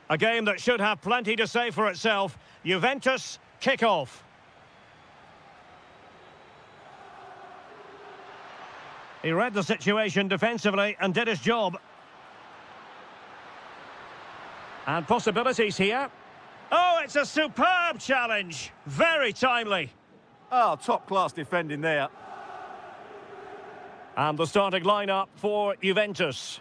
A game that should have plenty to say for itself. Juventus kick-off. He read the situation defensively and did his job. And possibilities here. Oh, it's a superb challenge. Very timely. Oh, top-class defending there. And the starting lineup for Juventus.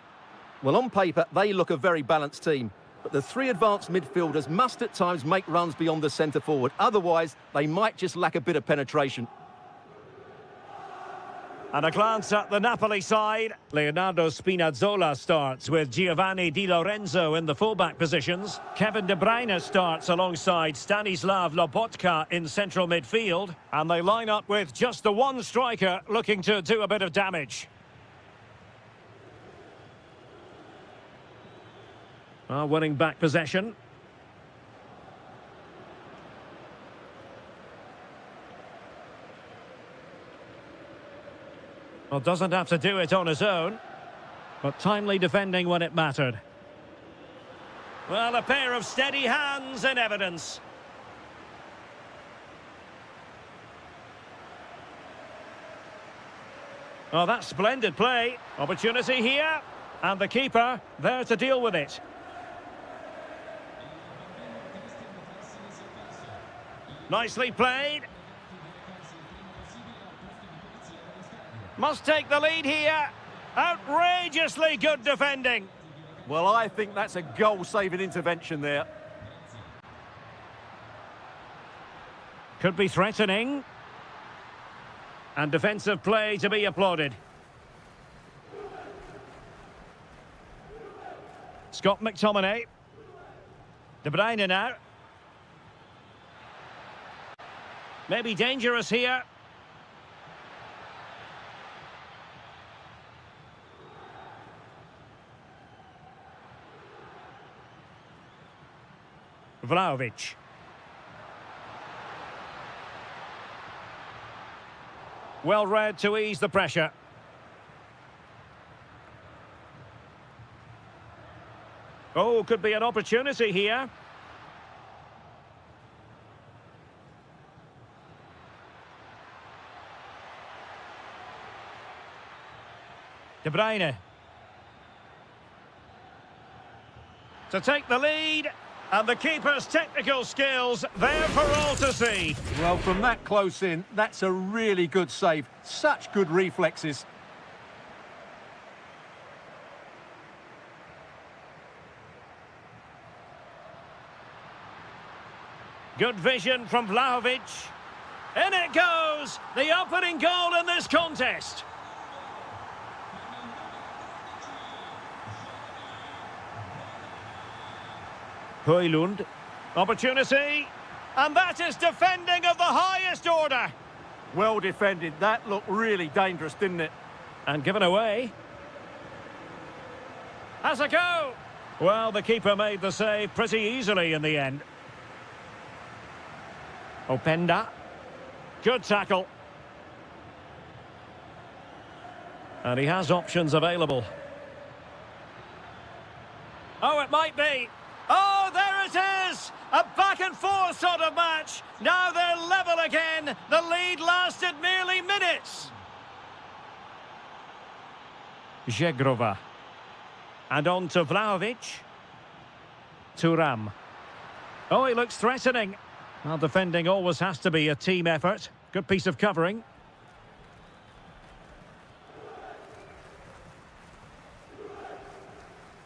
Well, on paper, they look a very balanced team. But the three advanced midfielders must at times make runs beyond the centre-forward. Otherwise, they might just lack a bit of penetration. And a glance at the Napoli side. Leonardo Spinazzola starts with Giovanni Di Lorenzo in the fullback positions. Kevin De Bruyne starts alongside Stanislav Lobotka in central midfield. And they line up with just the one striker looking to do a bit of damage. Winning back possession. Well, doesn't have to do it on his own, but timely defending when it mattered. Well, a pair of steady hands in evidence. Oh, that's splendid play. Opportunity here, and the keeper there to deal with it. Nicely played. Must take the lead here. Outrageously good defending. Well, I think that's a goal-saving intervention there. Could be threatening. And defensive play to be applauded. Scott McTominay. De Bruyne now. Maybe dangerous here. Vlahovic. Well read to ease the pressure. Oh, could be an opportunity here. De Bruyne. To take the lead. And the keeper's technical skills there for all to see. Well, from that close in, that's a really good save. Such good reflexes. Good vision from Vlahovic. In it goes! The opening goal in this contest. Højlund. Opportunity. And that is defending of the highest order. Well defended. That looked really dangerous, didn't it? And given away. Has a go. Well, the keeper made the save pretty easily in the end. Openda. Good tackle. And he has options available. Oh, it might be. Oh, there it is! A back-and-forth sort of match. Now they're level again. The lead lasted merely minutes. Žegrova. And on to Vlahovic. Thuram. Oh, he looks threatening. Well, defending always has to be a team effort. Good piece of covering.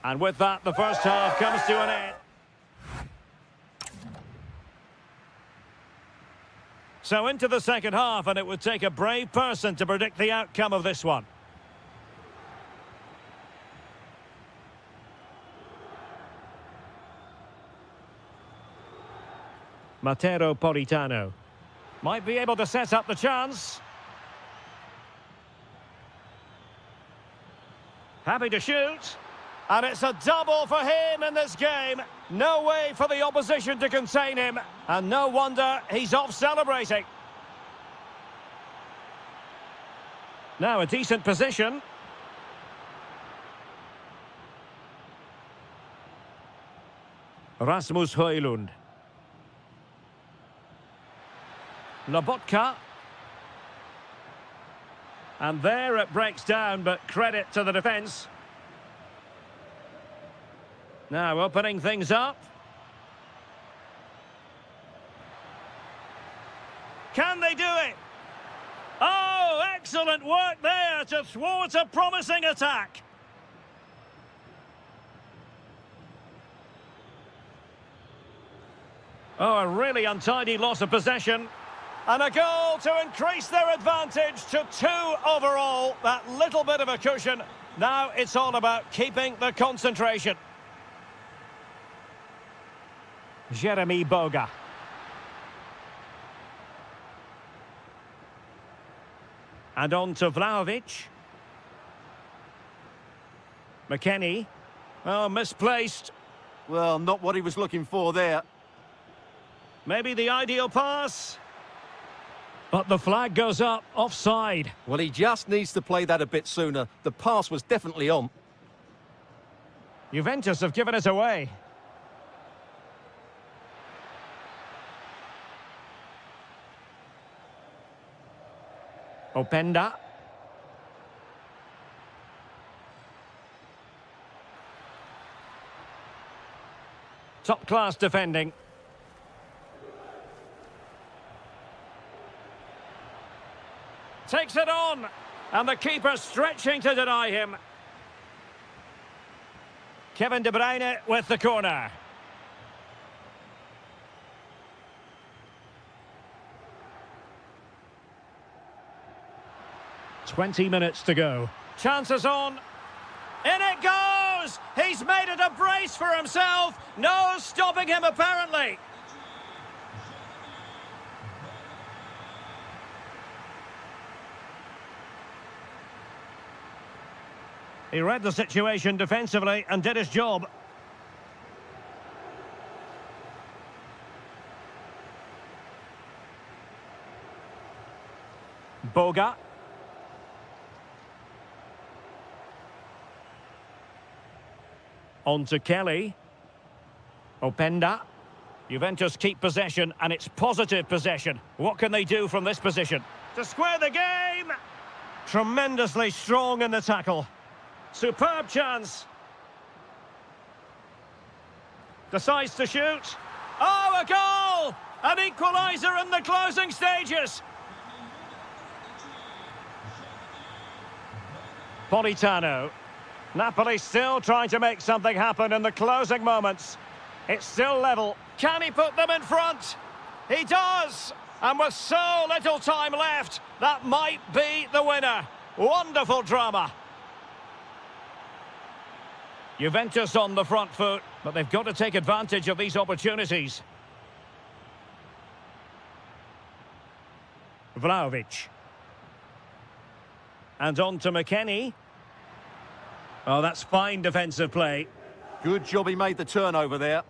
And with that, the first half comes to an end. So into the second half, and it would take a brave person to predict the outcome of this one. Matteo Politano. Might be able to set up the chance. Happy to shoot. And it's a double for him in this game. No way for the opposition to contain him. And no wonder he's off celebrating. Now a decent position. Rasmus Højlund. Lobotka. And there it breaks down, but credit to the defence. Now opening things up. Can they do it? Oh, excellent work there to thwart a promising attack. Oh, a really untidy loss of possession. And a goal to increase their advantage to 2 overall. That little bit of a cushion. Now it's all about keeping the concentration. Jeremy Boga. And on to Vlahovic. McKennie. Oh, misplaced. Well, not what he was looking for there. Maybe the ideal pass. But the flag goes up, offside. Well, he just needs to play that a bit sooner. The pass was definitely on. Juventus have given it away. Openda. Top-class defending. Takes it on. And the keeper stretching to deny him. Kevin De Bruyne with the corner. "20 minutes to go. Chances on. In it goes! He's made it a brace for himself. No stopping him, apparently. He read the situation defensively and did his job. Boga. On to Kelly. Openda. Juventus keep possession, and it's positive possession. What can they do from this position? To square the game! Tremendously strong in the tackle. Superb chance. Decides to shoot. Oh, a goal! An equaliser in the closing stages. Politano. Napoli still trying to make something happen in the closing moments. It's still level. Can he put them in front? He does! And with so little time left, that might be the winner. Wonderful drama. Juventus on the front foot, but they've got to take advantage of these opportunities. Vlahovic. And on to McKennie. Oh, that's fine defensive play. Good job he made the turnover there.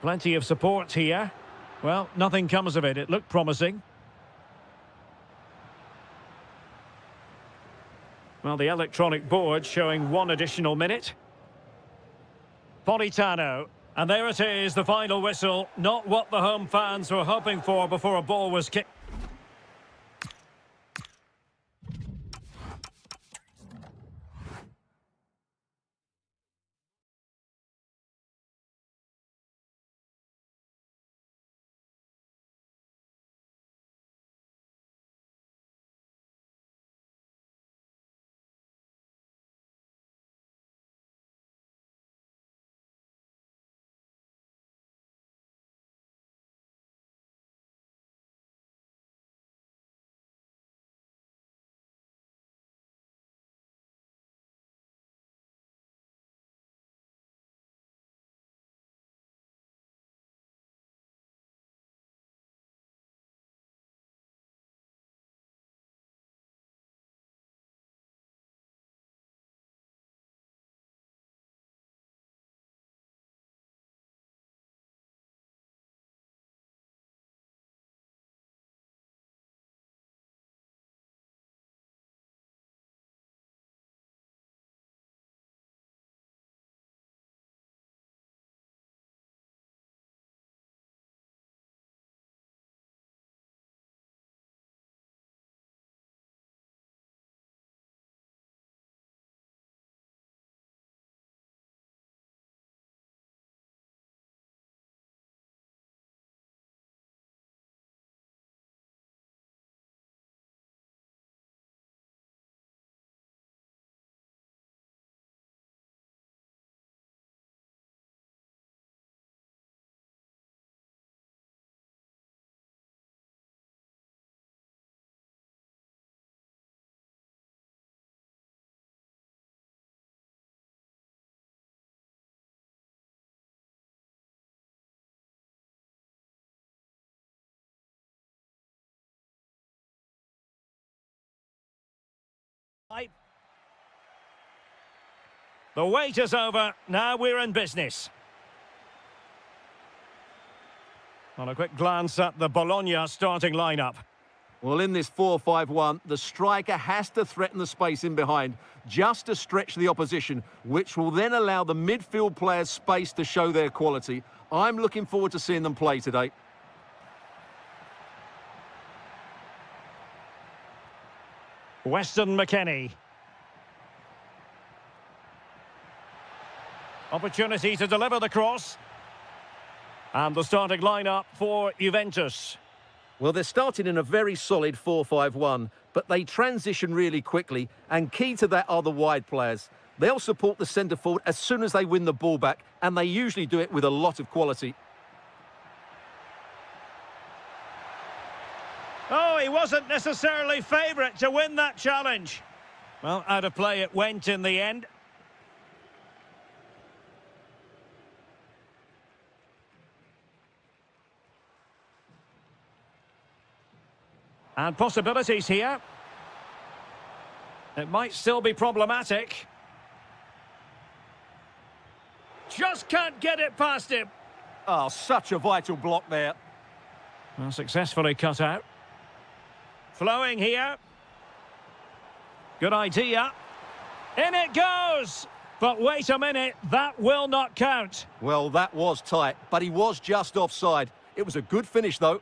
Plenty of support here. Well, nothing comes of it. It looked promising. Well, the electronic board showing 1 additional minute. Politano. And there it is, the final whistle. Not what the home fans were hoping for before a ball was kicked. The wait is over. Now we're in business. On a quick glance at the Bologna starting lineup. Well, in this 4-5-1, the striker has to threaten the space in behind, just to stretch the opposition, which will then allow the midfield players space to show their quality. I'm looking forward to seeing them play today. Weston McKennie. Opportunity to deliver the cross. And the starting lineup for Juventus. Well, they're starting in a very solid 4-5-1, but they transition really quickly, and key to that are the wide players. They'll support the centre forward as soon as they win the ball back, and they usually do it with a lot of quality. Oh, he wasn't necessarily favourite to win that challenge. Well, out of play it went in the end. And possibilities here. It might still be problematic. Just can't get it past him. Oh, such a vital block there. Well, successfully cut out. Flowing here. Good idea. In it goes! But wait a minute, that will not count. Well, that was tight, but he was just offside. It was a good finish, though.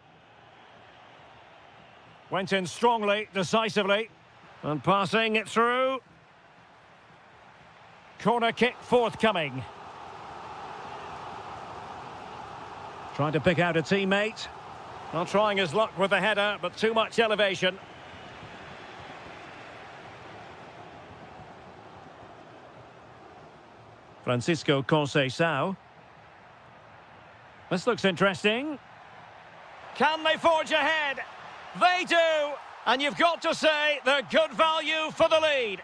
Went in strongly, decisively. And passing it through. Corner kick forthcoming. Trying to pick out a teammate. Not trying his luck with the header, but too much elevation. Francisco Conceição. This looks interesting. Can they forge ahead? They do! And you've got to say they're good value for the lead.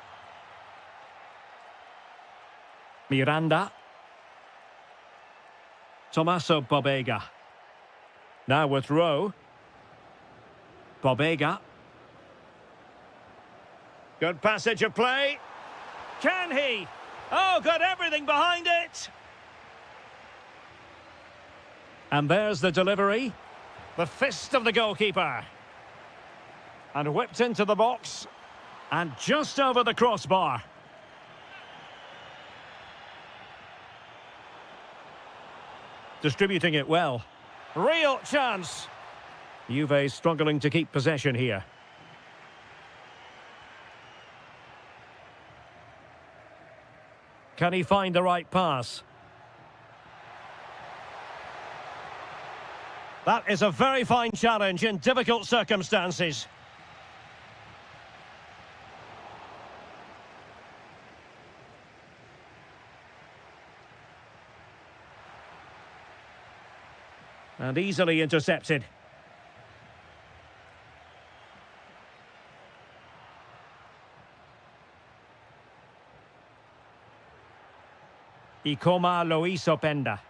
Miranda. Tommaso Bobega. Now with Rowe. Bobega. Good passage of play. Can he? Oh, got everything behind it. And there's the delivery. The fist of the goalkeeper. And whipped into the box. And just over the crossbar. Distributing it well. Real chance. Juve struggling to keep possession here. Can he find the right pass? That is a very fine challenge in difficult circumstances. And easily intercepted. Ikoma Luis Openda.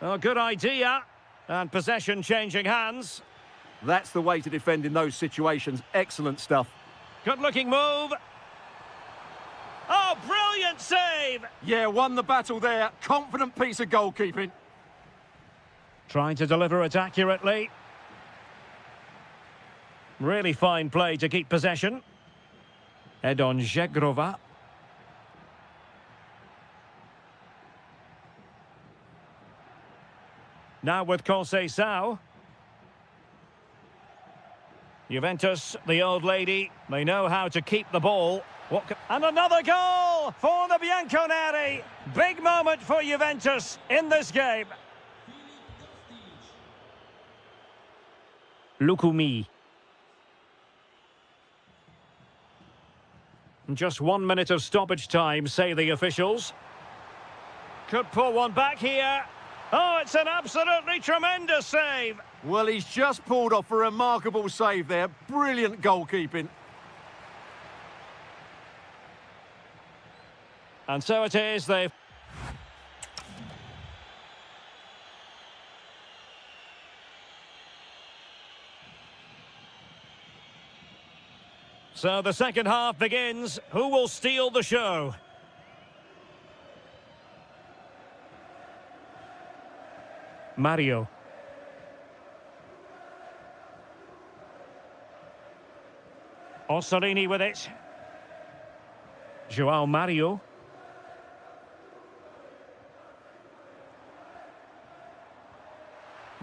Oh, good idea. And possession changing hands. That's the way to defend in those situations. Excellent stuff. Good-looking move. Oh, brilliant save! Yeah, won the battle there. Confident piece of goalkeeping. Trying to deliver it accurately. Really fine play to keep possession. Edon Žegrova. Now with Conceição. Juventus, the old lady, they know how to keep the ball. And another goal for the Bianconeri. Big moment for Juventus in this game. Lukumi. Just 1 minute of stoppage time, say the officials. Could pull one back here. Oh, it's an absolutely tremendous save. Well, he's just pulled off a remarkable save there. Brilliant goalkeeping. And so it is, they've... So the second half begins. Who will steal the show? Mario. Orsolini with it. Joao Mario.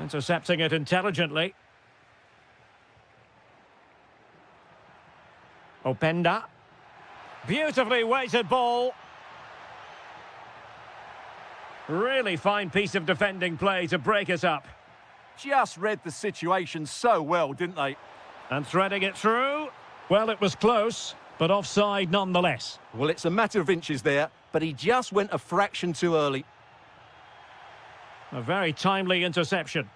Intercepting it intelligently. Openda. Beautifully weighted ball. Really fine piece of defending play to break it up. Just read the situation so well, didn't they? And threading it through. Well, it was close, but offside nonetheless. Well, it's a matter of inches there, but he just went a fraction too early. A very timely interception.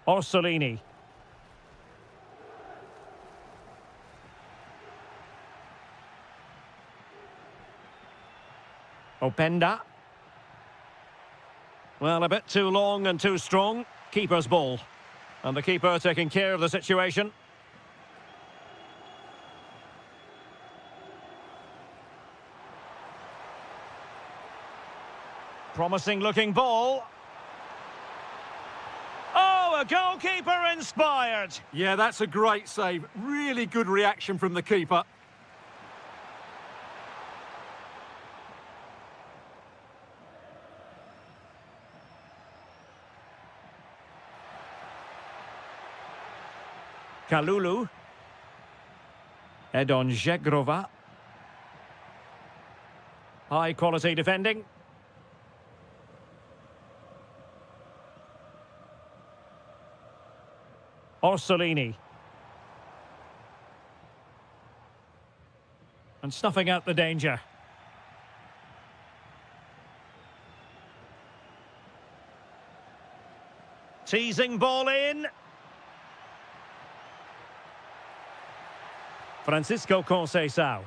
Orsolini. Openda. Well, a bit too long and too strong. Keeper's ball. And the keeper taking care of the situation. Promising looking ball. Oh, a goalkeeper inspired. Yeah, that's a great save. Really good reaction from the keeper. Kalulu. Edon Zegrova. High quality defending. Orsolini. And snuffing out the danger. Teasing ball in. Francisco Conceição.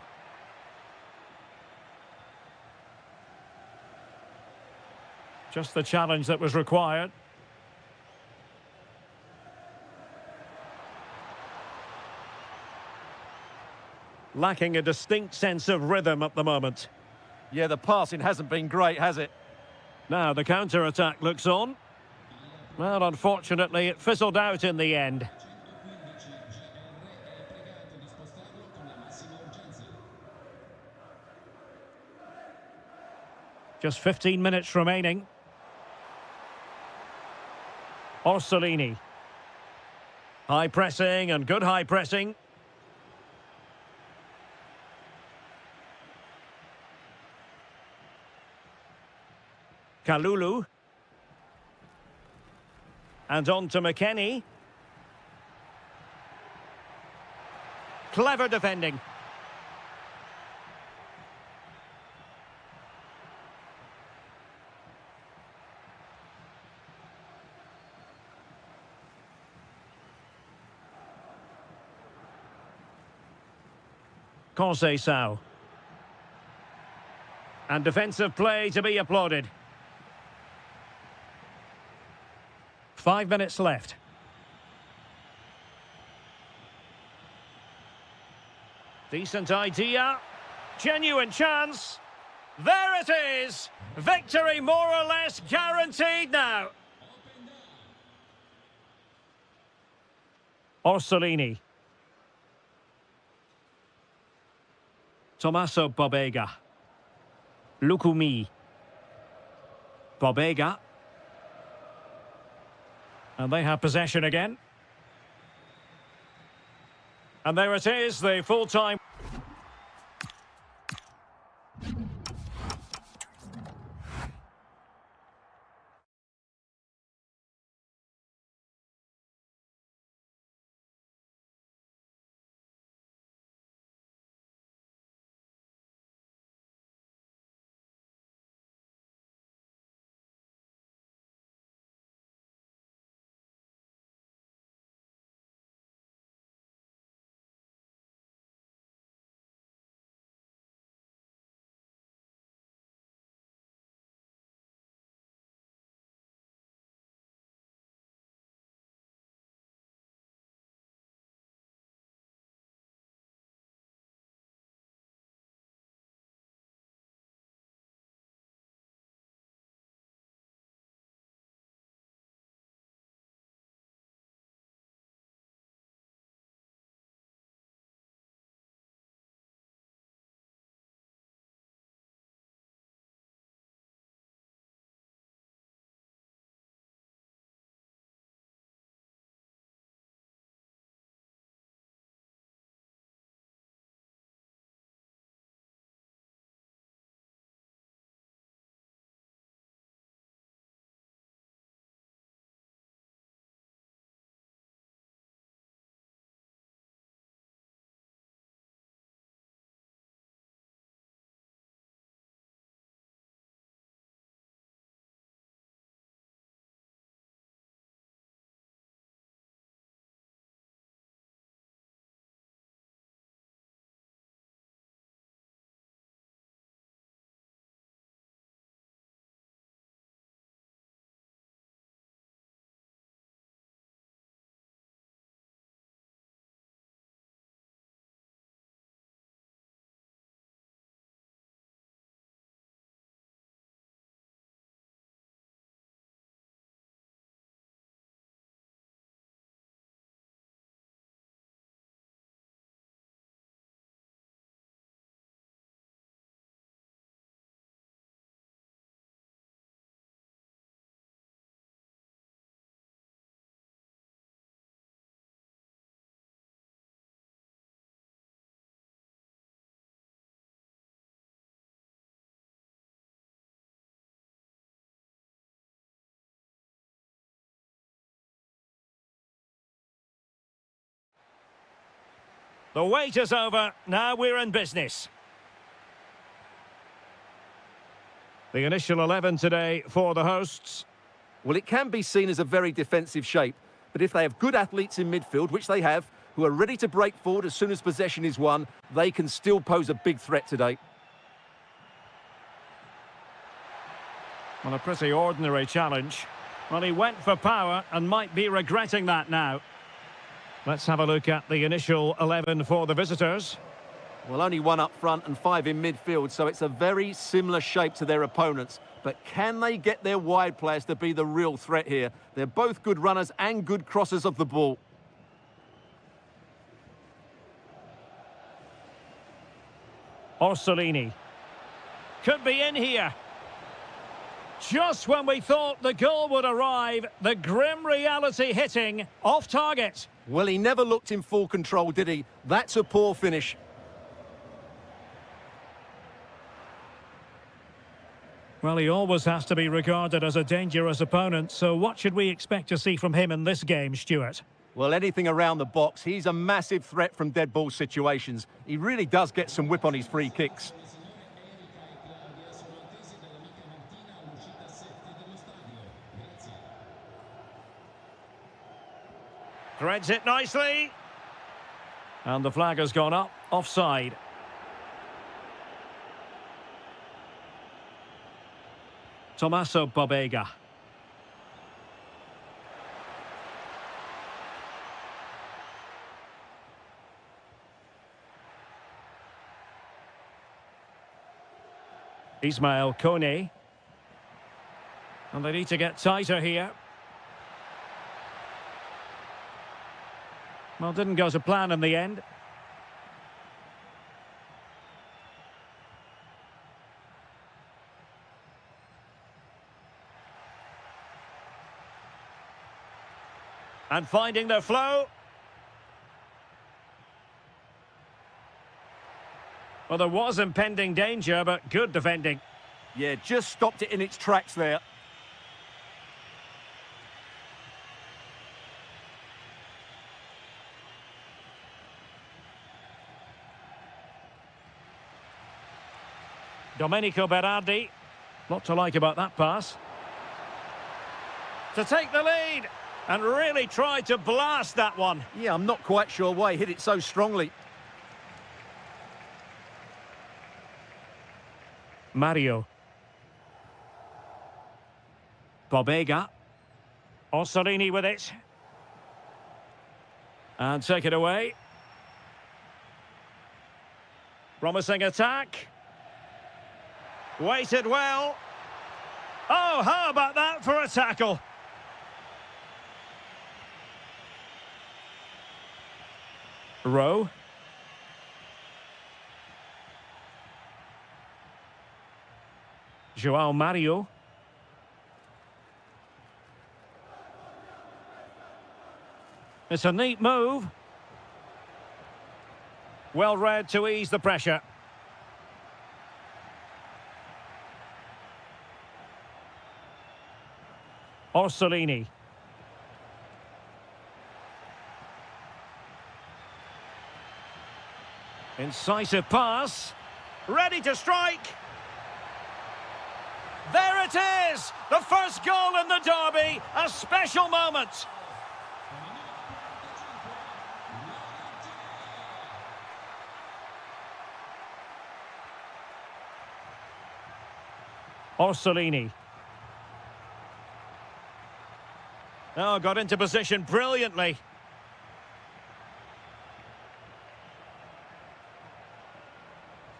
Just the challenge that was required. Lacking a distinct sense of rhythm at the moment. Yeah, the passing hasn't been great, has it? Now the counter-attack looks on. Well, unfortunately, it fizzled out in the end. Just 15 minutes remaining. Orsolini. High pressing and good high pressing. Kalulu. And on to McKennie. Clever defending. Conceição. And defensive play to be applauded. 5 minutes left. Decent idea. Genuine chance. There it is. Victory more or less guaranteed now. Orsolini. Tommaso Bobega. Lukumi. Bobega. And they have possession again. And there it is, the full-time... The wait is over. Now we're in business. The initial 11 today for the hosts. Well, it can be seen as a very defensive shape, but if they have good athletes in midfield, which they have, who are ready to break forward as soon as possession is won, they can still pose a big threat today. Well, a pretty ordinary challenge. Well, he went for power and might be regretting that now. Let's have a look at the initial 11 for the visitors. Well, only one up front and 5 in midfield, so it's a very similar shape to their opponents. But can they get their wide players to be the real threat here? They're both good runners and good crossers of the ball. Orsolini. Could be in here. Just when we thought the goal would arrive, the grim reality hitting off target. Well, he never looked in full control, did he? That's a poor finish. Well, he always has to be regarded as a dangerous opponent, so what should we expect to see from him in this game, Stuart? Well, anything around the box. He's a massive threat from dead ball situations. He really does get some whip on his free kicks. Threads it nicely. And the flag has gone up, offside. Tommaso Pobega. Ismail Kone. And they need to get tighter here. Well, didn't go to plan in the end. And finding their flow. Well, there was impending danger, but good defending. Yeah, just stopped it in its tracks there. Domenico Berardi. Lot to like about that pass. To take the lead. And really tried to blast that one. Yeah, I'm not quite sure why he hit it so strongly. Mario. Pobega. Orsolini with it. And take it away. Promising attack. Waited well. Oh, how about that for a tackle? Rowe. João Mario. It's a neat move. Well read to ease the pressure. Orsolini. Incisive pass. Ready to strike. There it is! The first goal in the derby. A special moment. Orsolini. Oh, got into position brilliantly.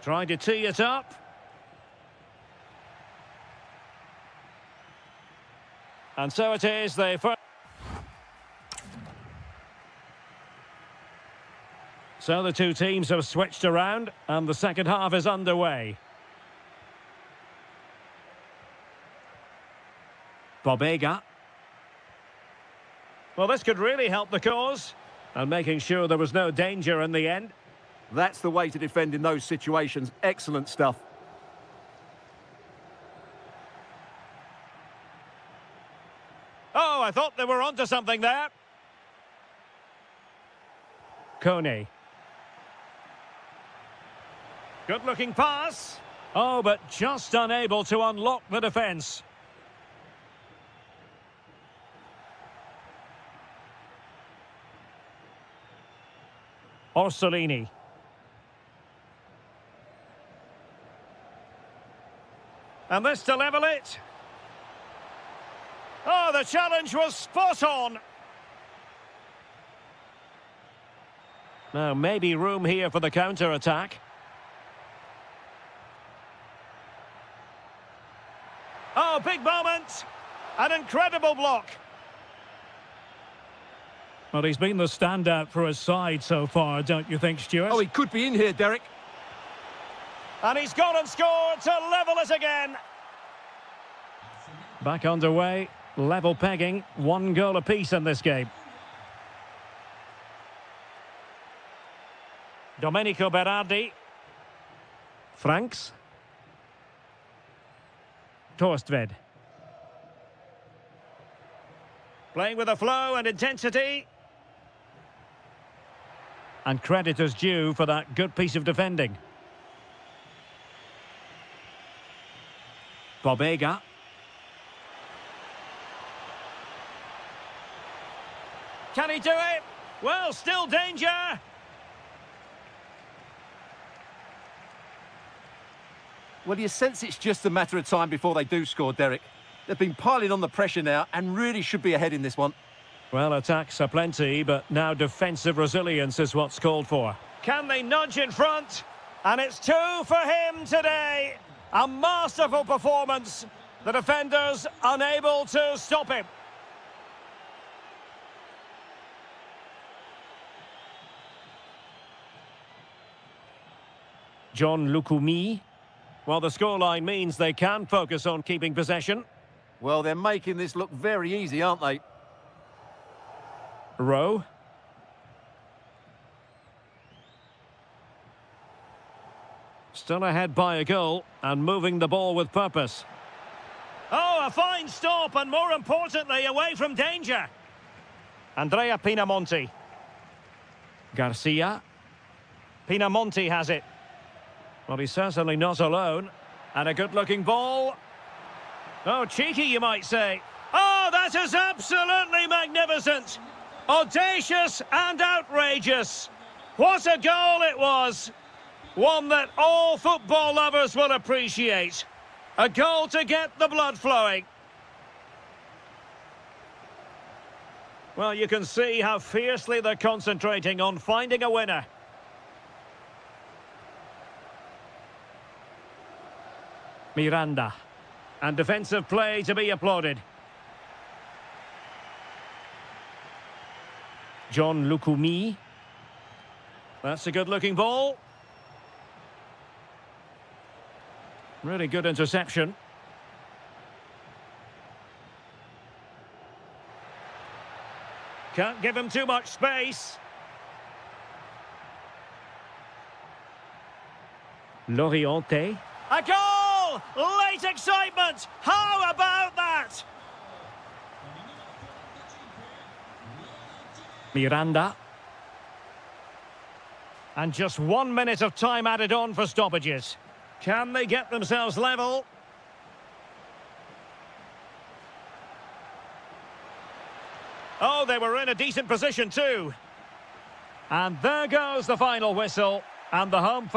Trying to tee it up. And so it is, the first. So the two teams have switched around, and the second half is underway. Pobega. Well, this could really help the cause, and making sure there was no danger in the end. That's the way to defend in those situations. Excellent stuff. Oh, I thought they were onto something there. Kone. Good-looking pass. Oh, but just unable to unlock the defence. Orsolini. And this to level it. Oh, the challenge was spot on. Now, maybe room here for the counter-attack. Oh, big moment. An incredible block. Well, he's been the standout for his side so far, don't you think, Stuart? Oh, he could be in here, Derek. And he's gone and scored to level it again. Back underway, level pegging, 1 goal apiece in this game. Domenico Berardi. Franks. Torstved. Playing with a flow and intensity. And credit is due for that good piece of defending. Bobega. Can he do it? Well, still danger. Well, you sense it's just a matter of time before they do score, Derek. They've been piling on the pressure now and really should be ahead in this one. Well, attacks are plenty, but now defensive resilience is what's called for. Can they nudge in front? And it's 2 for him today. A masterful performance. The defenders unable to stop him. John Lukumi. Well, the scoreline means they can focus on keeping possession. Well, they're making this look very easy, aren't they? Rowe. Still ahead by a goal and moving the ball with purpose. Oh, a fine stop and more importantly, away from danger. Andrea Pinamonti. Garcia. Pinamonti has it. Well, he's certainly not alone. And a good-looking ball. Oh, cheeky, you might say. Oh, that is absolutely magnificent. Audacious and outrageous. What a goal it was. One that all football lovers will appreciate. A goal to get the blood flowing. Well, you can see how fiercely they're concentrating on finding a winner. Miranda. And defensive play to be applauded. John Lukumi. That's a good-looking ball. Really good interception. Can't give him too much space. Loriente. A goal! Late excitement! How about that? Miranda. And just 1 minute of time added on for stoppages. Can they get themselves level? Oh, they were in a decent position too. And there goes the final whistle. And the home...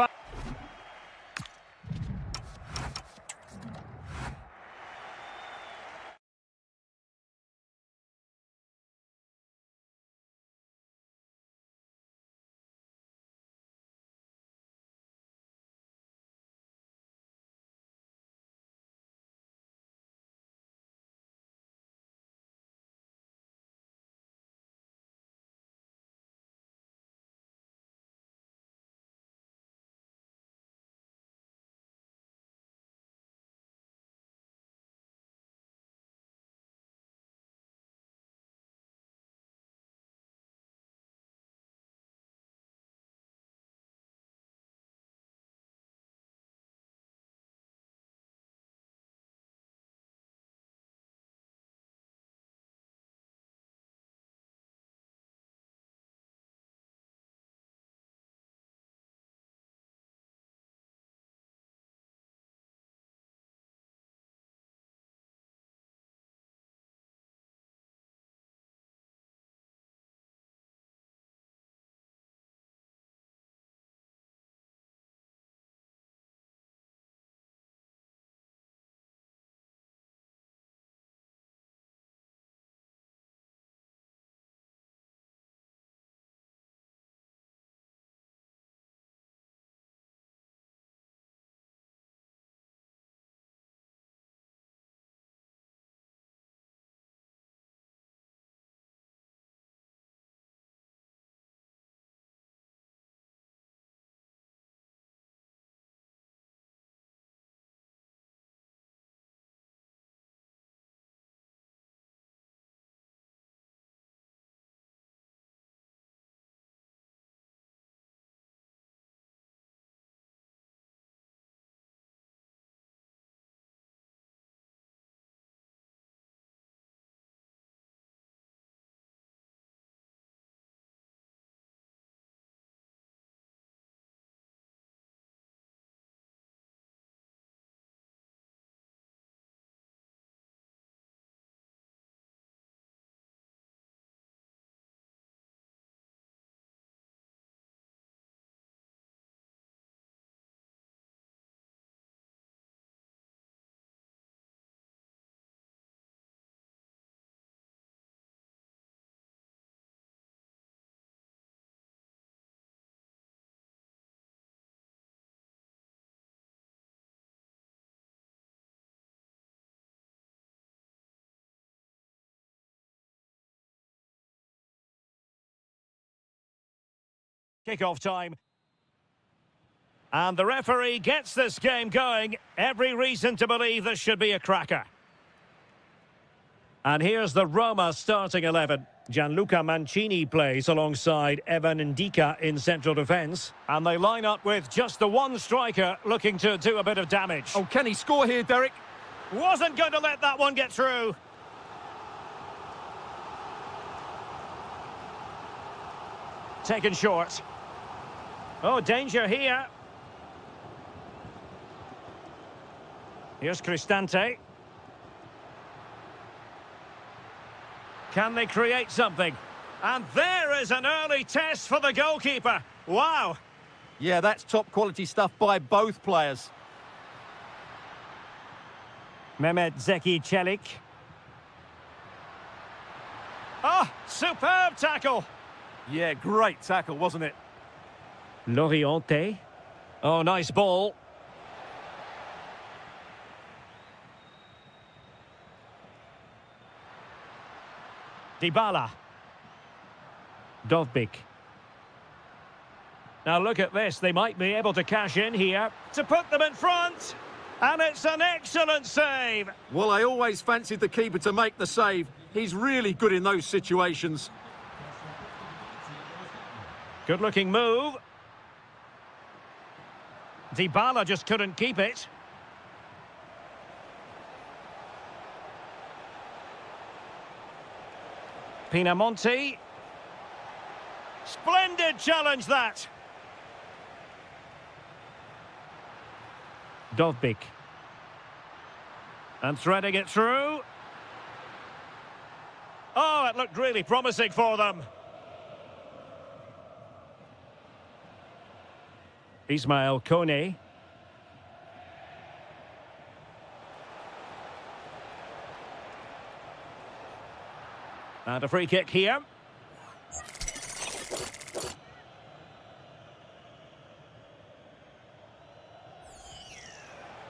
Kick-off time. And the referee gets this game going. Every reason to believe this should be a cracker. And here's the Roma starting 11. Gianluca Mancini plays alongside Evan Ndika in central defence. And they line up with just the one striker looking to do a bit of damage. Oh, can he score here, Derek? Wasn't going to let that one get through. Taken short. Oh, danger here. Here's Cristante. Can they create something? And there is an early test for the goalkeeper. Wow. Yeah, that's top quality stuff by both players. Mehmet Zeki Çelik. Oh, superb tackle. Yeah, great tackle, wasn't it? Loriente. Oh, nice ball. Dybala. Dovbyk. Now look at this. They might be able to cash in here to put them in front. And it's an excellent save. Well, I always fancied the keeper to make the save. He's really good in those situations. Good-looking move. Dybala just couldn't keep it. Pinamonti. Splendid challenge, that. Dovbyk. And threading it through. Oh, it looked really promising for them. Ismail Kone. And a free kick here.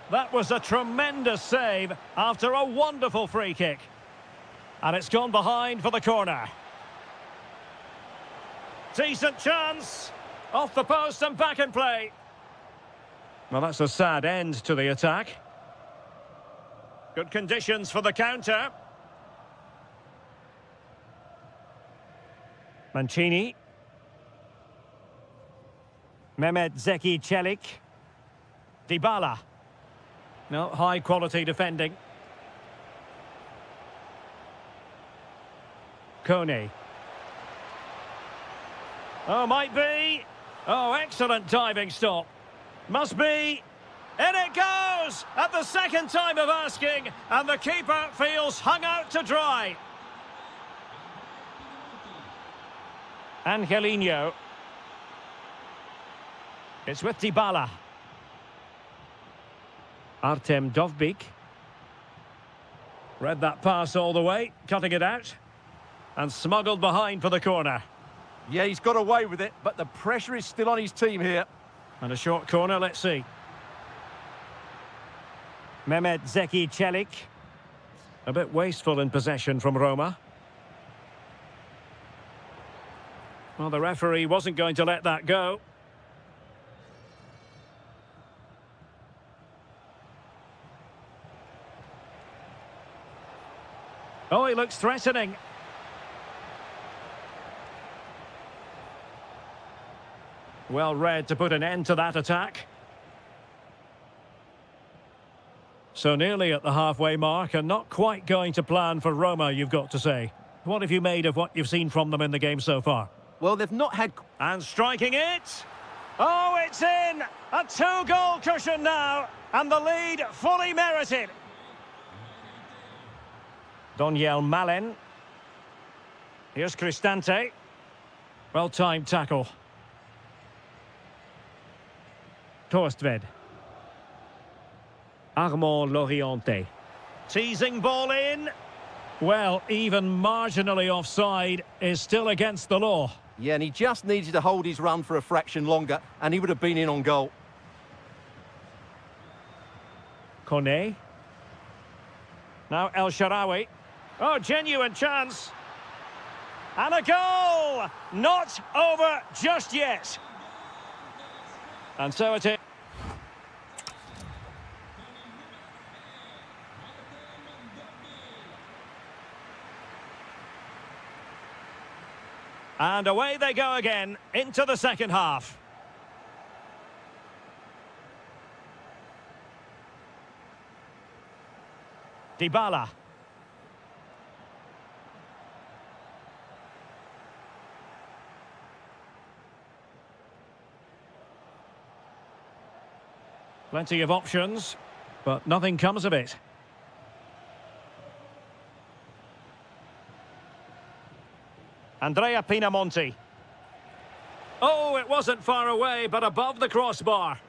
That was a tremendous save after a wonderful free kick. And it's gone behind for the corner. Decent chance. Off the post and back in play. Well, that's a sad end to the attack. Good conditions for the counter. Mancini. Mehmet Zeki Çelik. Dybala. No, high-quality defending. Kone. Oh, might be. Oh, excellent diving stop. Must be. In it goes! At the second time of asking, and the keeper feels hung out to dry. Angelino. It's with Dybala. Artem Dovbyk. Read that pass all the way, cutting it out. And smuggled behind for the corner. Yeah, he's got away with it, but the pressure is still on his team here. And a short corner, let's see. Mehmet Zeki Çelik. A bit wasteful in possession from Roma. Well, the referee wasn't going to let that go. Oh, he looks threatening. Well read to put an end to that attack. So nearly at the halfway mark and not quite going to plan for Roma, you've got to say. What have you made of what you've seen from them in the game so far? Well, they've not had... And striking it. Oh, it's in. A two-goal cushion now. And the lead fully merited. Doniel Malen. Here's Cristante. Well-timed tackle. Torstved. Armand Loriente. Teasing ball in. Well, even marginally offside is still against the law. Yeah, and he just needed to hold his run for a fraction longer, and he would have been in on goal. Kone. Now El Shaarawy. Oh, genuine chance. And a goal! Not over just yet. And so it is. And away they go again into the second half. Dybala. Plenty of options, but nothing comes of it. Andrea Pinamonti. Oh, it wasn't far away, but above the crossbar.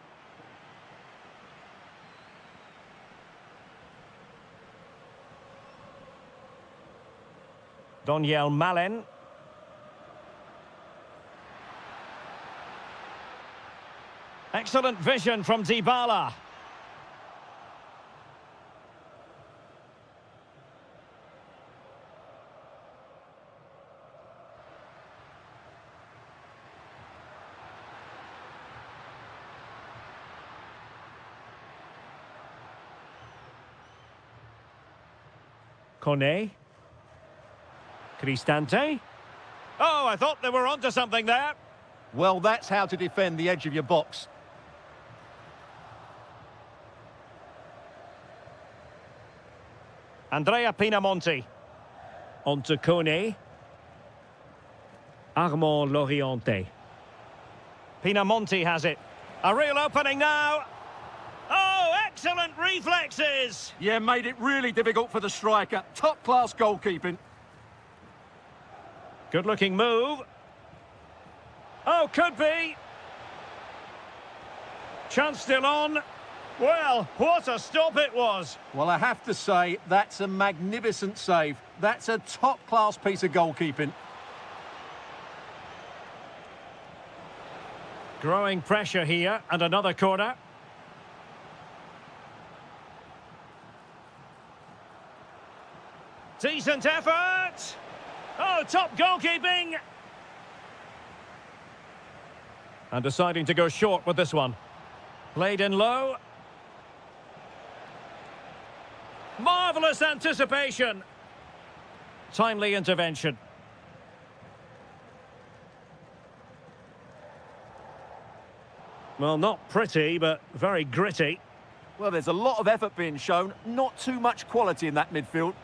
Daniel Malen. Excellent vision from Dybala. Kone. Cristante. Oh, I thought they were onto something there. Well, that's how to defend the edge of your box. Andrea Pinamonti. On to Kone. Armand Loriente. Pinamonti has it. A real opening now. Oh, excellent reflexes. Yeah, made it really difficult for the striker. Top-class goalkeeping. Good-looking move. Oh, could be. Chance still on. Well, what a stop it was. Well, I have to say, that's a magnificent save. That's a top-class piece of goalkeeping. Growing pressure here, and another corner. Decent effort. Oh, top goalkeeping. And deciding to go short with this one. Played in low. Marvellous anticipation. Timely intervention. Well, not pretty, but very gritty. Well, there's a lot of effort being shown, not too much quality in that midfield.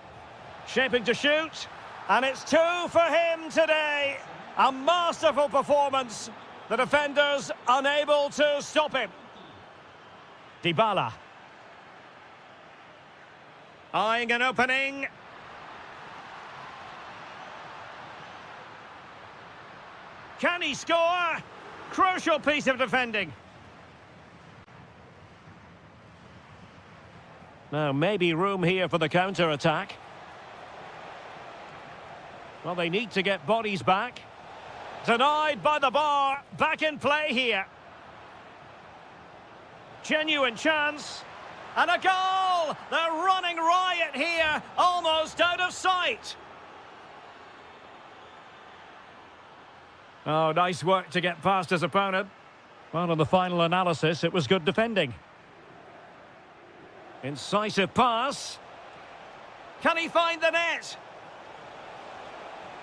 Shaping to shoot, and it's 2 for him today. A masterful performance. The defenders unable to stop him. Dybala. Eyeing an opening. Can he score? Crucial piece of defending. Now, maybe room here for the counter-attack. Well, they need to get bodies back. Denied by the bar. Back in play here. Genuine chance. And a goal! They're running riot here. Almost out of sight. Oh, nice work to get past his opponent. Well, in the final analysis, it was good defending. Incisive pass. Can he find the net?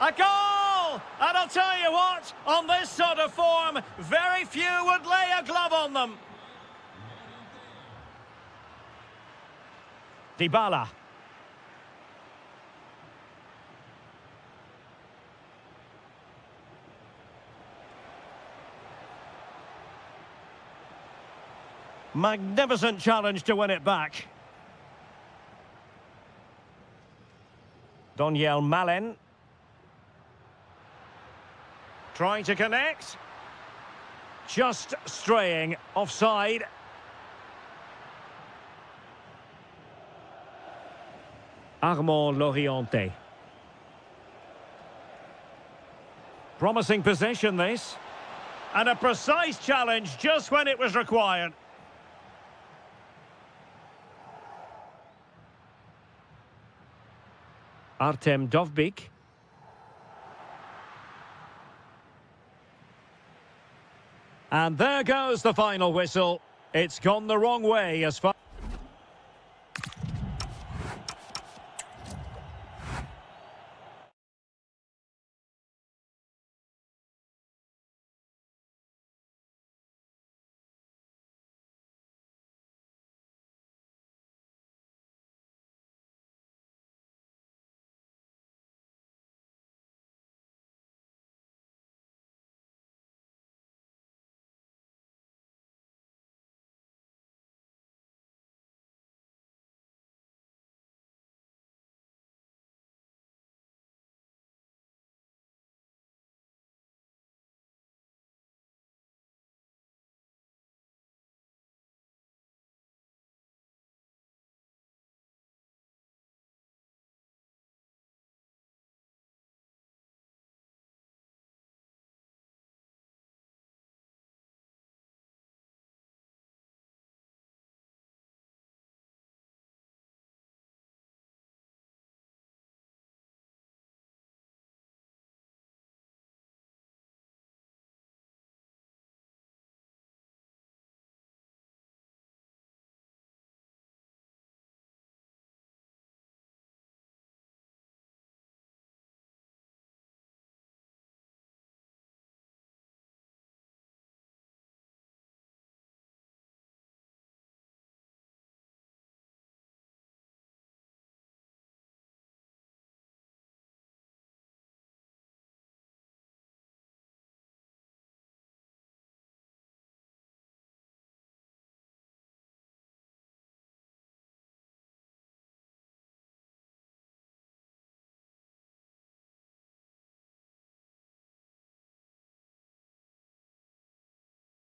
A goal! And I'll tell you what, on this sort of form, very few would lay a glove on them. Dybala. Magnificent challenge to win it back. Daniel Malen. Trying to connect. Just straying offside. Armand Loriente. Promising possession, this. And a precise challenge just when it was required. Artem Dovbyk. And there goes the final whistle. It's gone the wrong way as far...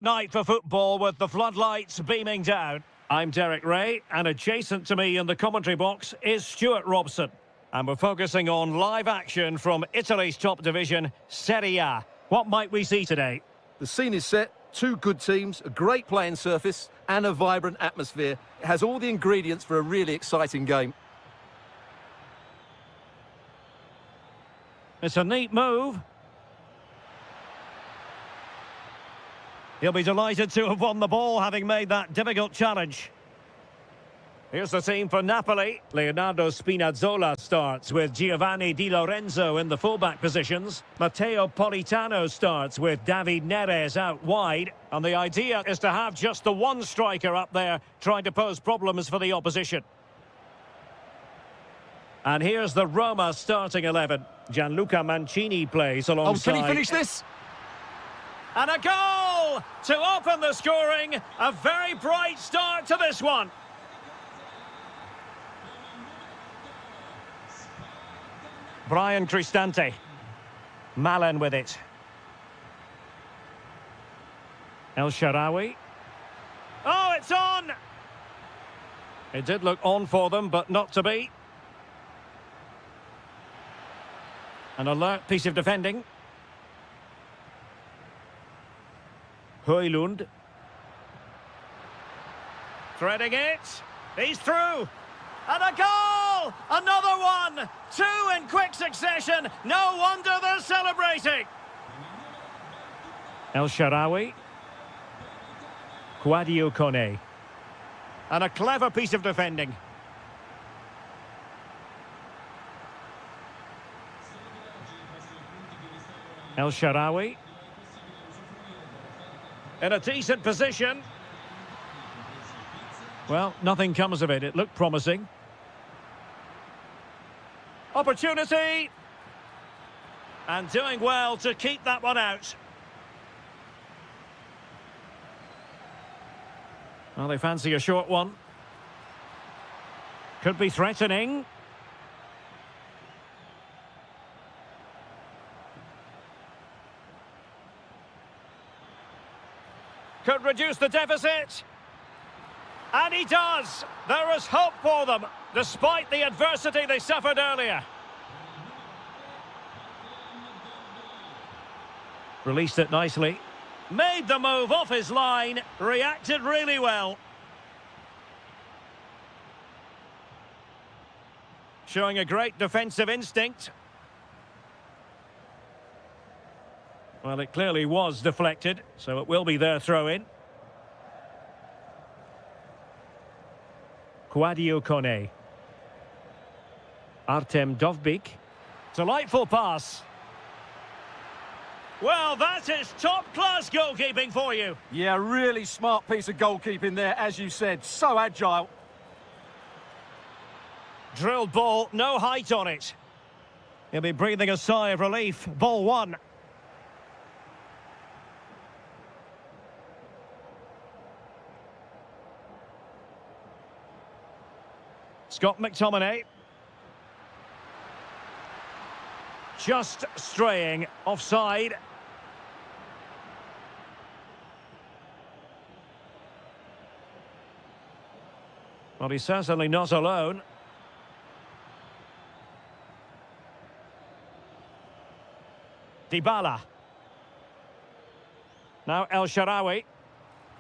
Night for football with the floodlights beaming down. I'm Derek Ray, and adjacent to me in the commentary box is Stuart Robson. And we're focusing on live action from Italy's top division, Serie A. What might we see today? The scene is set, two good teams, a great playing surface and a vibrant atmosphere. It has all the ingredients for a really exciting game. It's a neat move. He'll be delighted to have won the ball, having made that difficult challenge. Here's the team for Napoli. Leonardo Spinazzola starts with Giovanni Di Lorenzo in the fullback positions. Matteo Politano starts with David Neres out wide. And the idea is to have just the one striker up there trying to pose problems for the opposition. And here's the Roma starting 11. Gianluca Mancini plays alongside... Oh, can he finish this? And a goal to open the scoring. A very bright start to this one. Brian Cristante. Malen with it. El Shaarawy. Oh, it's on! It did look on for them, but not to be. An alert piece of defending. Højlund. Threading it. He's through. And a goal! Another one! Two in quick succession. No wonder they're celebrating. El Shaarawy. Kouadio Kone. And a clever piece of defending. El Shaarawy. In a decent position. Well, nothing comes of it. It looked promising. Opportunity. And doing well to keep that one out. Well, they fancy a short one. Could be threatening. Could reduce the deficit. And he does. There is hope for them, despite the adversity they suffered earlier. Released it nicely. Made the move off his line. Reacted really well. Showing a great defensive instinct. Well, it clearly was deflected, so it will be their throw-in. Quadio Kone. Artem Dovbik. Delightful pass. Well, that is top-class goalkeeping for you. Yeah, really smart piece of goalkeeping there, as you said. So agile. Drilled ball, no height on it. He'll be breathing a sigh of relief. Ball one. Scott McTominay. Just straying offside. Well, he's certainly not alone. Dybala. Now El Shaarawy.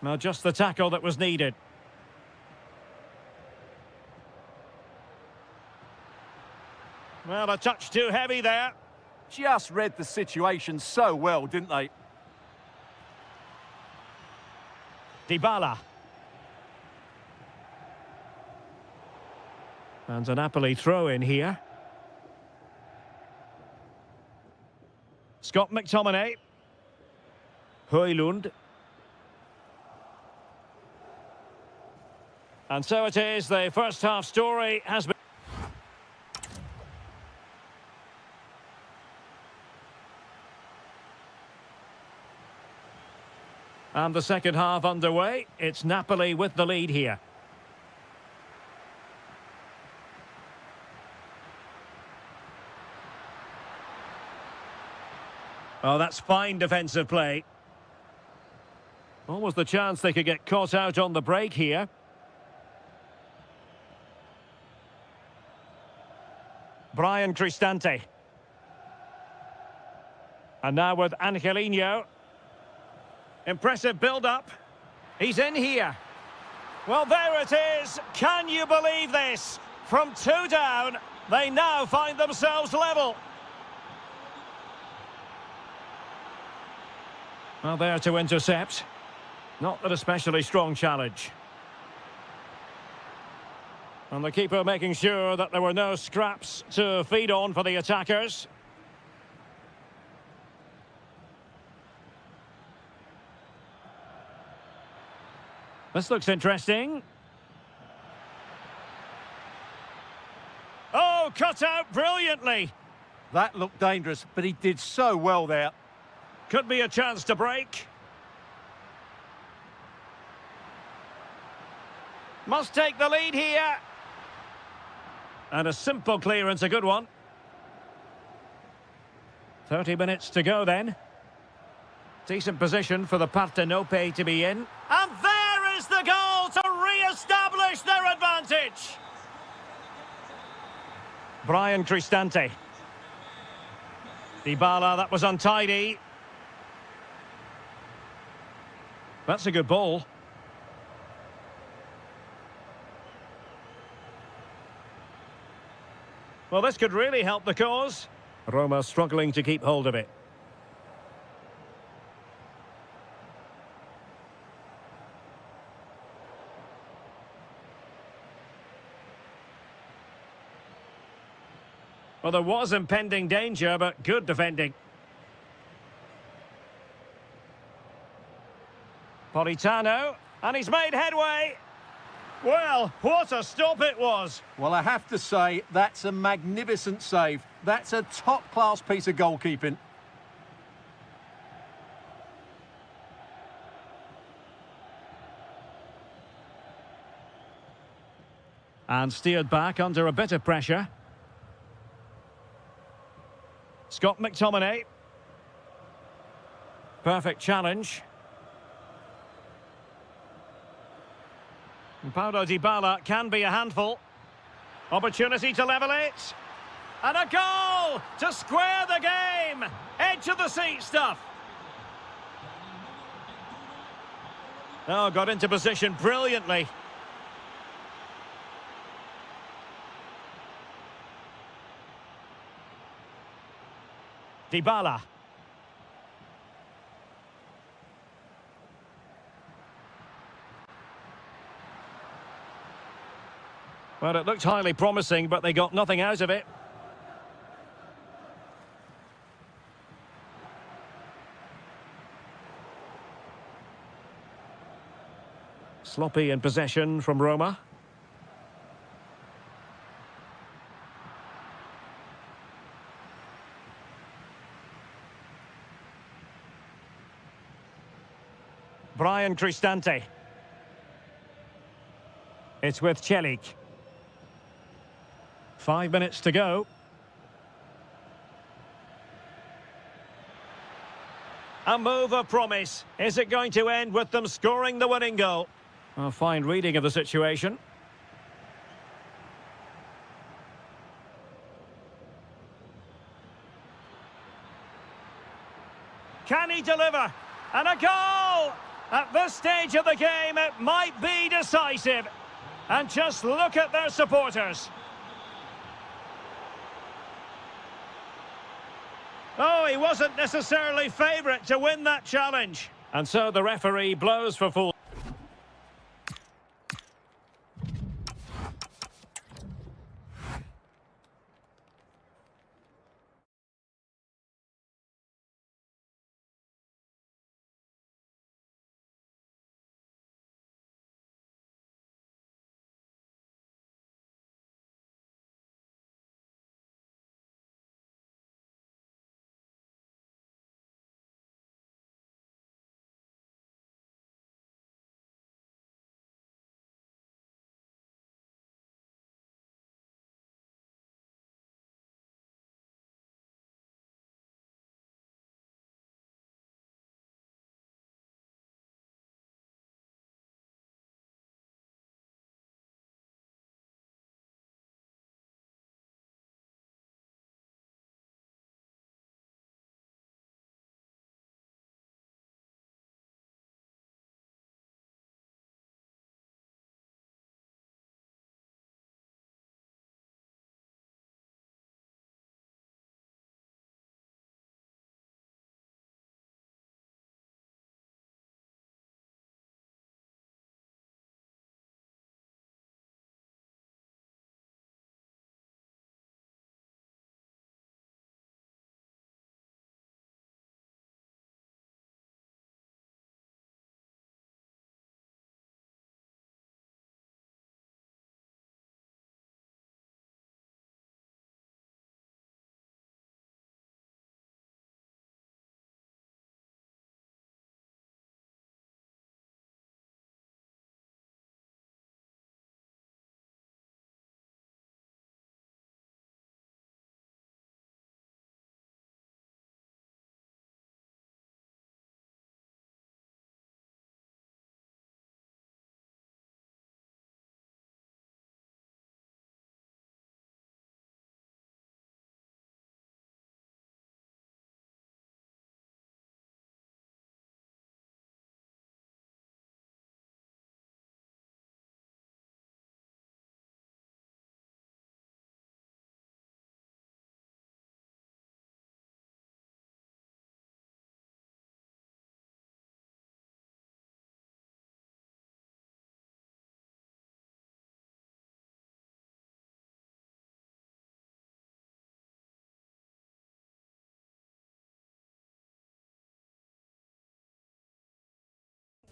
Well, just the tackle that was needed. Well, a touch too heavy there. Just read the situation so well, didn't they? Dybala. And a Napoli throw in here. Scott McTominay. Højlund. And so it is, the first half story has been... And the second half underway. It's Napoli with the lead here. Oh, that's fine defensive play. Almost the chance they could get caught out on the break here. Brian Cristante. And now with Angelino. Impressive build-up. He's in here. Well, there it is. Can you believe this? From 2 down, they now find themselves level. Well, there to intercept. Not an especially strong challenge. And the keeper making sure that there were no scraps to feed on for the attackers. This looks interesting. Oh, cut out brilliantly. That looked dangerous, but he did so well there. Could be a chance to break. Must take the lead here. And a simple clearance, a good one. 30 minutes to go then. Decent position for the Partenope to be in. And there is the goal to re-establish their advantage. Brian Cristante. Dybala, that was untidy. That's a good ball. Well, this could really help the cause. Roma struggling to keep hold of it. Well, there was impending danger, but good defending. Politano, and he's made headway. Well, what a stop it was. Well, I have to say, that's a magnificent save. That's a top-class piece of goalkeeping. And steered back under a bit of pressure. Scott McTominay. Perfect challenge. And Paulo Dybala can be a handful. Opportunity to level it. And a goal to square the game. Edge of the seat stuff. Oh, got into position brilliantly. Dybala. Well, it looked highly promising, but they got nothing out of it. Sloppy in possession from Roma. Brian Cristante. It's with Celik. 5 minutes to go. A move of promise. Is it going to end with them scoring the winning goal? A fine reading of the situation. Can he deliver? And a goal! At this stage of the game, it might be decisive. And just look at their supporters. Oh, he wasn't necessarily favourite to win that challenge. And so the referee blows for full.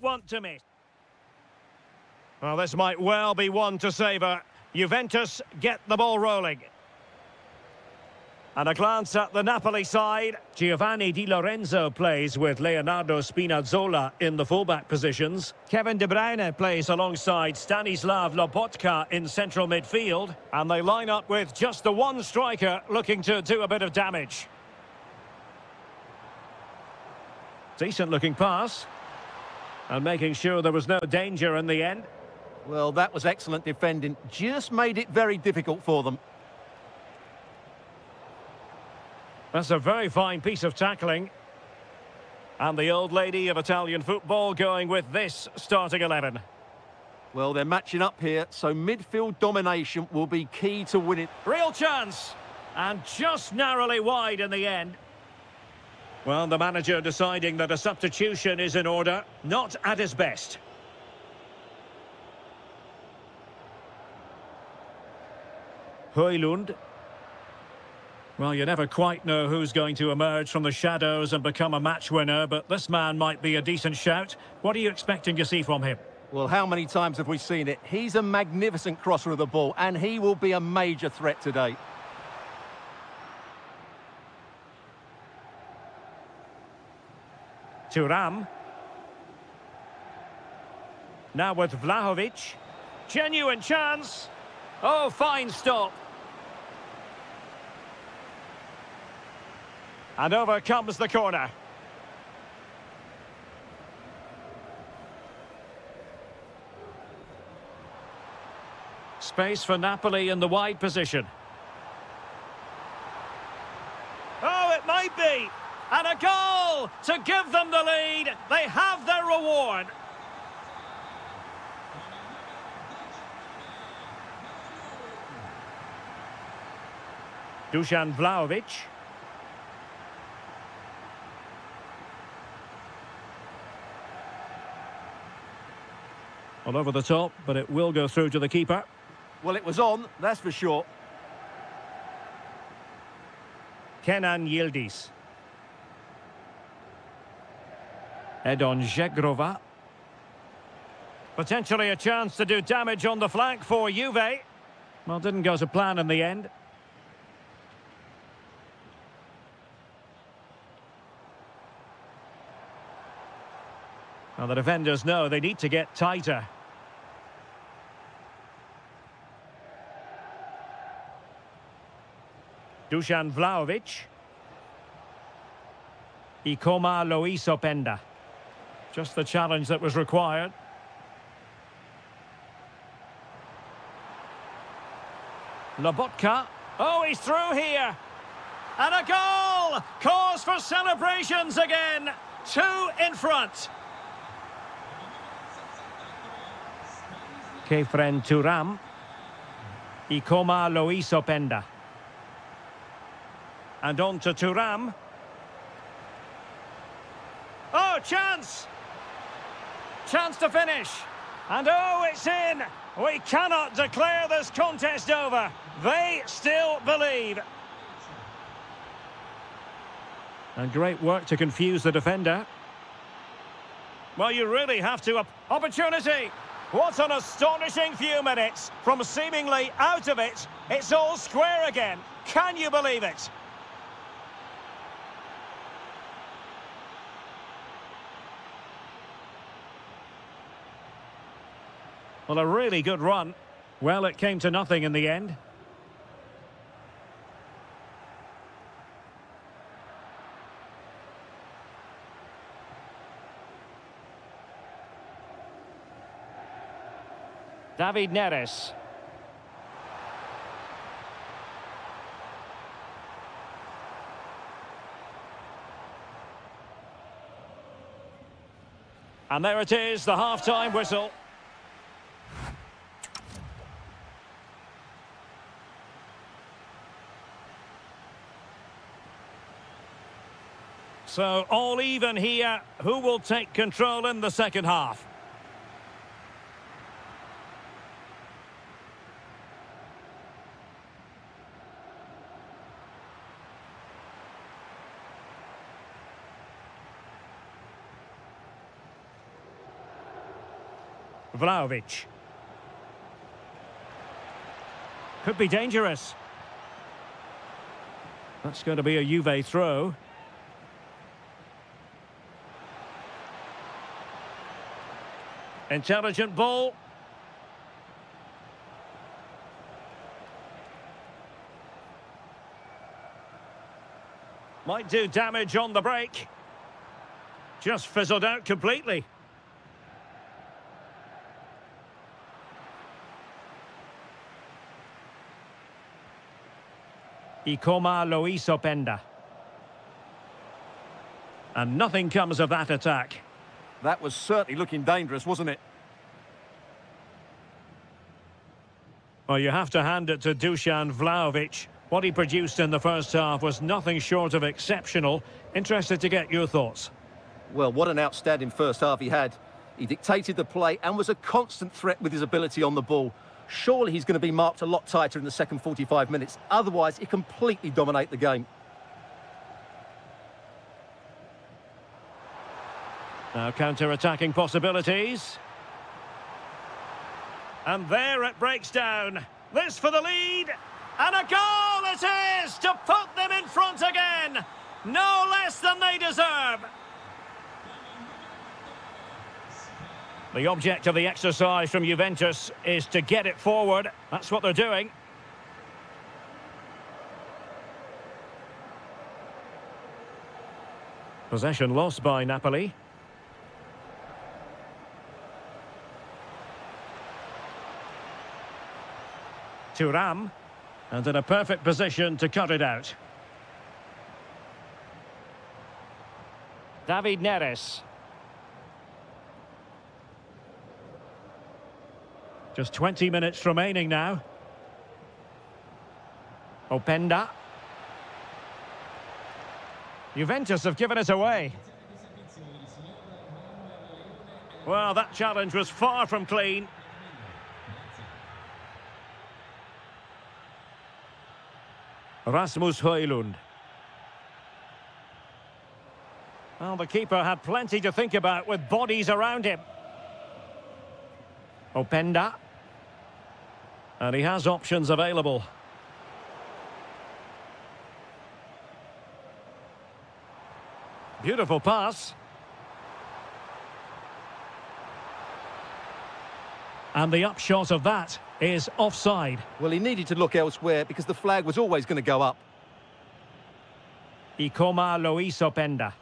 Want to miss. Well, this might well be one to savour. Juventus get the ball rolling. And a glance at the Napoli side. Giovanni Di Lorenzo plays with Leonardo Spinazzola in the fullback positions. Kevin De Bruyne plays alongside Stanislav Lobotka in central midfield. And they line up with just the one striker looking to do a bit of damage. Decent looking pass. And making sure there was no danger in the end. Well, that was excellent defending. Just made it very difficult for them. That's a very fine piece of tackling. And the old lady of Italian football going with this starting 11. Well, they're matching up here, so midfield domination will be key to winning. Real chance. And just narrowly wide in the end. Well, the manager deciding that a substitution is in order, not at his best. Højlund. Well, you never quite know who's going to emerge from the shadows and become a match winner, but this man might be a decent shout. What are you expecting to see from him? Well, how many times have we seen it? He's a magnificent crosser of the ball, and he will be a major threat today. Thuram. Now with Vlahovic. Genuine chance. Oh, fine stop. And over comes the corner. Space for Napoli in the wide position. Oh, it might be. And a goal to give them the lead. They have their reward. Dusan Vlahovic. Well, over the top, but it will go through to the keeper. Well, it was on, that's for sure. Kenan Yildiz. Edon Žegrova. Potentially a chance to do damage on the flank for Juve. Well, didn't go to plan in the end. Well, the defenders know they need to get tighter. Dusan Vlahovic. Ikoma Loisopenda. Just the challenge that was required. Lobotka. Oh, he's through here. And a goal! Cause for celebrations again. 2 in front. Kefren Thuram. Ikoma Loisopenda. And on to Thuram. Oh, chance! Chance to finish. And oh, it's in! We cannot declare this contest over. They still believe. And great work to confuse the defender. Well, you really have to... Opportunity! What an astonishing few minutes. From seemingly out of it, it's all square again. Can you believe it? Well, a really good run. Well, it came to nothing in the end. David Neres. And there it is, the half-time whistle. So, all even here. Who will take control in the second half? Vlahovic. Could be dangerous. That's going to be a Juve throw. Intelligent ball. Might do damage on the break. Just fizzled out completely. Ikoma Loisopenda. And nothing comes of that attack. That was certainly looking dangerous, wasn't it? Well, you have to hand it to Dusan Vlahovic. What he produced in the first half was nothing short of exceptional. Interested to get your thoughts. Well, what an outstanding first half he had. He dictated the play and was a constant threat with his ability on the ball. Surely he's going to be marked a lot tighter in the second 45 minutes. Otherwise, he completely dominate the game. Now counter-attacking possibilities. And there it breaks down. This for the lead. And a goal it is to put them in front again. No less than they deserve. The object of the exercise from Juventus is to get it forward. That's what they're doing. Possession lost by Napoli. Thuram. And in a perfect position to cut it out. David Neres. Just 20 minutes remaining now. Openda. Juventus have given it away. Well, that challenge was far from clean. Rasmus Højlund. Well, the keeper had plenty to think about with bodies around him. Openda. And he has options available. Beautiful pass. And the upshot of that is offside. Well, he needed to look elsewhere because the flag was always going to go up. Ikoma Luis Openda.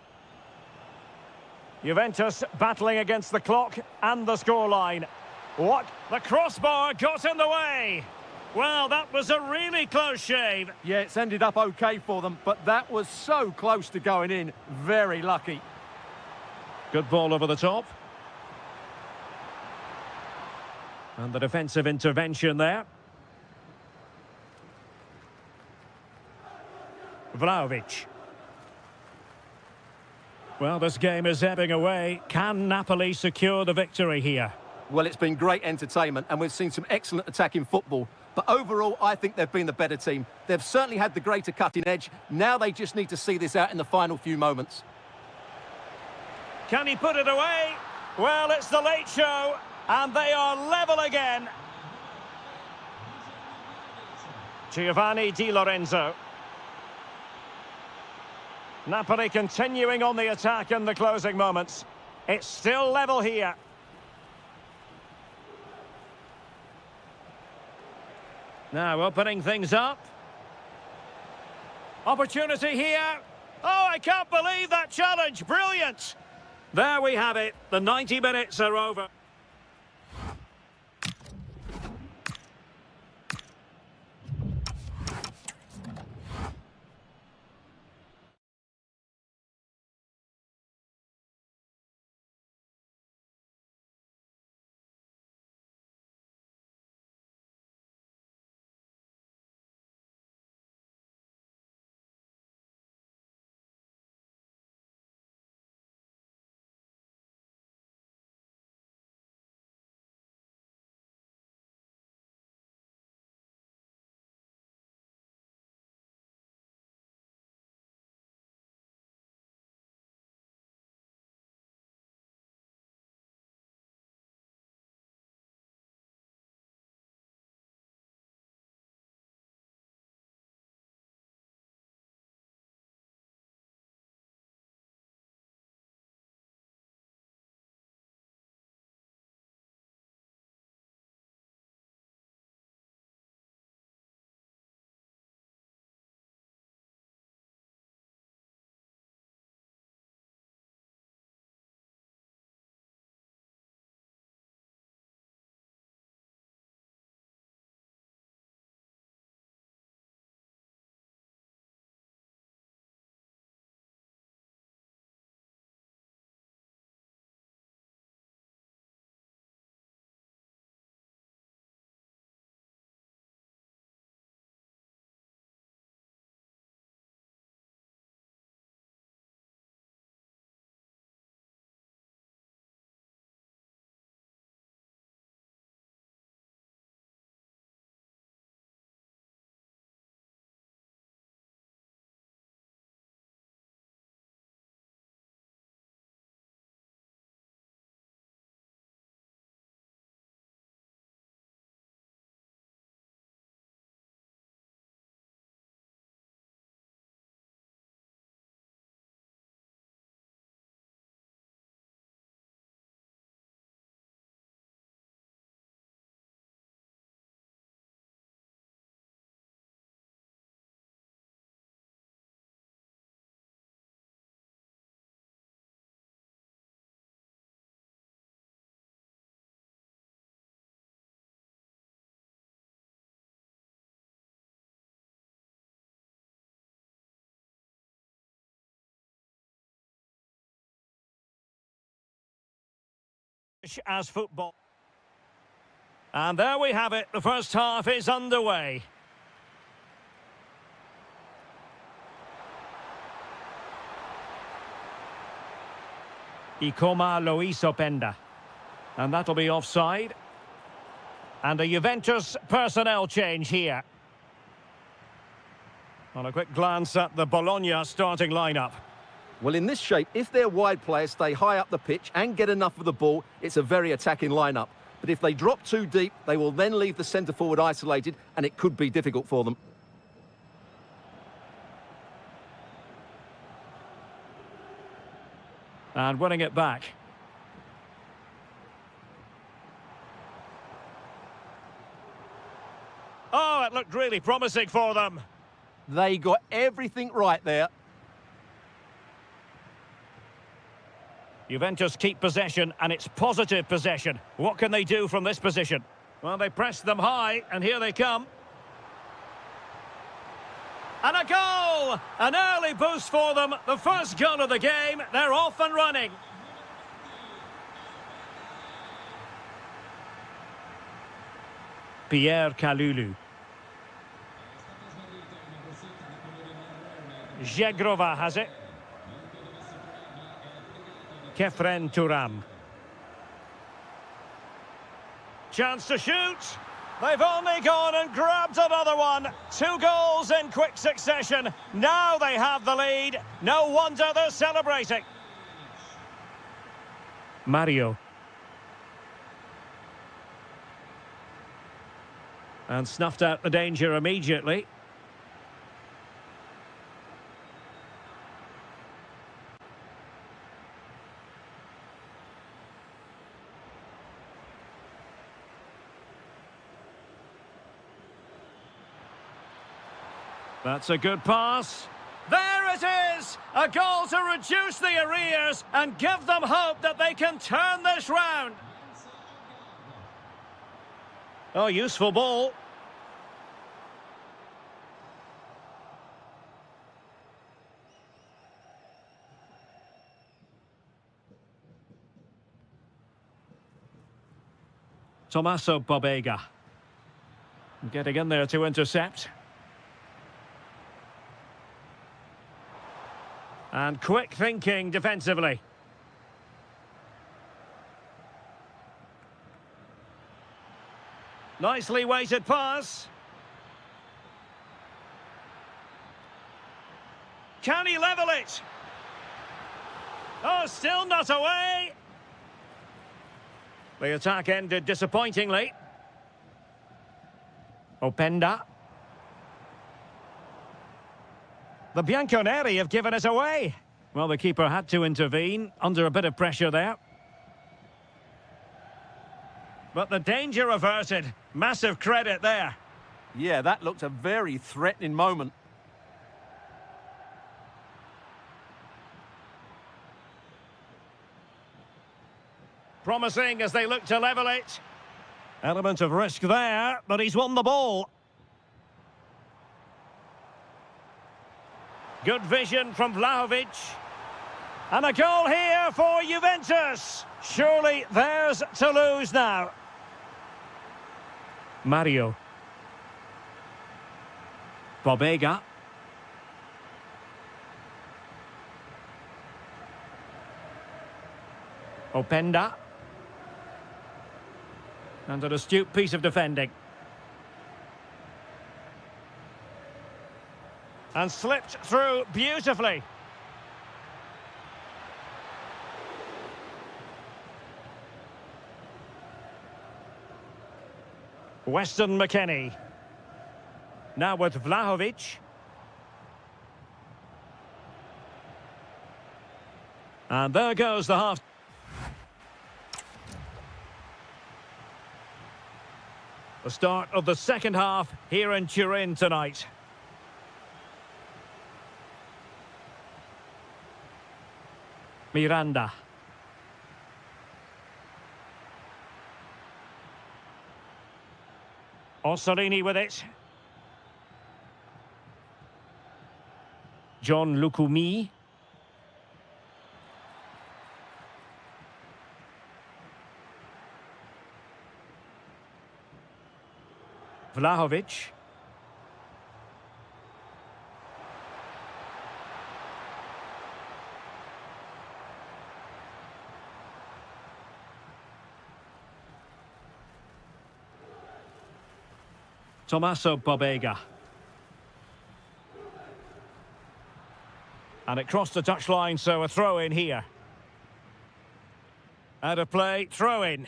Juventus battling against the clock and the scoreline. What? The crossbar got in the way. Well, that was a really close shave. Yeah, it's ended up okay for them, but that was so close to going in. Very lucky. Good ball over the top. And the defensive intervention there. Vlahovic. Well, this game is ebbing away. Can Napoli secure the victory here? Well, it's been great entertainment, and we've seen some excellent attacking football. But overall, I think they've been the better team. They've certainly had the greater cutting edge. Now they just need to see this out in the final few moments. Can he put it away? Well, it's the late show, and they are level again. Giovanni Di Lorenzo. Napoli continuing on the attack in the closing moments. It's still level here. Now opening things up. Opportunity here. Oh, I can't believe that challenge. Brilliant. There we have it. The 90 minutes are over. as football. And there we have it. The first half is underway. Ikoma Luis Openda. And that'll be offside. And a Juventus personnel change here. On a quick glance at the Bologna starting lineup. Well, in this shape, if their wide players stay high up the pitch and get enough of the ball, it's a very attacking lineup. But if they drop too deep, they will then leave the centre-forward isolated, and it could be difficult for them. And winning it back. Oh, it looked really promising for them. They got everything right there. Juventus keep possession, and it's positive possession. What can they do from this position? Well, they pressed them high, and here they come. And a goal! An early boost for them. The first goal of the game. They're off and running. Pierre Kalulu. Zegrova has it. Kefren Turam. Chance to shoot. They've only gone and grabbed another one. 2 goals in quick succession. Now they have the lead. No wonder they're celebrating. Mario. And snuffed out the danger immediately. That's a good pass. There it is! A goal to reduce the arrears and give them hope that they can turn this round. Oh, useful ball. Tommaso Bobega. Getting in there to intercept. And quick thinking defensively. Nicely weighted pass. Can he level it? Oh, still not away. The attack ended disappointingly. Openda. The Bianconeri have given it away. Well, the keeper had to intervene, under a bit of pressure there. But the danger averted. Massive credit there. Yeah, that looked a very threatening moment. Promising as they look to level it. Element of risk there, but he's won the ball. Good vision from Vlahovic. And a goal here for Juventus. Surely theirs to lose now. Mario. Bobega. Openda. And an astute piece of defending. And slipped through beautifully. Weston McKennie. Now with Vlahovic. And there goes the half. The start of the second half here in Turin tonight. Miranda. Orsolini with it. John Lukumi. Vlahovic. Tommaso Pobega. And it crossed the touchline, so a throw in here. Out of play, throw in.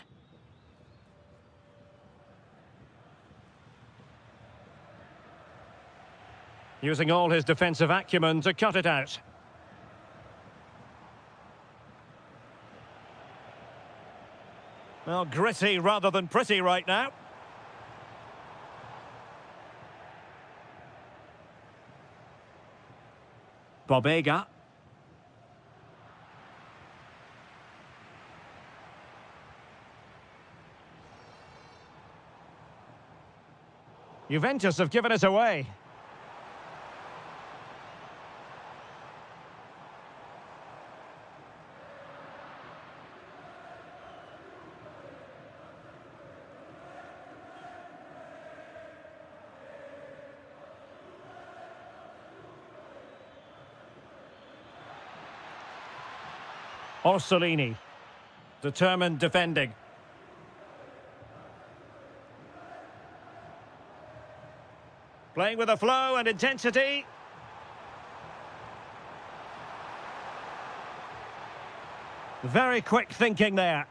Using all his defensive acumen to cut it out. Well, gritty rather than pretty right now. Pobega. Juventus have given it away. Orsolini, determined defending. Playing with a flow and intensity. Very quick thinking there.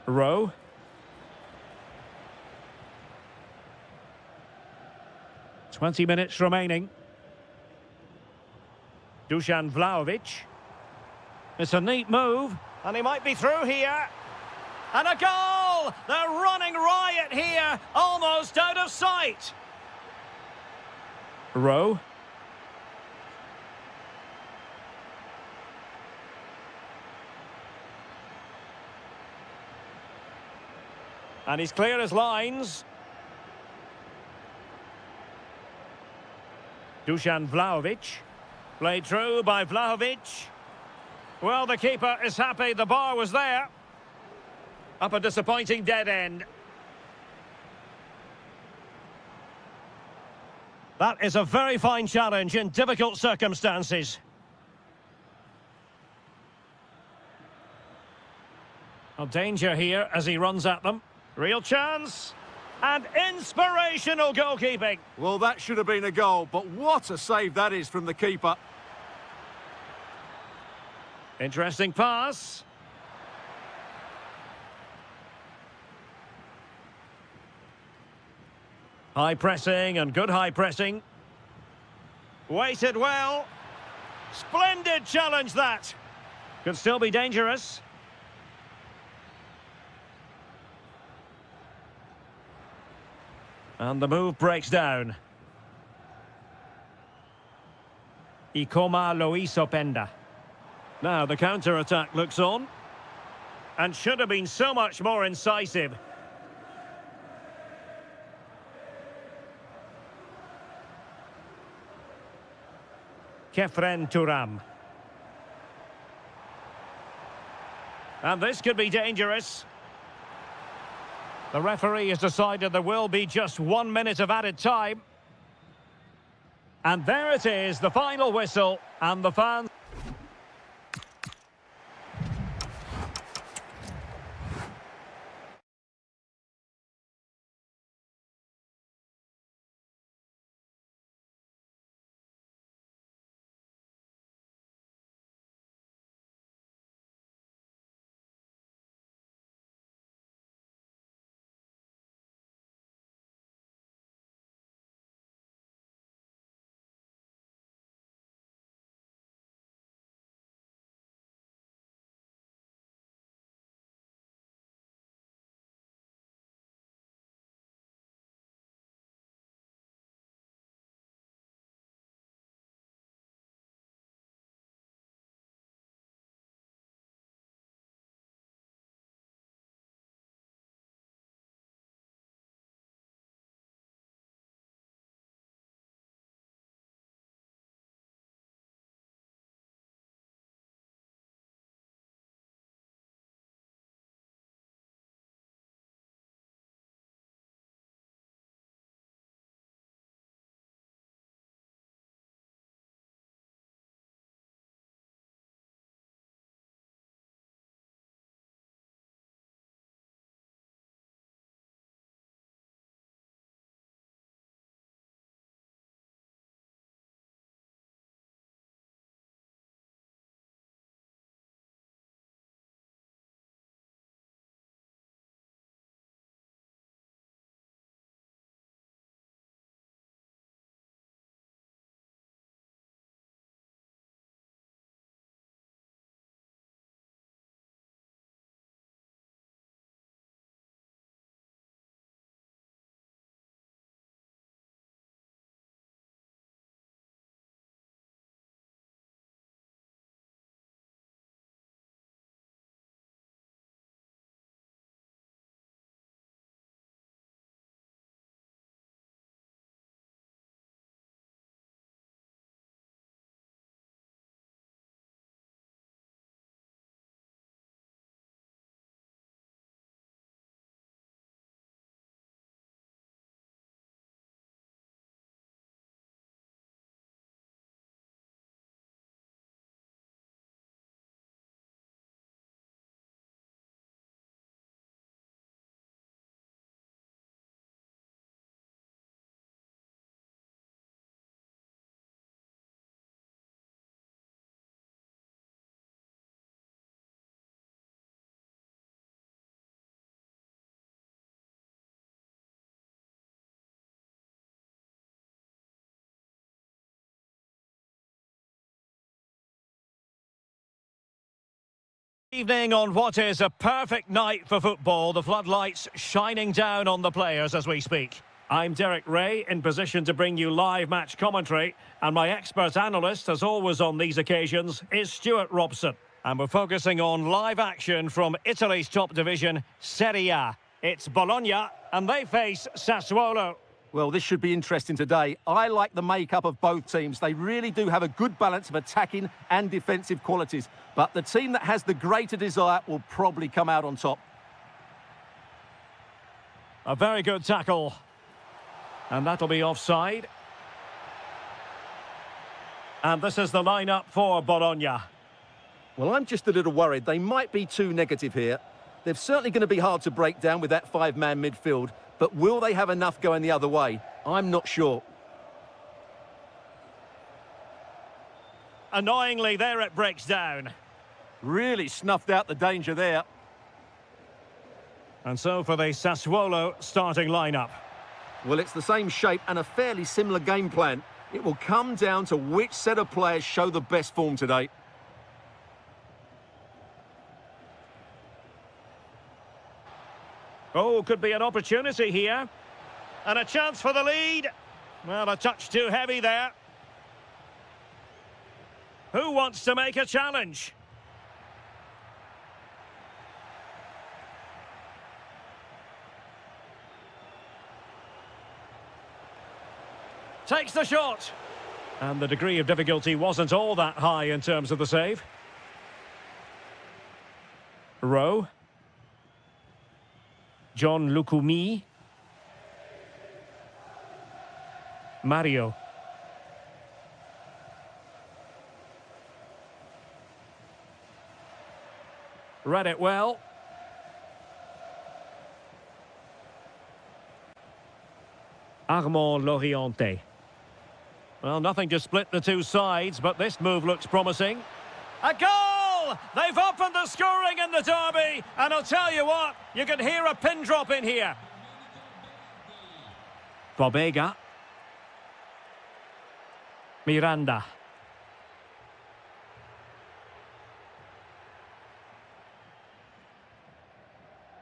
Rowe. "20 minutes remaining. Dusan Vlahovic. It's a neat move, and he might be through here. And a goal! They're running riot here, almost out of sight. Rowe. And he's clear as lines. Dusan Vlahovic. Played through by Vlahovic. Well, the keeper is happy the bar was there. Up a disappointing dead end. That is a very fine challenge in difficult circumstances. A danger here as he runs at them. Real chance. And inspirational goalkeeping. Well, that should have been a goal, but what a save that is from the keeper. Interesting pass. High pressing and good high pressing. Weighted well. Splendid challenge that. Could still be dangerous. And the move breaks down. Ikoma Loisopenda. Now the counter-attack looks on. And should have been so much more incisive. Kefren Turam. And this could be dangerous. The referee has decided there will be just 1 minute of added time. And there it is, the final whistle, and the fans... Evening on what is a perfect night for football, the floodlights shining down on the players as we speak. I'm Derek Ray, in position to bring you live match commentary, and my expert analyst, as always on these occasions, is Stuart Robson. And we're focusing on live action from Italy's top division, Serie A. It's Bologna, and they face Sassuolo. Well, this should be interesting today. I like the makeup of both teams. They really do have a good balance of attacking and defensive qualities. But the team that has the greater desire will probably come out on top. A very good tackle. And that'll be offside. And this is the lineup for Bologna. Well, I'm just a little worried. They might be too negative here. They're certainly going to be hard to break down with that five-man midfield. But will they have enough going the other way? I'm not sure. Annoyingly, there it breaks down. Really snuffed out the danger there. And so for the Sassuolo starting lineup. Well, it's the same shape and a fairly similar game plan. It will come down to which set of players show the best form today. Oh, could be an opportunity here. And a chance for the lead. Well, a touch too heavy there. Who wants to make a challenge? Takes the shot. And the degree of difficulty wasn't all that high in terms of the save. Rowe. John Lukumi. Mario. Read it well. Armand Loriente. Well, nothing to split the two sides, but this move looks promising. A goal! They've opened the scoring in the derby, and I'll tell you what, you can hear a pin drop in here. Bobega. Miranda.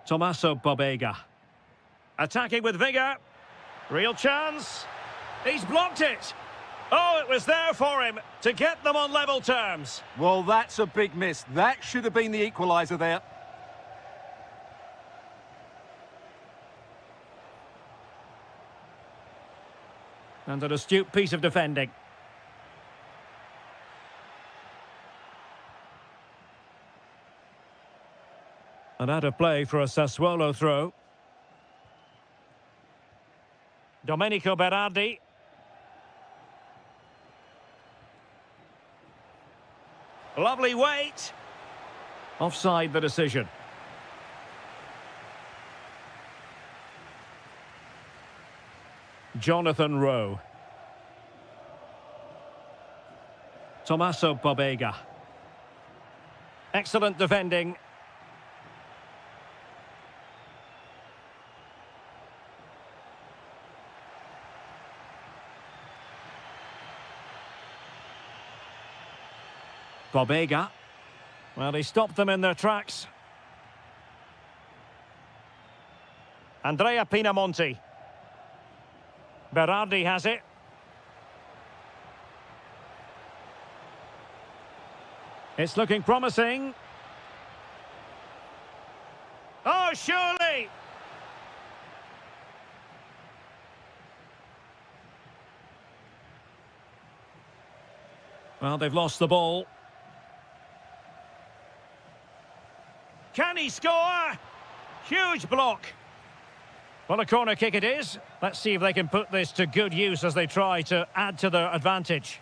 Tommaso Bobega. Attacking with vigour. Real chance. He's blocked it. Oh, it was there for him to get them on level terms. Well, that's a big miss. That should have been the equaliser there. And an astute piece of defending. And out of play for a Sassuolo throw. Domenico Berardi. Lovely weight. Offside the decision. Jonathan Rowe. Tommaso Bobega. Excellent defending. Bobega. Well, he stopped them in their tracks. Andrea Pinamonti. Berardi has it. It's looking promising. Oh, surely! Well, they've lost the ball. Can he score? Huge block. Well, a corner kick it is. Let's see if they can put this to good use as they try to add to their advantage.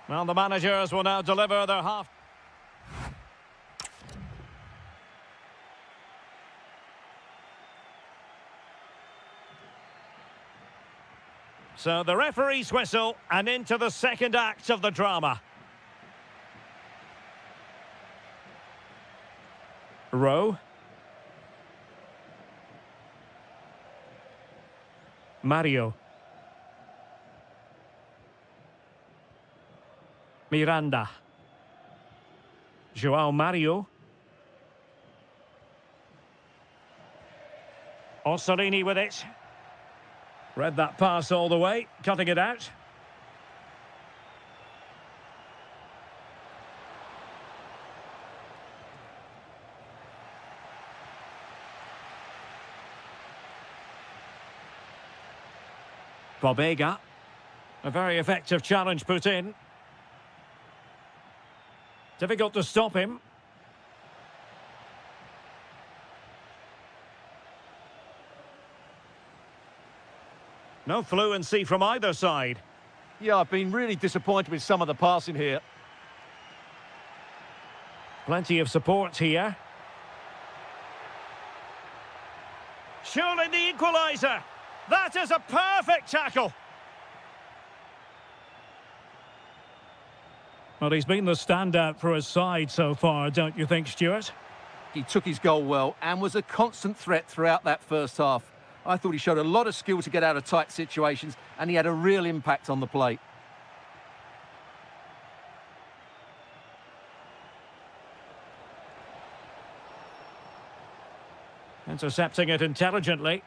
Well, the managers will now deliver their half. So the referee's whistle and into the second act of the drama. Rowe. Mario. Miranda. Joao Mario. Orsolini with it. Read that pass all the way, cutting it out. Bobega. A very effective challenge put in. Difficult to stop him. No fluency from either side. Yeah, I've been really disappointed with some of the passing here. Plenty of support here. Surely the equaliser. That is a perfect tackle. Well, he's been the standout for his side so far, don't you think, Stuart? He took his goal well and was a constant threat throughout that first half. I thought he showed a lot of skill to get out of tight situations, and he had a real impact on the plate. Intercepting it intelligently.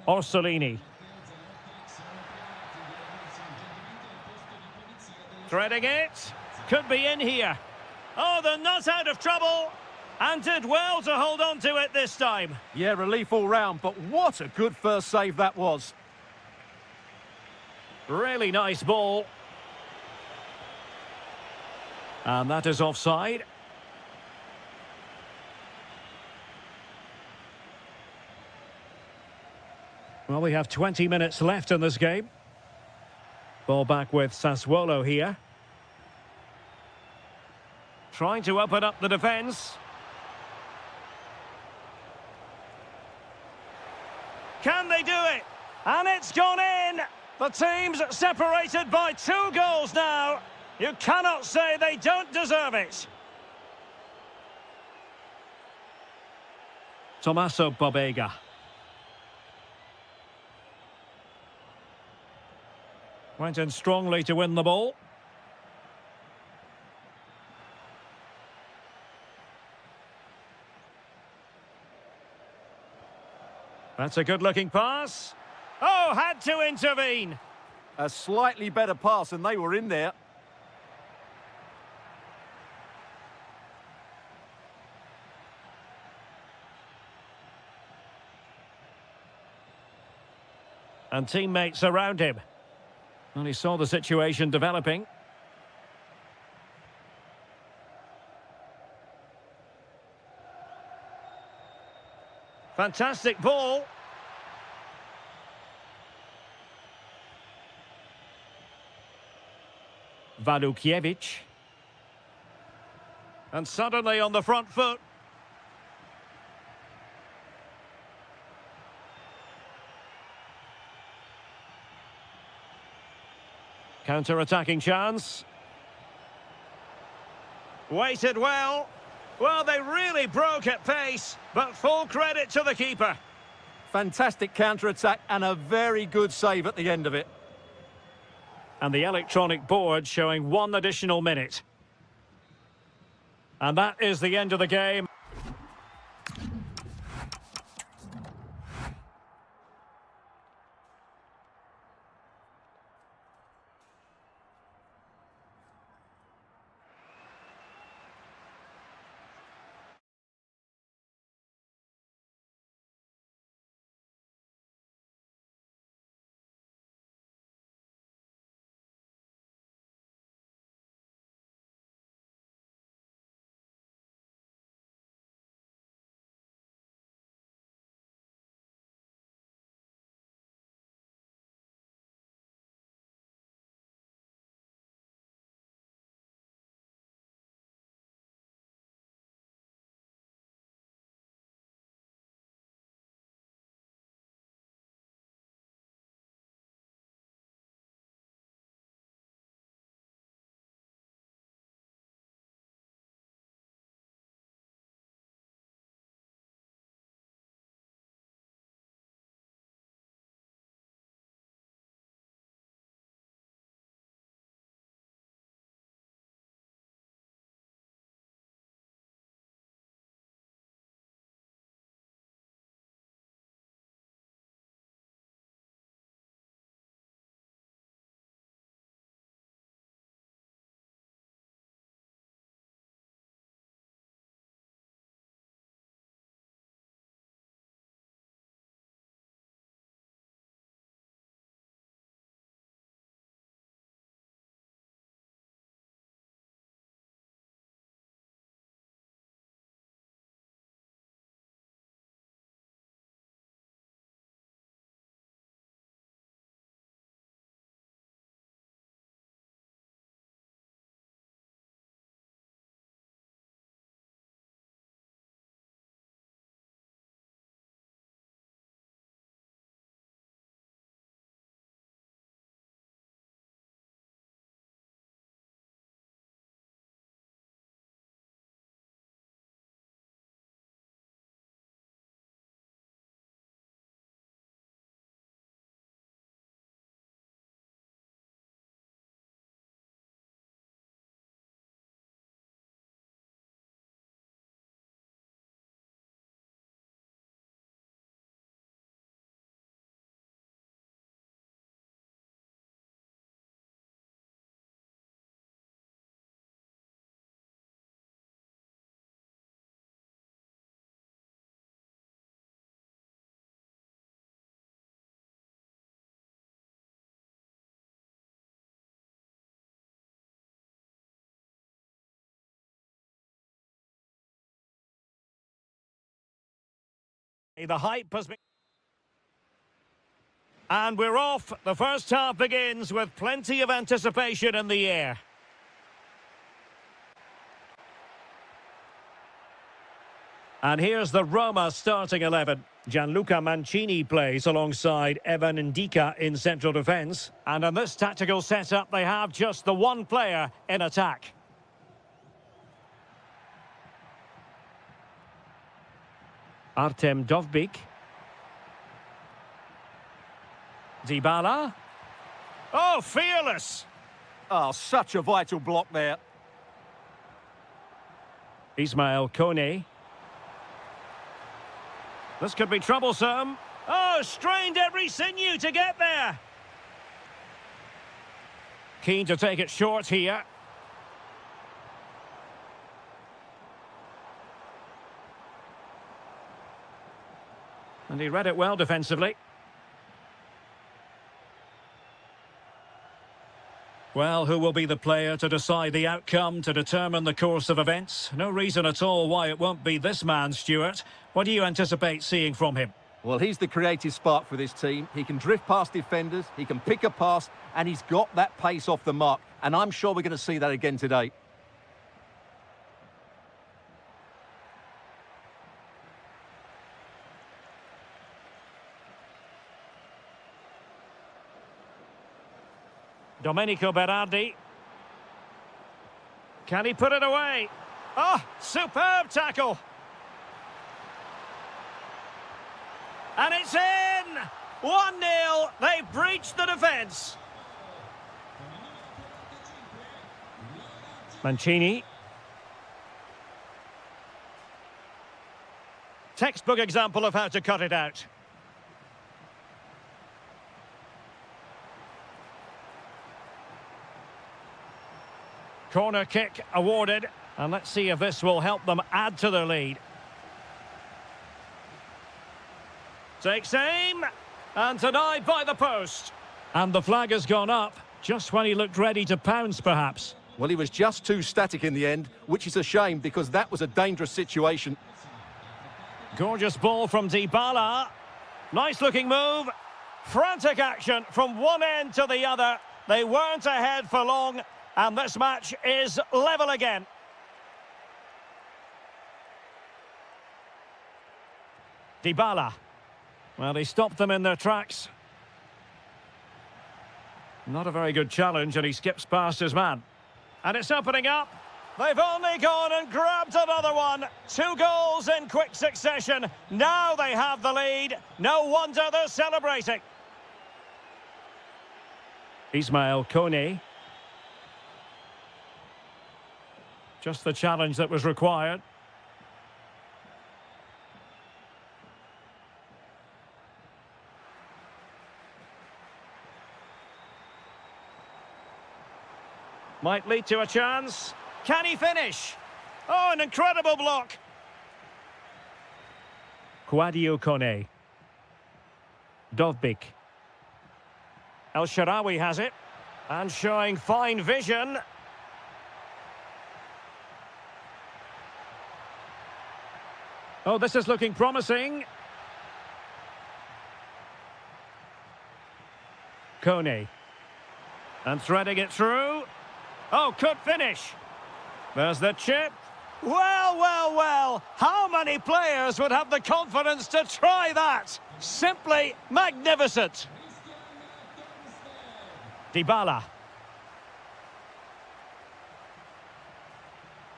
Orsolini. Threading it. Could be in here. Oh, they're not out of trouble. And did well to hold on to it this time. Yeah, relief all round, but what a good first save that was. Really nice ball. And that is offside. Well, we have 20 minutes left in this game. Ball back with Sassuolo here. Trying to open up the defence. Can they do it? And it's gone in! The team's separated by 2 goals now. You cannot say they don't deserve it. Tommaso Bobega. Went in strongly to win the ball. That's a good-looking pass. Oh, had to intervene. A slightly better pass, and they were in there. And teammates around him. And he saw the situation developing. Fantastic ball. Walukiewicz. And suddenly on the front foot. Counter-attacking chance. Waited well. Well, they really broke at pace, but full credit to the keeper. Fantastic counter-attack and a very good save at the end of it. And the electronic board showing 1 additional minute. And that is the end of the game. The hype has been... And we're off. The first half begins with plenty of anticipation in the air. And here's the Roma starting 11. Gianluca Mancini plays alongside Evan Ndika in central defence. And in this tactical setup, they have just the one player in attack. Artem Dovbyk. Dybala. Oh, fearless! Oh, such a vital block there. Ismail Kone. This could be troublesome. Oh, strained every sinew to get there. Keen to take it short here. And he read it well defensively. Well, who will be the player to decide the outcome, to determine the course of events? No reason at all why it won't be this man, Stuart. What do you anticipate seeing from him? Well, he's the creative spark for this team. He can drift past defenders, he can pick a pass, and he's got that pace off the mark. And I'm sure we're going to see that again today. Domenico Berardi. Can he put it away? Oh, superb tackle. And it's in! 1-0. They've breached the defence. Mancini. Textbook example of how to cut it out. Corner kick awarded, and let's see if this will help them add to their lead. Takes aim, and denied by the post. And the flag has gone up, just when he looked ready to pounce, perhaps. Well, he was just too static in the end, which is a shame because that was a dangerous situation. Gorgeous ball from Dybala. Nice-looking move. Frantic action from one end to the other. They weren't ahead for long. And this match is level again. Dybala. Well, he stopped them in their tracks. Not a very good challenge, and he skips past his man. And it's opening up. They've only gone and grabbed another one. 2 goals in quick succession. Now they have the lead. No wonder they're celebrating. Ismail Kone. Just the challenge that was required. Might lead to a chance. Can he finish? Oh, an incredible block. Kouadio Kone. Dovbyk. El Shaarawy has it. And showing fine vision. Oh, this is looking promising. Kone. And threading it through. Oh, could finish. There's the chip. Well, well, well. How many players would have the confidence to try that? Simply magnificent. Dybala.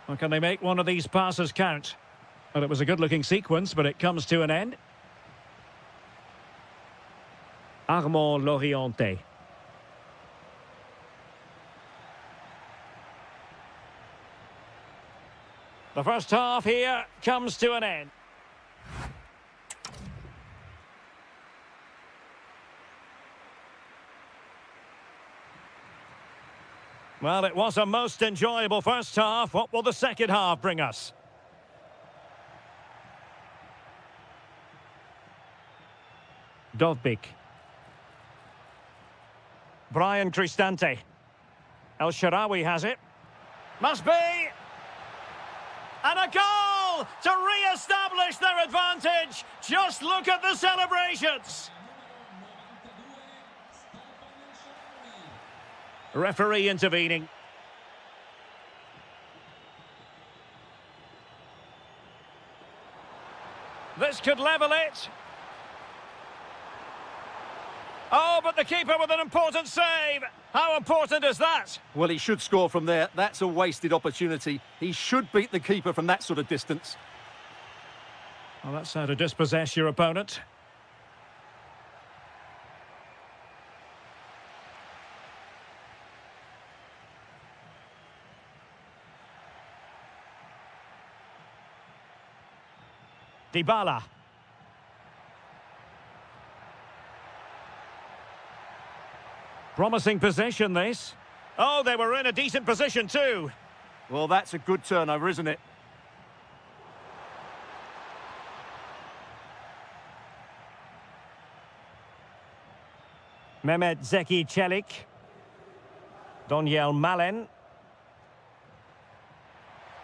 Well, can they make one of these passes count? Well, it was a good-looking sequence, but it comes to an end. Armand Loriente. The first half here comes to an end. Well, it was a most enjoyable first half. What will the second half bring us? Dovbyk. Brian Cristante. El Shaarawy has it. Must be! And a goal! goal to re-establish their advantage. Just look at the celebrations. Referee intervening. This could level it. Oh, but the keeper with an important save. How important is that? Well, he should score from there. That's a wasted opportunity. He should beat the keeper from that sort of distance. Well, that's how to dispossess your opponent. Dybala. Promising possession, this. Oh, they were in a decent position too. Well, that's a good turnover, isn't it? Mehmet Zeki Çelik. Donyel Malen.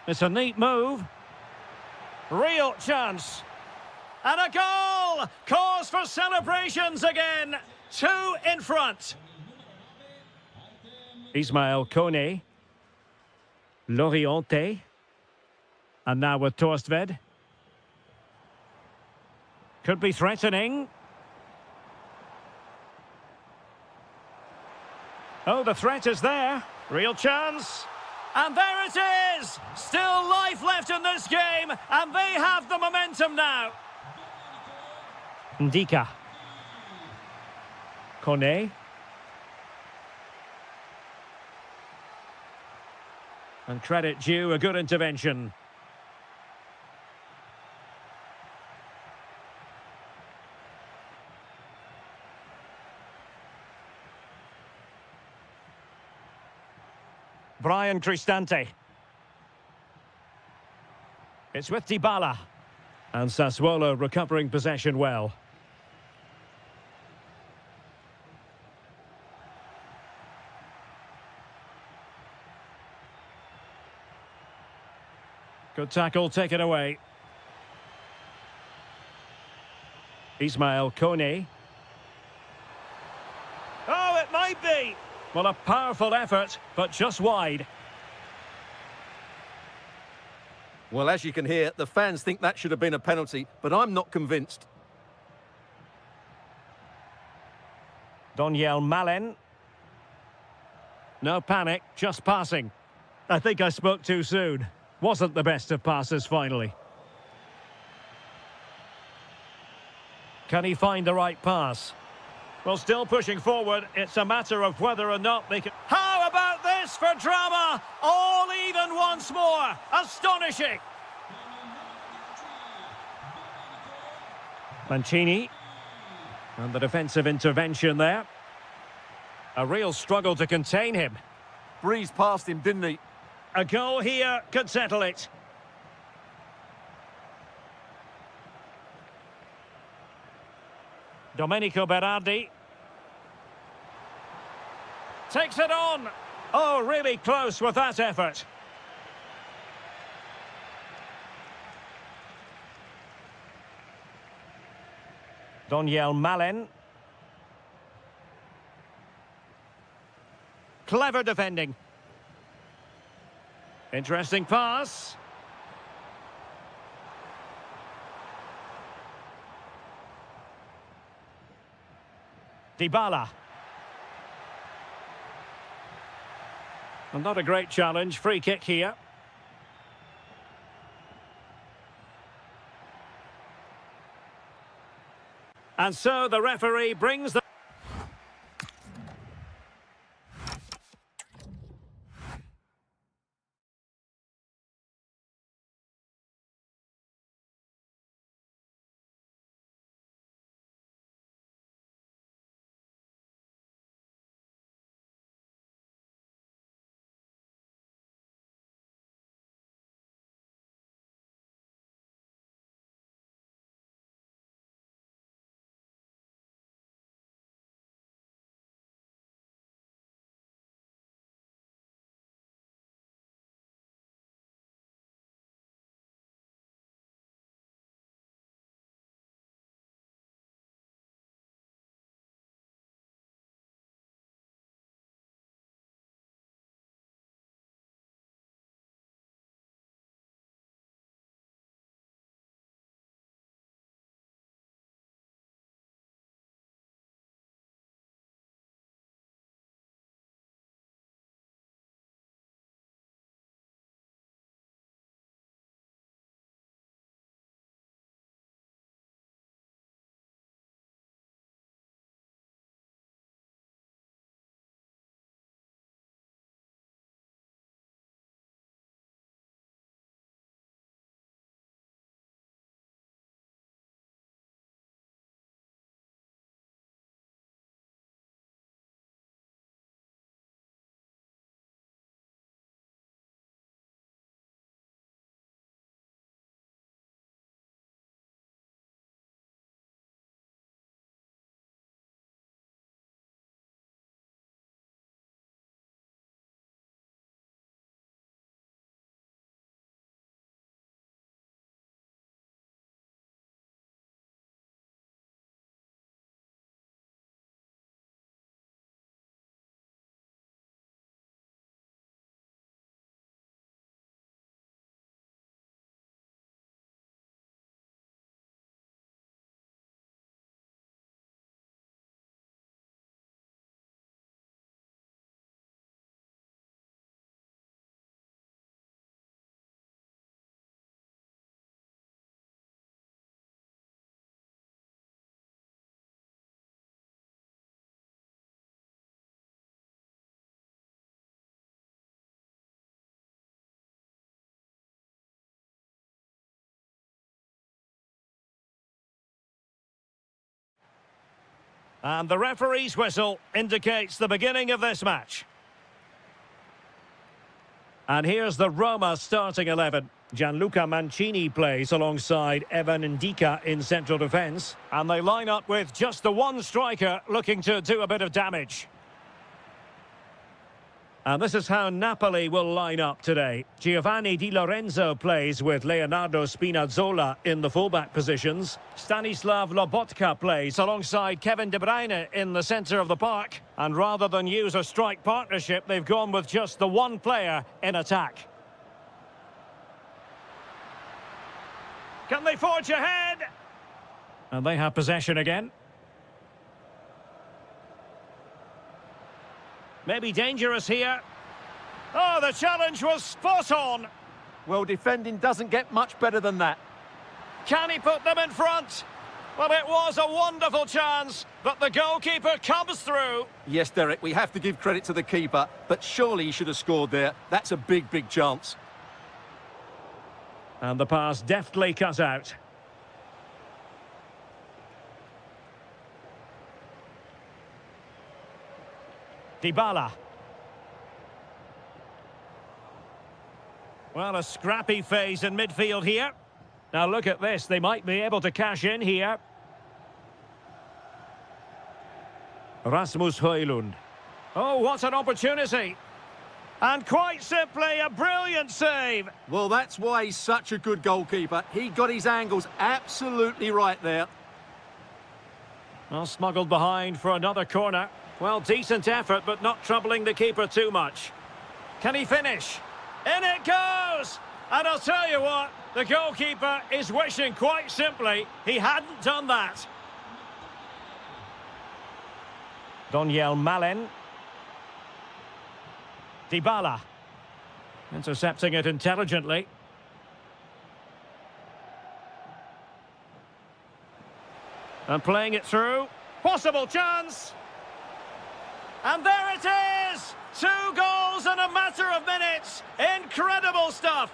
It's a neat move. Real chance. And a goal! Cause for celebrations again. 2 in front. Ismail Kone. Loriente. And now with Torstved. Could be threatening. Oh, the threat is there. Real chance. And there it is! Still life left in this game, and they have the momentum now. Ndika. Kone. And credit due, a good intervention. Brian Cristante. It's with Dybala. And Sassuolo recovering possession well. Good tackle, taken away. Ismail Kone. Oh, it might be. Well, a powerful effort, but just wide. Well, as you can hear, the fans think that should have been a penalty, but I'm not convinced. Donyel Malen. No panic, just passing. I think I spoke too soon. Wasn't the best of passes, finally. Can he find the right pass? Well, still pushing forward. It's a matter of whether or not they can... How about this for drama? All even once more. Astonishing. Mancini. And the defensive intervention there. A real struggle to contain him. Breezed past him, didn't he? A goal here could settle it. Domenico Berardi. Takes it on. Oh, really close with that effort. Donyel Malen. Clever defending. Interesting pass. Dybala. And not a great challenge. Free kick here. And so the referee brings the... And the referee's whistle indicates the beginning of this match. And here's the Roma starting 11. Gianluca Mancini plays alongside Evan Ndika in central defence. And they line up with just the one striker looking to do a bit of damage. And this is how Napoli will line up today. Giovanni Di Lorenzo plays with Leonardo Spinazzola in the fullback positions. Stanislav Lobotka plays alongside Kevin De Bruyne in the centre of the park. And rather than use a strike partnership, they've gone with just the one player in attack. Can they forge ahead? And they have possession again. Maybe dangerous here. Oh, the challenge was spot on. Well, defending doesn't get much better than that. Can he put them in front? Well, it was a wonderful chance, but the goalkeeper comes through. Yes, Derek, we have to give credit to the keeper, but surely he should have scored there. That's a big, big chance. And the pass deftly cut out. Dybala. Well, a scrappy phase in midfield here. Now look at this, they might be able to cash in here. Rasmus Højlund. Oh, what an opportunity. And quite simply, a brilliant save. Well, that's why he's such a good goalkeeper. He got his angles absolutely right there. Well, smuggled behind for another corner. Well, decent effort, but not troubling the keeper too much. Can he finish? In it goes! And I'll tell you what, the goalkeeper is wishing quite simply he hadn't done that. Daniel Malen. Dybala. Intercepting it intelligently. And playing it through. Possible chance! And there it is! 2 goals in a matter of minutes! Incredible stuff!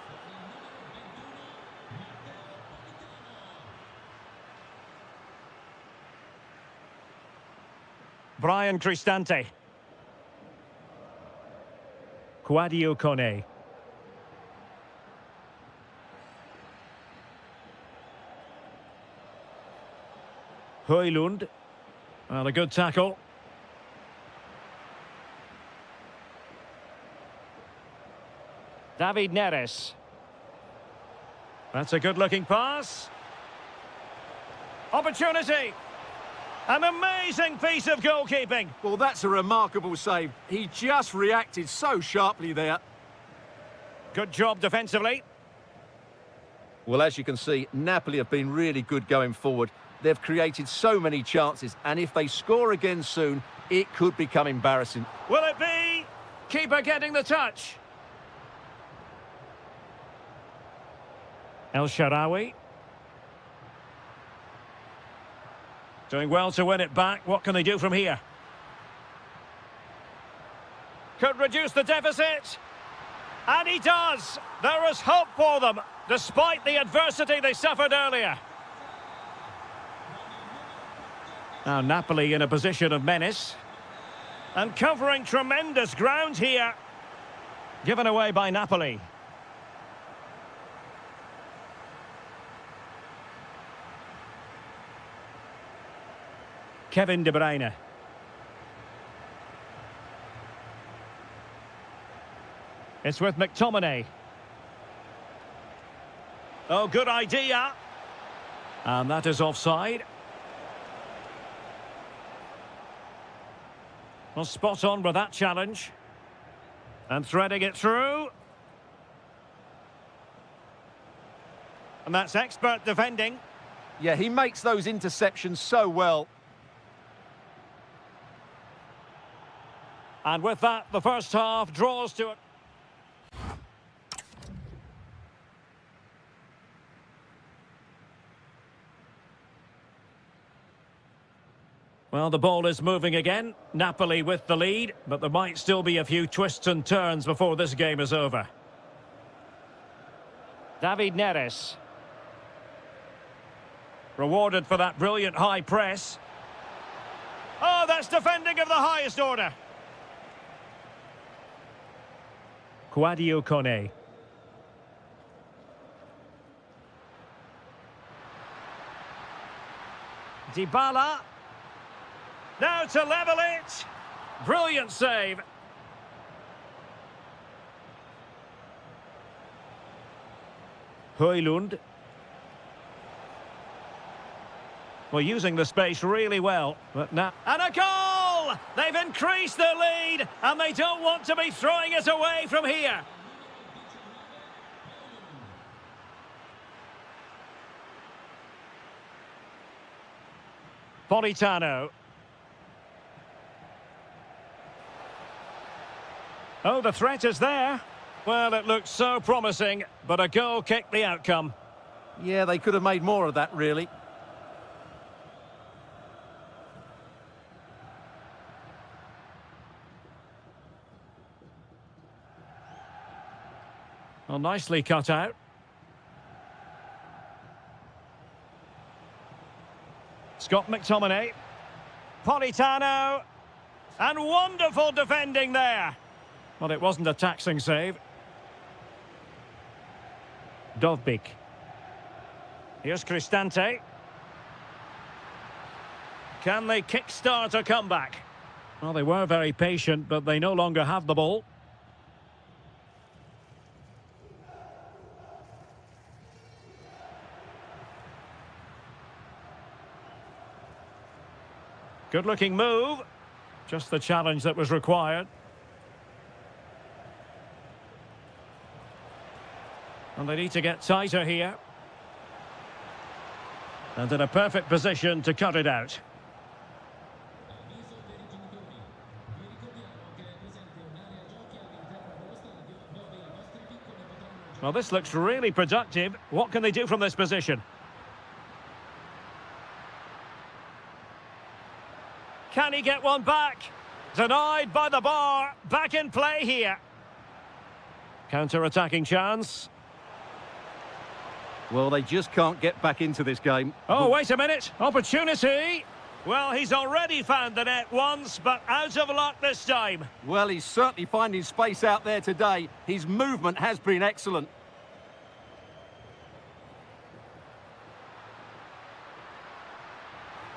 Brian Cristante. Quadio Kone. Højlund. Well, a good tackle. David Neres. That's a good-looking pass. Opportunity. An amazing piece of goalkeeping. Well, that's a remarkable save. He just reacted so sharply there. Good job defensively. Well, as you can see, Napoli have been really good going forward. They've created so many chances, and if they score again soon, it could become embarrassing. Will it be? Keeper getting the touch. El Shaarawy. Doing well to win it back. What can they do from here? Could reduce the deficit. And he does. There is hope for them, despite the adversity they suffered earlier. Now Napoli in a position of menace. And covering tremendous ground here. Given away by Napoli. Kevin De Bruyne. It's with McTominay. Oh, good idea. And that is offside. Well, spot on with that challenge. And threading it through. And that's expert defending. Yeah, he makes those interceptions so well. And with that, the first half draws to it. Well, the ball is moving again. Napoli with the lead, but there might still be a few twists and turns before this game is over. David Neres. Rewarded for that brilliant high press. Oh, that's defending of the highest order. Quadio Kone. Dybala. Now to level it. Brilliant save. Højlund. Well, using the space really well. But now... And a goal! They've increased their lead, and they don't want to be throwing it away from here. Politano. Oh, the threat is there. Well, it looked so promising, but a goal kicked the outcome. Yeah, they could have made more of that, really. Well, nicely cut out. Scott McTominay. Politano. And wonderful defending there. Well, it wasn't a taxing save. Dovbik. Here's Cristante. Can they kickstart a comeback? Well, they were very patient, but they no longer have the ball. Good-looking move. Just the challenge that was required. And they need to get tighter here. And in a perfect position to cut it out. Well, this looks really productive. What can they do from this position? Can he get one back? Denied by the bar. Back in play here. Counter-attacking chance. Well, they just can't get back into this game. Oh, wait a minute. Opportunity. Well, he's already found the net once, but out of luck this time. Well, he's certainly finding space out there today. His movement has been excellent.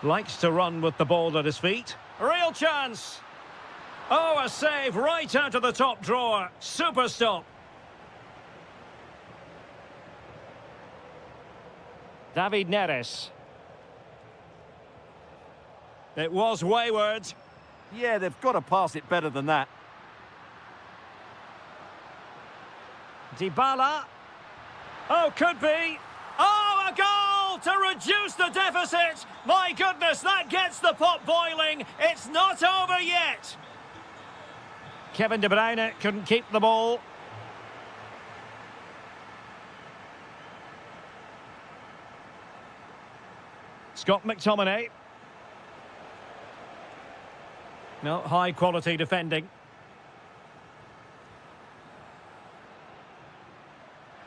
Likes to run with the ball at his feet. Real chance. Oh, a save right out of the top drawer. Super stop. David Neres. It was wayward. Yeah, they've got to pass it better than that. Dybala. Oh, could be. Oh, a goal to reduce the deficit. My goodness, that gets the pot boiling. It's not over yet. Kevin De Bruyne couldn't keep the ball. Scott McTominay. No, high quality defending.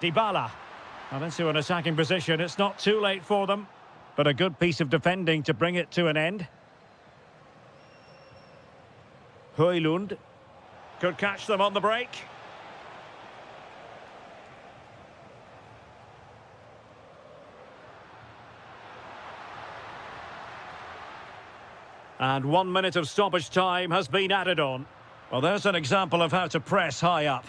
Dybala. And into an attacking position. It's not too late for them, but a good piece of defending to bring it to an end. Højlund could catch them on the break. And 1 minute of stoppage time has been added on. Well, there's an example of how to press high up.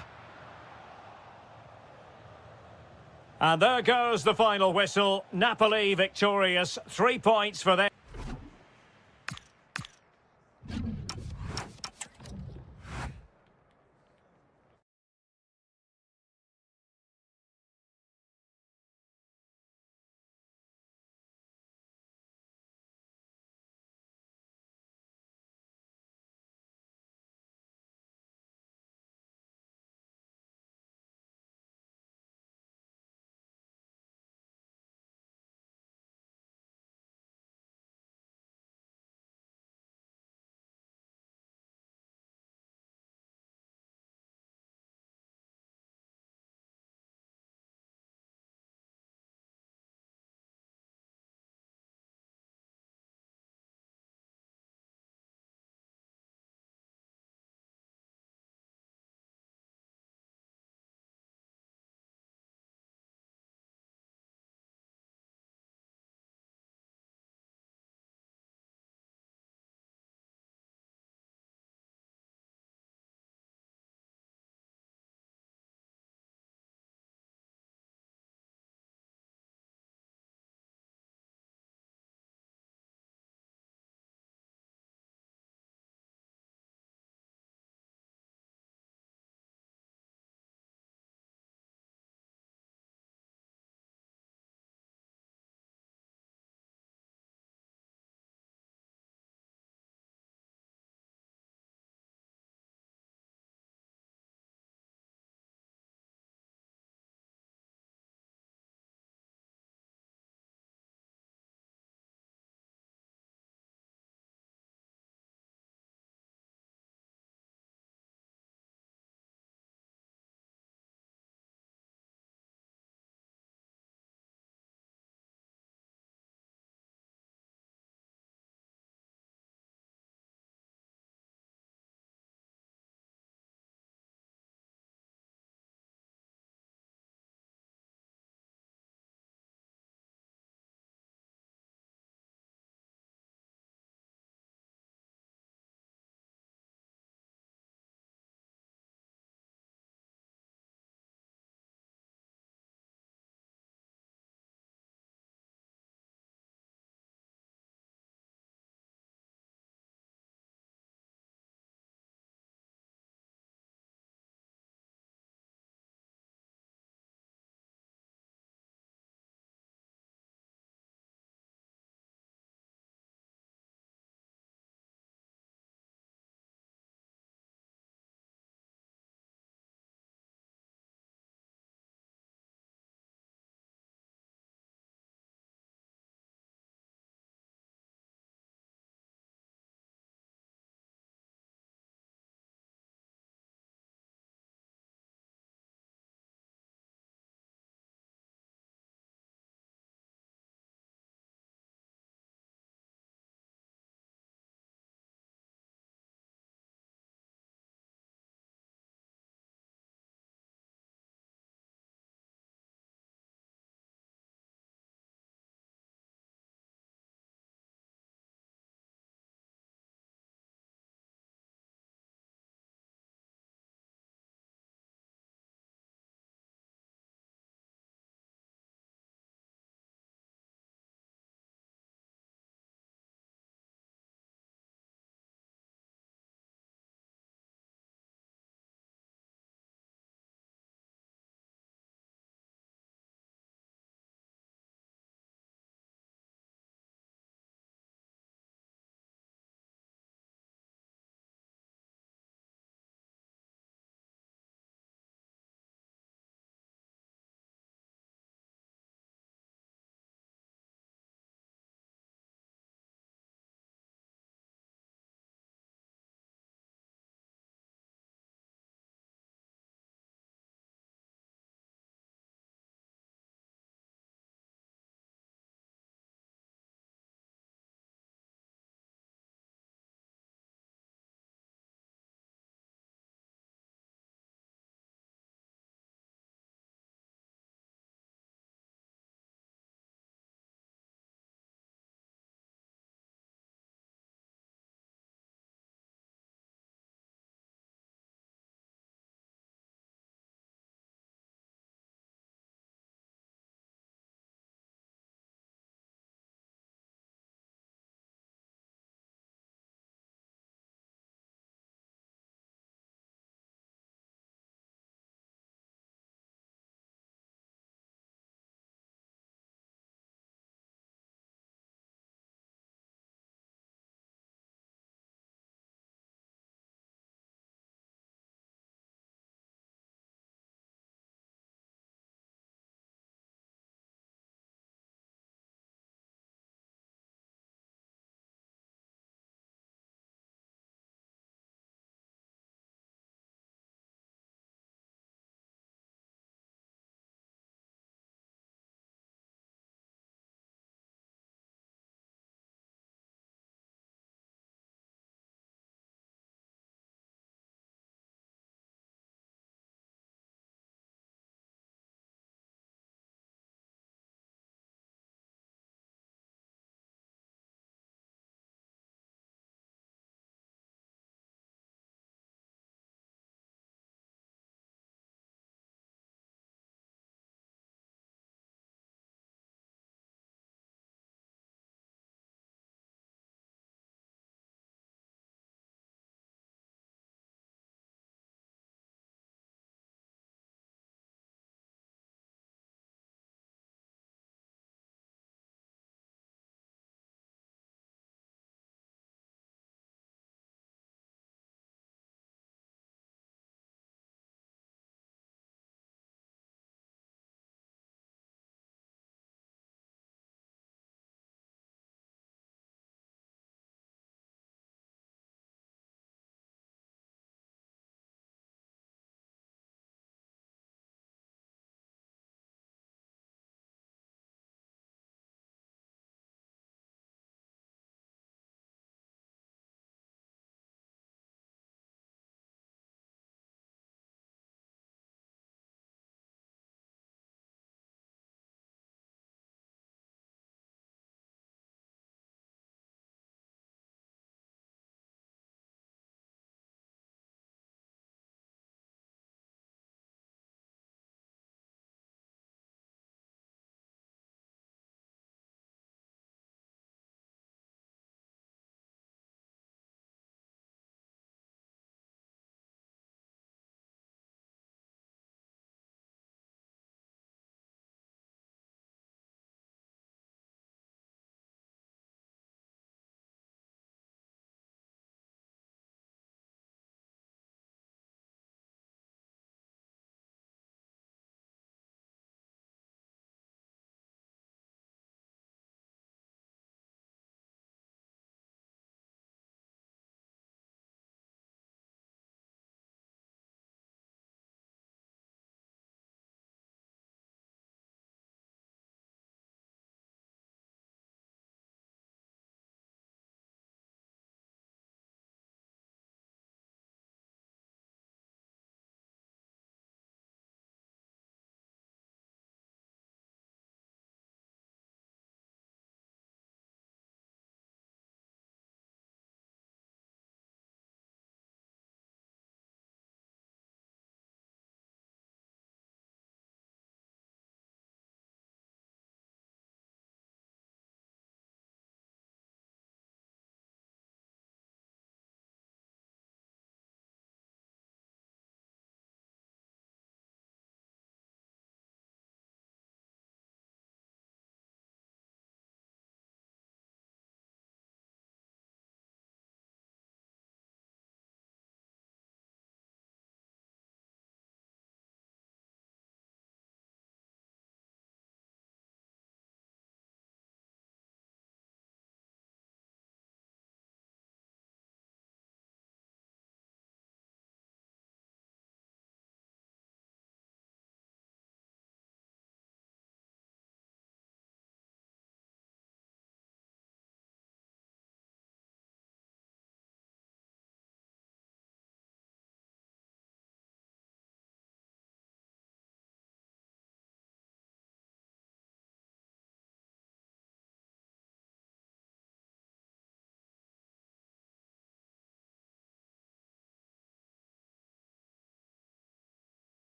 And there goes the final whistle. Napoli victorious. 3 points for them.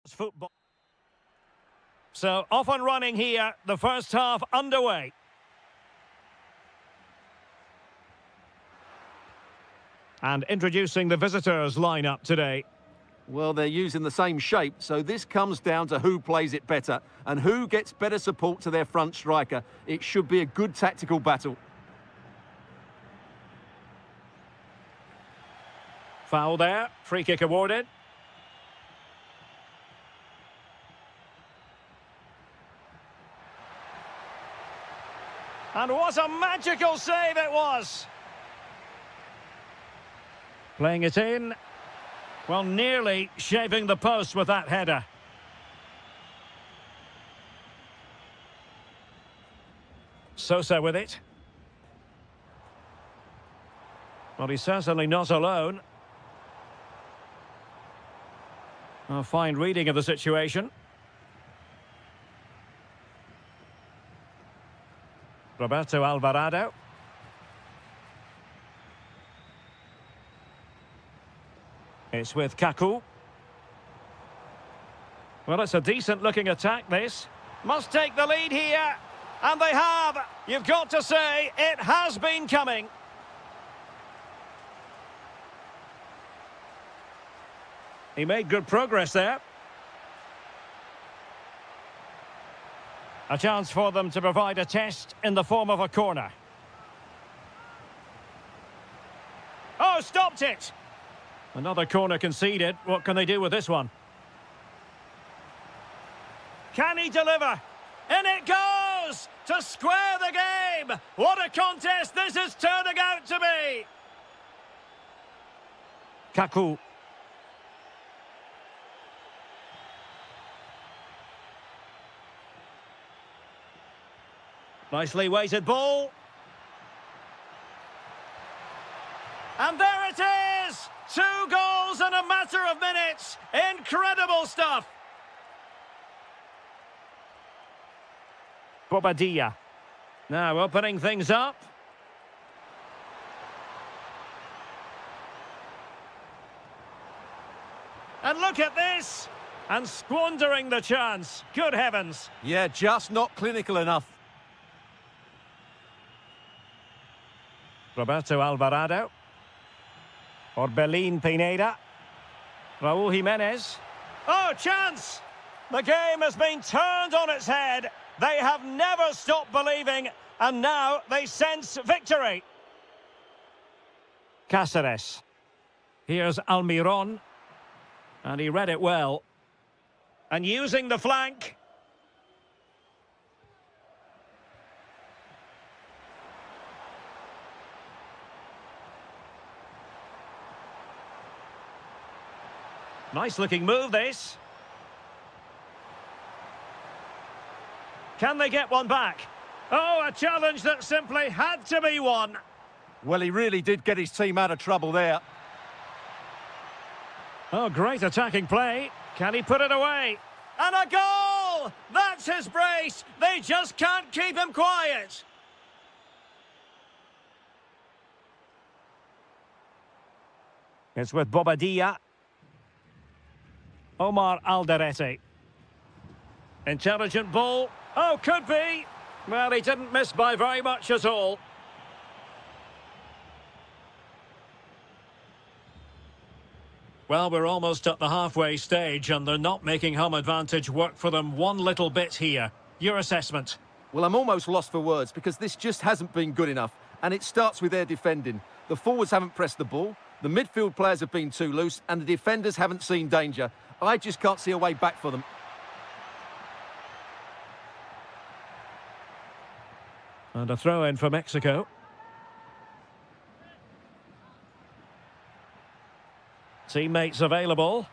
Football. So off and running here, the first half underway. And introducing the visitors lineup today. Well, they're using the same shape, so this comes down to who plays it better and who gets better support to their front striker. It should be a good tactical battle. Foul there, free kick awarded. And what a magical save it was! Playing it in. Well, nearly shaving the post with that header. Sosa with it. Well, he's certainly not alone. A fine reading of the situation. Roberto Alvarado. It's with Kaku. Well, it's a decent-looking attack, this. Must take the lead here. And they have. You've got to say, it has been coming. He made good progress there. A chance for them to provide a test in the form of a corner. Oh, stopped it! Another corner conceded. What can they do with this one? Can he deliver? In it goes! To square the game! What a contest this is turning out to be! Kaku. Nicely weighted ball. And there it is! 2 goals in a matter of minutes. Incredible stuff. Bobadilla. Now opening things up. And look at this! And squandering the chance. Good heavens. Yeah, just not clinical enough. Roberto Alvarado. Orbelín Pineda. Raúl Jiménez. Oh, chance! The game has been turned on its head. They have never stopped believing, and now they sense victory. Cáceres. Here's Almiron. And he read it well. And using the flank. Nice looking move, this. Can they get one back? Oh, a challenge that simply had to be won. Well, he really did get his team out of trouble there. Oh, great attacking play. Can he put it away? And a goal! That's his brace. They just can't keep him quiet. It's with Bobadilla. Omar Alderete. Intelligent ball. Oh, could be. Well, he didn't miss by very much at all. Well, we're almost at the halfway stage and they're not making home advantage work for them one little bit here. Your assessment? Well, I'm almost lost for words because this just hasn't been good enough. And it starts with their defending. The forwards haven't pressed the ball, the midfield players have been too loose, and the defenders haven't seen danger. I just can't see a way back for them. And a throw-in for Mexico. Teammates available.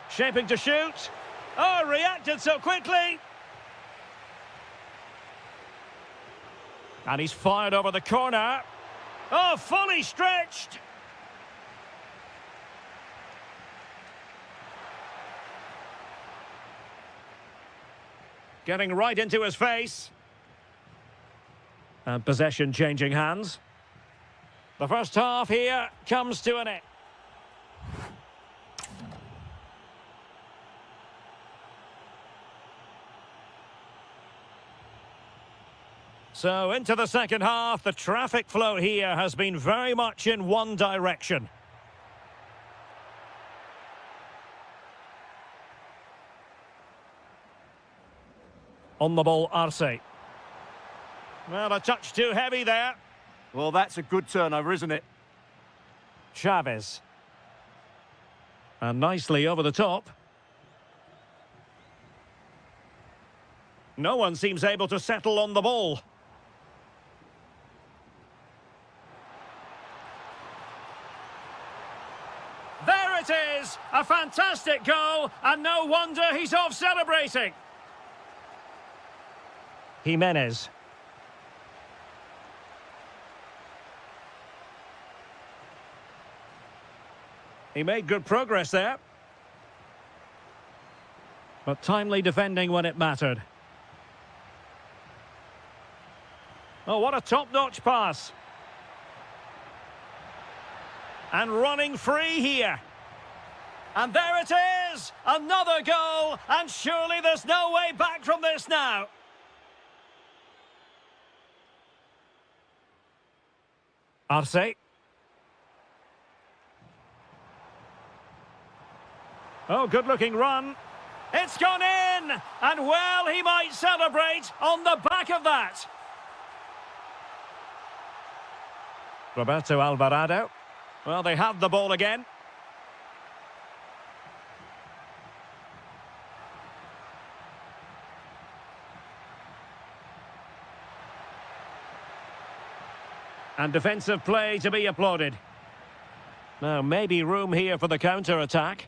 Shaping to shoot. Oh, reacted so quickly. And he's fired over the corner. Oh, fully stretched. Getting right into his face. And possession changing hands. The first half here comes to an end. So into the second half, the traffic flow here has been very much in one direction. On the ball, Arce. Well, a touch too heavy there. Well, that's a good turnover, isn't it? Chavez. And nicely over the top. No one seems able to settle on the ball. There it is! A fantastic goal, and no wonder he's off celebrating. Jimenez. He made good progress there. But timely defending when it mattered. Oh, what a top-notch pass. And running free here. And there it is! Another goal! And surely there's no way back from this now. Arce. Oh, good-looking run. It's gone in! And well, he might celebrate on the back of that. Roberto Alvarado. Well, they have the ball again. And defensive play to be applauded. Now, maybe room here for the counter-attack.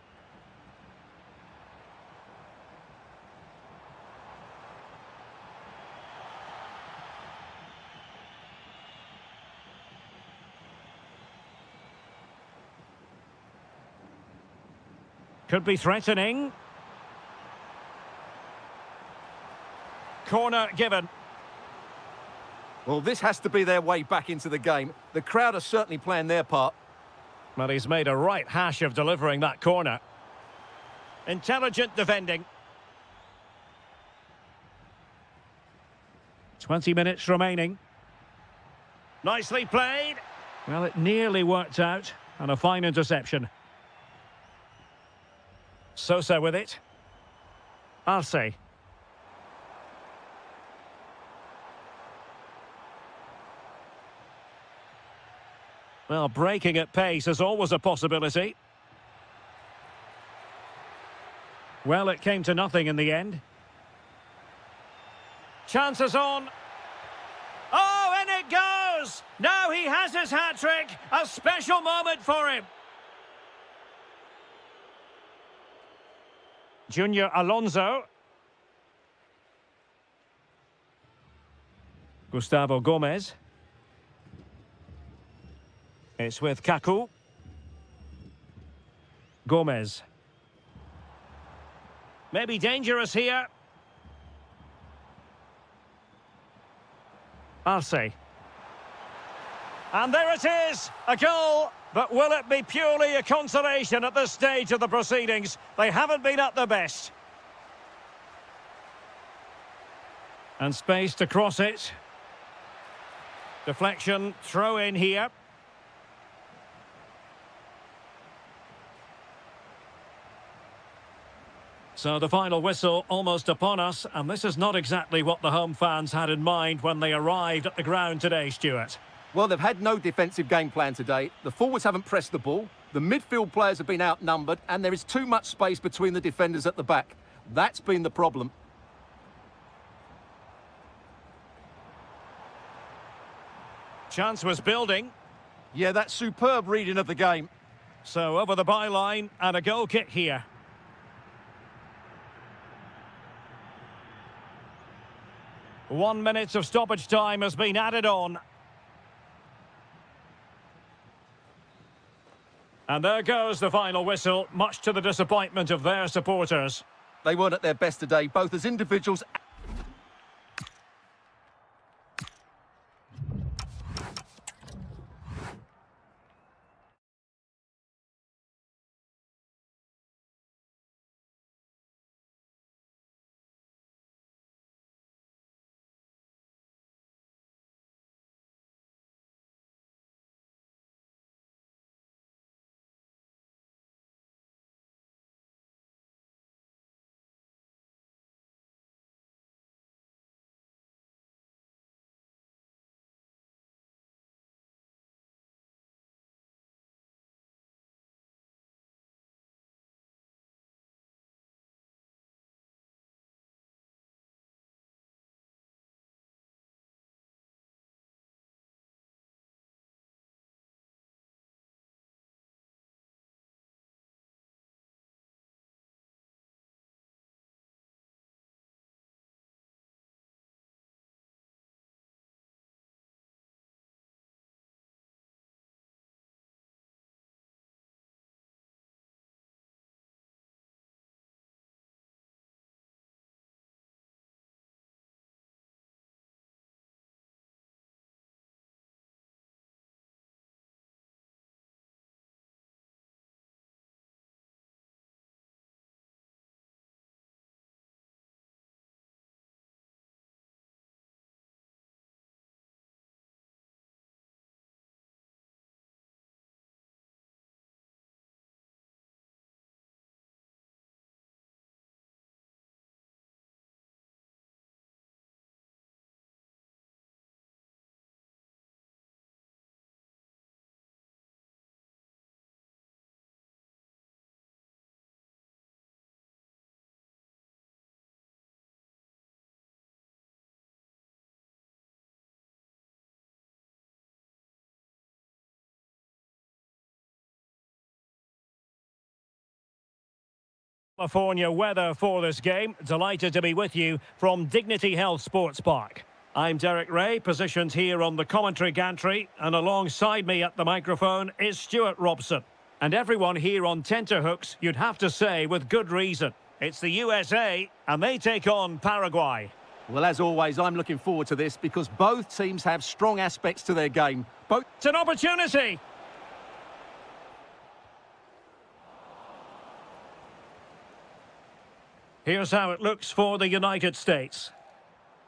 Could be threatening. Corner given. Well, this has to be their way back into the game. The crowd are certainly playing their part. Well, he's made a right hash of delivering that corner. Intelligent defending. 20 minutes remaining. Nicely played. Well, it nearly worked out. And a fine interception. Sosa with it. Arce. Well, breaking at pace is always a possibility. Well, it came to nothing in the end. Chances on. Oh, and it goes! Now he has his hat-trick. A special moment for him. Junior Alonso. Gustavo Gomez. It's with Kaku. Gomez. Maybe dangerous here. Arce. And there it is, a goal. But will it be purely a consolation at this stage of the proceedings? They haven't been at their best. And space to cross it. Deflection, throw in here. So the final whistle almost upon us, and this is not exactly what the home fans had in mind when they arrived at the ground today, Stuart. Well, they've had no defensive game plan today. The forwards haven't pressed the ball. The midfield players have been outnumbered, and there is too much space between the defenders at the back. That's been the problem. Chance was building. Yeah, that's superb reading of the game. So over the byline, and a goal kick here. One minute of stoppage time has been added on. And there goes the final whistle, much to the disappointment of their supporters. They weren't at their best today, both as individuals California weather for this game. Delighted to be with you from Dignity Health Sports Park. I'm Derek Ray, positioned here on the commentary gantry, and alongside me at the microphone is Stuart Robson. And everyone here on tenterhooks, you'd have to say with good reason. It's the USA, and they take on Paraguay. Well, as always, I'm looking forward to this because both teams have strong aspects to their game. It's an opportunity! Here's how it looks for the United States.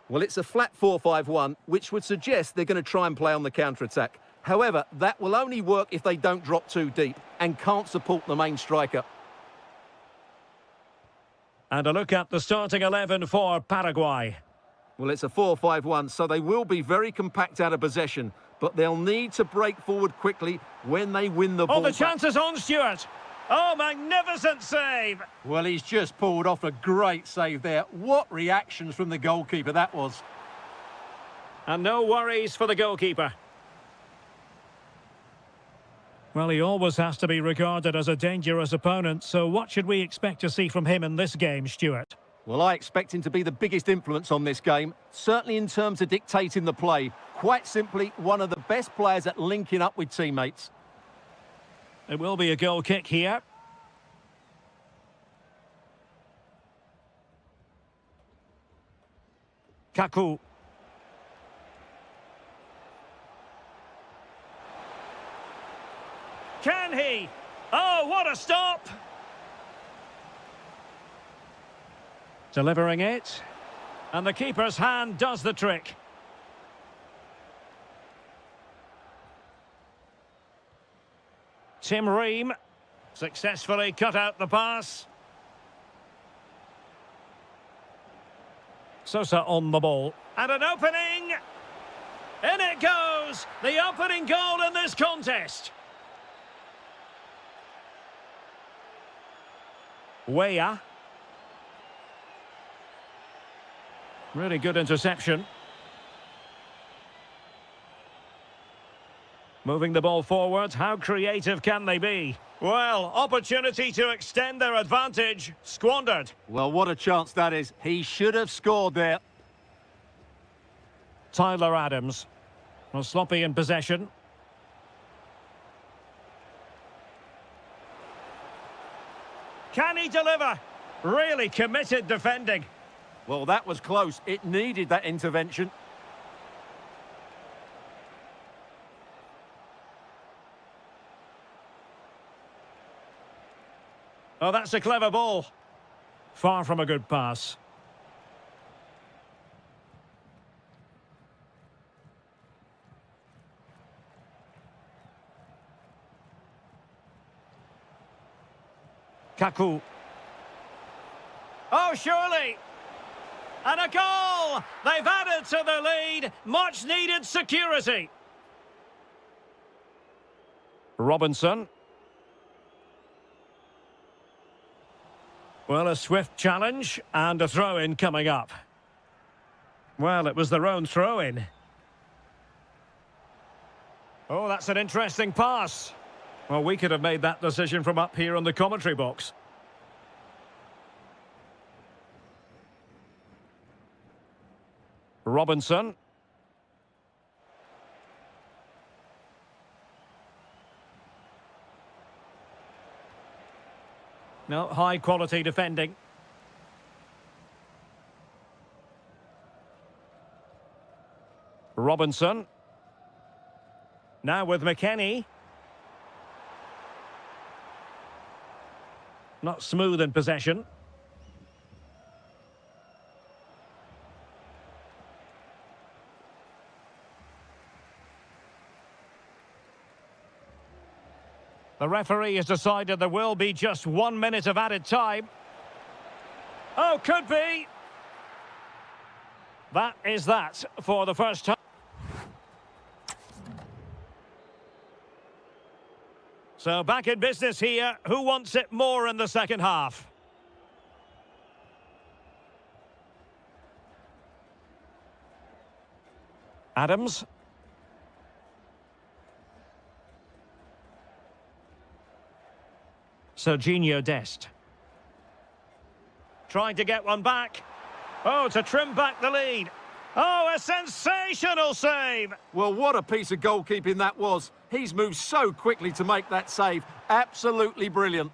Well, it's a flat 4-5-1, which would suggest they're going to try and play on the counter-attack. However, that will only work if they don't drop too deep and can't support the main striker. And a look at the starting 11 for Paraguay. Well, it's a 4-5-1, so they will be very compact out of possession, but they'll need to break forward quickly when they win the ball. Oh, the chance is on, Stuart. Oh, magnificent save. Well, he's just pulled off a great save there. What reactions from the goalkeeper that was. And no worries for the goalkeeper. Well, he always has to be regarded as a dangerous opponent, so what should we expect to see from him in this game, Stuart? Well, I expect him to be the biggest influence on this game, certainly in terms of dictating the play. Quite simply, one of the best players at linking up with teammates. It will be a goal kick here. Kaku. Can he? Oh, what a stop! Delivering it. And the keeper's hand does the trick. Tim Ream successfully cut out the pass. Sosa on the ball. And an opening! In it goes! The opening goal in this contest! Weah. Really good interception. Moving the ball forward, how creative can they be? Well, opportunity to extend their advantage, squandered. Well, what a chance that is. He should have scored there. Tyler Adams. Well, sloppy in possession. Can he deliver? Really committed defending. Well, that was close. It needed that intervention. Oh, that's a clever ball. Far from a good pass. Kaku. Oh, surely. And a goal! They've added to the lead. Much needed security. Robinson. Well, a swift challenge and a throw-in coming up. Well, it was their own throw-in. Oh, that's an interesting pass. Well, we could have made that decision from up here on the commentary box. Robinson. No, high-quality defending. Robinson. Now with McKennie. Not smooth in possession. The referee has decided there will be just 1 minute of added time. Oh, could be. That is that for the first time. So back in business here. Who wants it more in the second half? Adams. Serginho Dest. Trying to get one back. Oh, to trim back the lead. Oh, a sensational save! Well, what a piece of goalkeeping that was. He's moved so quickly to make that save. Absolutely brilliant.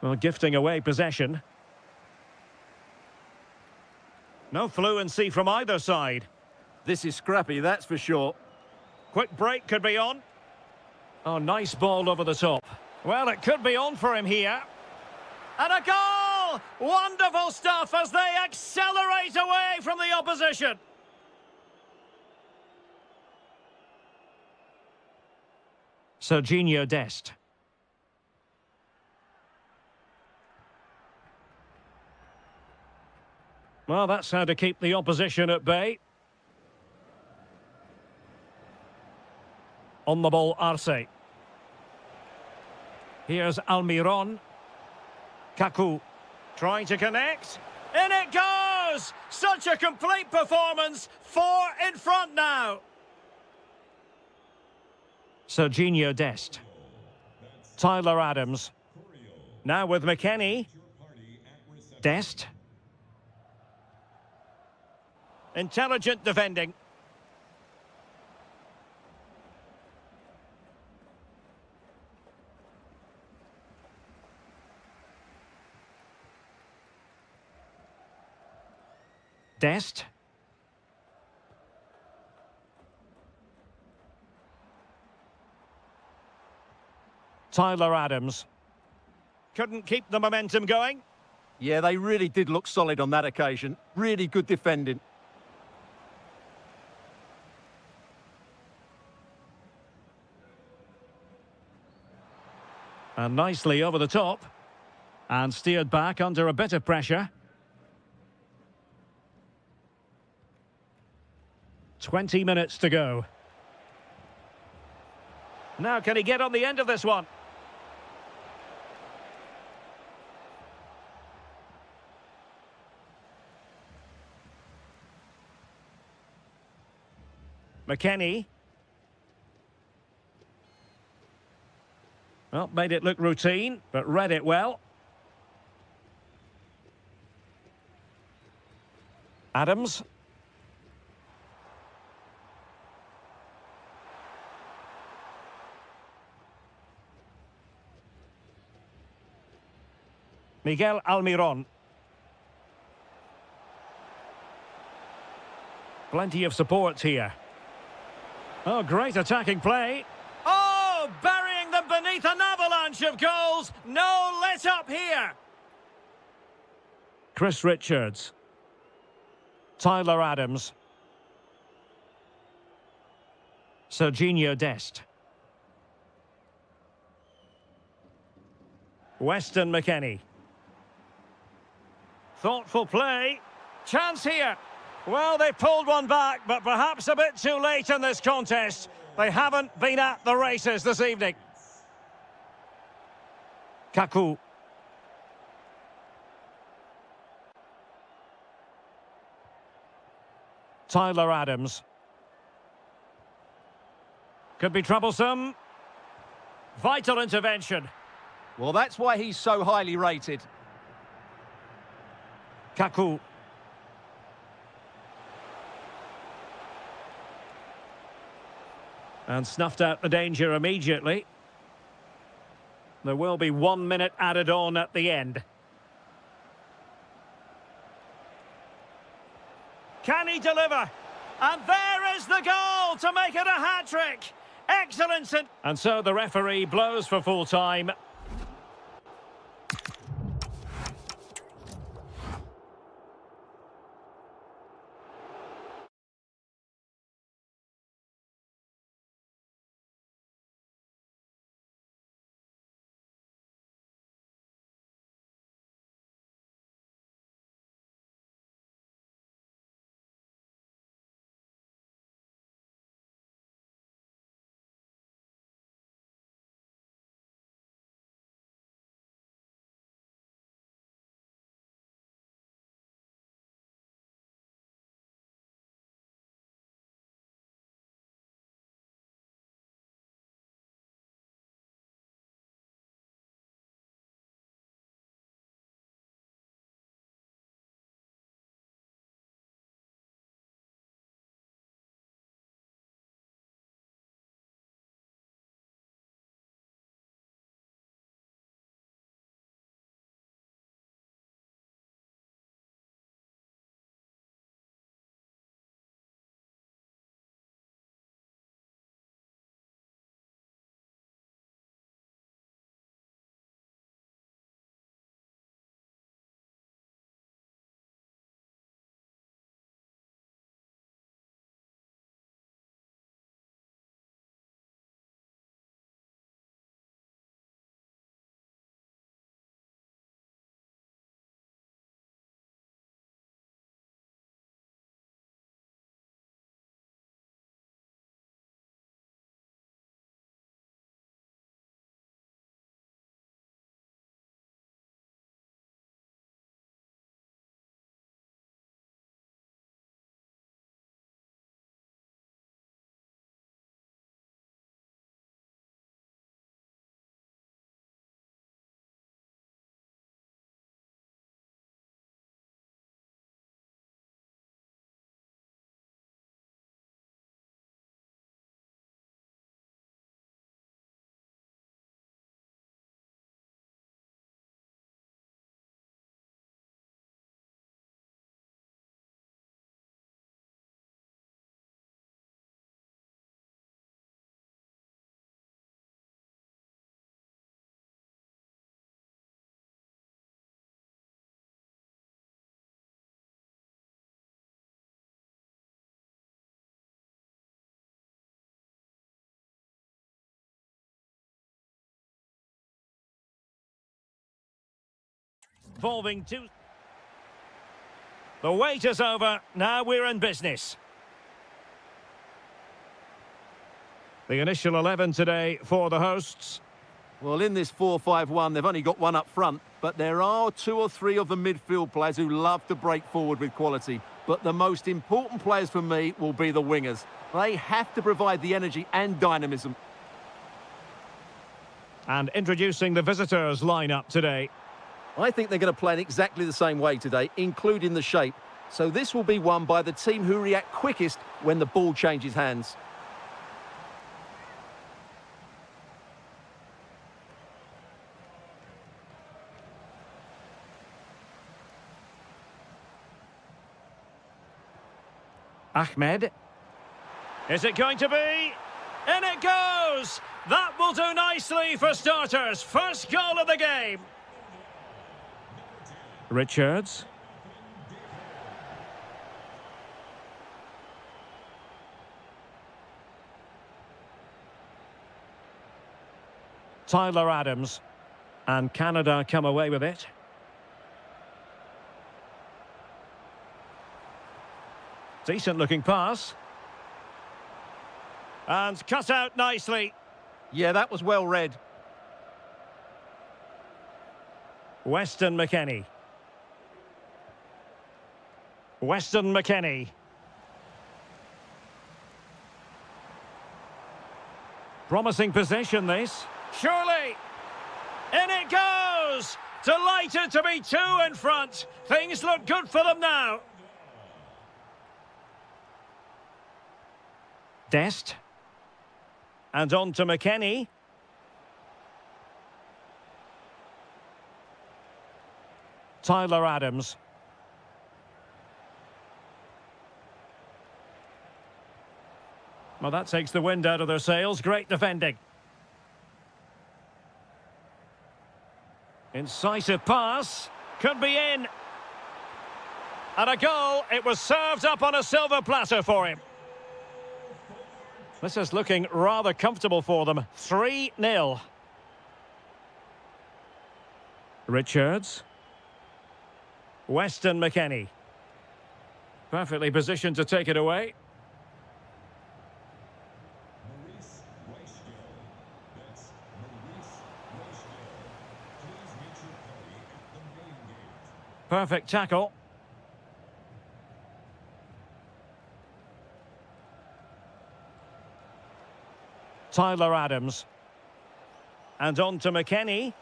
Well, gifting away possession. No fluency from either side. This is scrappy, that's for sure. Quick break could be on. Oh, nice ball over the top. Well, it could be on for him here. And a goal! Wonderful stuff as they accelerate away from the opposition. Serginho Dest. Well, that's how to keep the opposition at bay. On the ball, Arce. Here's Almiron. Kaku. Trying to connect. In it goes! Such a complete performance. 4 in front now. Serginho Dest. Tyler Adams. Now with McKennie. Dest. Intelligent defending. Dest. Tyler Adams. Couldn't keep the momentum going. Yeah, they really did look solid on that occasion. Really good defending. And nicely over the top. And steered back under a bit of pressure. 20 minutes to go. Now, can he get on the end of this one? McKennie. Well, made it look routine, but read it well. Adams. Miguel Almiron. Plenty of support here. Oh, great attacking play. Oh, burying them beneath an avalanche of goals. No let up here. Chris Richards. Tyler Adams. Serginho Dest. Weston McKennie. Thoughtful play. Chance here. Well, they pulled one back, but perhaps a bit too late in this contest. They haven't been at the races this evening. Kaku. Tyler Adams. Could be troublesome. Vital intervention. Well, that's why he's so highly rated. Kaku. And snuffed out the danger immediately. There will be 1 minute added on at the end. Can he deliver? And there is the goal to make it a hat-trick. Excellent. And so the referee blows for full time. Involving two. The wait is over. Now we're in business. The initial 11 today for the hosts. Well, in this 4-5-1, they've only got one up front, but there are 2 or 3 of the midfield players who love to break forward with quality. But the most important players for me will be the wingers. They have to provide the energy and dynamism. And introducing the visitors' lineup today. I think they're going to play in exactly the same way today, including the shape. So this will be won by the team who react quickest when the ball changes hands. Ahmed. Is it going to be? In it goes! That will do nicely for starters. First goal of the game. Richards. Tyler Adams. And Canada come away with it. Decent looking pass. And cut out nicely. Yeah, that was well read. Weston McKennie. Weston McKennie. Promising possession, this. Surely. In it goes! Delighted to be 2 in front. Things look good for them now. Dest. And on to McKennie. Tyler Adams. Well, that takes the wind out of their sails. Great defending. Incisive pass. Could be in. And a goal. It was served up on a silver platter for him. This is looking rather comfortable for them. 3-0. Richards. Weston McKennie. Perfectly positioned to take it away. Perfect tackle. Tyler Adams. And on to McKennie.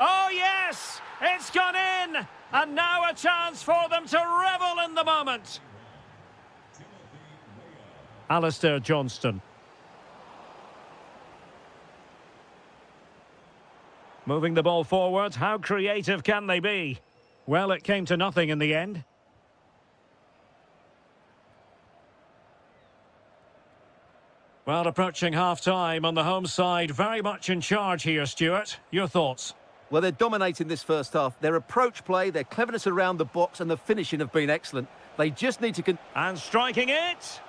Oh, yes! It's gone in! And now a chance for them to revel in the moment. Alistair Johnston. Moving the ball forward. How creative can they be? Well, it came to nothing in the end. Well, approaching half-time on the home side. Very much in charge here, Stuart. Your thoughts? Well, they're dominating this first half. Their approach play, their cleverness around the box and the finishing have been excellent. They just need to... And striking it!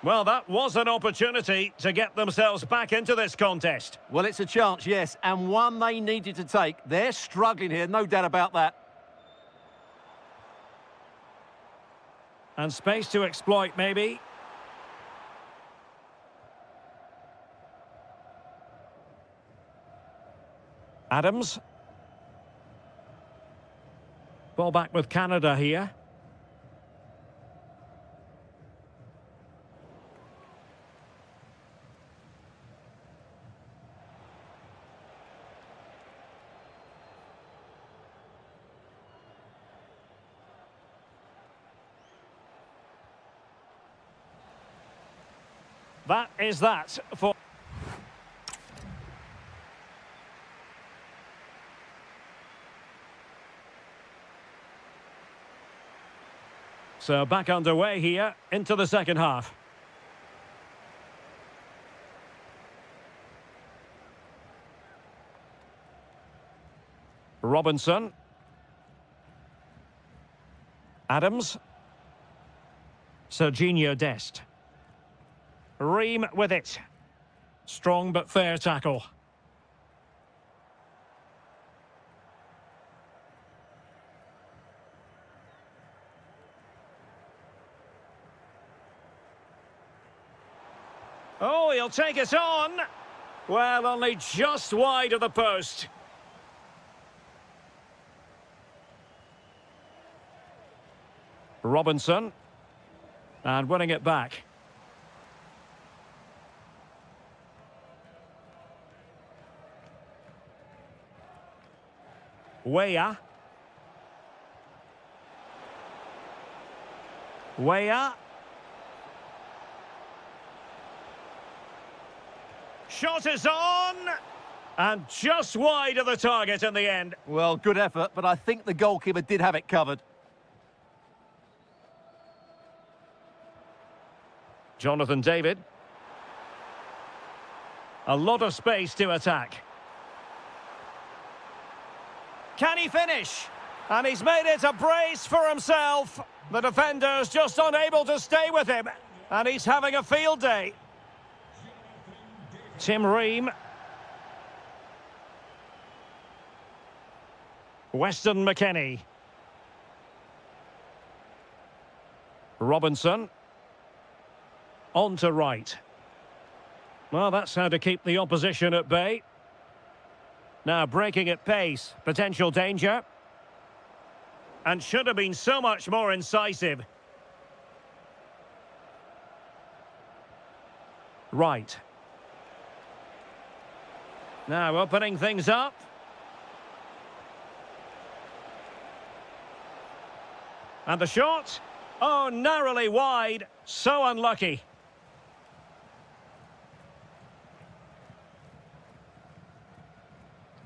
Well, that was an opportunity to get themselves back into this contest. Well, it's a chance, yes, and one they needed to take. They're struggling here, no doubt about that. And space to exploit, maybe. Adams. Ball back with Canada here. That is that for... So back underway here into the second half. Robinson. Adams. Serginho Dest. Ream with it. Strong but fair tackle. Oh, he'll take it on. Well, only just wide of the post. Robinson. And winning it back. Weah. Weah. Shot is on. And just wide of the target in the end. Well, good effort, but I think the goalkeeper did have it covered. Jonathan David. A lot of space to attack. Can he finish? And he's made it a brace for himself. The defender's just unable to stay with him. And he's having a field day. Tim Ream. Weston McKennie. Robinson. On to right. Well, that's how to keep the opposition at bay. Now breaking at pace. Potential danger. And should have been so much more incisive. Right. Now opening things up. And the shot. Oh, narrowly wide. So unlucky.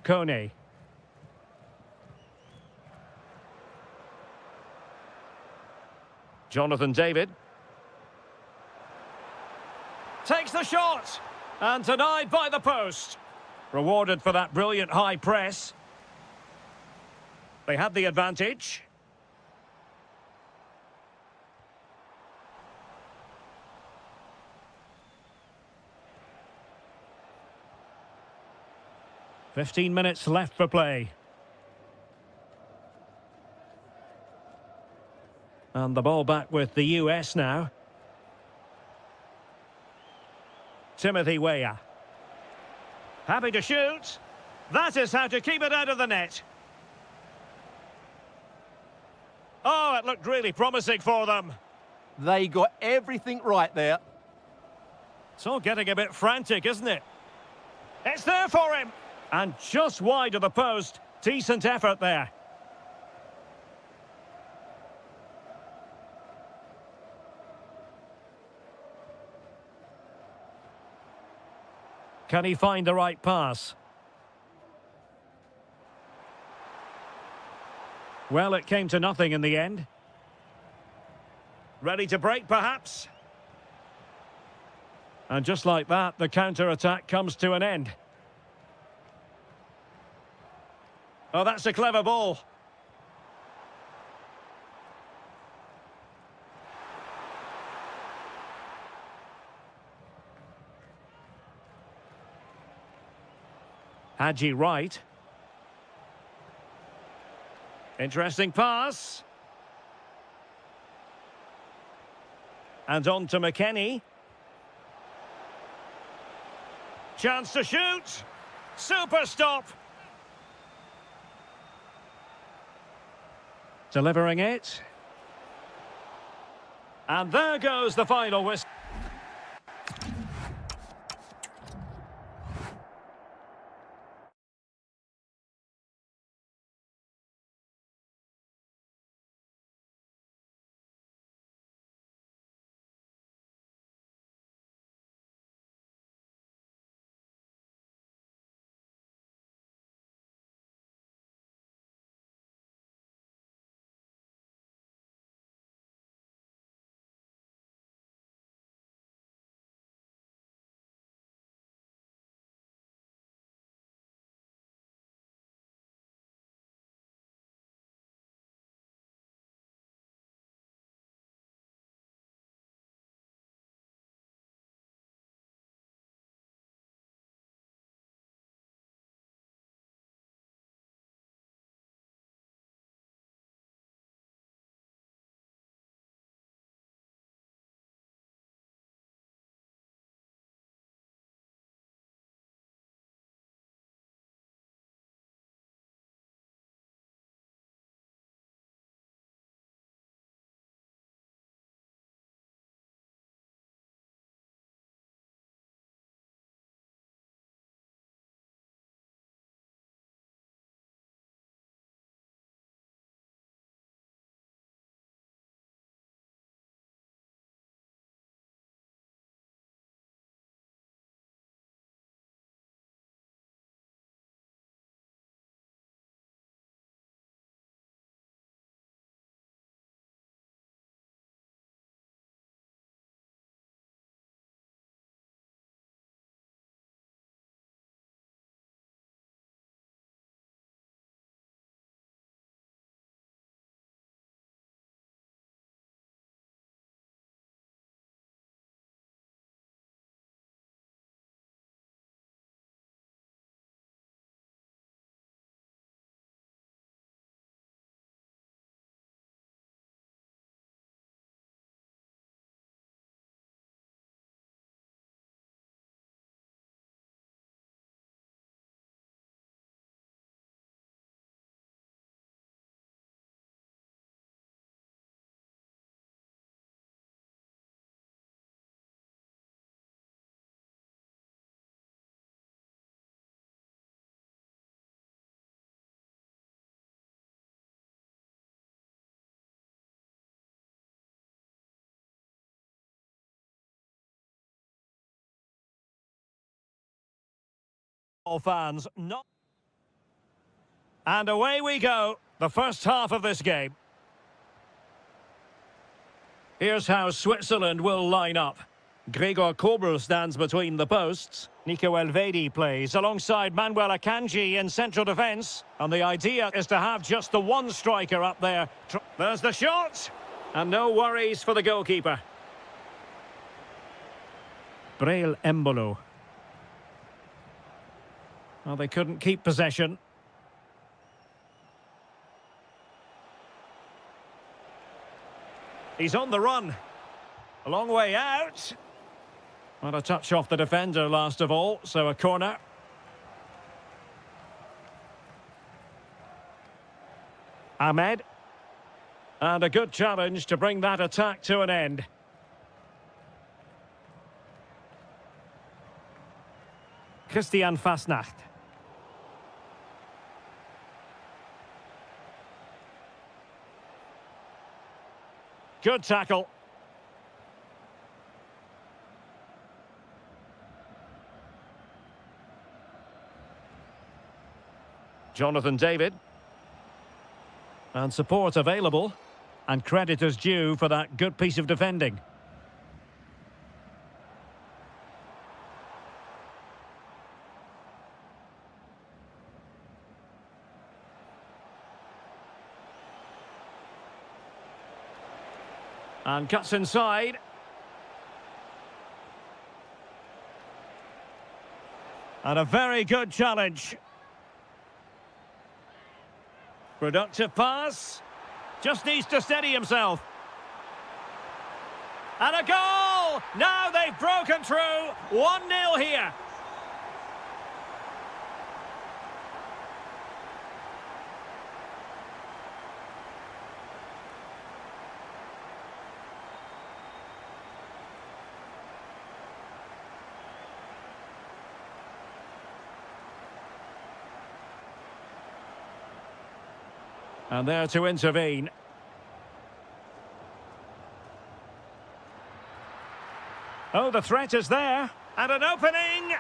Kone. Jonathan David. Takes the shot. And denied by the post. Rewarded for that brilliant high press. They had the advantage. "15 minutes left for play. And the ball back with the US now. Timothy Weah. Happy to shoot. That is how to keep it out of the net. Oh, it looked really promising for them. They got everything right there. It's all getting a bit frantic, isn't it? It's there for him. And just wide of the post. Decent effort there. Can he find the right pass? Well, it came to nothing in the end. Ready to break, perhaps? And just like that, the counter-attack comes to an end. Oh, that's a clever ball. Haji Wright. Interesting pass. And on to McKennie. Chance to shoot. Super stop. Delivering it. And there goes the final whistle. All fans, not... And away we go, the first half of this game. Here's how Switzerland will line up. Gregor Kobel stands between the posts. Nico Elvedi plays alongside Manuel Akanji in central defence. And the idea is to have just the one striker up there. There's the shot! And no worries for the goalkeeper. Braille Embolo. Well, they couldn't keep possession. He's on the run. A long way out. Well, a touch off the defender last of all, so a corner. Ahmed. And a good challenge to bring that attack to an end. Christian Fasnacht. Good tackle. Jonathan David. And support available. And credit is due for that good piece of defending. And cuts inside. And a very good challenge. Productive pass. Just needs to steady himself. And a goal! Now they've broken through. 1-0 here. And there to intervene. Oh, the threat is there. And an opening.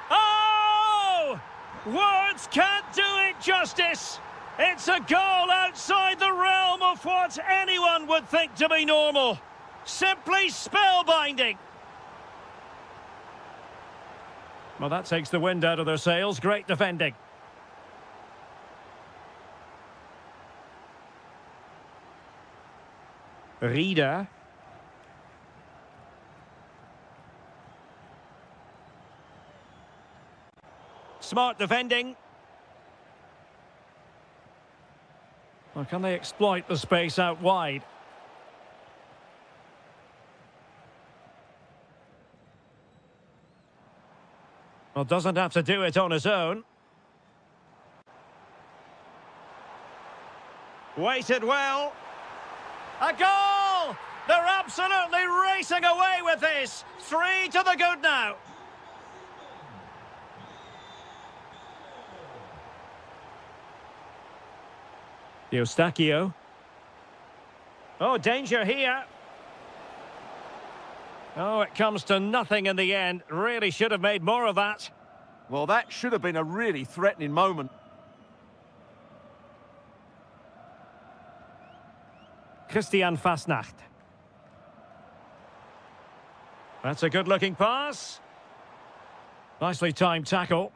Oh! Words can't do it justice. It's a goal outside the realm of what anyone would think to be normal. Simply spellbinding. Well, that takes the wind out of their sails. Great defending. Rieder. Smart defending. Well, can they exploit the space out wide? Well, doesn't have to do it on his own. Waited well. A goal! They're absolutely racing away with this. 3 to the good now. Eustachio. Oh, danger here. Oh, it comes to nothing in the end. Really should have made more of that. Well, that should have been a really threatening moment. Christian Fasnacht. That's a good-looking pass. Nicely timed tackle.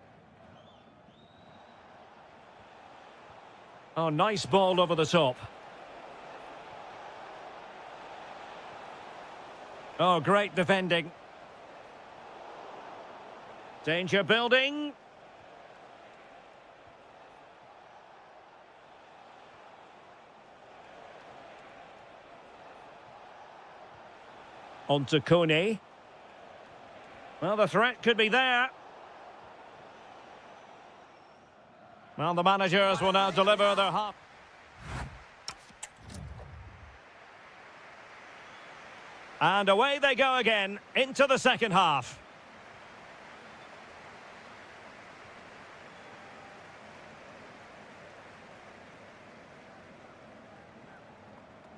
Oh, nice ball over the top. Oh, great defending. Danger building. On to Kone. Well, the threat could be there. Well, the managers will now deliver their half. And away they go again, into the second half.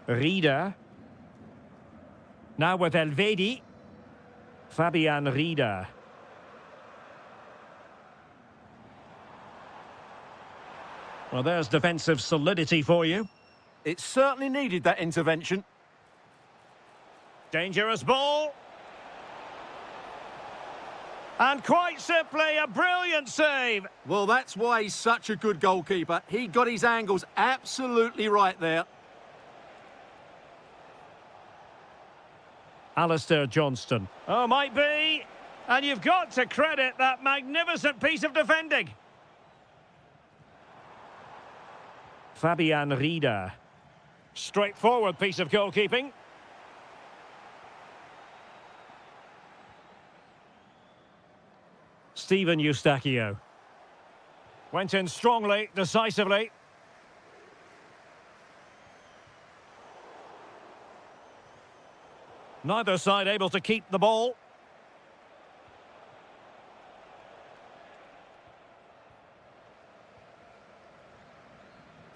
Rieder. Now with Elvedi. Fabian Rieder. Well, there's defensive solidity for you. It certainly needed that intervention. Dangerous ball. And quite simply, a brilliant save. Well, that's why he's such a good goalkeeper. He got his angles absolutely right there. Alistair Johnston. Oh, might be. And you've got to credit that magnificent piece of defending. Fabian Rieder. Straightforward piece of goalkeeping. Steven Eustachio. Went in strongly, decisively. Neither side able to keep the ball.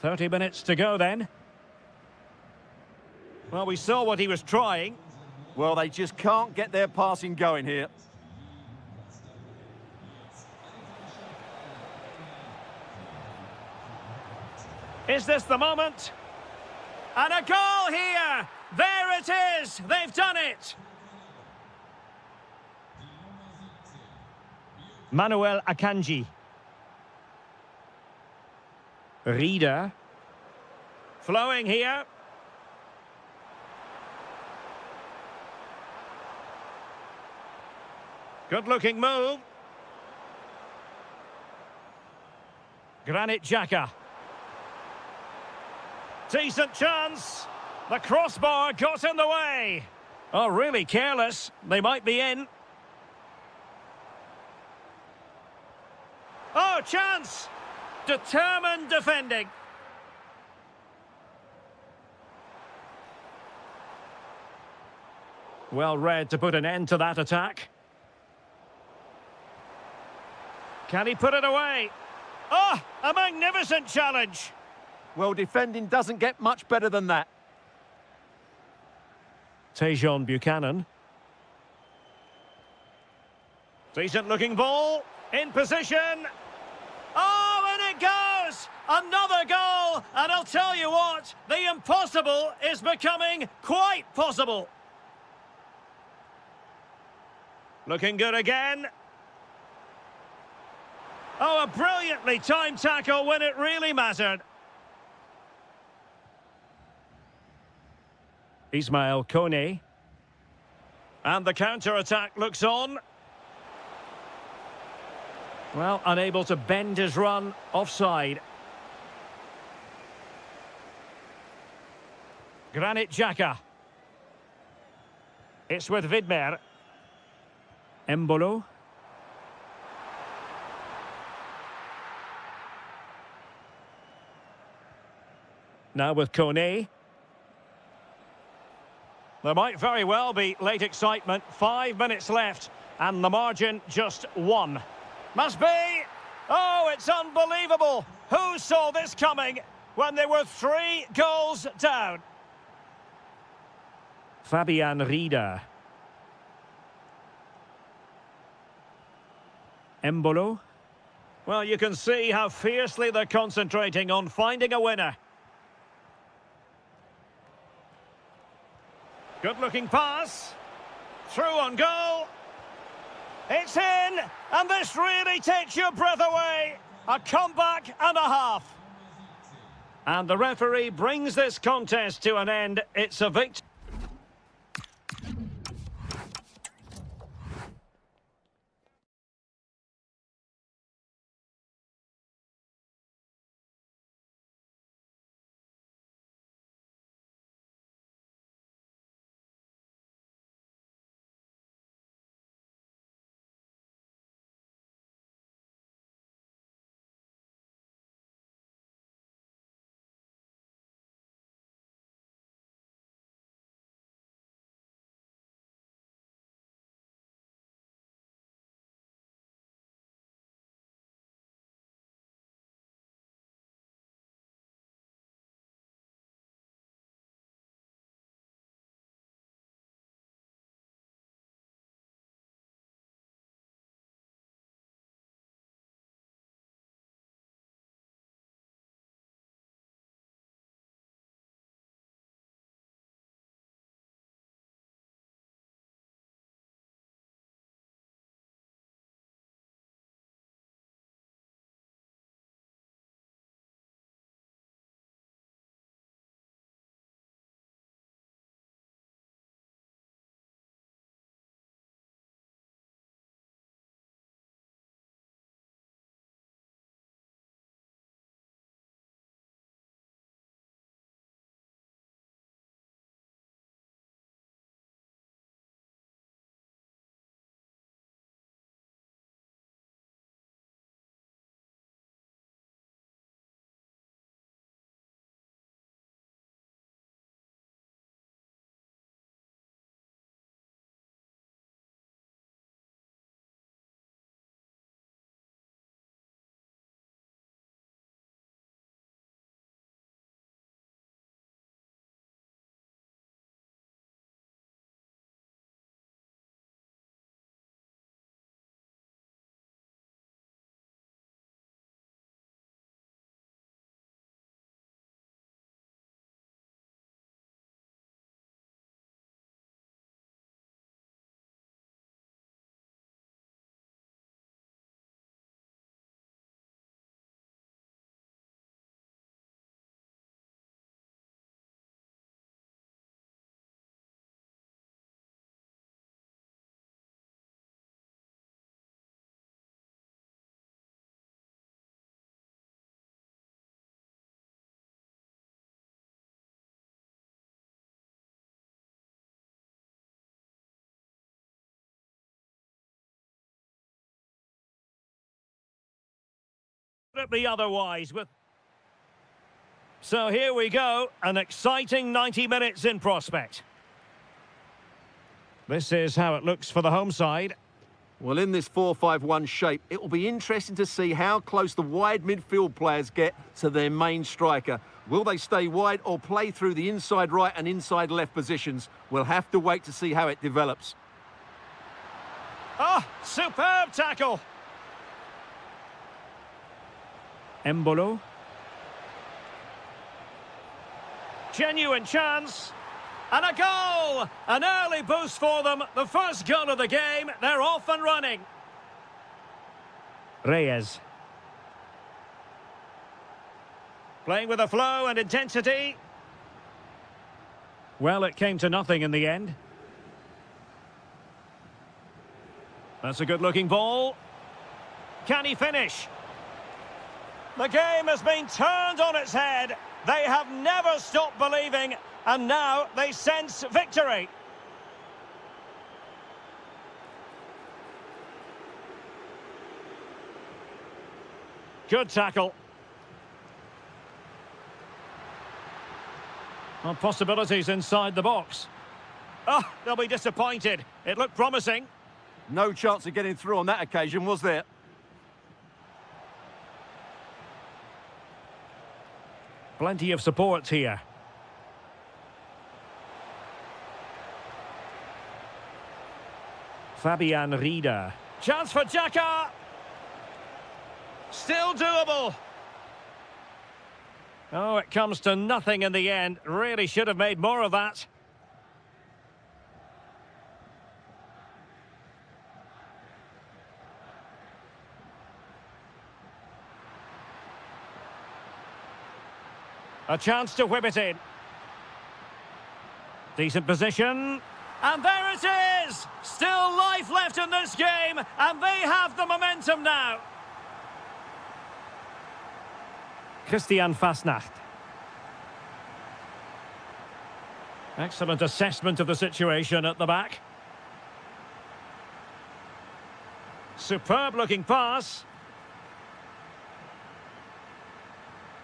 "30 minutes to go then." Well, we saw what he was trying. Well, they just can't get their passing going here. Is this the moment? And a goal here! There it is! They've done it! Manuel Akanji. Rieder. Flowing here. Good-looking move. Granit Xhaka. Decent chance. The crossbar got in the way. Oh, really careless. They might be in. Oh, chance. Determined defending. Well read to put an end to that attack. Can he put it away? Oh, a magnificent challenge. Well, defending doesn't get much better than that. Tejon Buchanan. Decent looking ball. In position. Oh, and it goes! Another goal! And I'll tell you what, the impossible is becoming quite possible. Looking good again. Oh, a brilliantly timed tackle when it really mattered. Ismail Kone. And the counter-attack looks on. Well, unable to bend his run, offside. Granit Xhaka. It's with Vidmer. Embolo. Now with Kone. There might very well be late excitement. 5 minutes left, and the margin just 1. Must be! Oh, it's unbelievable! Who saw this coming when they were 3 goals down? Fabian Rieder. Embolo. Well, you can see how fiercely they're concentrating on finding a winner. Good-looking pass. Through on goal. It's in, and this really takes your breath away. A comeback and a half. And the referee brings this contest to an end. It's a victory. it be otherwise with... So here we go, an exciting 90 minutes in prospect. This is how it looks for the home side. Well, in this 4-5-1 shape, it will be interesting to see how close the wide midfield players get to their main striker. Will they stay wide or play through the inside right and inside left positions? We'll have to wait to see how it develops. Oh, superb tackle! Embolo. Genuine chance. And a goal! An early boost for them. The first goal of the game. They're off and running. Reyes. Playing with a flow and intensity. Well, it came to nothing in the end. That's a good-looking ball. Can he finish? The game has been turned on its head. They have never stopped believing, and now they sense victory. Good tackle. Well, possibilities inside the box. Oh, they'll be disappointed. It looked promising. No chance of getting through on that occasion, was there? Plenty of support here. Fabian Rieder. Chance for Xhaka. Still doable. Oh, it comes to nothing in the end. Really should have made more of that. A chance to whip it in. Decent position. And there it is! Still life left in this game, and they have the momentum now. Christian Fastnacht. Excellent assessment of the situation at the back. Superb looking pass.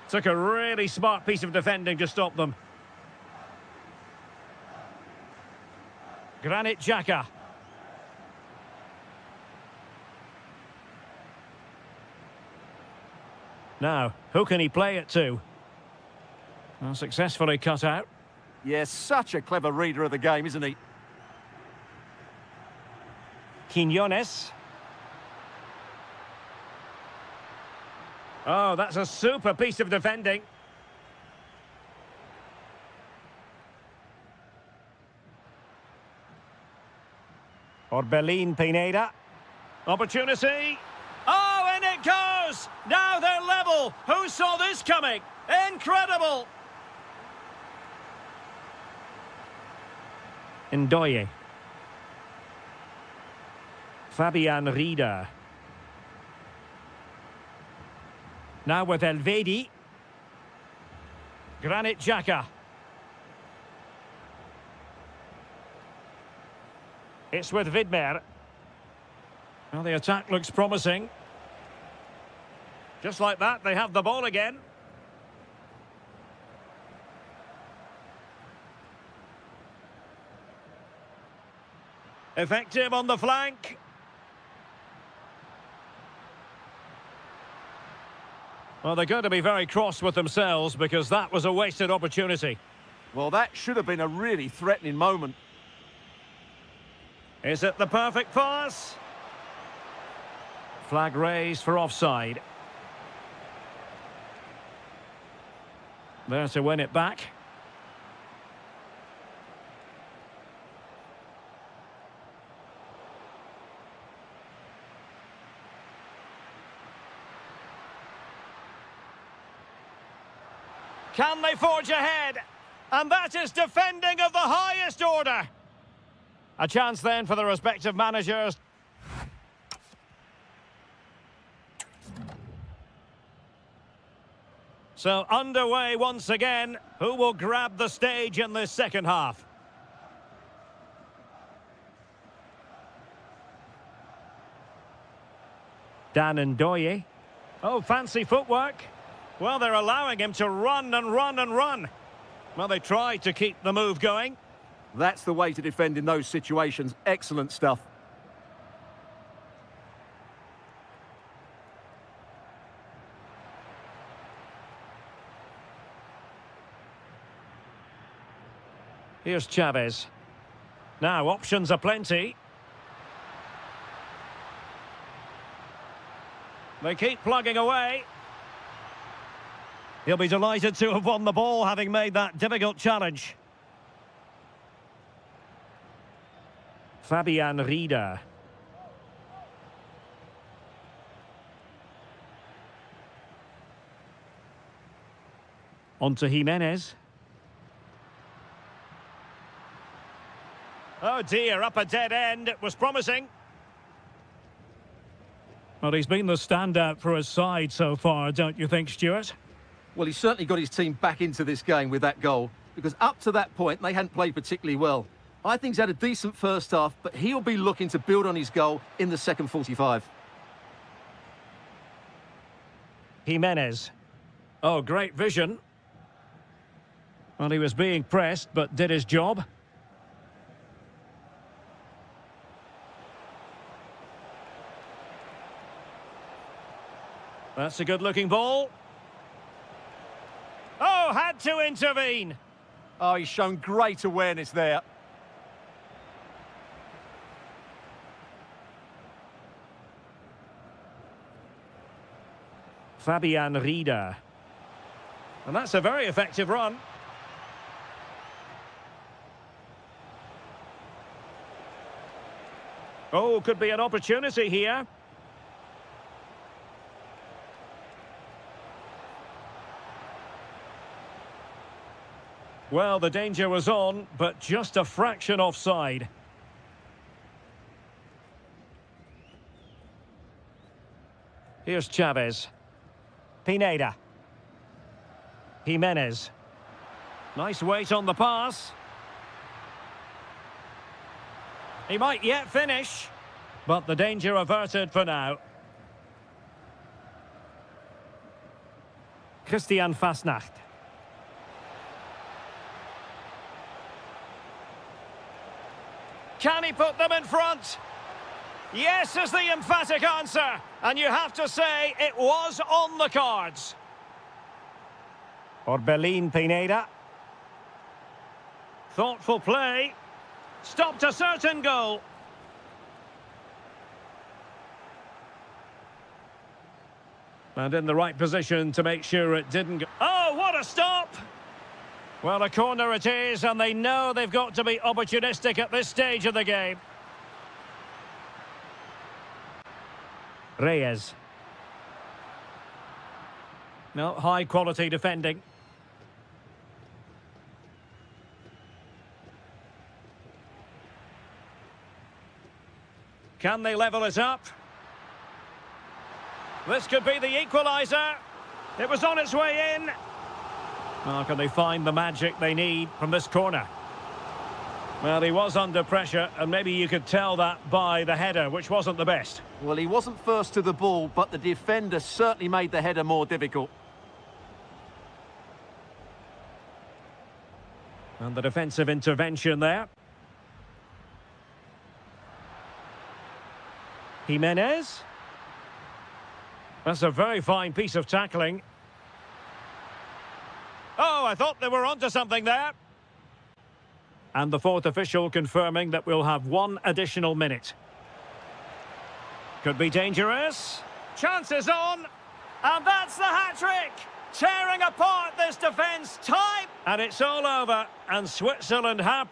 Took a really smart piece of defending to stop them. Granit Xhaka. Now, who can he play it to? Well, successfully cut out. Yes, such a clever reader of the game, isn't he? Quinones. Oh, that's a super piece of defending. Orbelin Pineda. Opportunity. Oh, and it goes! Now they're level. Who saw this coming? Incredible! Ndoye. Fabian Rieder. Now with Elvedi. Granit Xhaka. It's with Vidmer. Well, the attack looks promising. Just like that, they have the ball again. Effective on the flank. Well, they're going to be very cross with themselves because that was a wasted opportunity. Well, that should have been a really threatening moment. Is it the perfect pass? Flag raised for offside. There to win it back. Can they forge ahead? And that is defending of the highest order. A chance then for the respective managers. So underway once again. Who will grab the stage in this second half? Dan Ndoye. Oh, fancy footwork. Well, they're allowing him to run and run and run. Well, they tried to keep the move going. That's the way to defend in those situations. Excellent stuff. Here's Chavez. Now, options are plenty. They keep plugging away. He'll be delighted to have won the ball, having made that difficult challenge. Fabian Rieder. On to Jimenez. Oh dear, up a dead end. It was promising. Well, he's been the standout for his side so far, don't you think, Stuart? Well, he's certainly got his team back into this game with that goal, because up to that point, they hadn't played particularly well. I think he's had a decent first half, but he'll be looking to build on his goal in the second 45. Jimenez. Oh, great vision. Well, he was being pressed, but did his job. That's a good-looking ball. Oh, had to intervene. Oh, he's shown great awareness there. Fabian Rieder. And that's a very effective run. Oh, could be an opportunity here. Well, the danger was on, but just a fraction offside. Here's Chavez. Pineda. Jimenez. Nice weight on the pass. He might yet finish, but the danger averted for now. Christian Fasnacht. Can he put them in front? Yes is the emphatic answer. And you have to say it was on the cards. Orbelin Pineda. Thoughtful play. Stopped a certain goal. And in the right position to make sure it didn't go. Oh, what a stop! Well, a corner it is, and they know they've got to be opportunistic at this stage of the game. Reyes. No, high-quality defending. Can they level it up? This could be the equaliser. It was on its way in. Now, can they find the magic they need from this corner? Well, he was under pressure, and maybe you could tell that by the header, which wasn't the best. Well, he wasn't first to the ball, but the defender certainly made the header more difficult. And the defensive intervention there. Jimenez. That's a very fine piece of tackling. Oh, I thought they were onto something there. And the fourth official confirming that we'll have one additional minute. Could be dangerous. Chances on. And that's the hat-trick. Tearing apart this defence. Time. And it's all over. And Switzerland have...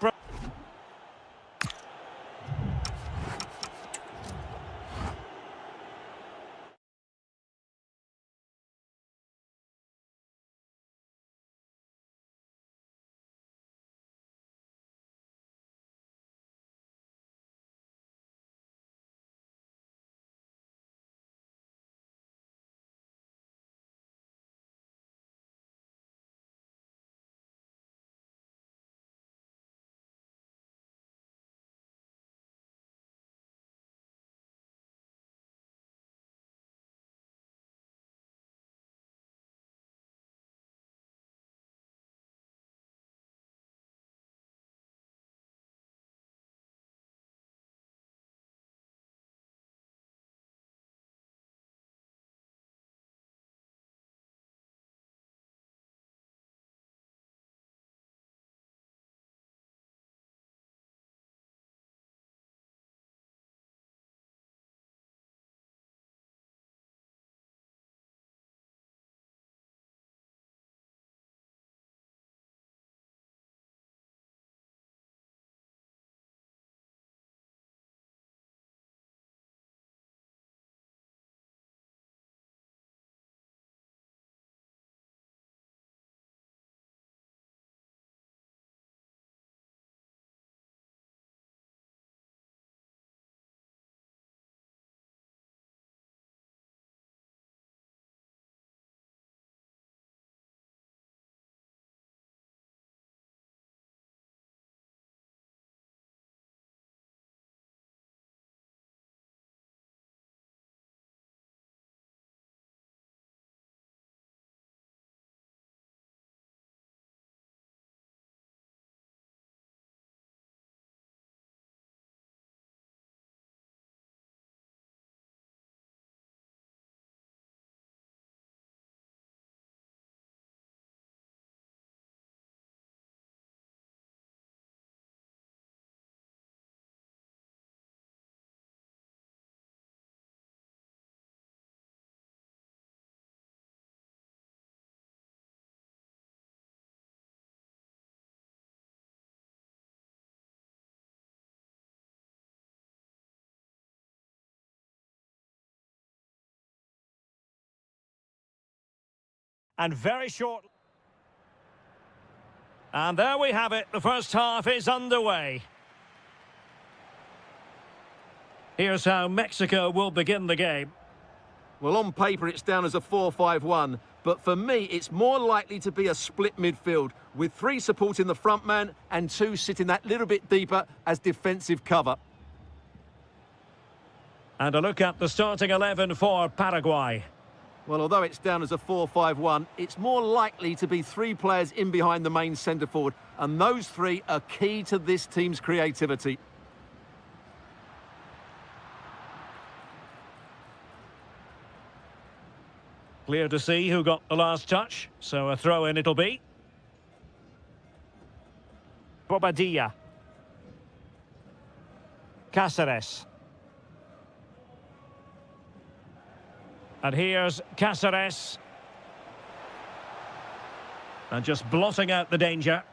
And very short. And there we have it. The first half is underway. Here's how Mexico will begin the game. Well, on paper, it's down as a 4-5-1. But for me, it's more likely to be a split midfield, with 3 supporting the front man and 2 sitting that little bit deeper as defensive cover. And a look at the starting 11 for Paraguay. Well, although it's down as a 4-5-1, it's more likely to be 3 players in behind the main centre forward, and those 3 are key to this team's creativity. Clear to see who got the last touch, so a throw-in it'll be. Bobadilla. Cáceres. And here's Cáceres. And just blotting out the danger.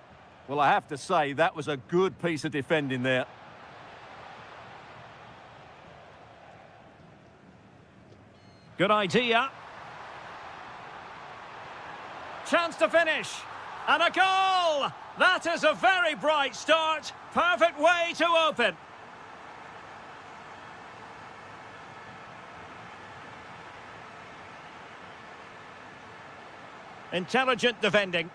Well, I have to say, that was a good piece of defending there. Good idea. Chance to finish. And a goal! That is a very bright start. Perfect way to open. Intelligent defending.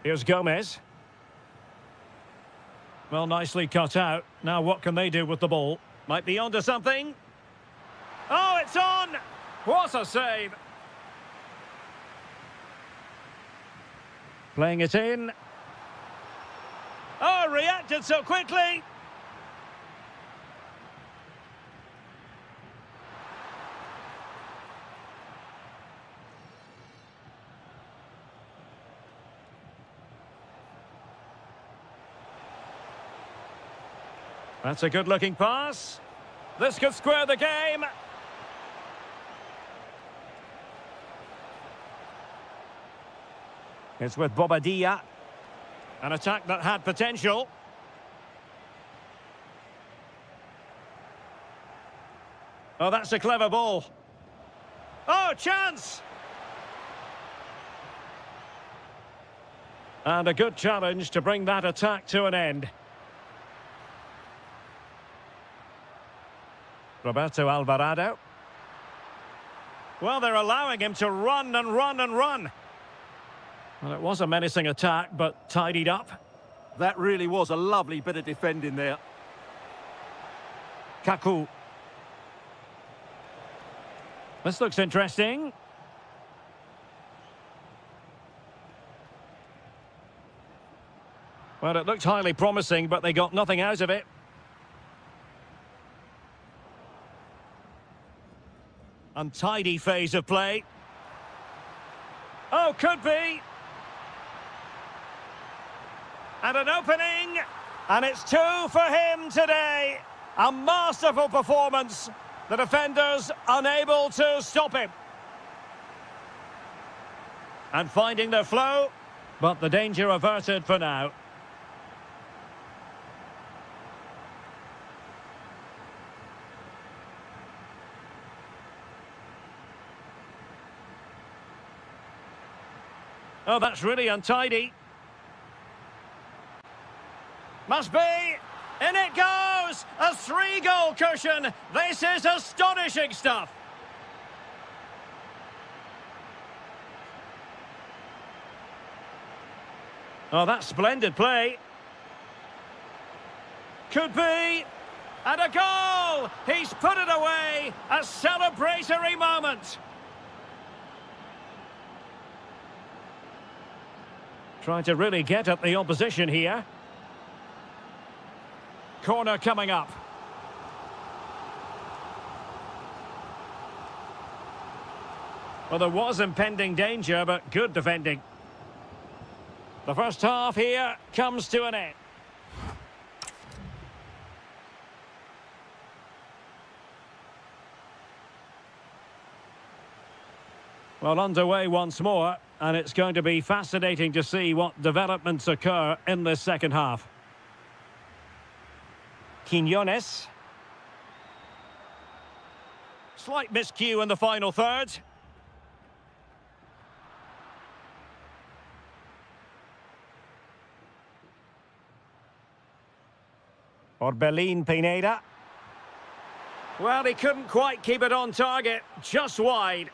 Here's Gomez. Well, nicely cut out. Now what can they do with the ball? Might be onto something. Oh, it's on! What a save! Playing it in. Oh, reacted so quickly! That's a good-looking pass. This could square the game. It's with Bobadilla. An attack that had potential. Oh, that's a clever ball. Oh, chance! And a good challenge to bring that attack to an end. Roberto Alvarado. Well, they're allowing him to run and run and run. Well, it was a menacing attack, but tidied up. That really was a lovely bit of defending there. Kaku. This looks interesting. Well, it looked highly promising, but they got nothing out of it. Untidy phase of play. Oh, could be. And an opening. And it's 2 for him today. A masterful performance. The defenders unable to stop him. And finding their flow. But the danger averted for now. Oh, that's really untidy. Must be. In it goes. A 3-goal cushion. This is astonishing stuff. Oh, that's splendid play. Could be. And a goal. He's put it away. A celebratory moment. Trying to really get at the opposition here. Corner coming up. Well, there was impending danger, but good defending. The first half here comes to an end. Well, underway once more, and it's going to be fascinating to see what developments occur in this second half. Quinones. Slight miscue in the final third. Orbelin Pineda. Well, he couldn't quite keep it on target, just wide.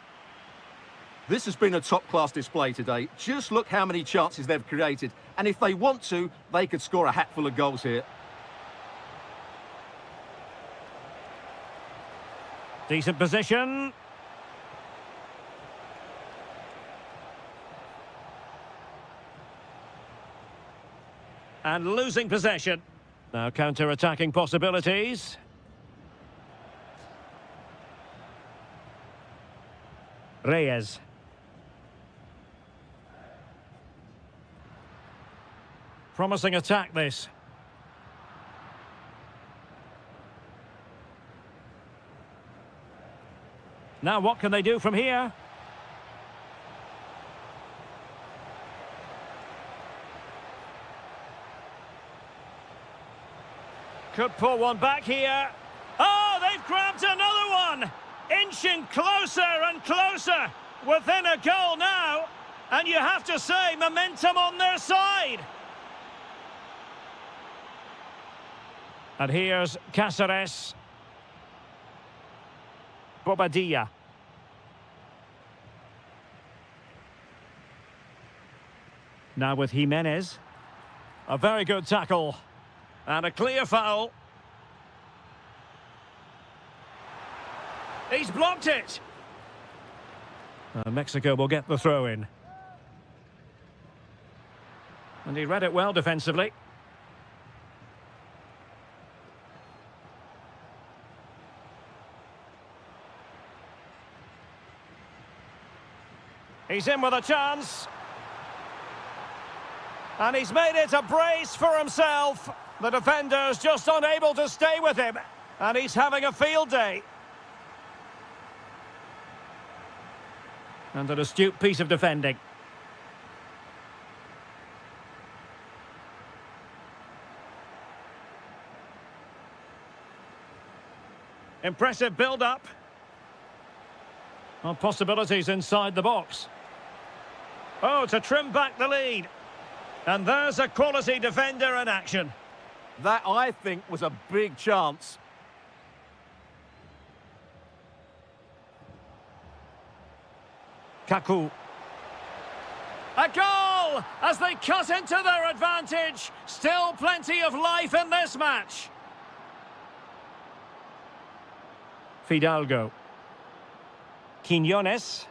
This has been a top-class display today. Just look how many chances they've created. And if they want to, they could score a hatful of goals here. Decent position. And losing possession. Now counter-attacking possibilities. Reyes. Promising attack, this. Now what can they do from here? Could pull one back here. Oh, they've grabbed another one! Inching closer and closer. Within a goal now. And you have to say, momentum on their side. And here's Cáceres. Bobadilla. Now with Jimenez. A very good tackle. And a clear foul. He's blocked it. Mexico will get the throw in. And he read it well defensively. He's in with a chance. And he's made it a brace for himself. The defender's just unable to stay with him. And he's having a field day. And an astute piece of defending. Impressive build-up. Well, possibilities inside the box. Oh, to trim back the lead. And there's a quality defender in action. That, I think, was a big chance. Kaku. A goal! As they cut into their advantage. Still plenty of life in this match. Fidalgo. Quinones.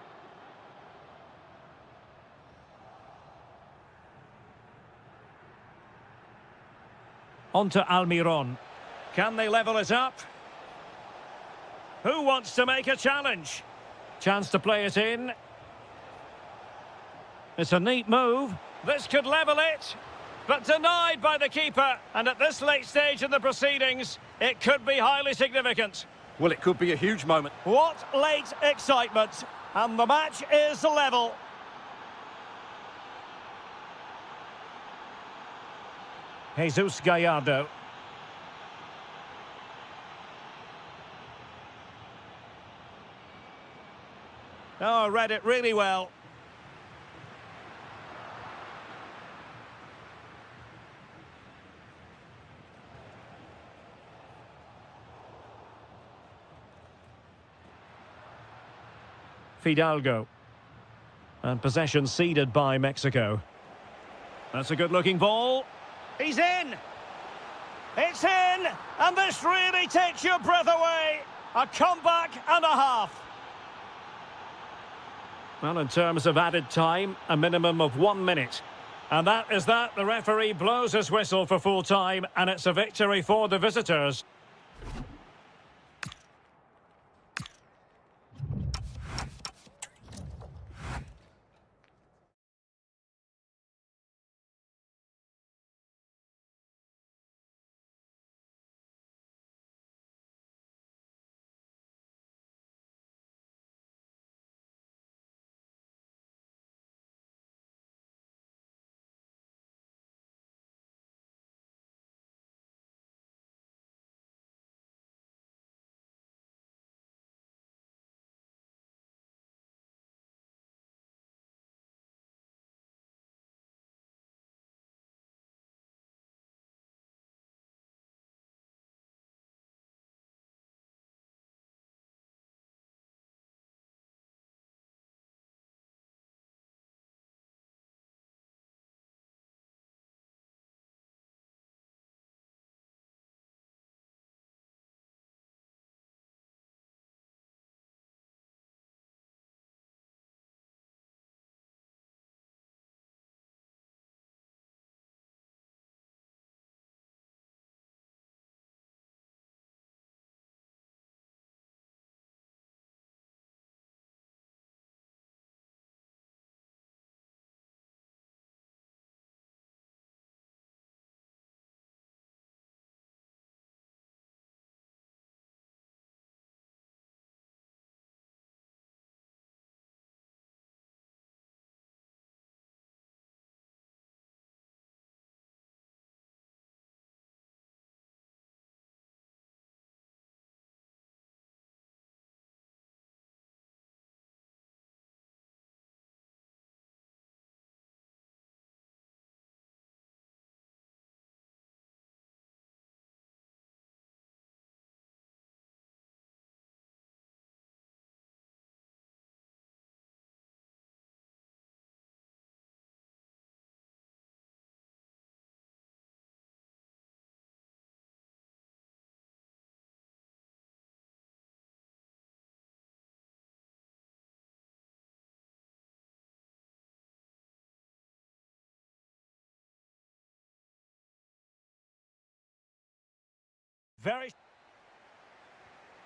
On to Almiron. Can they level it up? Who wants to make a challenge? Chance to play it in. It's a neat move. This could level it. But denied by the keeper. And at this late stage in the proceedings, it could be highly significant. Well, it could be a huge moment. What late excitement. And the match is level. Jesus Gallardo. Oh, read it really well. Fidalgo. And possession ceded by Mexico. That's a good-looking ball. He's in! It's in! And this really takes your breath away! A comeback and a half. Well, in terms of added time, a minimum of 1 minute. And that is that. The referee blows his whistle for full time, and it's a victory for the visitors.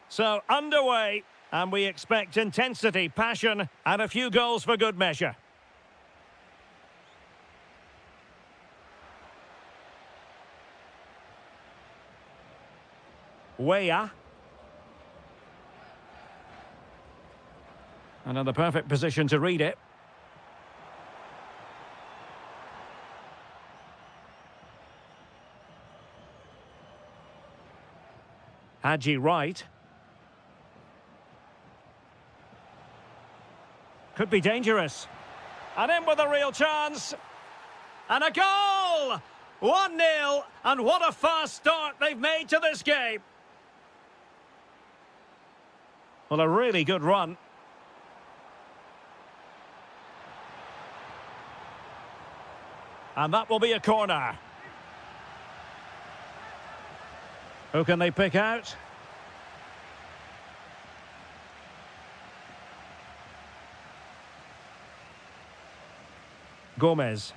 So, underway, and we expect intensity, passion, and a few goals for good measure. Weah. And in the perfect position to read it. Haji right. Could be dangerous. And in with a real chance. And a goal! 1-0, and what a fast start they've made to this game. Well, a really good run. And that will be a corner. Who can they pick out? Gomez.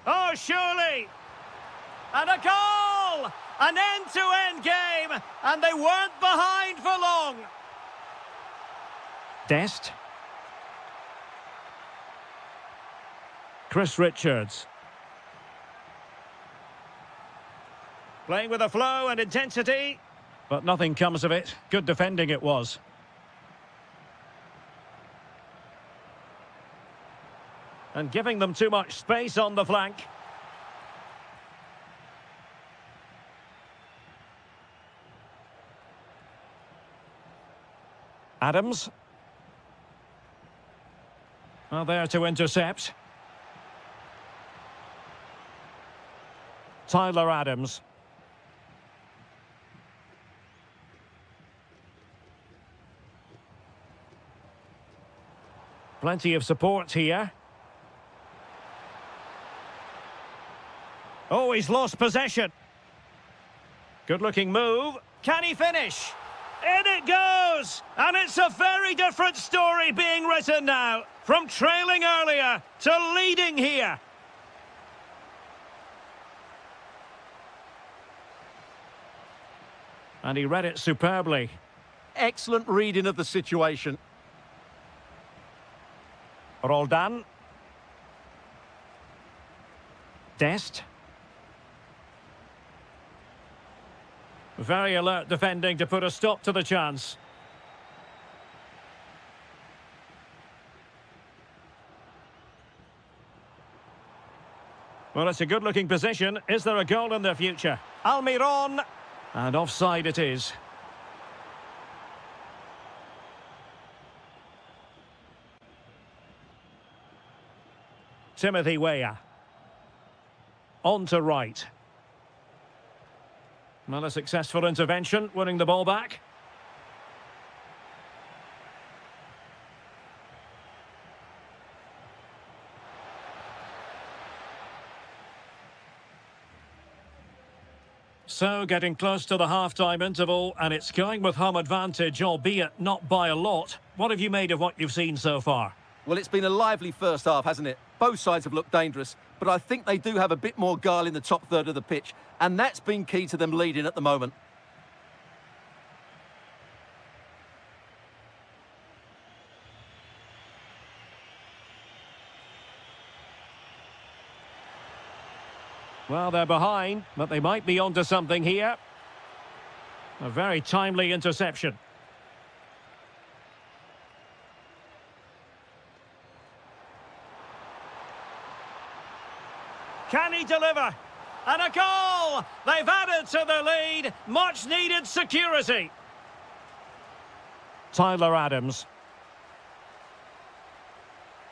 Oh, surely! And a goal! An end-to-end game, and they weren't behind for long. Dest. Chris Richards. Playing with a flow and intensity, but nothing comes of it. Good defending it was. And giving them too much space on the flank. Adams. Well, there to intercept. Tyler Adams. Plenty of support here. Oh, he's lost possession. Good-looking move. Can he finish? In it goes! And it's a very different story being written now. From trailing earlier to leading here. And he read it superbly. Excellent reading of the situation. Roldan. Dest. Very alert defending to put a stop to the chance. Well, it's a good-looking position. Is there a goal in their future? Almiron. And offside it is. Timothy Weah. On to right. Well, a successful intervention, winning the ball back. So, getting close to the half-time interval, and it's going with home advantage, albeit not by a lot. What have you made of what you've seen so far? Well, it's been a lively first half, hasn't it? Both sides have looked dangerous, but I think they do have a bit more guile in the top third of the pitch, and that's been key to them leading at the moment. Well, they're behind, but they might be onto something here. A very timely interception. Can he deliver? And a goal! They've added to the lead. Much needed security. Tyler Adams.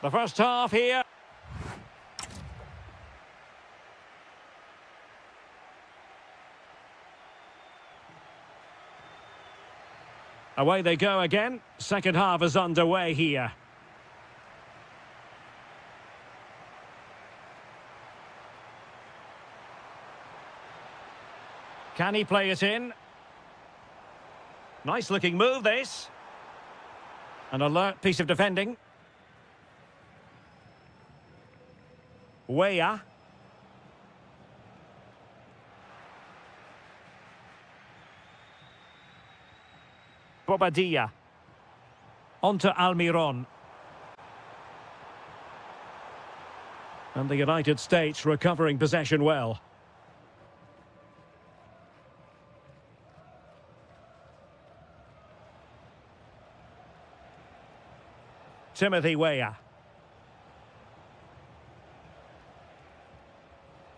The first half here. Away they go again. Second half is underway here. Can he play it in? Nice looking move this. An alert piece of defending. Weah. Bobadilla. On to Almiron. And the United States recovering possession well. Timothy Weah.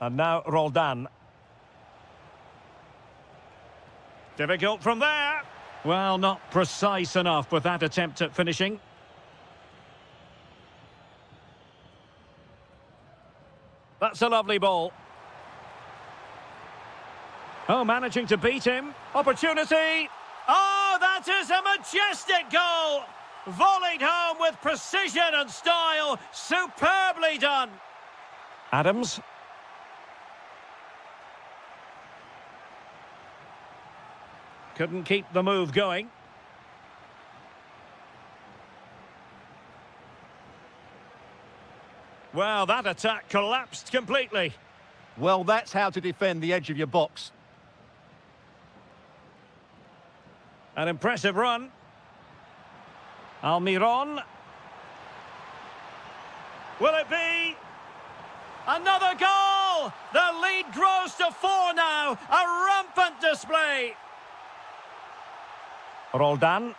And now Roldan. Difficult from there. Well, not precise enough with that attempt at finishing. That's a lovely ball. Oh, managing to beat him. Opportunity. Oh, that is a majestic goal. Volleyed home with precision and style. Superbly done. Adams. Couldn't keep the move going. Well, that attack collapsed completely. Well, that's how to defend the edge of your box. An impressive run. Almiron. Will it be? Another goal! The lead grows to 4 now. A rampant display. Roldan.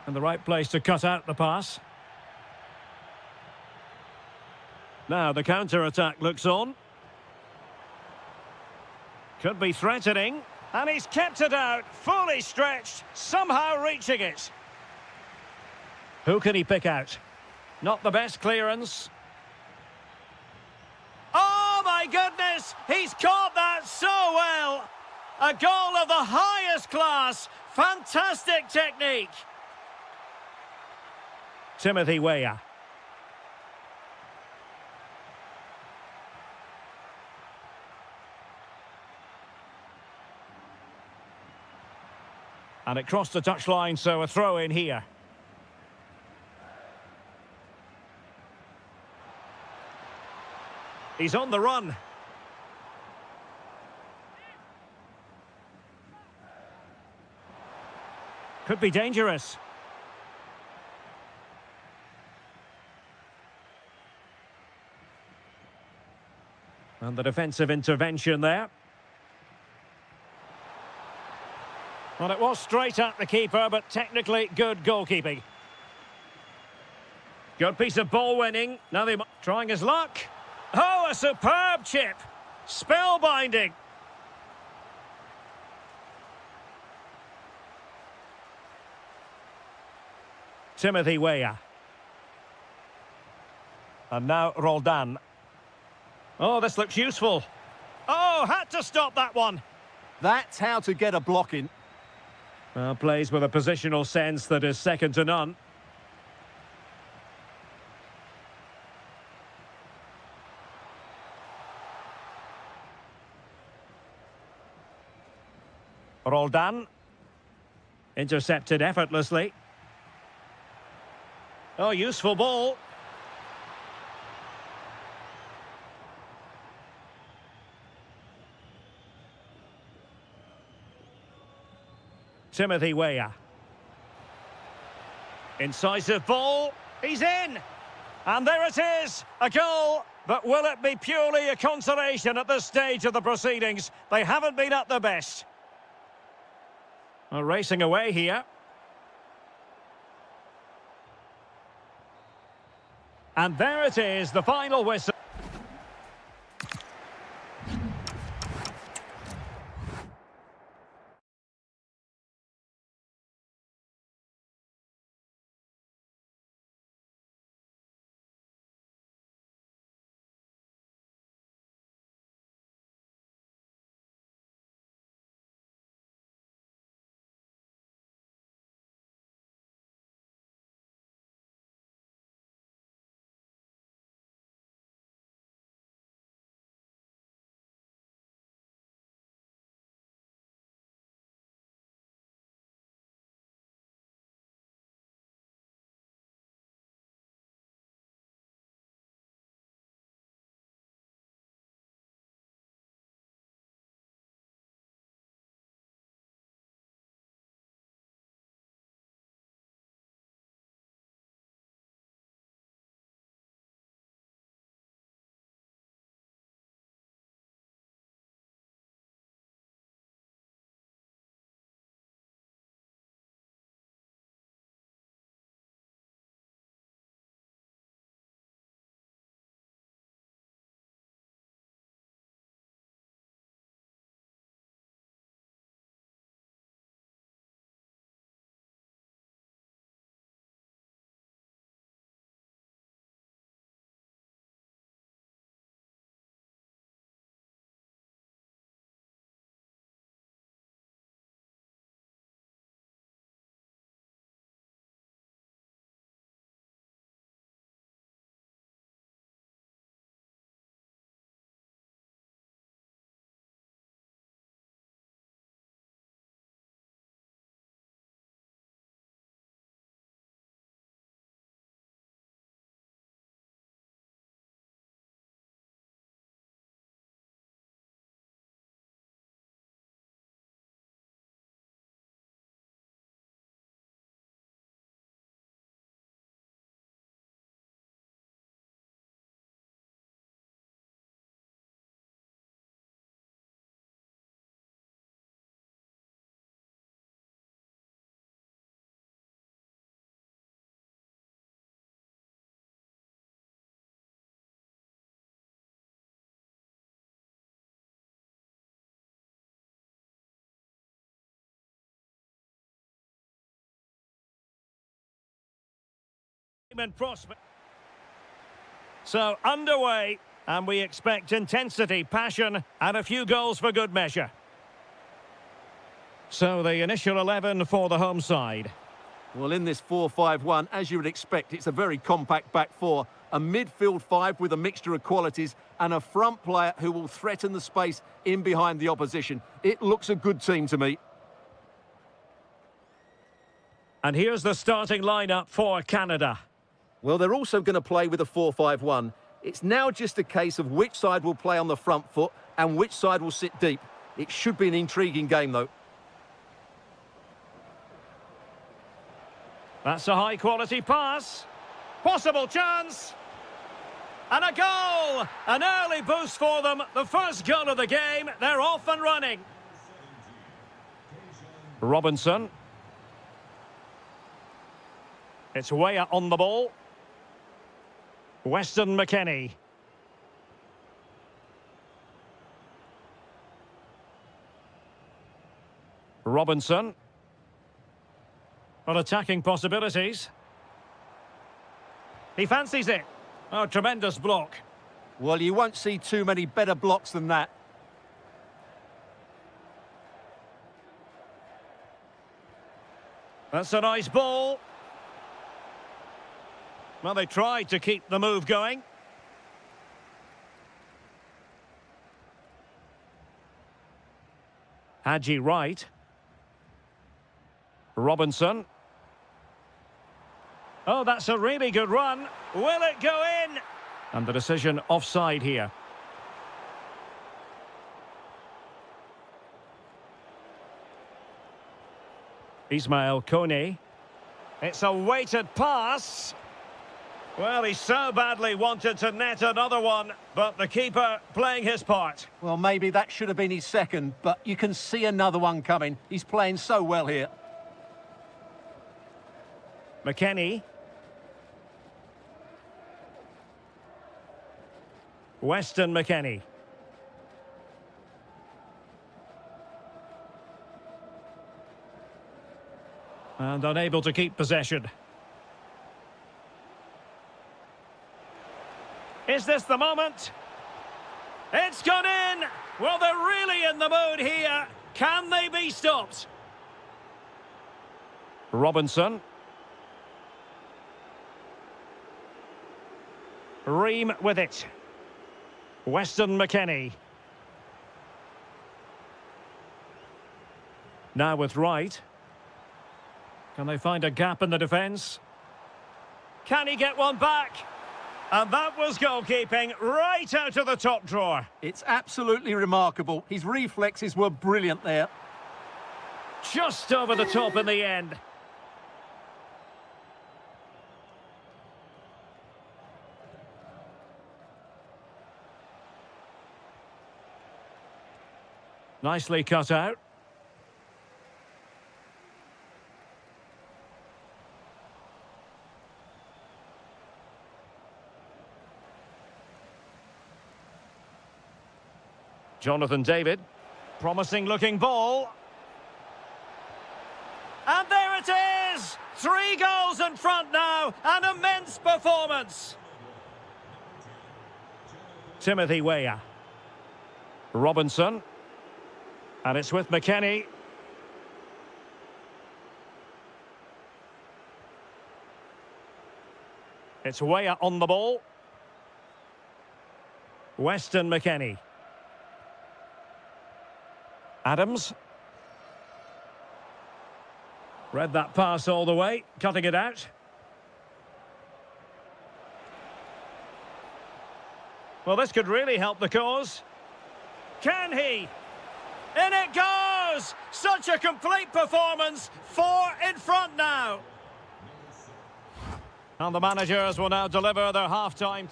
And the right place to cut out the pass. Now the counter-attack looks on. Could be threatening. And he's kept it out, fully stretched, somehow reaching it. Who can he pick out? Not the best clearance. Oh my goodness! He's caught that so well! A goal of the highest class. Fantastic technique. Timothy Weah. And it crossed the touchline, so a throw in here. He's on the run. Could be dangerous. And the defensive intervention there. Well, it was straight at the keeper, but technically good goalkeeping. Good piece of ball winning. Now they're trying his luck. Oh, a superb chip. Spellbinding. Timothy Weah. And now Roldan. Oh, this looks useful. Oh, had to stop that one. That's how to get a block in. Well, plays with a positional sense that is second to none. Roldan. Intercepted effortlessly. Oh, useful ball. Timothy Weah. Incisive ball. He's in. And there it is. A goal. But will it be purely a consolation at this stage of the proceedings? They haven't been at their best. Well, racing away here. And there it is, the final whistle. And prospect. So underway, and we expect intensity, passion, and a few goals for good measure. So the initial 11 for the home side. Well, in this 4-5-1, as you would expect, it's a very compact back four, a midfield five with a mixture of qualities, and a front player who will threaten the space in behind the opposition. It looks a good team to me. And here's the starting lineup for Canada. Well, they're also going to play with a 4-5-1. It's now just a case of which side will play on the front foot and which side will sit deep. It should be an intriguing game, though. That's a high-quality pass. Possible chance. And a goal! An early boost for them. The first goal of the game. They're off and running. Robinson. It's Weah on the ball. Weston McKennie. Robinson. Well, attacking possibilities. He fancies it. Oh, tremendous block. Well, you won't see too many better blocks than that. That's a nice ball. Well, they tried to keep the move going. Hadji Wright. Robinson. Oh, that's a really good run. Will it go in? And the decision offside here. Ismail Kone. It's a weighted pass. Well, he so badly wanted to net another one, but the keeper playing his part. Well, maybe that should have been his second, but you can see another one coming. He's playing so well here. McKennie. Weston McKennie. And unable to keep possession. Is this the moment? It's gone in! Well, they're really in the mood here. Can they be stopped? Robinson. Ream with it. Weston McKennie. Now with Wright. Can they find a gap in the defence? Can he get one back? And that was goalkeeping right out of the top drawer. It's absolutely remarkable. His reflexes were brilliant there. Just over the top in the end. Nicely cut out. Jonathan David. Promising looking ball. And there it is! 3 goals in front now. An immense performance. Timothy Weah. Robinson. And it's with McKennie. It's Weah on the ball. Weston McKennie. Adams. Read that pass all the way, cutting it out. Well, this could really help the cause. Can he? In it goes! Such a complete performance. 4 in front now. And the managers will now deliver their half-time.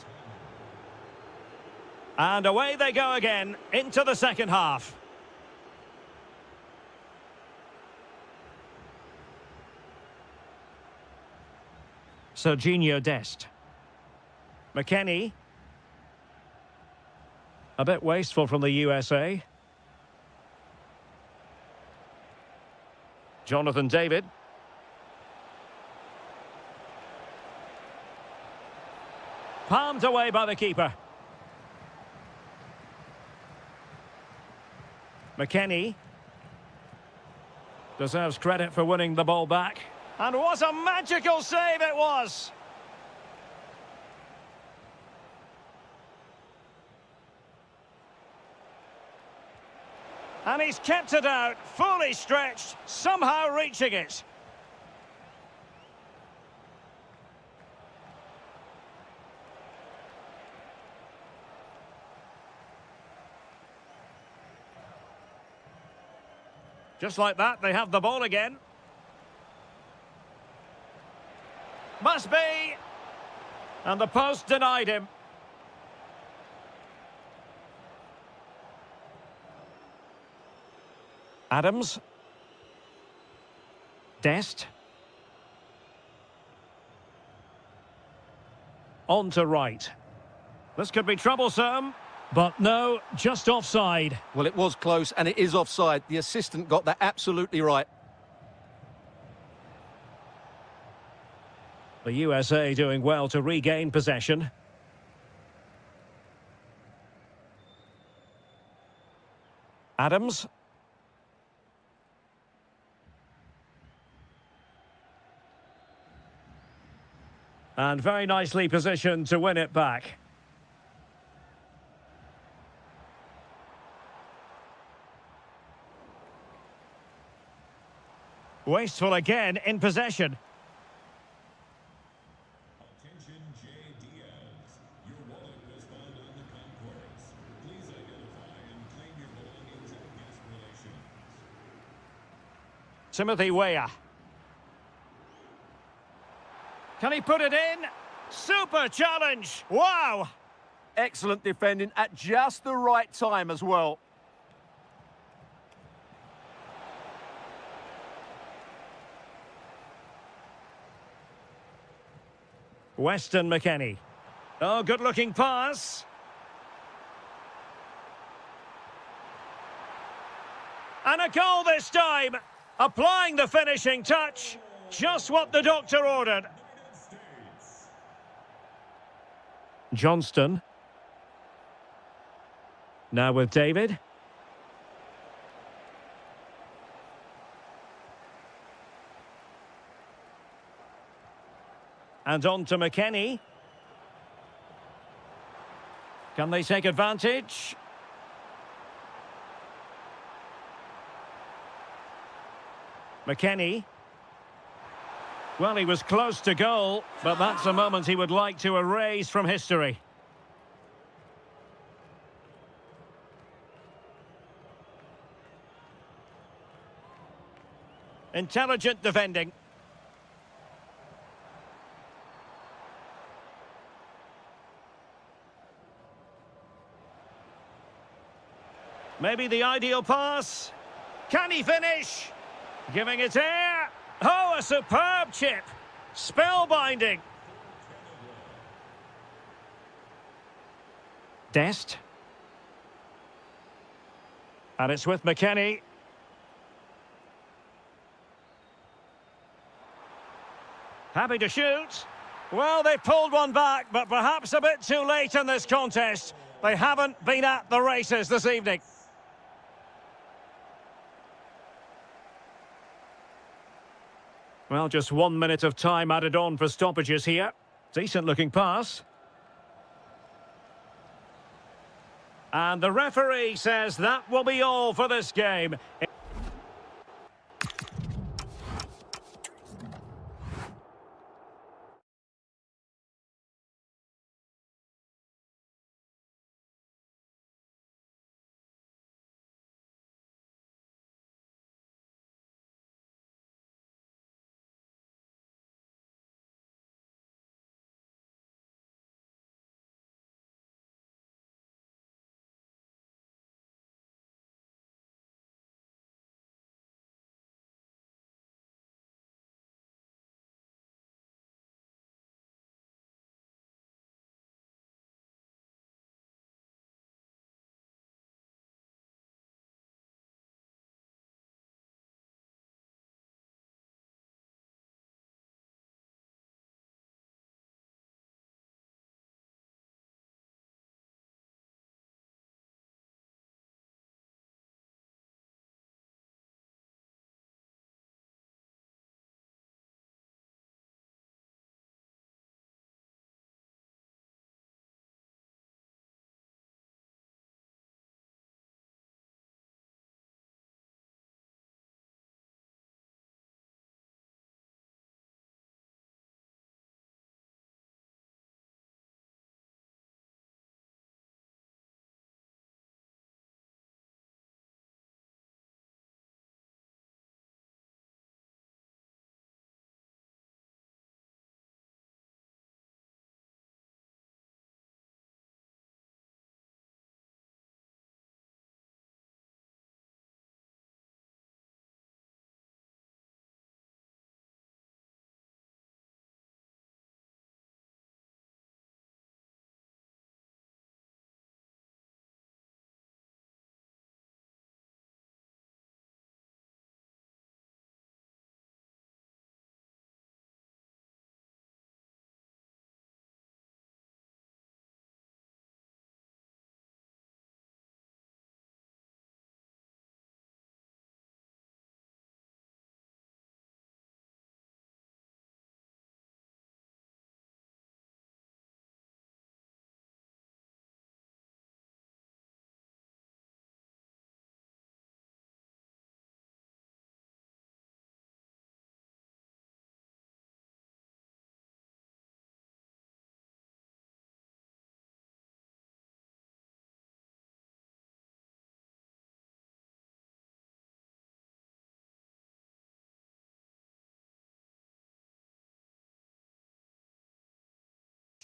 And away they go again into the second half. Serginho Dest. McKennie. A bit wasteful from the USA. Jonathan David. Palmed away by the keeper. McKennie. Deserves credit for winning the ball back. And what a magical save it was! And he's kept it out, fully stretched, somehow reaching it. Just like that, they have the ball again. Must be! And the post denied him. Adams. Dest. On to right. This could be troublesome. But no, just offside. Well, it was close, and it is offside. The assistant got that absolutely right. The USA doing well to regain possession. Adams. And very nicely positioned to win it back. Wasteful again in possession. Attention J. Diaz. Your wallet was found on the concourse. Please identify and claim your belongings at guest relations. Timothy Weah. Can he put it in? Super challenge! Wow! Excellent defending at just the right time as well. Weston McKennie. Oh, good-looking pass. And a goal this time. Applying the finishing touch. Just what the doctor ordered. Johnston. Now with David. And on to McKennie. Can they take advantage? McKennie. Well, he was close to goal, but that's a moment he would like to erase from history. Intelligent defending. Maybe the ideal pass. Can he finish? Giving it air. Oh, a superb chip. Spellbinding. Dest. And it's with McKennie. Happy to shoot. Well, they pulled one back, but perhaps a bit too late in this contest. They haven't been at the races this evening. Well, just 1 minute of time added on for stoppages here. Decent looking pass. And the referee says that will be all for this game.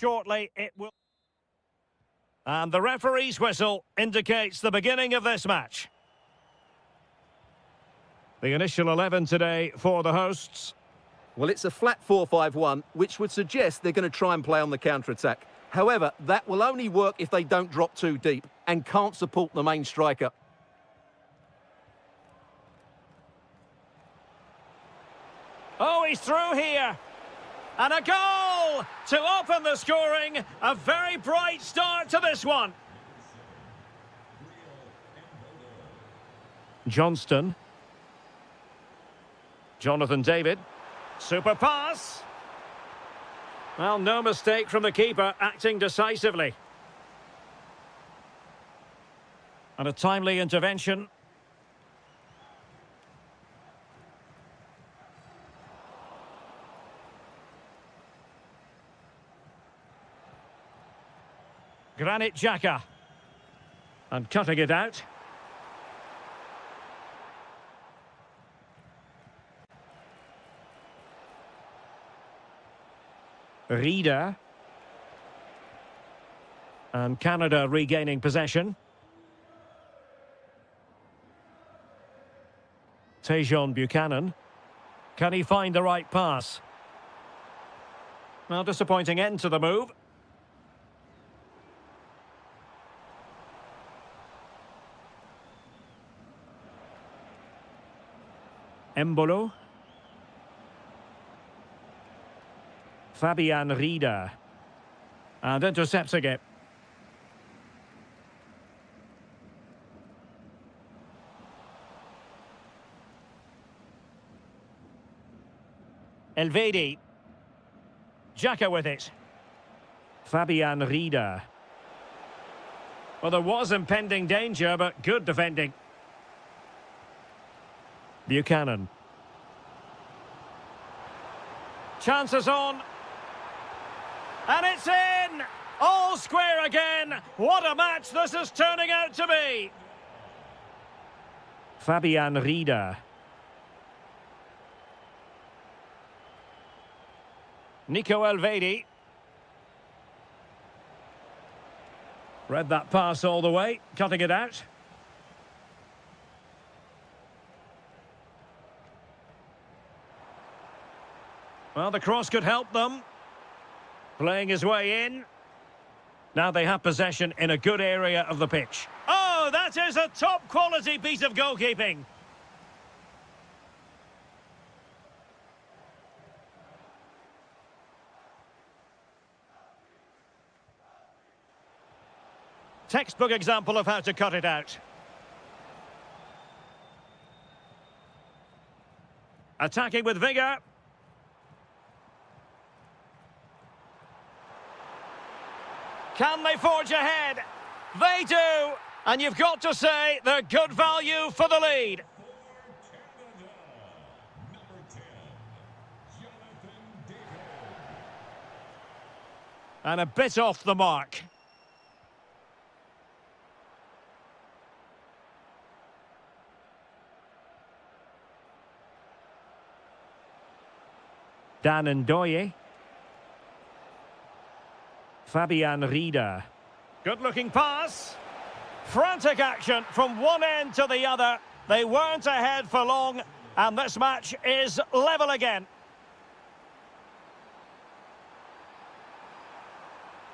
Shortly, it will... And the referee's whistle indicates the beginning of this match. The initial 11 today for the hosts. Well, it's a flat 4-5-1, which would suggest they're going to try and play on the counter-attack. However, that will only work if they don't drop too deep and can't support the main striker. Oh, he's through here. And a goal to open the scoring. A very bright start to this one. Johnston. Jonathan David. Super pass. Well, no mistake from the keeper, acting decisively. And a timely intervention. Granit Xhaka. And cutting it out. Rieder. And Canada regaining possession. Tejon Buchanan. Can he find the right pass? Well, disappointing end to the move. Embolo. Fabian Rieder. And intercepting it. Elvedi. Xhaka with it. Fabian Rieder. Well, there was impending danger, but good defending. Buchanan. Chances on. And it's in! All square again. What a match this is turning out to be. Fabian Rieder. Nico Elvedi. Read that pass all the way, cutting it out. Well, the cross could help them. Playing his way in. Now they have possession in a good area of the pitch. Oh, that is a top-quality piece of goalkeeping. Textbook example of how to cut it out. Attacking with vigour. Can they forge ahead? They do! And you've got to say they're good value for the lead. And a bit off the mark. Dan Ndoye. Fabian Rieder. Good-looking pass. Frantic action from one end to the other. They weren't ahead for long, and this match is level again.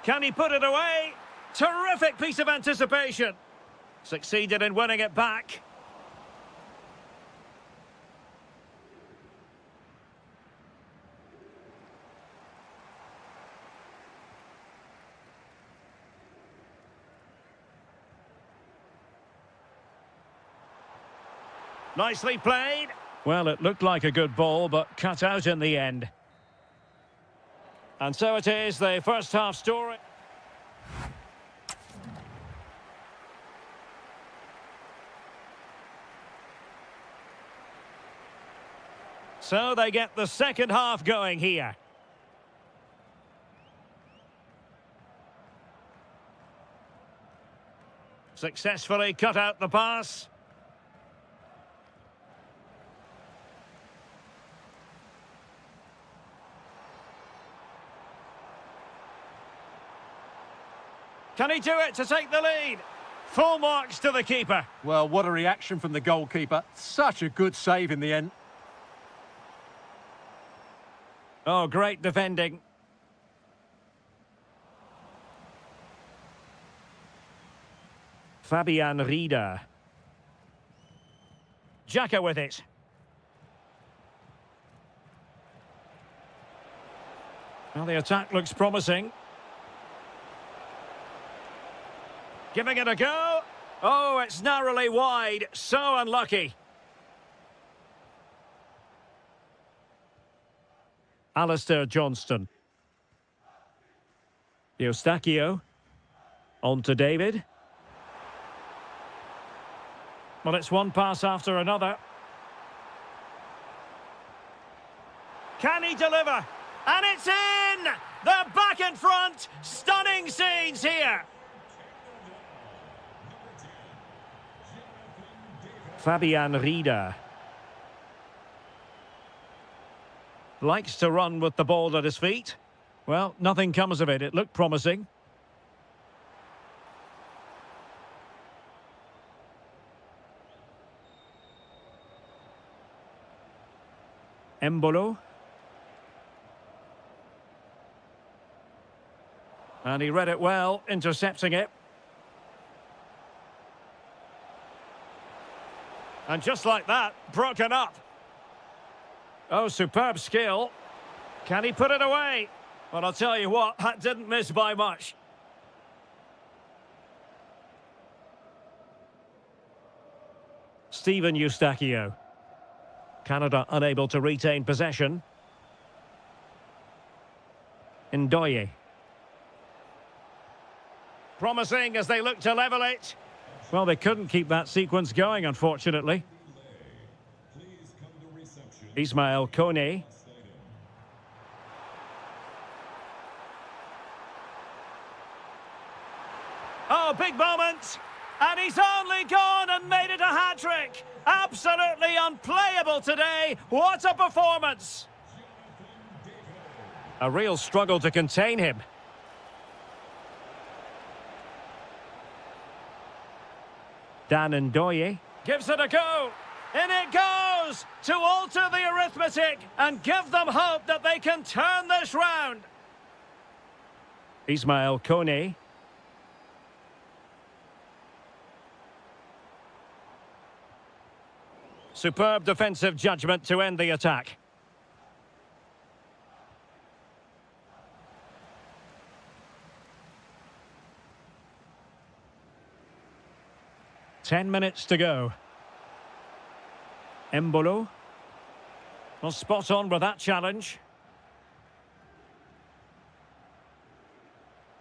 Can he put it away? Terrific piece of anticipation. Succeeded in winning it back. Nicely played. Well, it looked like a good ball, but cut out in the end. And so it is, the first half story. So they get the second half going here. Successfully cut out the pass. Can he do it to take the lead? Full marks to the keeper. Well, what a reaction from the goalkeeper. Such a good save in the end. Oh, great defending. Fabian Rieder. Xhaka with it. Well, the attack looks promising. Giving it a go. Oh, it's narrowly wide. So unlucky. Alistair Johnston. Eustachio. On to David. Well, it's one pass after another. Can he deliver? And it's in! They're back in front! Stunning scenes here! Fabian Rieder. Likes to run with the ball at his feet. Well, nothing comes of it. It looked promising. Embolo. And he read it well, intercepting it. And just like that, broken up. Oh, superb skill. Can he put it away? Well, I'll tell you what, that didn't miss by much. Steven Eustachio. Canada unable to retain possession. Ndoye. Promising as they look to level it. Well, they couldn't keep that sequence going, unfortunately. Please come to reception. Ismail Kone. Oh, big moment. And he's only gone and made it a hat-trick. Absolutely unplayable today. What a performance. A real struggle to contain him. Dan Ndoye gives it a go. In it goes to alter the arithmetic and give them hope that they can turn this round. Ismail Kone. Superb defensive judgment to end the attack. Ten minutes to go. Embolo. Well, spot on with that challenge.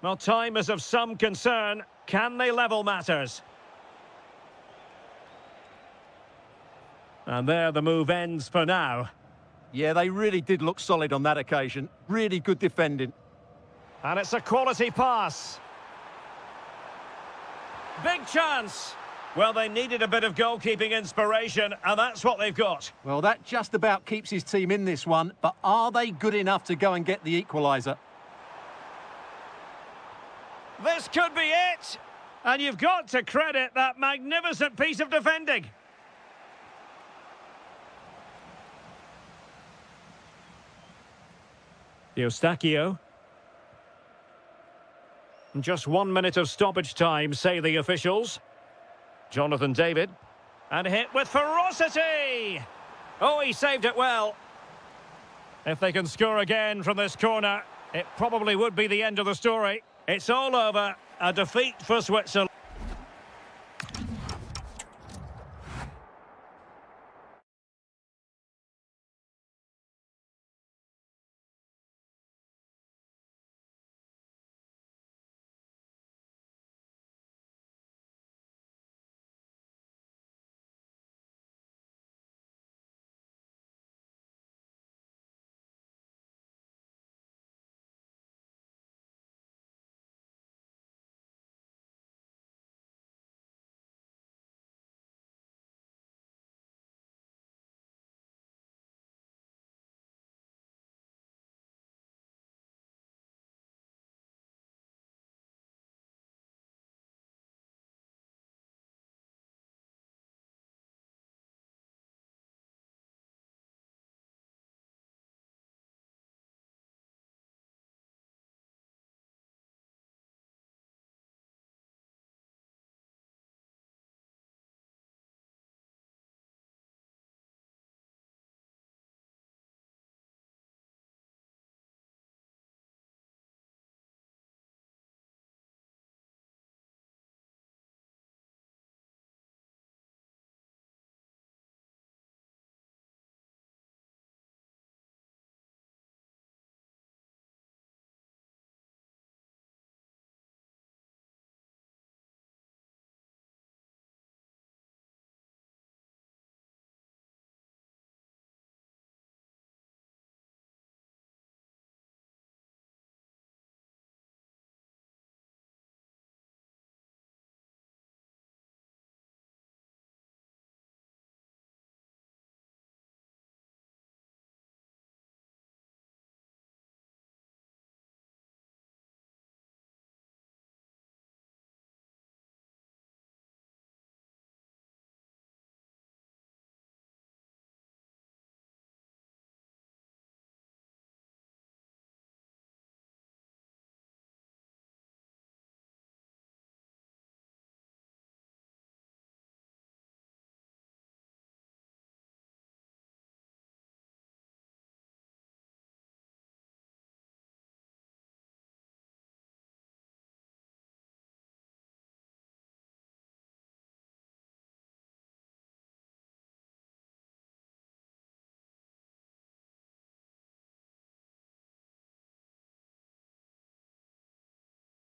Well, time is of some concern. Can they level matters? And there the move ends for now. Yeah, they really did look solid on that occasion. Really good defending. And it's a quality pass. Big chance. Well, they needed a bit of goalkeeping inspiration, and that's what they've got. Well, that just about keeps his team in this one, but are they good enough to go and get the equaliser? This could be it. And you've got to credit that magnificent piece of defending. Eustachio. Just 1 minute of stoppage time, say the officials. Jonathan David. And hit with ferocity! Oh, he saved it well. If they can score again from this corner, it probably would be the end of the story. It's all over. A defeat for Switzerland.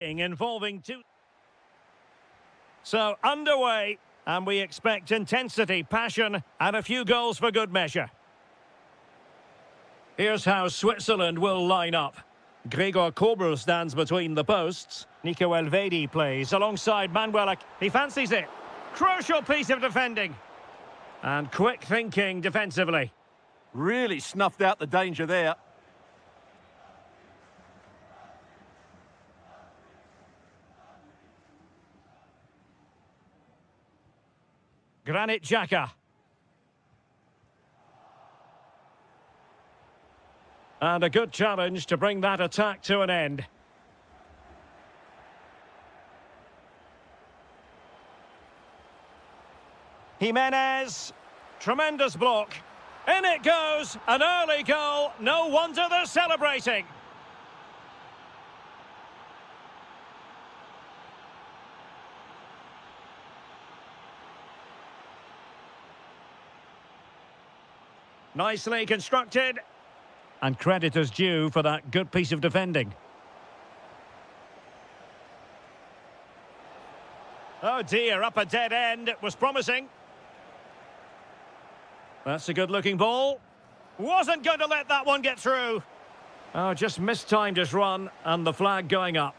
involving two. So, underway, and we expect intensity, passion, and a few goals for good measure. Here's how Switzerland will line up. Gregor Kobel stands between the posts. Nico Elvedi plays alongside Manuel. He fancies it. Crucial piece of defending. And quick thinking defensively. Really snuffed out the danger there. Granit Xhaka. And a good challenge to bring that attack to an end. Jimenez. Tremendous block. In it goes. An early goal. No wonder they're celebrating. Nicely constructed. And credit is due for that good piece of defending. Oh dear, up a dead end. It was promising. That's a good-looking ball. Wasn't going to let that one get through. Oh, just mistimed his run, and the flag going up.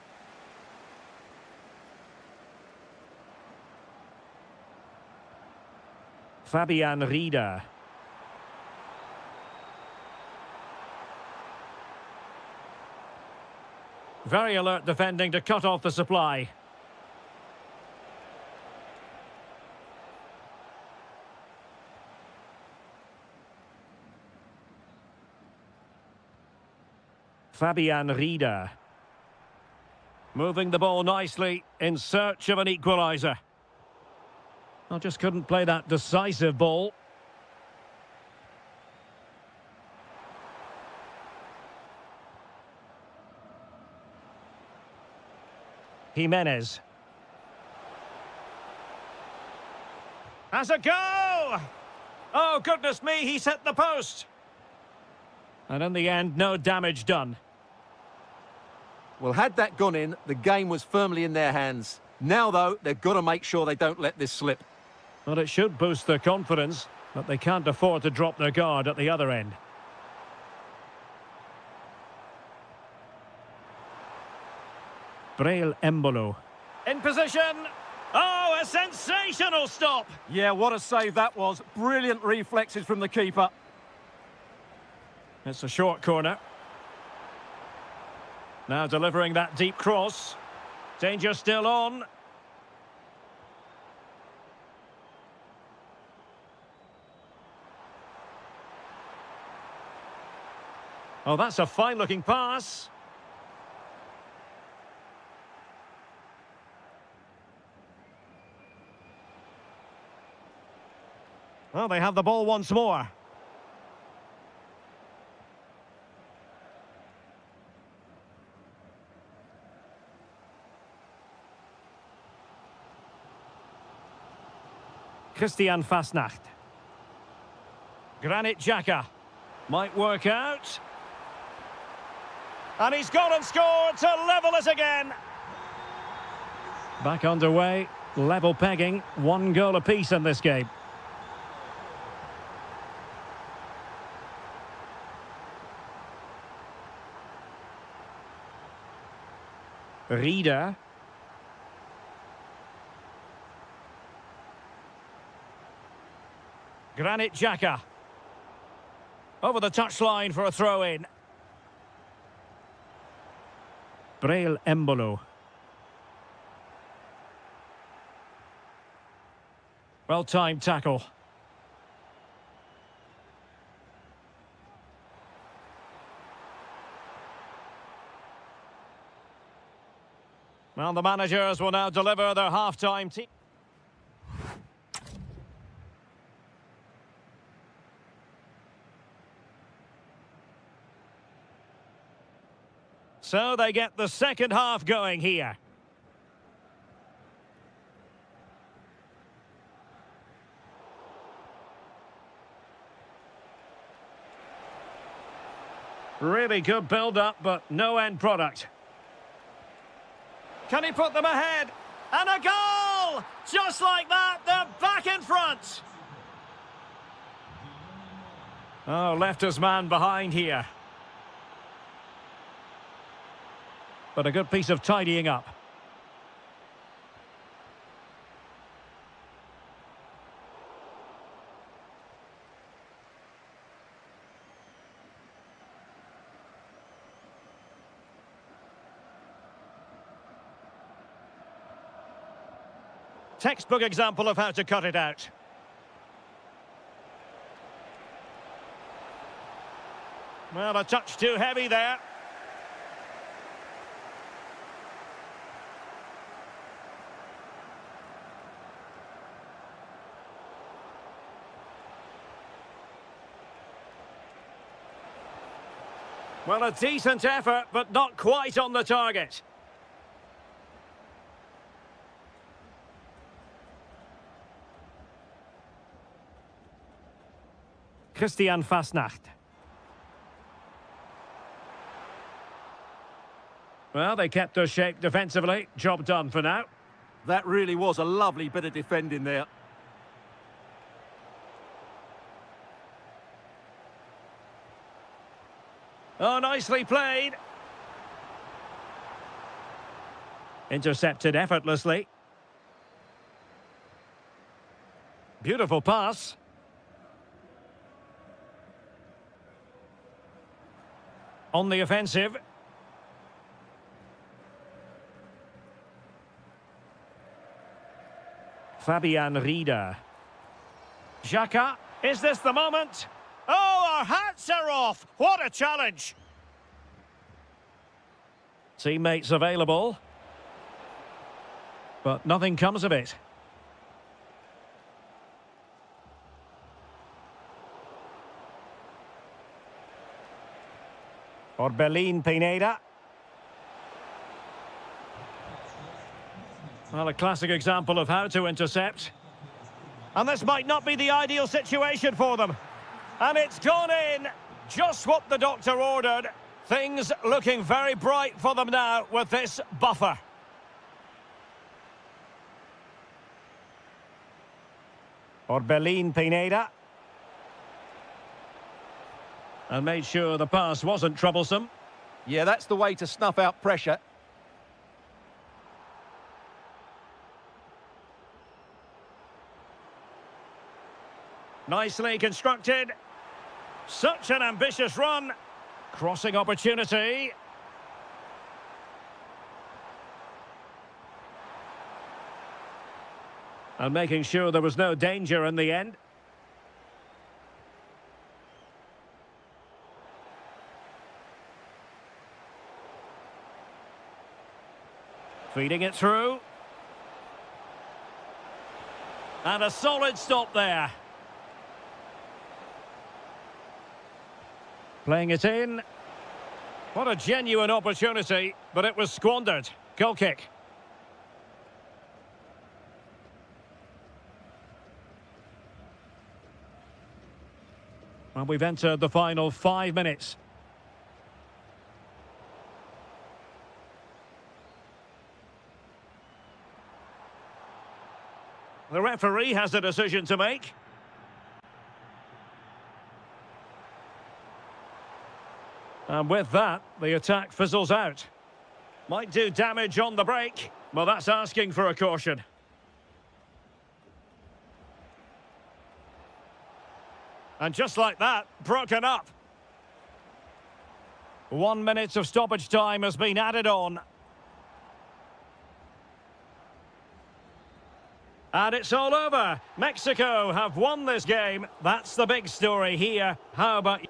Fabian Rieder. Very alert defending to cut off the supply. Fabian Rieder. Moving the ball nicely in search of an equaliser. I just couldn't play that decisive ball. Jimenez. Has a go! Oh, goodness me, he's hit the post. And in the end, no damage done. Well, had that gone in, the game was firmly in their hands. Now, though, they've got to make sure they don't let this slip. Well, it should boost their confidence, but they can't afford to drop their guard at the other end. Breel Embolo. In position. Oh, a sensational stop. Yeah, what a save that was. Brilliant reflexes from the keeper. It's a short corner. Now delivering that deep cross. Danger still on. Oh, that's a fine-looking pass. Well, they have the ball once more. Christian Fasnacht. Granit Xhaka. Might work out. And he's gone and scored to level it again. Back underway. Level pegging. 1 goal apiece in this game. Rieder. Granit Xhaka. Over the touchline for a throw-in. Breel Embolo. Well-timed tackle. Well, the managers will now deliver their half-time team. So they get the second half going here. Really good build-up, but no end product. Can he put them ahead? And a goal! Just like that, they're back in front. Oh, left his man behind here. But a good piece of tidying up. Textbook example of how to cut it out. Well, a touch too heavy there. Well, a decent effort, but not quite on the target. Christian Fastnacht. Well, they kept their shape defensively. Job done for now. That really was a lovely bit of defending there. Oh, nicely played. Intercepted effortlessly. Beautiful pass. On the offensive. Fabian Rieder. Xhaka, is this the moment? Oh, our hats are off! What a challenge! Teammates available. But nothing comes of it. Orbelin Pineda. Well, a classic example of how to intercept. And this might not be the ideal situation for them. And it's gone in. Just what the doctor ordered. Things looking very bright for them now with this buffer. Orbelin Pineda. And made sure the pass wasn't troublesome. Yeah, that's the way to snuff out pressure. Nicely constructed. Such an ambitious run. Crossing opportunity. And making sure there was no danger in the end. Feeding it through. And a solid stop there. Playing it in. What a genuine opportunity, but it was squandered. Goal kick. Well, we've entered the final 5 minutes. The referee has a decision to make. And with that, the attack fizzles out. Might do damage on the break. Well, that's asking for a caution. And just like that, broken up. 1 minute of stoppage time has been added on. And it's all over. Mexico have won this game. That's the big story here. How about you?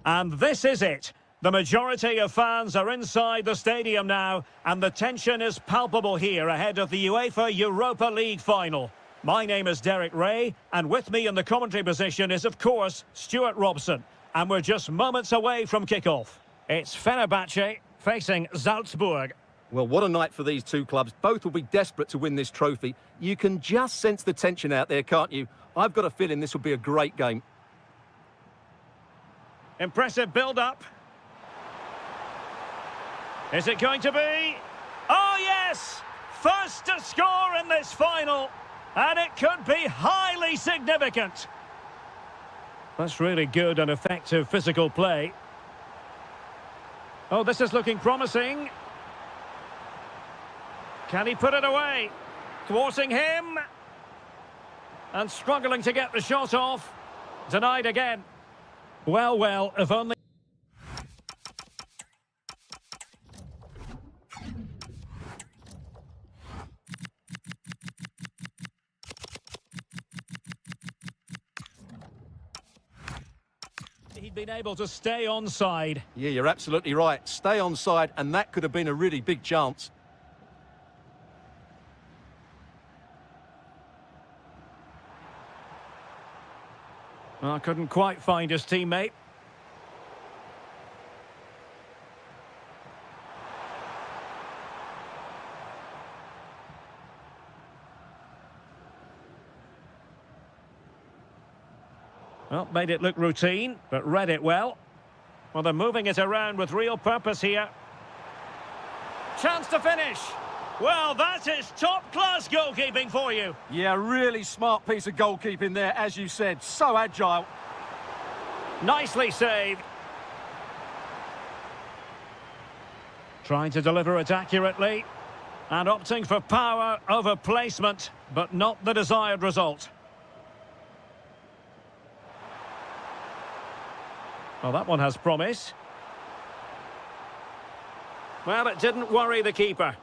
And this is it. The majority of fans are inside the stadium now, and the tension is palpable here ahead of the UEFA Europa League final. My name is Derek Ray, and with me in the commentary position is, of course, Stuart Robson. And we're just moments away from kickoff. It's Fenerbahce facing Salzburg. Well, what a night for these two clubs. Both will be desperate to win this trophy. You can just sense the tension out there, can't you? I've got a feeling this will be a great game. Impressive build-up. Is it going to be? Oh, yes! First to score in this final. And it could be highly significant. That's really good and effective physical play. Oh, this is looking promising. Can he put it away? Thwarting him. And struggling to get the shot off. Denied again. Well, if only... he'd been able to stay onside. Yeah, you're absolutely right. Stay onside, and that could have been a really big chance. Oh, couldn't quite find his teammate. Well, made it look routine, but read it well. Well, they're moving it around with real purpose here. Chance to finish. Well, that is top-class goalkeeping for you. Yeah, really smart piece of goalkeeping there, as you said. So agile. Nicely saved. Trying to deliver it accurately. And opting for power over placement, but not the desired result. Well, that one has promise. Well, it didn't worry the keeper.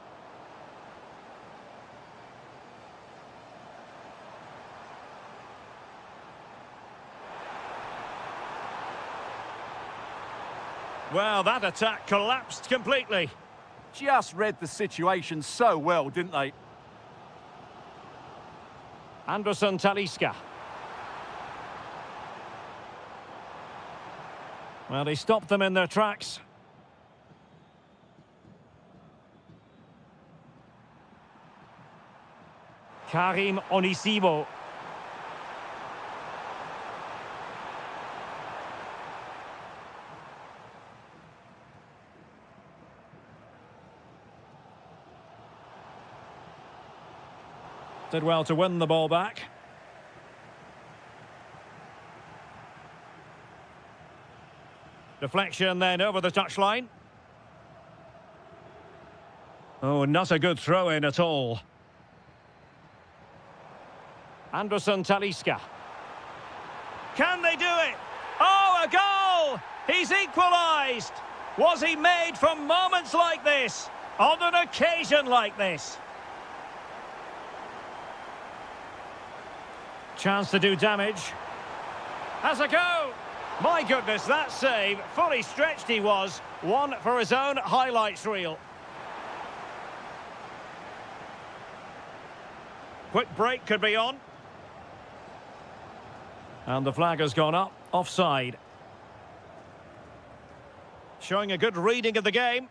Well, that attack collapsed completely. Just read the situation so well, didn't they? Anderson Talisca. Well, he stopped them in their tracks. Karim Onisivo. Did well to win the ball back. Deflection then over the touchline. Oh, not a good throw-in at all. Anderson Talisca. Can they do it? Oh, a goal! He's equalised! Was he made for moments like this? On an occasion like this? Chance to do damage. Has a go! My goodness, that save, fully stretched he was. One for his own highlights reel. Quick break could be on. And the flag has gone up, offside. Showing a good reading of the game.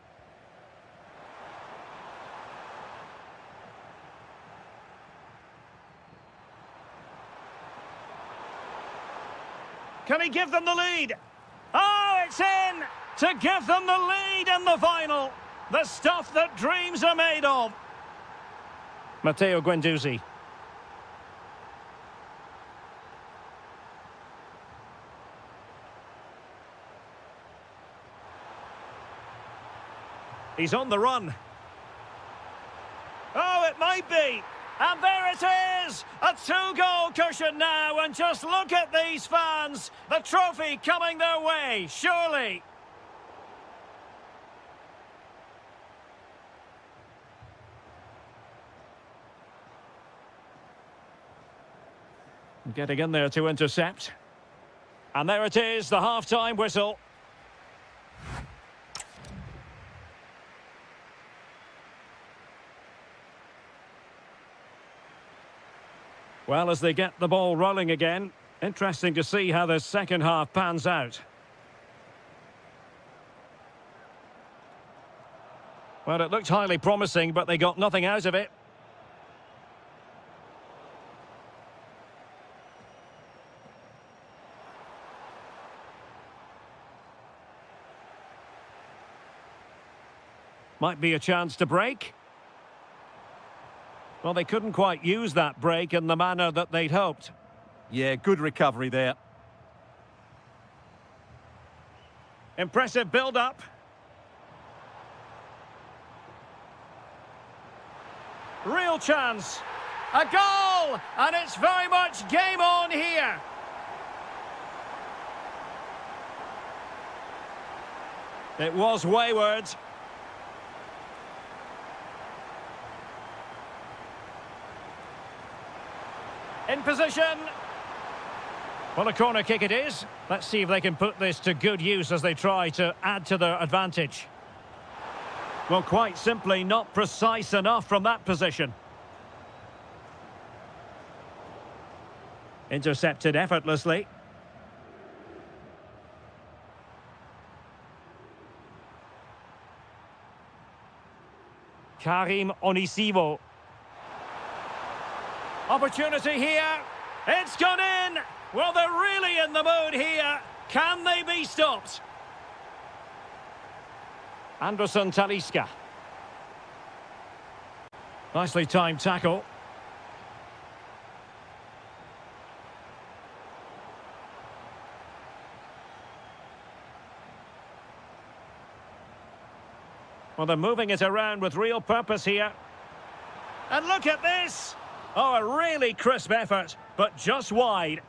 Can he give them the lead? Oh, it's in! To give them the lead in the final. The stuff that dreams are made of. Matteo Guendouzi. He's on the run. Oh, it might be. And there it is! A two-goal cushion now, and just look at these fans! The trophy coming their way, surely! Getting in there to intercept. And there it is, the half-time whistle. Well, as they get the ball rolling again, interesting to see how the second half pans out. Well, it looked highly promising, but they got nothing out of it. Might be a chance to break. Well, they couldn't quite use that break in the manner that they'd hoped. Yeah, good recovery there. Impressive build-up. Real chance. A goal! And it's very much game on here. It was wayward. In position. Well, a corner kick it is. Let's see if they can put this to good use as they try to add to their advantage. Well, quite simply not precise enough from that position. Intercepted effortlessly. Karim Onisivo. Opportunity here. It's gone in. Well, they're really in the mood here. Can they be stopped? Anderson Talisca. Nicely timed tackle. Well, they're moving it around with real purpose here. And look at this! Oh, a really crisp effort, but just wide.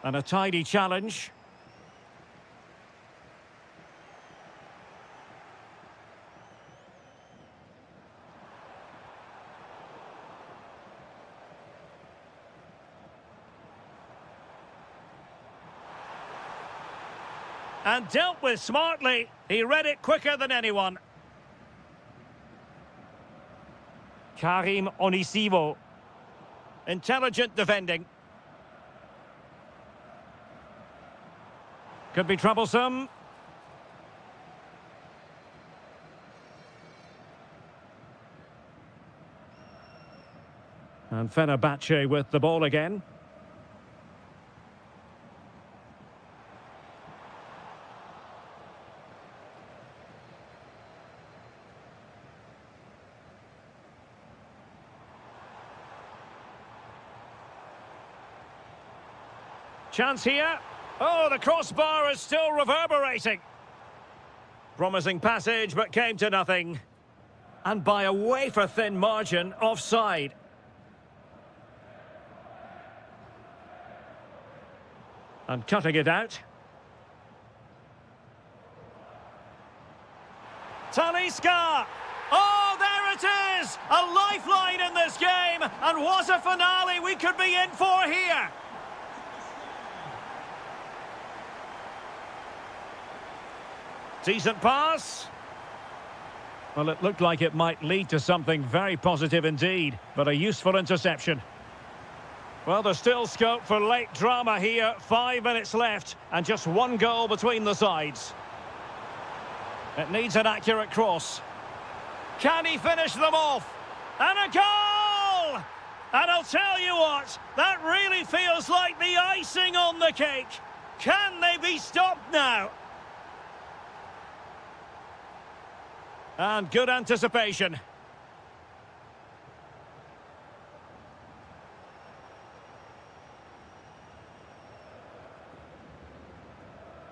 And a tidy challenge. And dealt with smartly. He read it quicker than anyone. Karim Onisivo. Intelligent defending. Could be troublesome. And Fenerbahce with the ball again. Chance here. Oh, the crossbar is still reverberating. Promising passage, but came to nothing. And by a wafer-thin margin, offside. And cutting it out. Talisca! Oh, there it is! A lifeline in this game! And what a finale we could be in for here! Decent pass. Well, it looked like it might lead to something very positive indeed, but a useful interception. Well, there's still scope for late drama here. 5 minutes left, and just one goal between the sides. It needs an accurate cross. Can he finish them off? And a goal! And I'll tell you what, that really feels like the icing on the cake. Can they be stopped now? And good anticipation.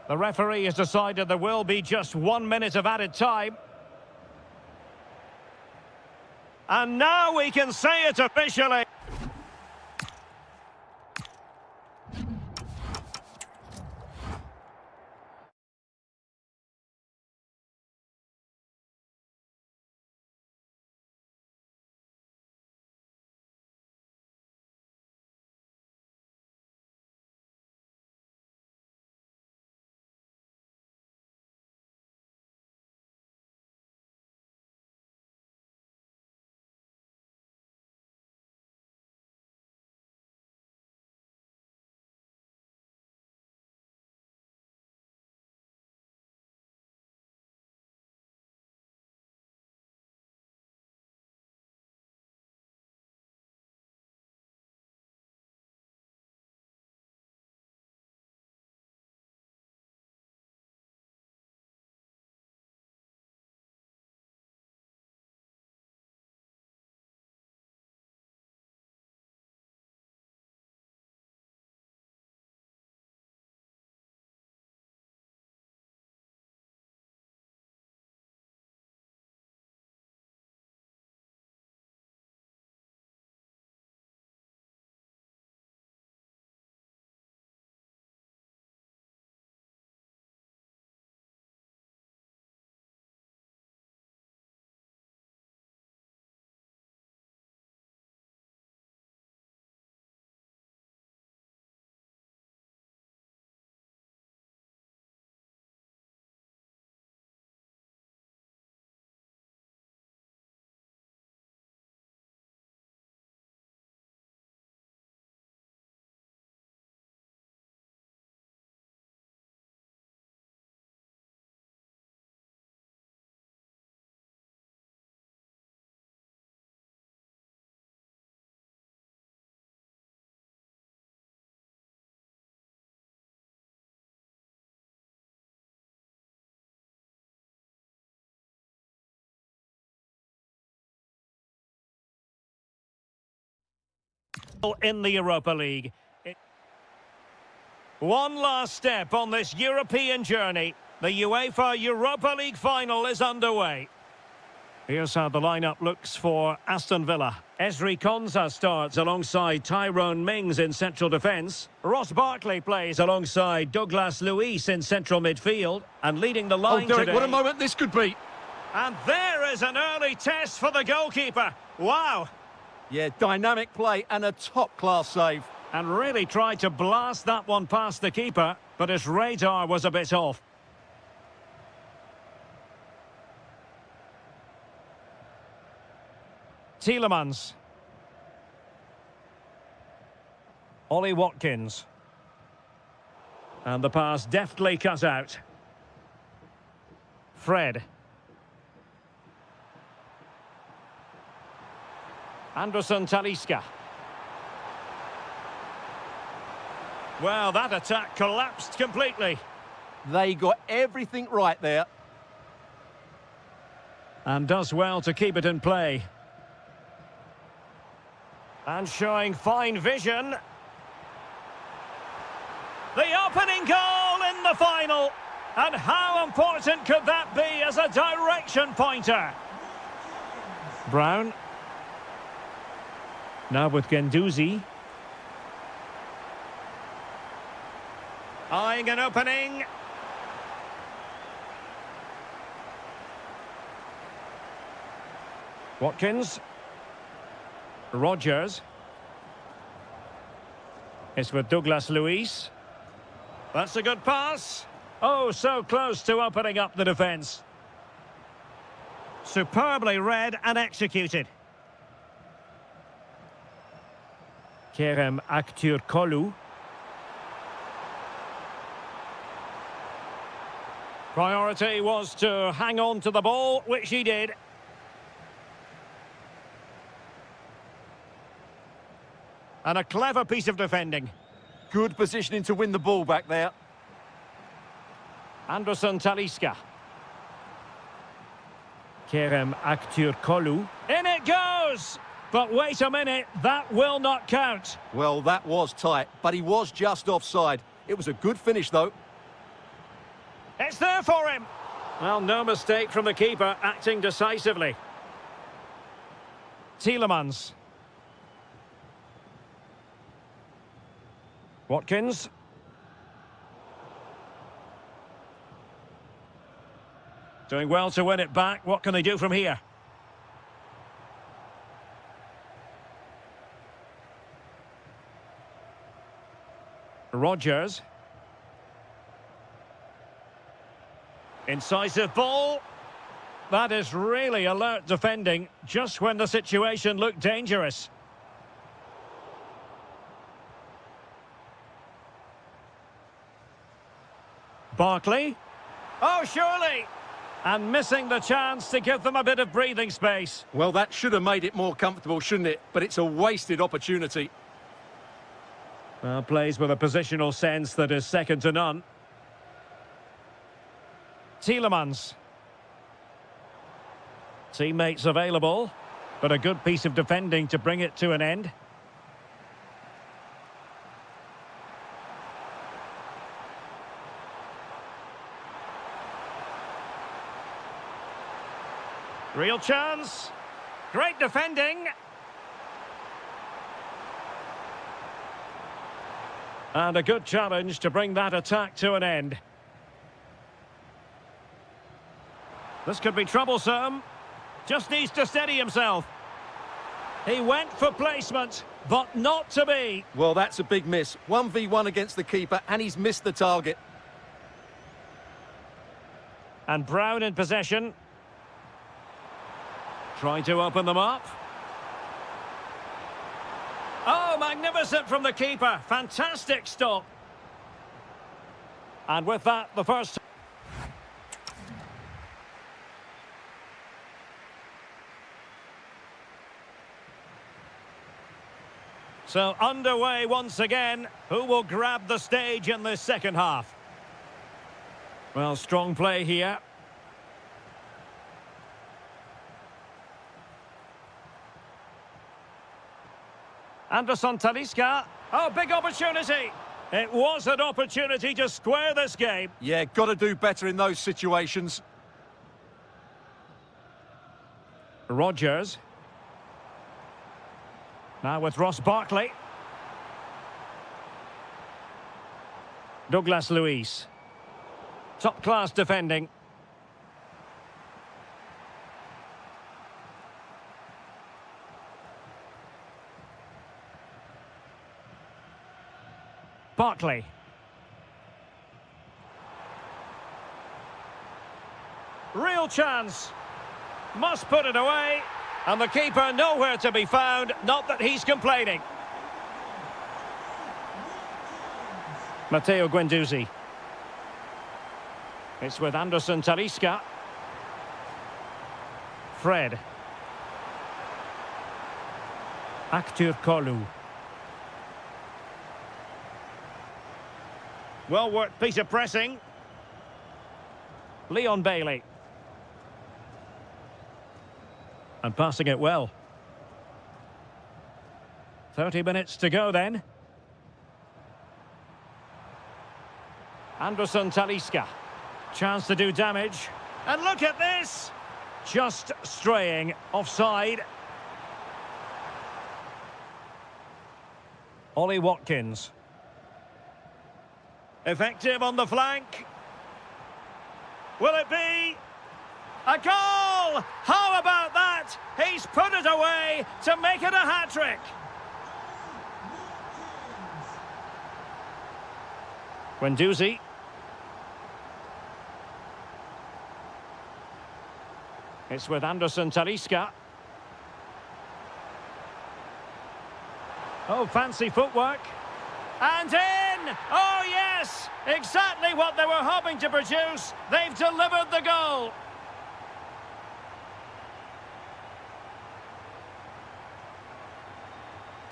The referee has decided there will be just 1 minute of added time. And now we can say it officially. in the Europa League. One last step on this European journey. The UEFA Europa League final is underway. Here's how the lineup looks for Aston Villa. Esri Konsa starts alongside Tyrone Mings in central defence. Ross Barkley plays alongside Douglas Luiz in central midfield. And leading the line Derek, today... what a moment this could be. And there is an early test for the goalkeeper. Wow. Yeah, dynamic play and a top-class save. And really tried to blast that one past the keeper, but his radar was a bit off. Tielemans. Ollie Watkins. And the pass deftly cut out. Fred. Anderson Talisca. Well, that attack collapsed completely. They got everything right there. And does well to keep it in play. And showing fine vision. The opening goal in the final. And how important could that be as a direction pointer? Brown. Now with Guendouzi. Eyeing an opening. Watkins. Rogers. It's with Douglas Luiz. That's a good pass. Oh, so close to opening up the defence. Superbly read and executed. Kerem Aktürkoğlu. Priority was to hang on to the ball, which he did. And a clever piece of defending. Good positioning to win the ball back there. Anderson Talisca. Kerem Aktürkoğlu. In it goes! But wait a minute, that will not count. Well, that was tight, but he was just offside. It was a good finish, though. It's there for him. Well, no mistake from the keeper, acting decisively. Tielemans. Watkins. Doing well to win it back. What can they do from here? Rogers. Incisive ball. That is really alert defending, just when the situation looked dangerous. Barkley. Oh, surely! And missing the chance to give them a bit of breathing space. Well, that should have made it more comfortable, shouldn't it? But it's a wasted opportunity. Well, plays with a positional sense that is second to none. Tielemans. Teammates available, but a good piece of defending to bring it to an end. Real chance. Great defending. And a good challenge to bring that attack to an end. This could be troublesome. Just needs to steady himself. He went for placement, but not to be. Well, that's a big miss. 1v1 against the keeper, and he's missed the target. And Brown in possession. Trying to open them up. Oh, magnificent from the keeper. Fantastic stop. And with that, the first... So underway once again. Who will grab the stage in this second half? Well, strong play here. Anderson Talisca. Oh, big opportunity. It was an opportunity to square this game. Yeah, got to do better in those situations. Rogers. Now with Ross Barkley. Douglas Luiz. Top-class defending. Barkley. Real chance. Must put it away. And the keeper nowhere to be found. Not that he's complaining. Matteo Guendouzi. It's with Anderson Talisca. Fred. Aktur Kolu. Well-worked piece of pressing. Leon Bailey. And passing it well. 30 minutes to go then. Anderson Talisca. Chance to do damage. And look at this! Just straying offside. Ollie Watkins. Effective on the flank. Will it be a goal? How about that? He's put it away to make it a hat-trick. Guendouzi. It's with Anderson Talisca. Oh, fancy footwork. And in! Oh, yes! Exactly what they were hoping to produce. They've delivered the goal.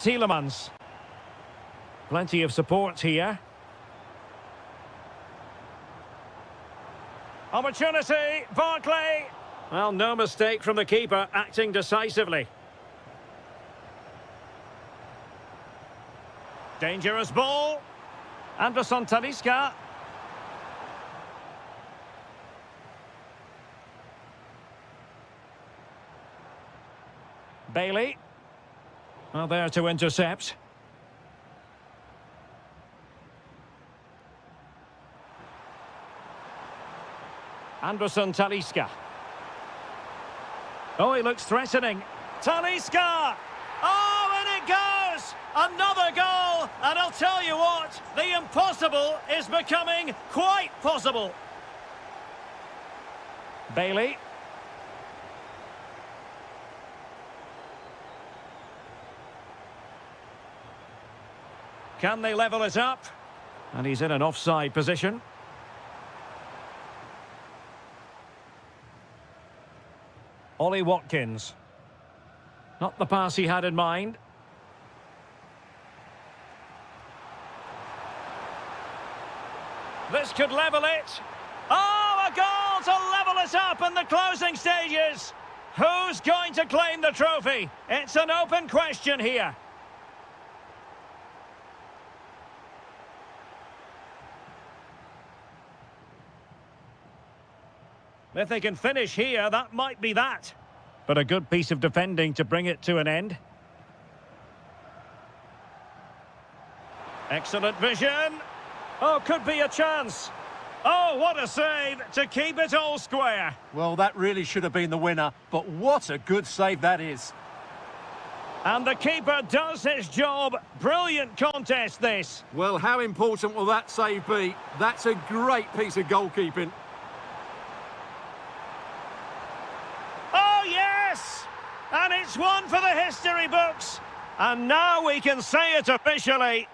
Tielemans. Plenty of support here. Opportunity, Barkley. Well, no mistake from the keeper, acting decisively. Dangerous ball. Anderson Talisca. Bailey. Well, there to intercept. Anderson Talisca. Oh, he looks threatening. Talisca! Oh, and it goes! Another goal! And I'll tell you what, the impossible is becoming quite possible. Bailey. Can they level it up? And he's in an offside position. Ollie Watkins. Not the pass he had in mind. This could level it. Oh, a goal to level it up in the closing stages. Who's going to claim the trophy? It's an open question here. If they can finish here, that might be that. But a good piece of defending to bring it to an end. Excellent vision. Oh, could be a chance. Oh, what a save to keep it all square. Well, that really should have been the winner, but what a good save that is. And the keeper does his job. Brilliant contest, this. Well, how important will that save be? That's a great piece of goalkeeping. Oh, yes! And it's one for the history books. And now we can say it officially.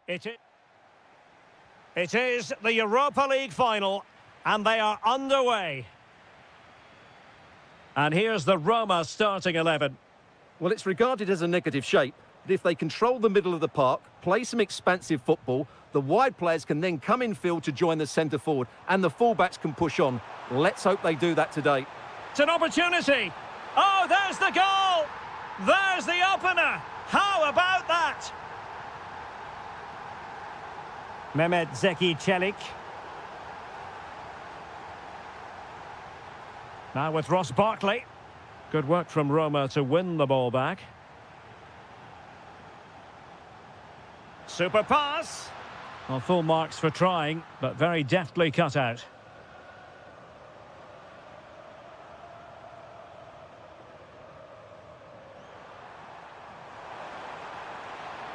It is the Europa League final, and they are underway. And here's the Roma starting 11. Well, it's regarded as a negative shape, but if they control the middle of the park, play some expansive football, the wide players can then come in field to join the centre forward, and the fullbacks can push on. Let's hope they do that today. It's an opportunity. Oh, there's the goal! There's the opener! How about that? Mehmet Zeki Çelik. Now with Ross Barkley. Good work from Roma to win the ball back. Super pass. Well, full marks for trying, but very deftly cut out.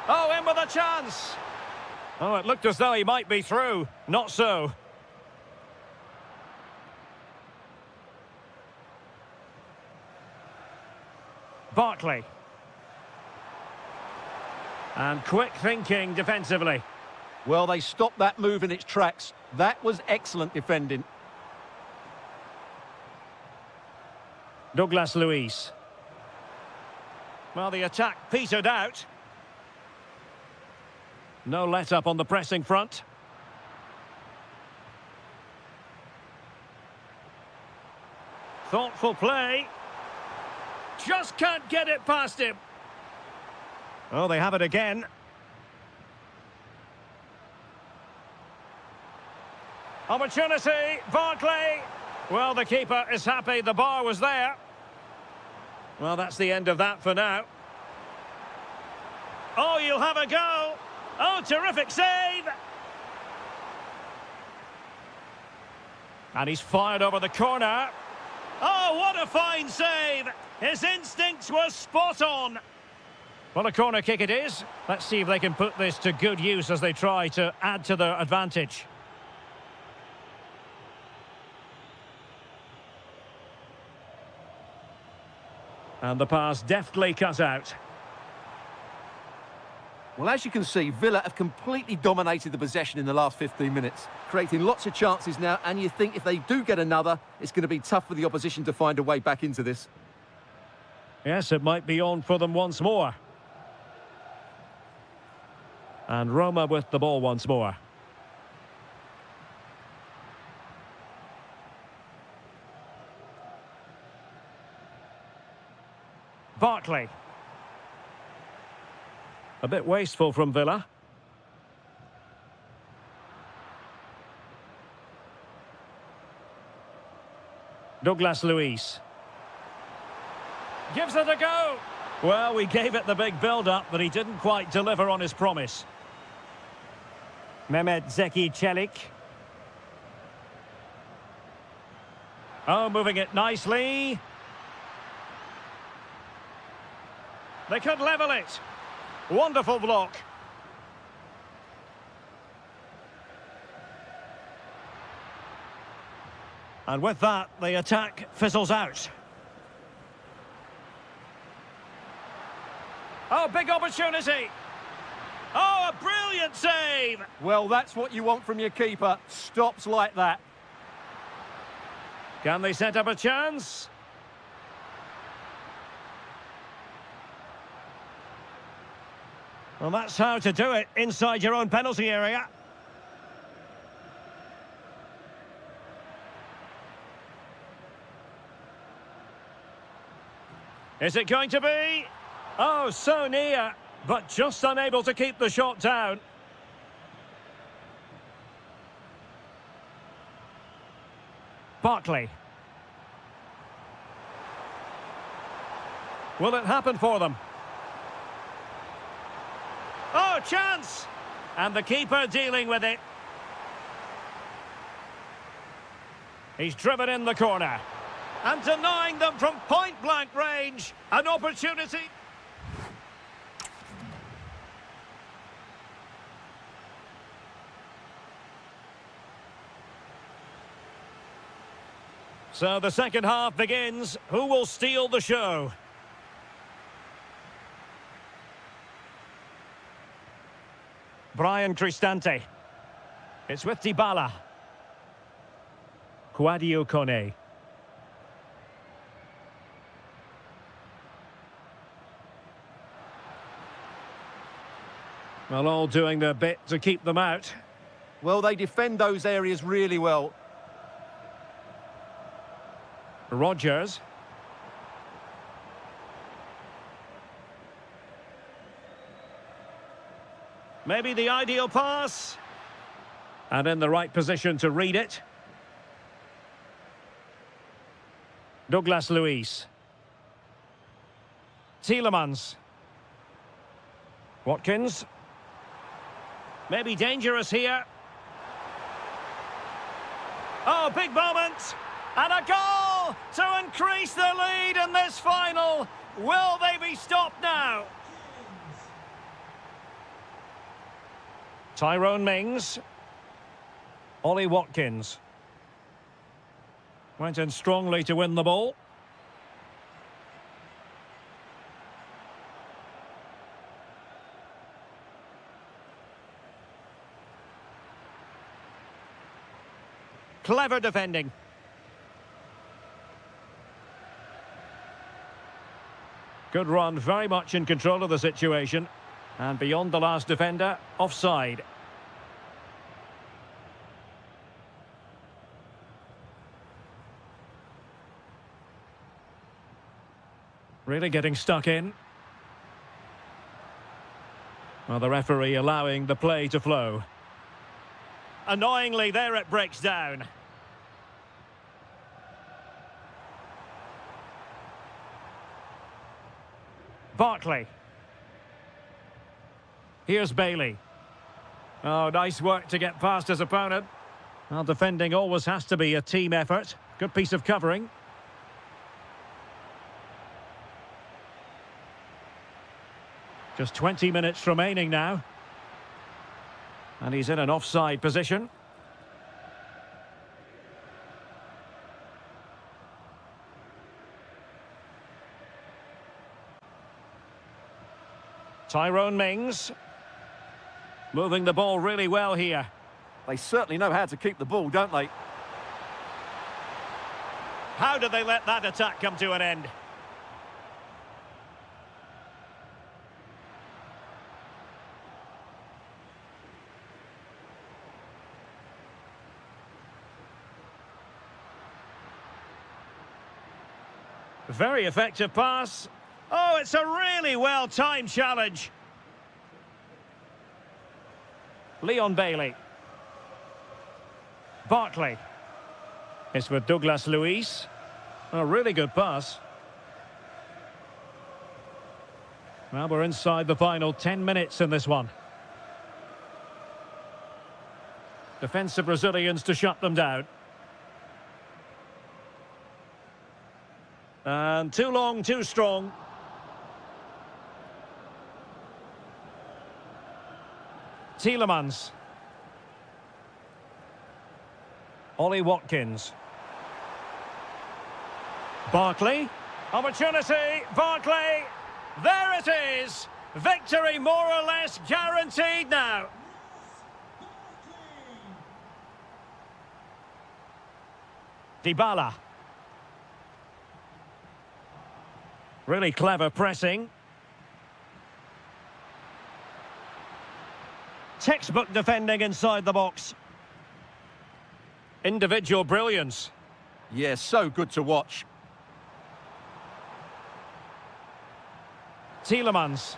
Oh, in with a chance. Oh, it looked as though he might be through. Not so. Barkley. And quick thinking defensively. Well, they stopped that move in its tracks. That was excellent defending. Douglas Luiz. Well, the attack petered out. No let-up on the pressing front. Thoughtful play. Just can't get it past him. Oh, they have it again. Opportunity, Barkley. Well, the keeper is happy the bar was there. Well, that's the end of that for now. Oh, you'll have a go. Oh, terrific save. And he's fired over the corner. Oh, what a fine save. His instincts were spot on. Well, a corner kick it is. Let's see if they can put this to good use as they try to add to their advantage. And the pass deftly cut out. Well, as you can see, Villa have completely dominated the possession in the last 15 minutes, creating lots of chances now, and you think if they do get another, it's going to be tough for the opposition to find a way back into this. Yes, it might be on for them once more. And Roma with the ball once more. Barkley. A bit wasteful from Villa. Douglas Luiz. Gives it a go. Well, we gave it the big build-up, but he didn't quite deliver on his promise. Mehmet Zeki Çelik. Oh, moving it nicely. They could level it. Wonderful block. And with that, the attack fizzles out. Oh, big opportunity. Oh, a brilliant save. Well, that's what you want from your keeper. Stops like that. Can they set up a chance? Well, that's how to do it inside your own penalty area. Is it going to be? Oh, so near, but just unable to keep the shot down. Barkley. Will it happen for them? Oh, chance! And the keeper dealing with it. He's driven in the corner. And denying them from point-blank range. An opportunity. So the second half begins. Who will steal the show? Brian Cristante. It's with Dybala. Kouadio Kone. Well, all doing their bit to keep them out. Well, they defend those areas really well. Rodgers. Maybe the ideal pass. And in the right position to read it. Douglas Luiz. Tielemans. Watkins. Maybe dangerous here. Oh, big moment. And a goal to increase the lead in this final. Will they be stopped now? Tyrone Mings. Ollie Watkins. Went in strongly to win the ball. Clever defending. Good run, very much in control of the situation. And beyond the last defender, offside. Really getting stuck in. Well, the referee allowing the play to flow. Annoyingly, there it breaks down. Barkley. Here's Bailey. Oh, nice work to get past his opponent. Well, defending always has to be a team effort. Good piece of covering. Just 20 minutes remaining now. And he's in an offside position. Tyrone Mings. Moving the ball really well here. They certainly know how to keep the ball, don't they? How did they let that attack come to an end? Very effective pass. Oh, it's a really well-timed challenge. Leon Bailey. Barkley. It's with Douglas Luiz. A really good pass. Well, we're inside the final 10 minutes in this one. Defensive Brazilians to shut them down. And too long, too strong. Tielemans. Ollie Watkins. Barkley. Opportunity. Barkley. There it is. Victory more or less guaranteed now. Dybala. Really clever pressing. Textbook defending inside the box. Individual brilliance. Yeah, so good to watch. Tielemans.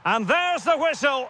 And there's the whistle.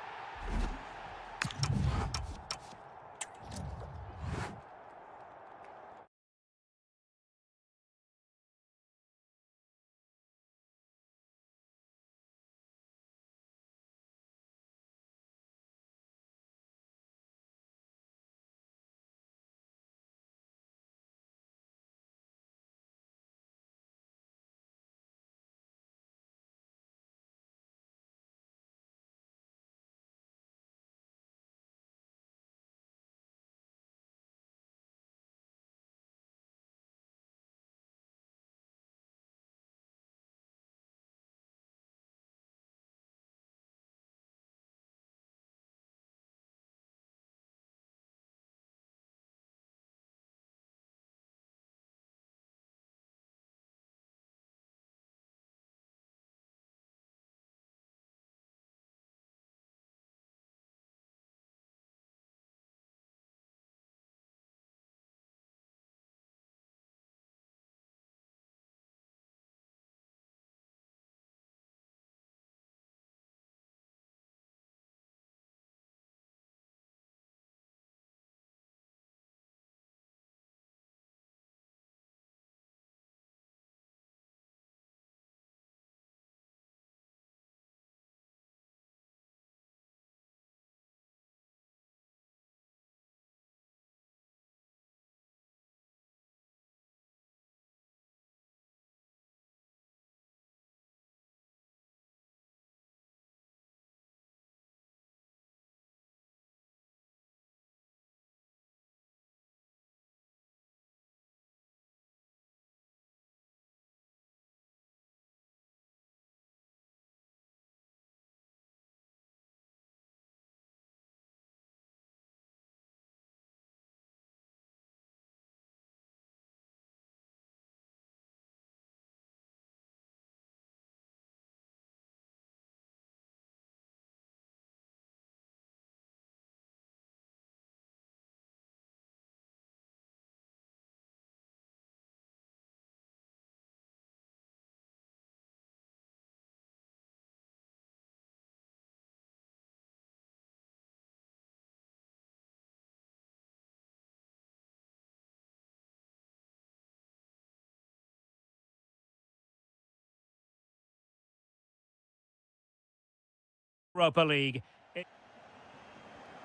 Europa League.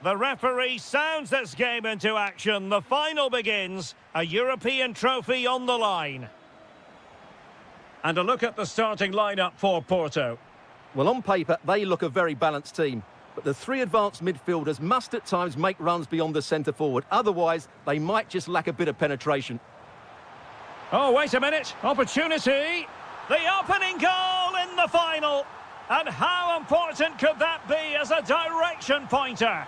The referee sounds this game into action. The final begins. A European trophy on the line. And a look at the starting lineup for Porto. Well, on paper, they look a very balanced team. But the three advanced midfielders must at times make runs beyond the centre-forward. Otherwise, they might just lack a bit of penetration. Oh, wait a minute. Opportunity. The opening goal in the final. And how important could that be as a direction pointer?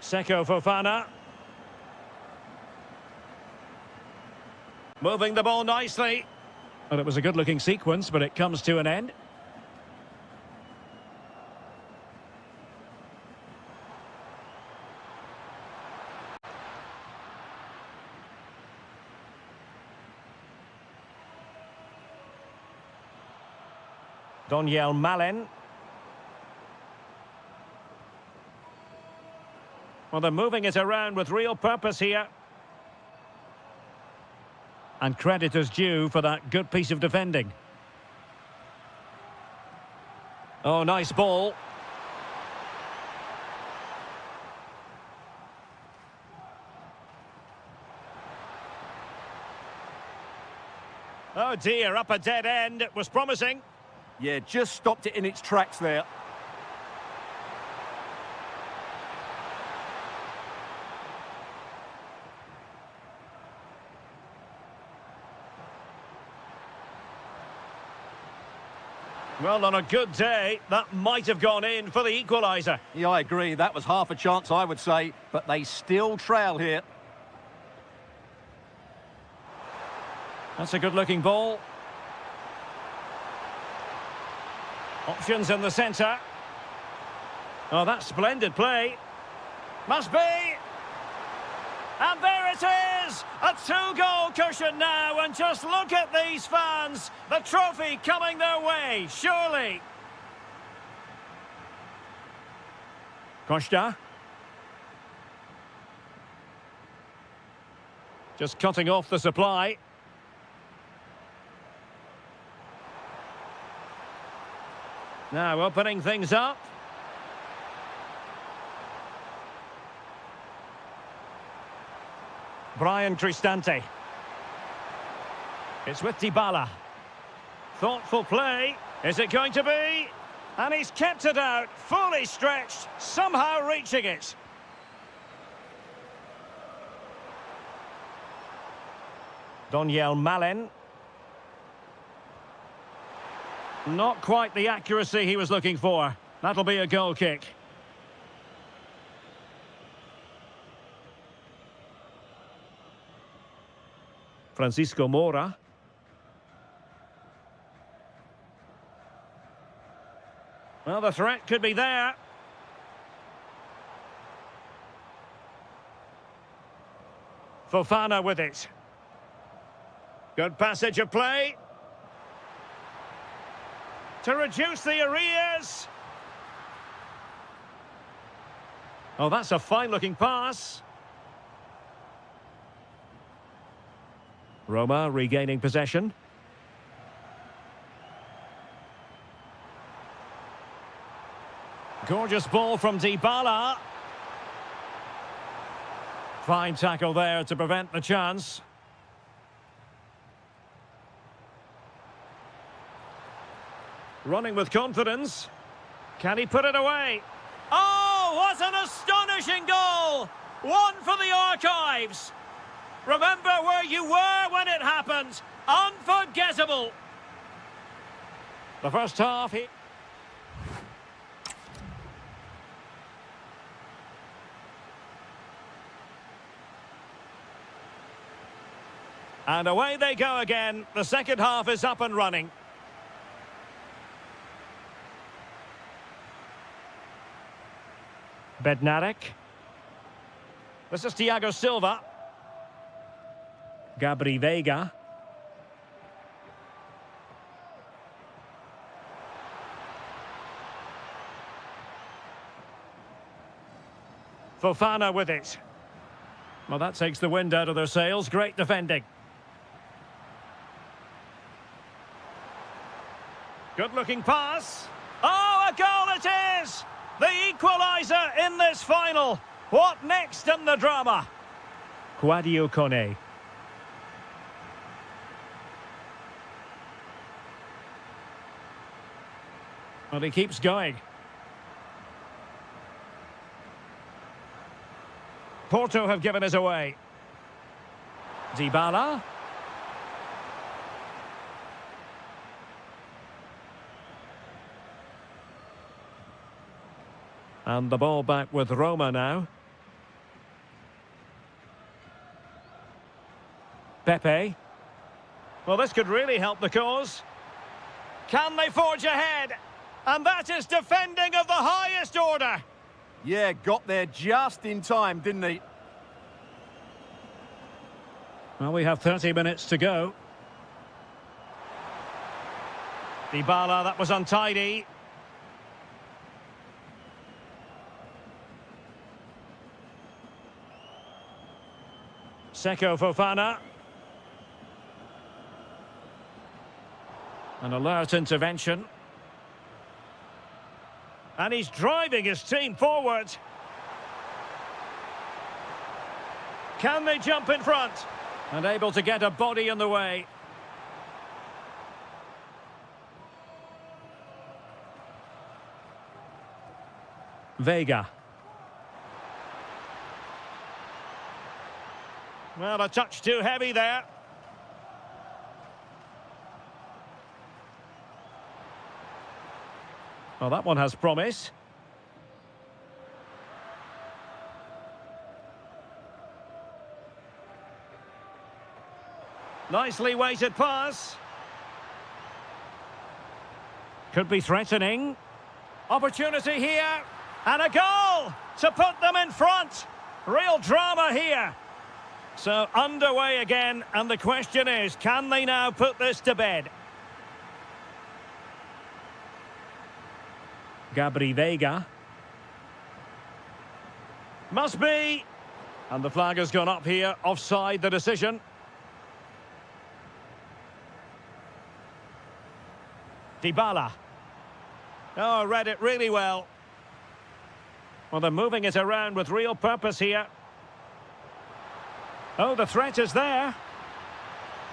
Seko Fofana. Moving the ball nicely. Well, it was a good-looking sequence, but it comes to an end. Daniel Malen. Well, they're moving it around with real purpose here. And credit is due for that good piece of defending. Oh, nice ball. Oh dear, up a dead end. It was promising. Yeah, just stopped it in its tracks there. Well, on a good day, that might have gone in for the equaliser. Yeah, I agree. That was half a chance, I would say. But they still trail here. That's a good-looking ball. Options in the centre. Oh, that's splendid play. Must be. And there it is! A two-goal cushion now, and just look at these fans. The trophy coming their way, surely. Costa. Just cutting off the supply. Now opening things up. Brian Cristante. It's with Dybala. Thoughtful play. Is it going to be? And he's kept it out, fully stretched, somehow reaching it. Daniel Malen. Not quite the accuracy he was looking for. That'll be a goal kick. Francisco Moura. Well, the threat could be there. Fofana with it. Good passage of play. To reduce the arrears. Oh, that's a fine-looking pass. Roma regaining possession. Gorgeous ball from Dybala. Fine tackle there to prevent the chance. Running with confidence. Can he put it away? Oh, what an astonishing goal! One for the archives. Remember where you were when it happened. Unforgettable. The first half here. And away they go again. The second half is up and running. Bednarek. This is Thiago Silva. Gabri Veiga. Fofana with it. Well, that takes the wind out of their sails. Great defending. Good-looking pass. Oh, a goal it is! The equaliser in this final. What next in the drama? Quadio Kone. Well, he keeps going. Porto have given us away. Dybala. And the ball back with Roma now. Pepe. Well, this could really help the cause. Can they forge ahead? And that is defending of the highest order. Yeah, got there just in time, didn't he? Well, we have 30 minutes to go. Dybala, that was untidy. Seko Fofana. An alert intervention. And he's driving his team forward. Can they jump in front? And able to get a body in the way. Vega. Well, a touch too heavy there. Well, that one has promise. Nicely weighted pass. Could be threatening. Opportunity here. And a goal to put them in front. Real drama here. So underway again, and the question is, can they now put this to bed? Gabri Vega. Must be. And the flag has gone up here, offside the decision. Dybala. Oh, read it really well. Well, they're moving it around with real purpose here. Oh, the threat is there.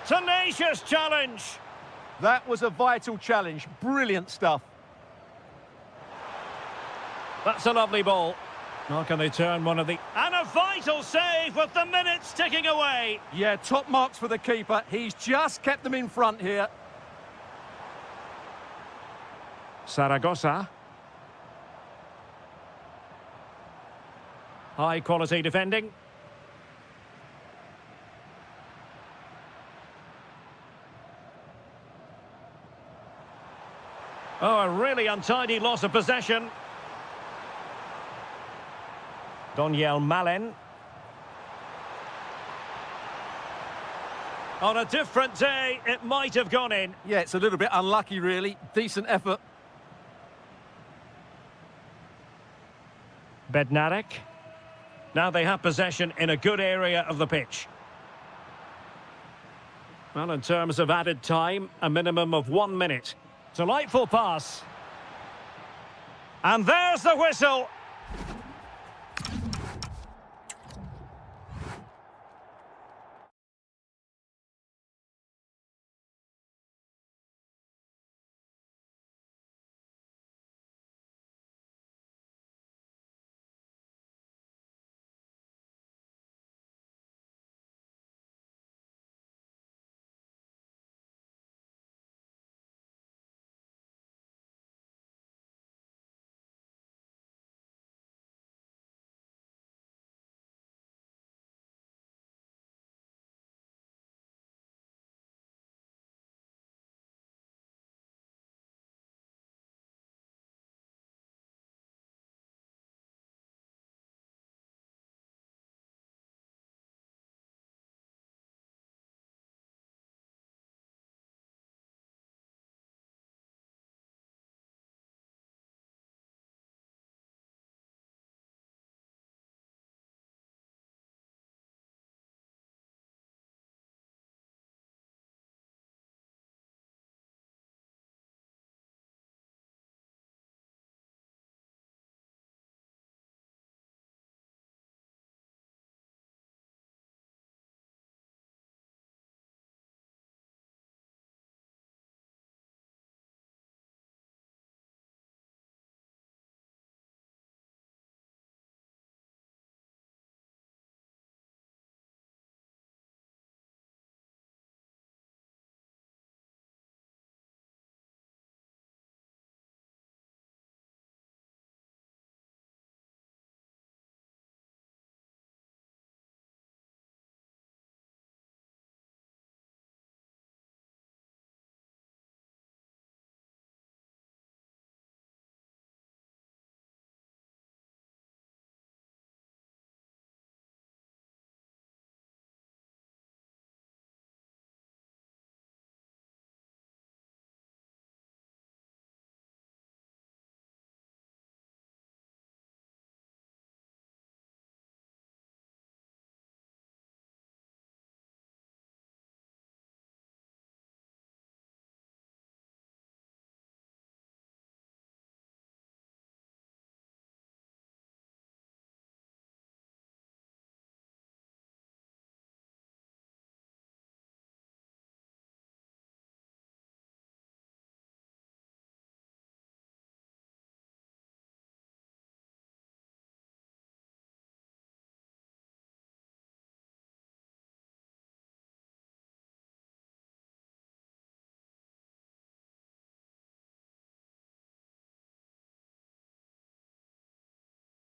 Tenacious challenge. That was a vital challenge. Brilliant stuff. That's a lovely ball. How can they turn one of the... And a vital save with the minutes ticking away. Yeah, top marks for the keeper. He's just kept them in front here. Saragossa. High quality defending. Oh, a really untidy loss of possession. Doniel Malen. On a different day, it might have gone in. Yeah, it's a little bit unlucky, really. Decent effort. Bednarek. Now they have possession in a good area of the pitch. Well, in terms of added time, a minimum of 1 minute. Delightful pass. And there's the whistle.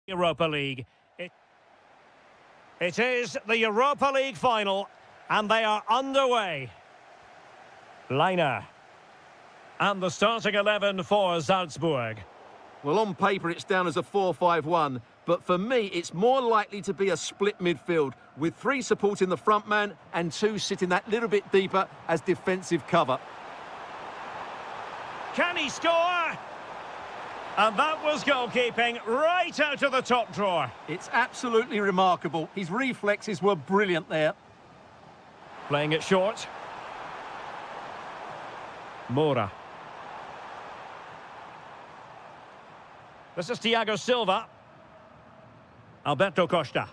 Europa League. It is the Europa League final, and they are underway. Liner. And the starting 11 for Salzburg. Well, on paper, it's down as a 4-5-1, but for me, it's more likely to be a split midfield, with 3 supporting the front man and 2 sitting that little bit deeper as defensive cover. Can he score? And that was goalkeeping right out of the top drawer. It's absolutely remarkable. His reflexes were brilliant there. Playing it short. Moura. This is Thiago Silva. Alberto Costa.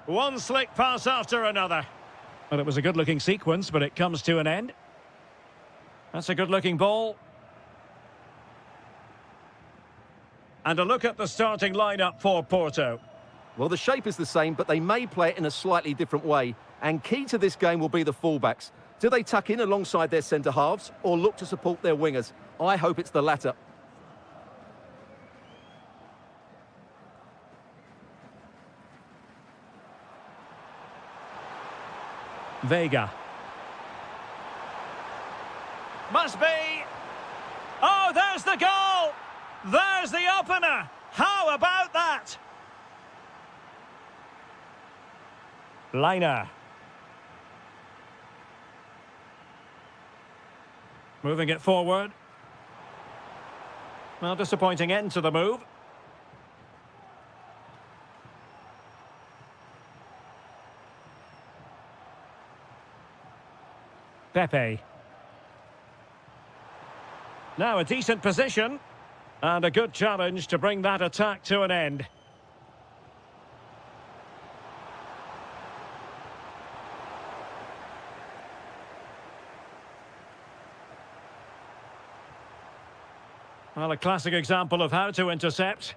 One slick pass after another. Well, it was a good-looking sequence, but it comes to an end. That's a good-looking ball. And a look at the starting lineup for Porto. Well, the shape is the same, but they may play it in a slightly different way. And key to this game will be the fullbacks. Do they tuck in alongside their centre-halves or look to support their wingers? I hope it's the latter. Vega. Must be. Oh, there's the goal! There's the opener! How about that? Liner. Moving it forward. Well, disappointing end to the move. Pepe. Now a decent position. And a good challenge to bring that attack to an end. Well, a classic example of how to intercept.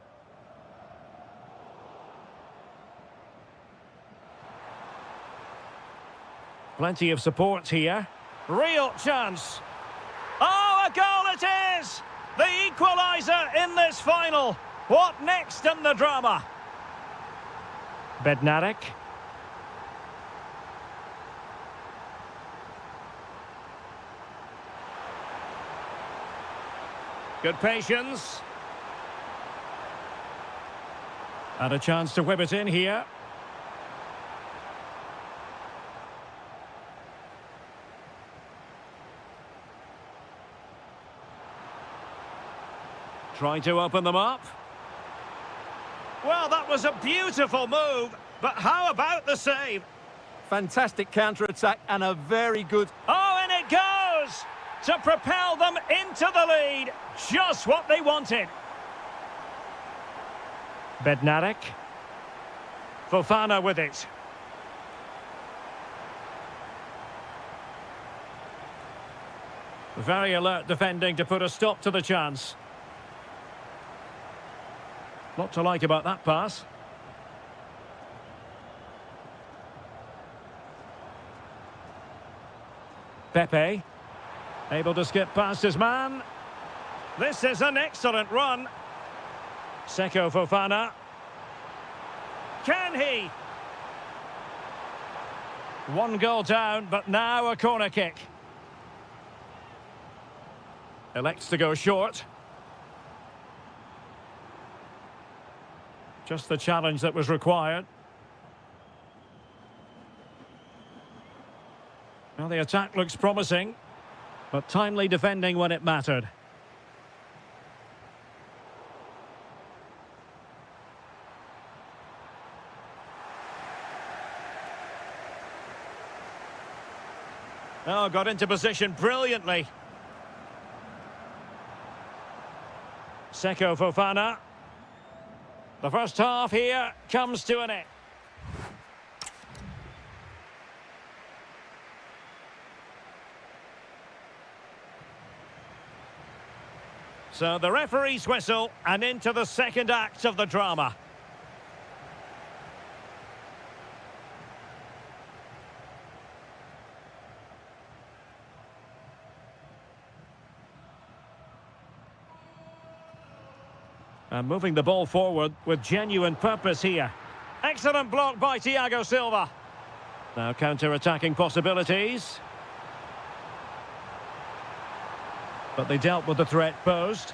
Plenty of support here. Real chance. Oh, a goal it is! The equaliser in this final. What next in the drama? Bednarek. Good patience. And a chance to whip it in here. Trying to open them up. Well, that was a beautiful move, but how about the save? Fantastic counter-attack and a very good... Oh, and it goes! To propel them into the lead. Just what they wanted. Bednarek. Fofana with it. Very alert defending to put a stop to the chance. Lot to like about that pass. Pepe. Able to skip past his man. This is an excellent run. Seko Fofana. Can he? One goal down, but now a corner kick. Elects to go short. Just the challenge that was required. Well, the attack looks promising, but timely defending when it mattered. Oh, got into position brilliantly. Seko Fofana. The first half here comes to an end. So the referee's whistle and into the second act of the drama. And moving the ball forward with genuine purpose here. Excellent block by Thiago Silva. Now counter-attacking possibilities. But they dealt with the threat posed.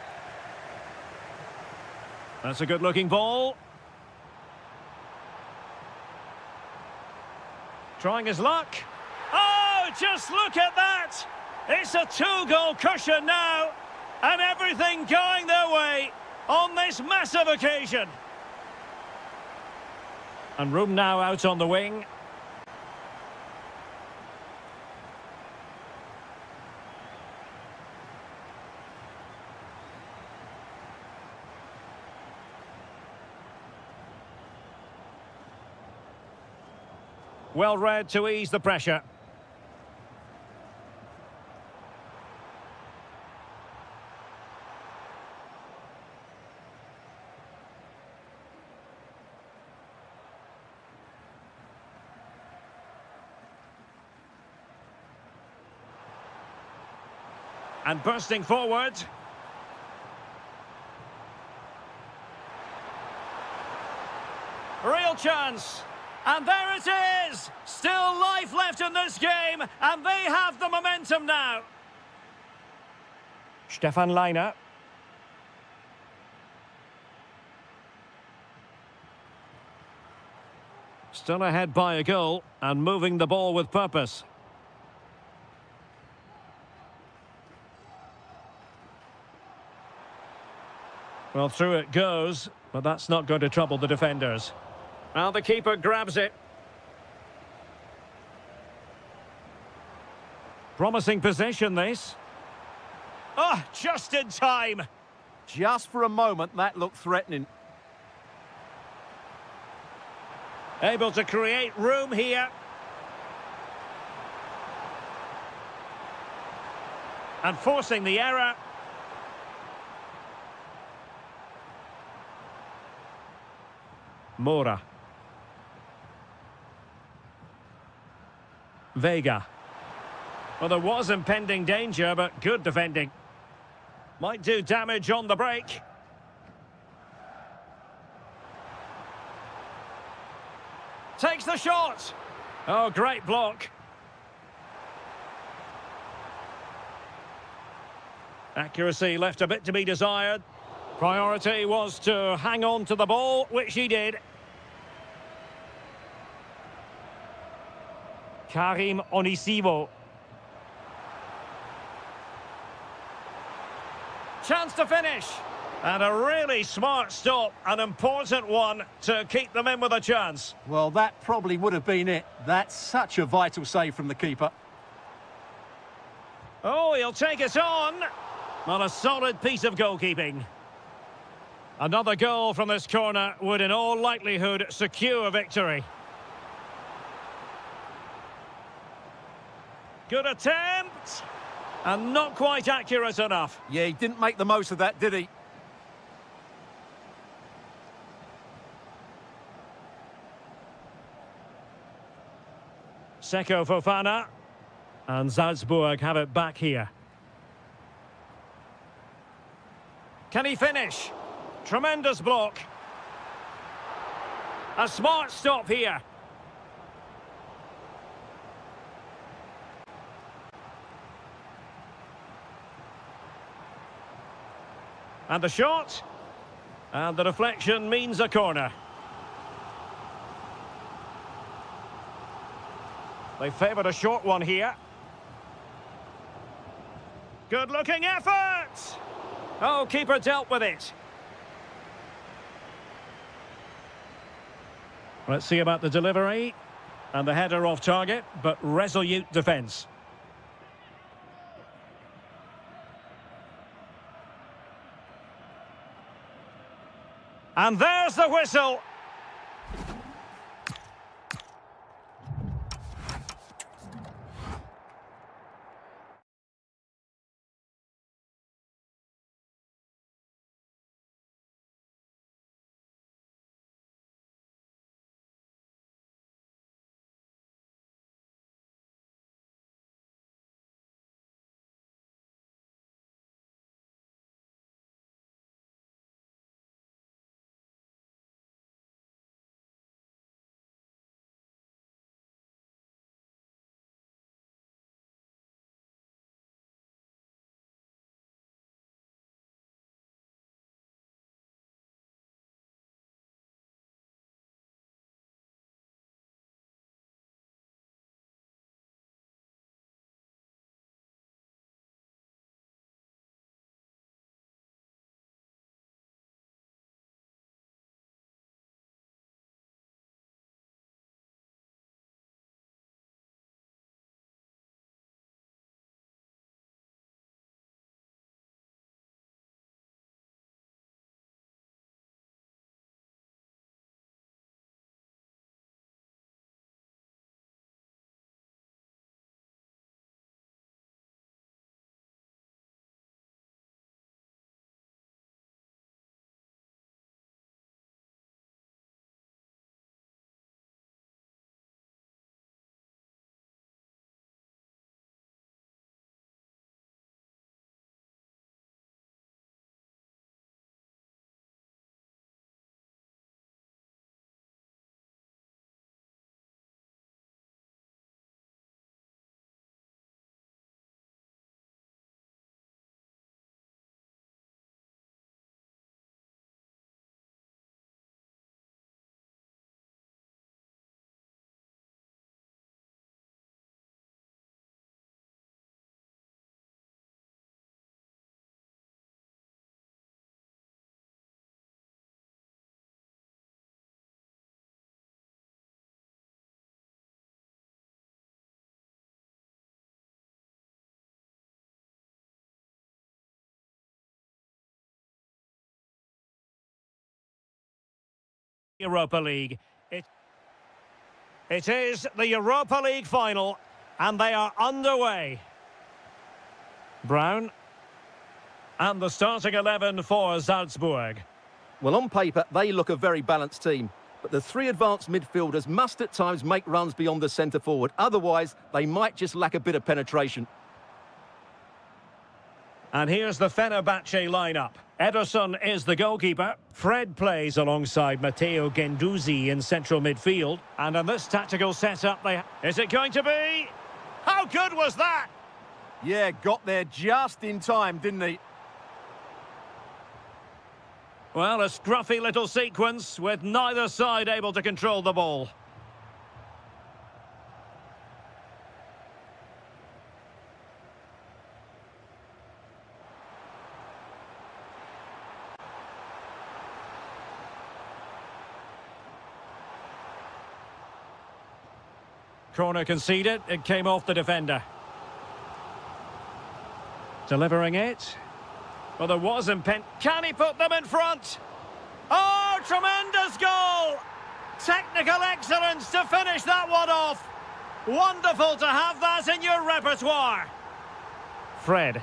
That's a good-looking ball. Trying his luck. Oh, just look at that! It's a two-goal cushion now. And everything going their way on this massive occasion. And room now out on the wing. Well read to ease the pressure. And bursting forward. Real chance. And there it is! Still life left in this game, and they have the momentum now. Stefan Leiner. Still ahead by a goal, and moving the ball with purpose. Well, through it goes, but that's not going to trouble the defenders. Well, the keeper grabs it. Promising possession, this. Oh, just in time. Just for a moment, that looked threatening. Able to create room here. And forcing the error. Mora. Vega. Well, there was impending danger, but good defending. Might do damage on the break. Takes the shot. Oh, great block. Accuracy left a bit to be desired. Priority was to hang on to the ball, which he did. Karim Onisivo. Chance to finish. And a really smart stop, an important one to keep them in with a chance. Well, that probably would have been it. That's such a vital save from the keeper. Oh, he'll take it on. Well, a solid piece of goalkeeping. Another goal from this corner would in all likelihood secure victory. Good attempt. And not quite accurate enough. Yeah, he didn't make the most of that, did he? Seko Fofana. And Salzburg have it back here. Can he finish? Tremendous block. A smart stop here. And the shot. And the deflection means a corner. They favoured a short one here. Good-looking effort! Oh, keeper dealt with it. Let's see about the delivery. And the header off target, but resolute defence. And there's the whistle. Europa League. It is the Europa League final, and they are underway. Brown. And the starting 11 for Salzburg. Well, on paper, they look a very balanced team. But the three advanced midfielders must at times make runs beyond the centre forward. Otherwise, they might just lack a bit of penetration. And here's the Fenerbahce lineup. Ederson is the goalkeeper. Fred plays alongside Matteo Guendouzi in central midfield. And in this tactical setup, is it going to be? How good was that? Yeah, got there just in time, didn't he? Well, a scruffy little sequence with neither side able to control the ball. Corner conceded, it came off the defender. Delivering it. Well, there was impent. Can he put them in front? Oh, tremendous goal! Technical excellence to finish that one off. Wonderful to have that in your repertoire. Fred.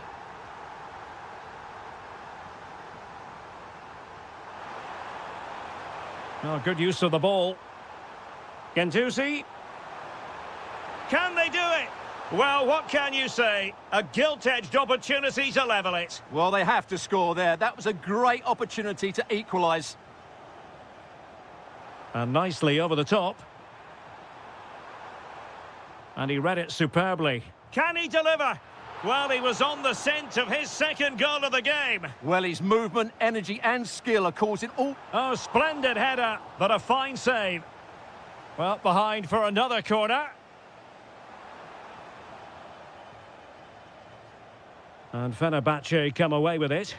Oh, good use of the ball. Guendouzi. Can they do it? Well, what can you say? A gilt-edged opportunity to level it. Well, they have to score there. That was a great opportunity to equalise. And nicely over the top. And he read it superbly. Can he deliver? Well, he was on the scent of his second goal of the game. Well, his movement, energy and skill are causing all... Oh, splendid header, but a fine save. Well, behind for another corner. And Fenerbahce come away with it.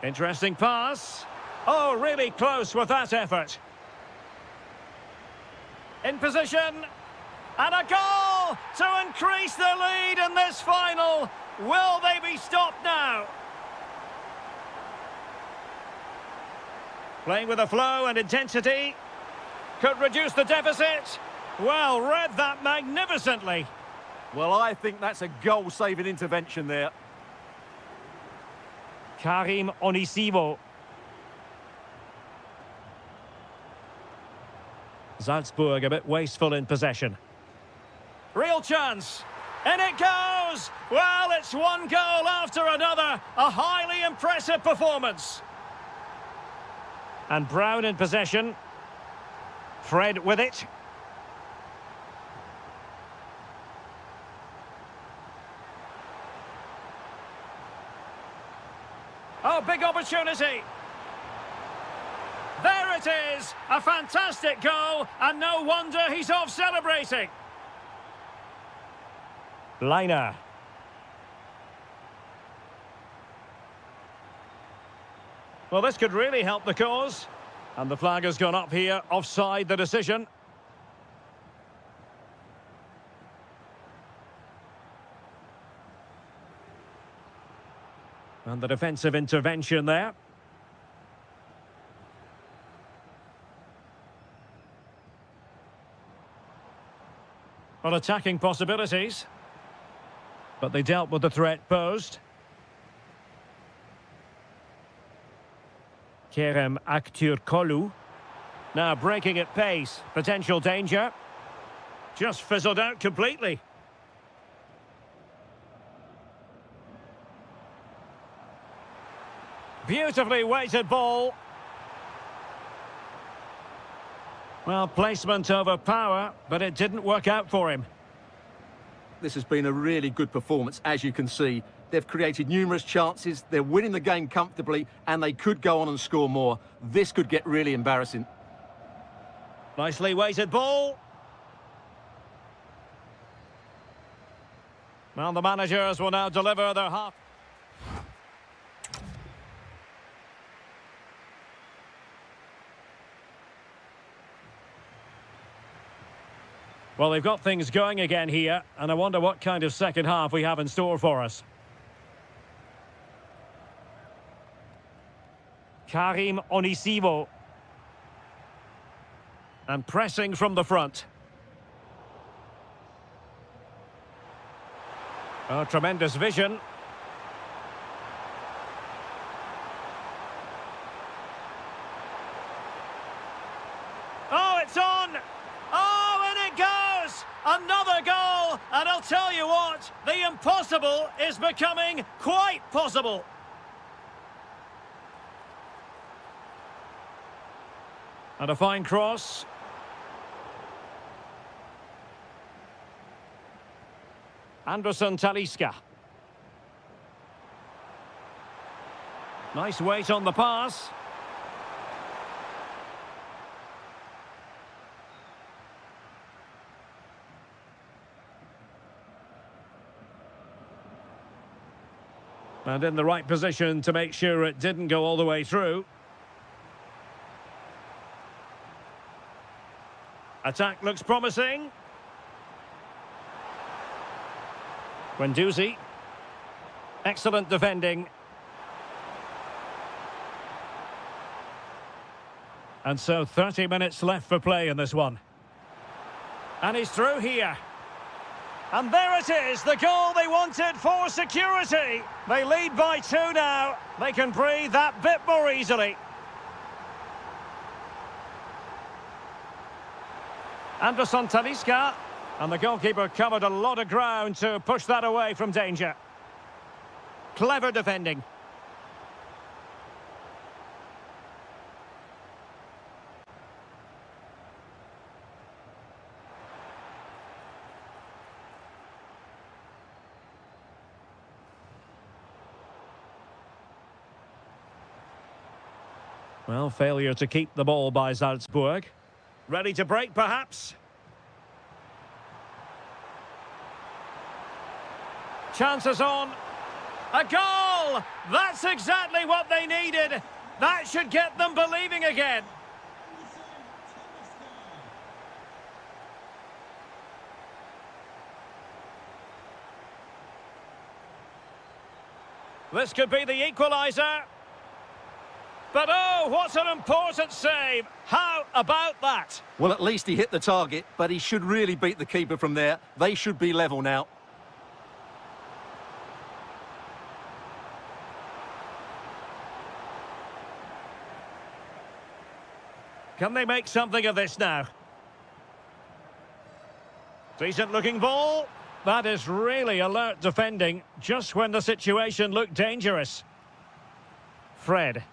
Interesting pass. Oh, really close with that effort. In position. And a goal to increase the lead in this final. Will they be stopped now? Playing with a flow and intensity. Could reduce the deficit. Well, read that magnificently. Well, I think that's a goal-saving intervention there. Karim Onisivo. Salzburg a bit wasteful in possession. Real chance. And it goes! Well, it's one goal after another. A highly impressive performance. And Brown in possession. Fred with it. Oh, big opportunity. There it is. A fantastic goal, and no wonder he's off celebrating. Liner. Well, this could really help the cause. And the flag has gone up here, offside the decision. And the defensive intervention there. Well, attacking possibilities. But they dealt with the threat posed. Kerem Aktürkoğlu. Now breaking at pace. Potential danger. Just fizzled out completely. Beautifully weighted ball. Well, placement over power, but it didn't work out for him. This has been a really good performance, as you can see. They've created numerous chances, they're winning the game comfortably, and they could go on and score more. This could get really embarrassing. Nicely weighted ball. Well, the managers will now deliver their half. Well, they've got things going again here, and I wonder what kind of second half we have in store for us. Karim Onisivo. And pressing from the front. Oh, tremendous vision. Oh, it's on! Oh, and it goes! Another goal! And I'll tell you what, the impossible is becoming quite possible. And a fine cross. Anderson Talisca. Nice weight on the pass. And in the right position to make sure it didn't go all the way through. Attack looks promising. Guendouzi. Excellent defending. And so 30 minutes left for play in this one. And he's through here. And there it is, the goal they wanted for security. They lead by 2 now. They can breathe that bit more easily. Anderson Talisca. And the goalkeeper covered a lot of ground to push that away from danger. Clever defending. Well, failure to keep the ball by Salzburg. Ready to break, perhaps? Chances on. A goal! That's exactly what they needed. That should get them believing again. This could be the equaliser. But oh, what an important save. How about that? Well, at least he hit the target, but he should really beat the keeper from there. They should be level now. Can they make something of this now? Decent looking ball. That is really alert defending, just when the situation looked dangerous. Fred.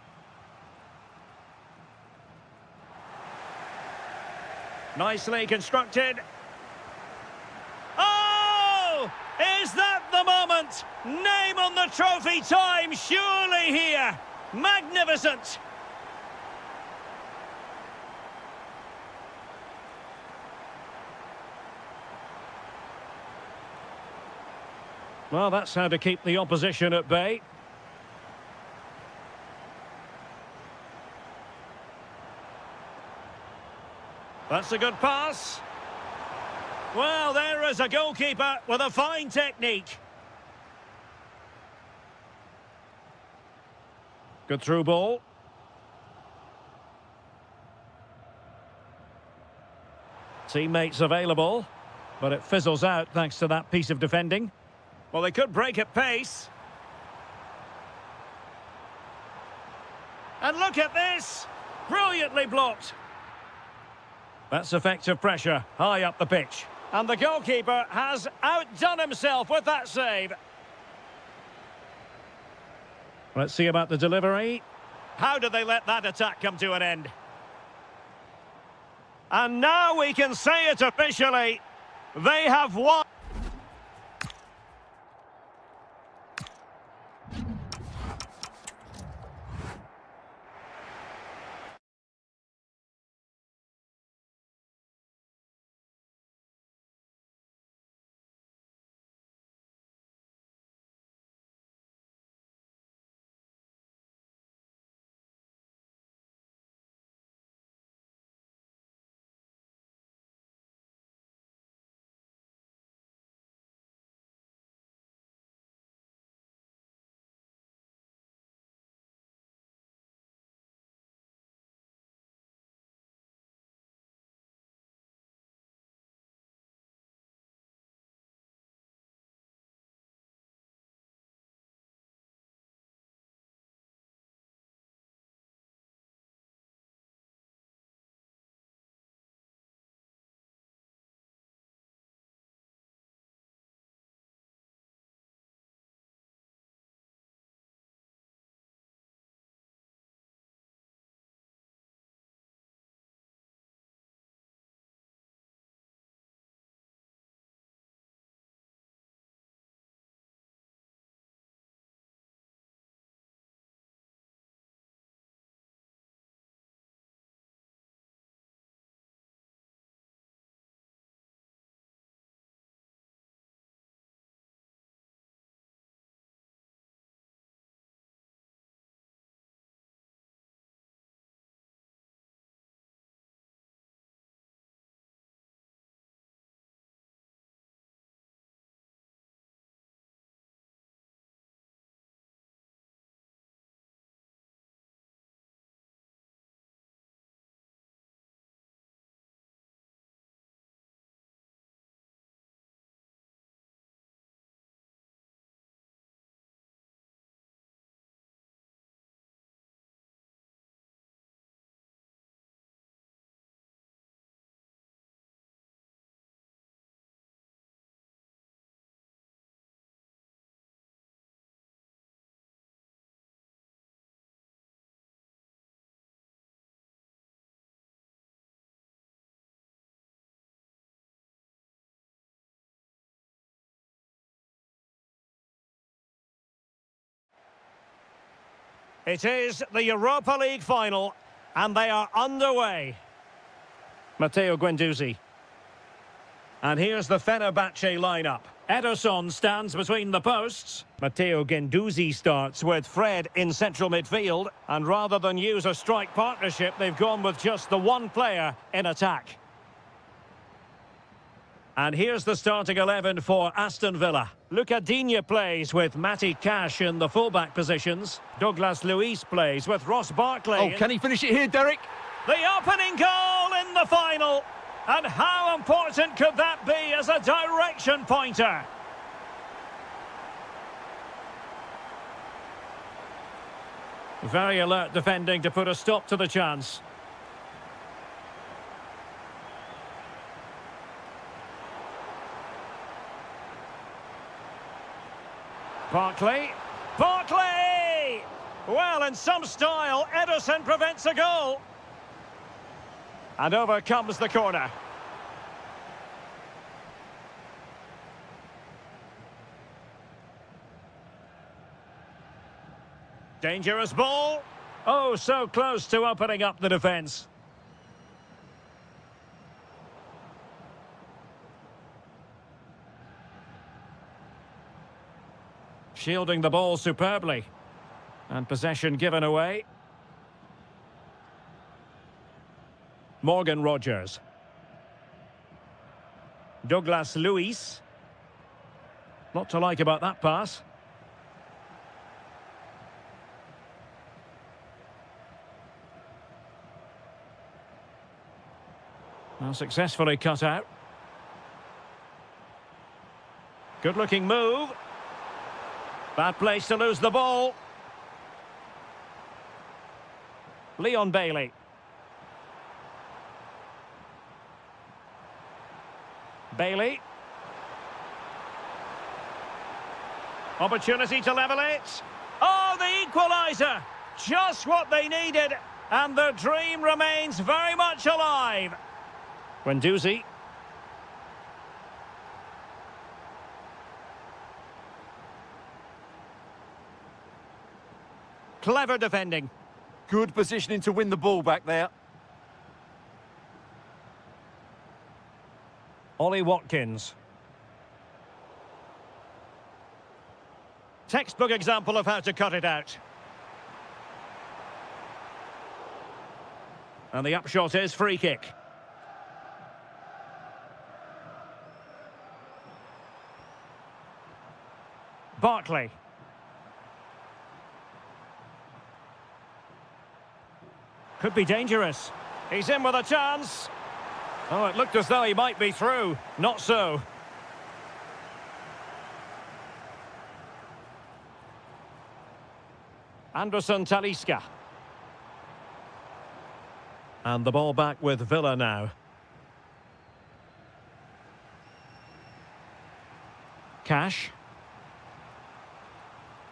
Nicely constructed. Oh! Is that the moment? Name on the trophy time, surely here. Magnificent. Well, that's how to keep the opposition at bay. That's a good pass. Well, there is a goalkeeper with a fine technique. Good through ball. Teammates available, but it fizzles out thanks to that piece of defending. Well, they could break at pace. And look at this! Brilliantly blocked. That's effective pressure, high up the pitch. And the goalkeeper has outdone himself with that save. Let's see about the delivery. How did they let that attack come to an end? And now we can say it officially. They have won. It is the Europa League final, and they are underway. Matteo Guendouzi. And here's the Fenerbahce lineup. Ederson stands between the posts. Matteo Guendouzi starts with Fred in central midfield. And rather than use a strike partnership, they've gone with just the one player in attack. And here's the starting 11 for Aston Villa. Luca Digne plays with Matty Cash in the fullback positions. Douglas Luiz plays with Ross Barkley. Oh, can he finish it here, Derek? The opening goal in the final. And how important could that be as a direction pointer? Very alert defending to put a stop to the chance. Barkley. Barkley! Well, in some style, Ederson prevents a goal. And over comes the corner. Dangerous ball. Oh, so close to opening up the defence. Shielding the ball superbly. And possession given away. Morgan Rogers. Douglas Luiz. Lot to like about that pass. Well, successfully cut out. Good-looking move. Bad place to lose the ball. Leon Bailey. Bailey. Opportunity to level it. Oh, the equaliser! Just what they needed. And the dream remains very much alive. Guendouzi. Clever defending. Good positioning to win the ball back there. Ollie Watkins. Textbook example of how to cut it out. And the upshot is free kick. Barkley. Could be dangerous. He's in with a chance. Oh, it looked as though he might be through. Not so. Anderson Talisca. And the ball back with Villa now. Cash.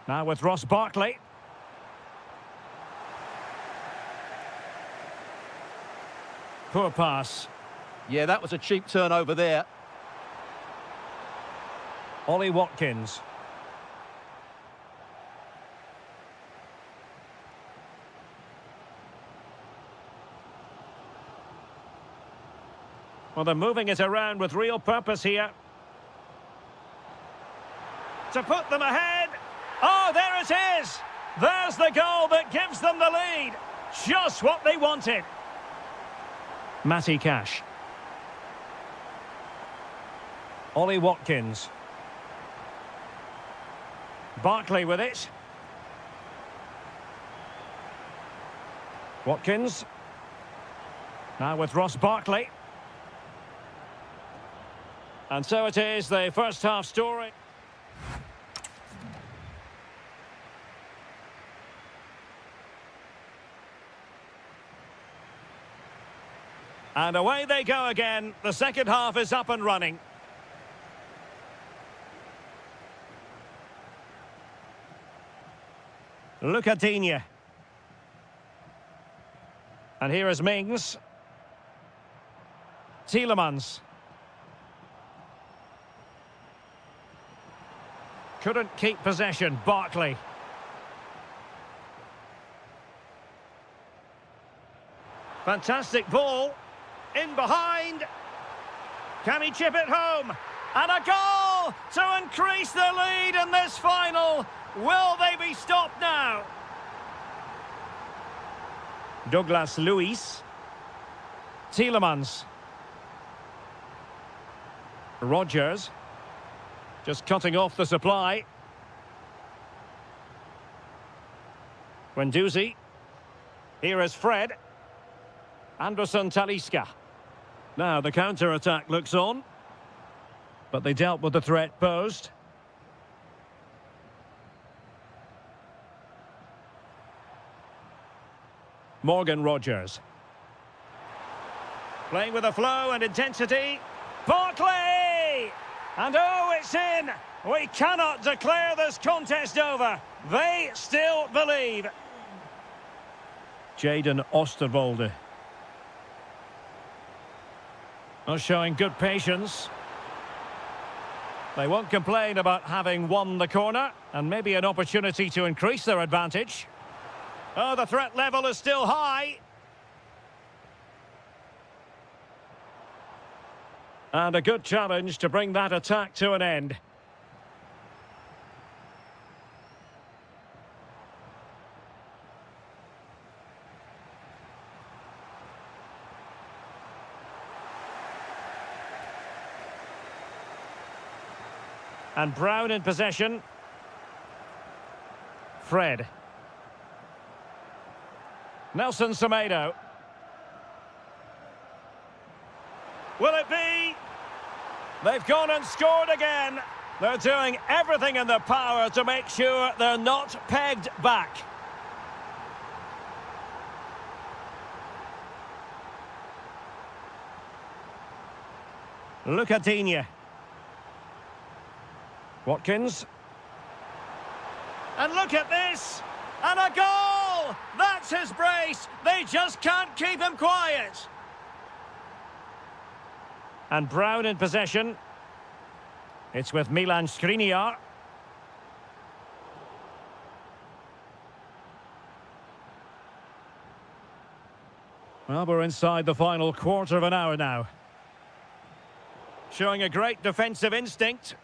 Now with Ross Barkley. Poor pass. Yeah, that was a cheap turnover there. Ollie Watkins. Well, they're moving it around with real purpose here. To put them ahead. Oh, there it is! There's the goal that gives them the lead. Just what they wanted. Matty Cash. Ollie Watkins. Barkley with it. Watkins. Now with Ross Barkley. And so it is, the first half story. And away they go again. The second half is up and running. Luca Digne. And here is Mings. Tielemans. Couldn't keep possession, Barkley. Fantastic ball. In behind. Can he chip it home? And a goal to increase the lead in this final. Will they be stopped now? Douglas Luiz. Tielemans. Rogers. Just cutting off the supply. Guendouzi. Here is Fred. Anderson Talisca. Now the counter-attack looks on. But they dealt with the threat posed. Morgan Rogers. Playing with a flow and intensity. Barkley! And oh, it's in! We cannot declare this contest over. They still believe. Jaden Osterwolde. Oh, showing good patience. They won't complain about having won the corner, and maybe an opportunity to increase their advantage. Oh, the threat level is still high. And a good challenge to bring that attack to an end. And Brown in possession. Fred. Nelson Semedo. Will it be? They've gone and scored again. They're doing everything in their power to make sure they're not pegged back. Look at Digne. Watkins. And look at this! And a goal! That's his brace! They just can't keep him quiet! And Brown in possession. It's with Milan Skriniar. Well, we're inside the final quarter of an hour now. Showing a great defensive instinct.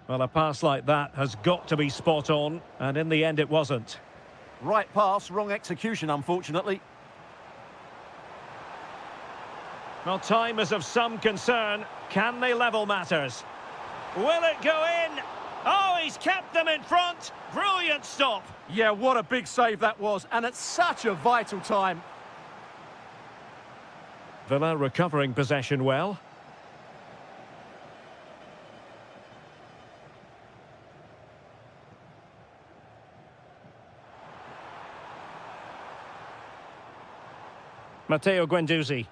Well, a pass like that has got to be spot on, and in the end it wasn't. Right pass, wrong execution, unfortunately. Well, time is of some concern. Can they level matters? Will it go in? Oh, he's kept them in front. Brilliant stop. Yeah, what a big save that was, and at such a vital time. Villa recovering possession well. Matteo Guendouzi.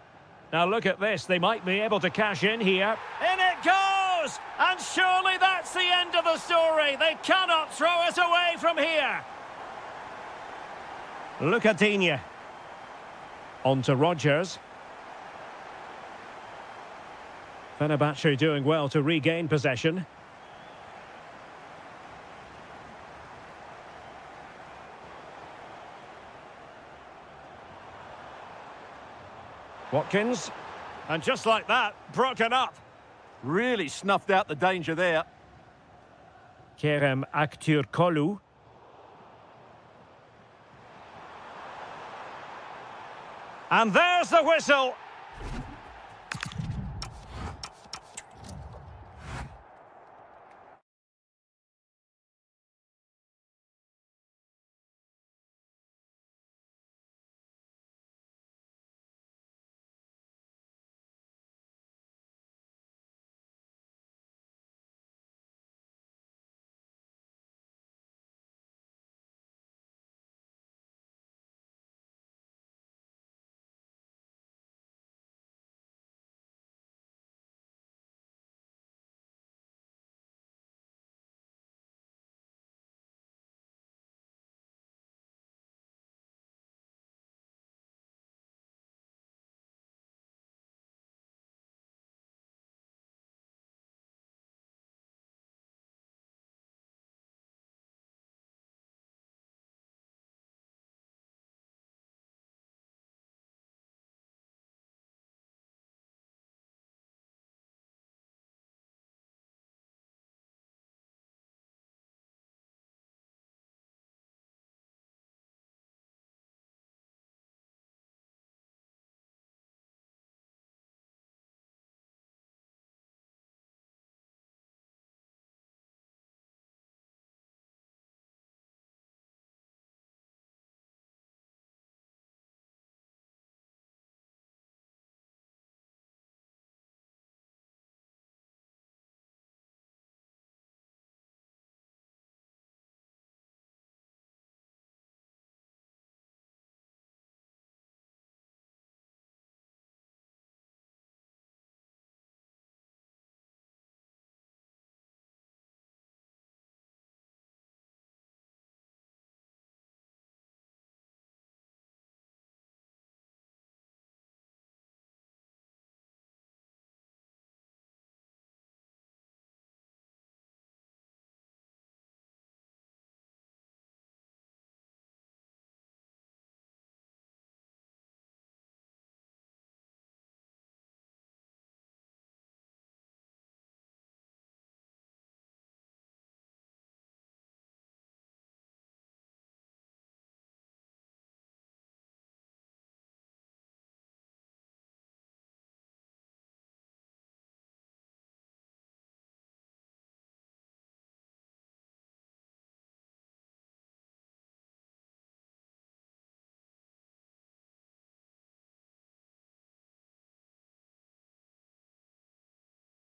Now look at this, they might be able to cash in here. In it goes! And surely that's the end of the story. They cannot throw it away from here. Look at Digne. On to Rogers. Fenerbahce doing well to regain possession. Watkins, and just like that, broken up. Really snuffed out the danger there. Kerem Aktürkoğlu. And there's the whistle.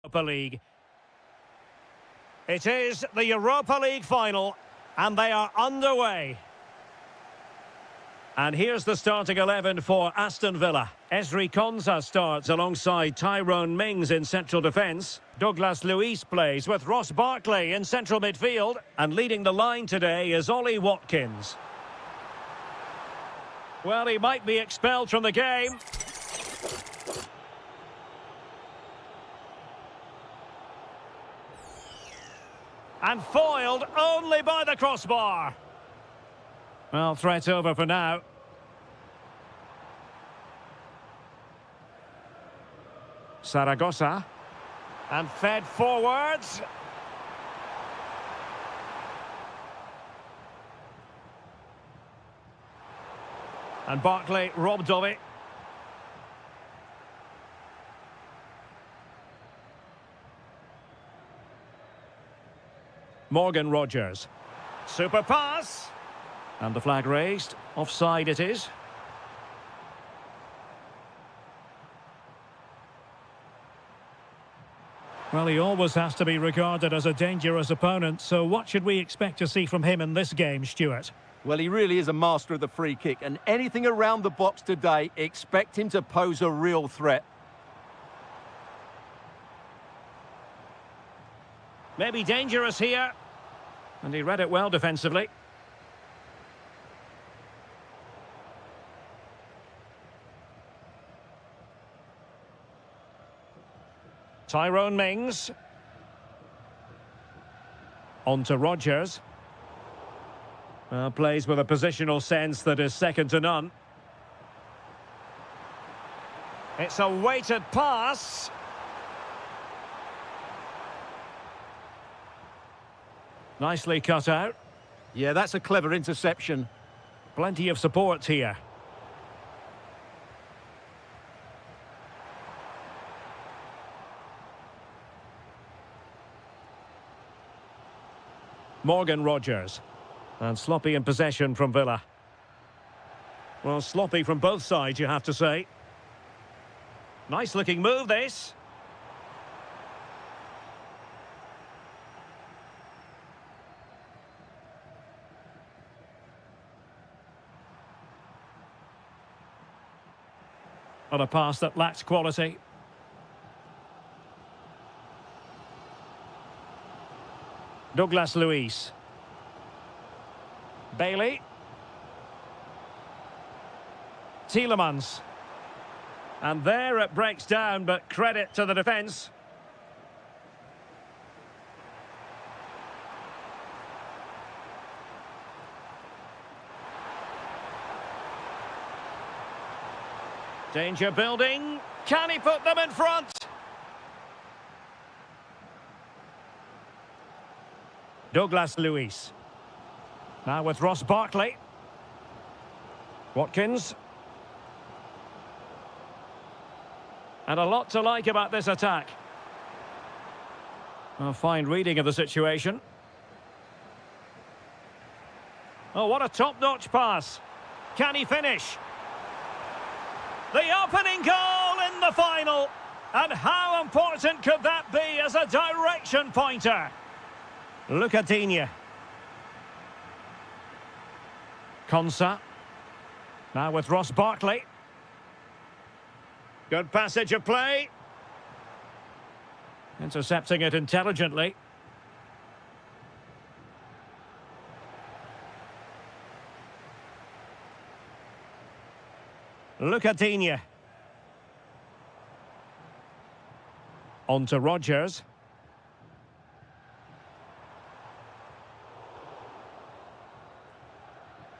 Europa League. It is the Europa League final, and they are underway. And here's the starting 11 for Aston Villa. Ezri Konsa starts alongside Tyrone Mings in central defence. Douglas Luiz plays with Ross Barkley in central midfield. And leading the line today is Ollie Watkins. Well, he might be expelled from the game. And foiled only by the crossbar. Well, threat over for now. Saragossa. And fed forwards. And Barkley robbed of it. Morgan Rogers. Super pass. And the flag raised. Offside it is. Well, he always has to be regarded as a dangerous opponent, so what should we expect to see from him in this game, Stuart? Well, he really is a master of the free kick, and anything around the box today, expect him to pose a real threat. Maybe dangerous here. And he read it well defensively. Tyrone Mings. On to Rogers. Plays with a positional sense that is second to none. It's a weighted pass. Nicely cut out. Yeah, that's a clever interception. Plenty of support here. Morgan Rogers. And sloppy in possession from Villa. Well, sloppy from both sides, you have to say. Nice looking move, this. On a pass that lacked quality. Douglas Luiz. Bailey. Tielemans. And there it breaks down, but credit to the defence. Danger building. Can he put them in front? Douglas Luiz. Now with Ross Barkley. Watkins. And a lot to like about this attack. A fine reading of the situation. Oh, what a top-notch pass. Can he finish? The opening goal in the final. And how important could that be as a direction pointer? Look at Digne. Konsa. Now with Ross Barkley. Good passage of play. Intercepting it intelligently. Look at Digne. On to Rogers.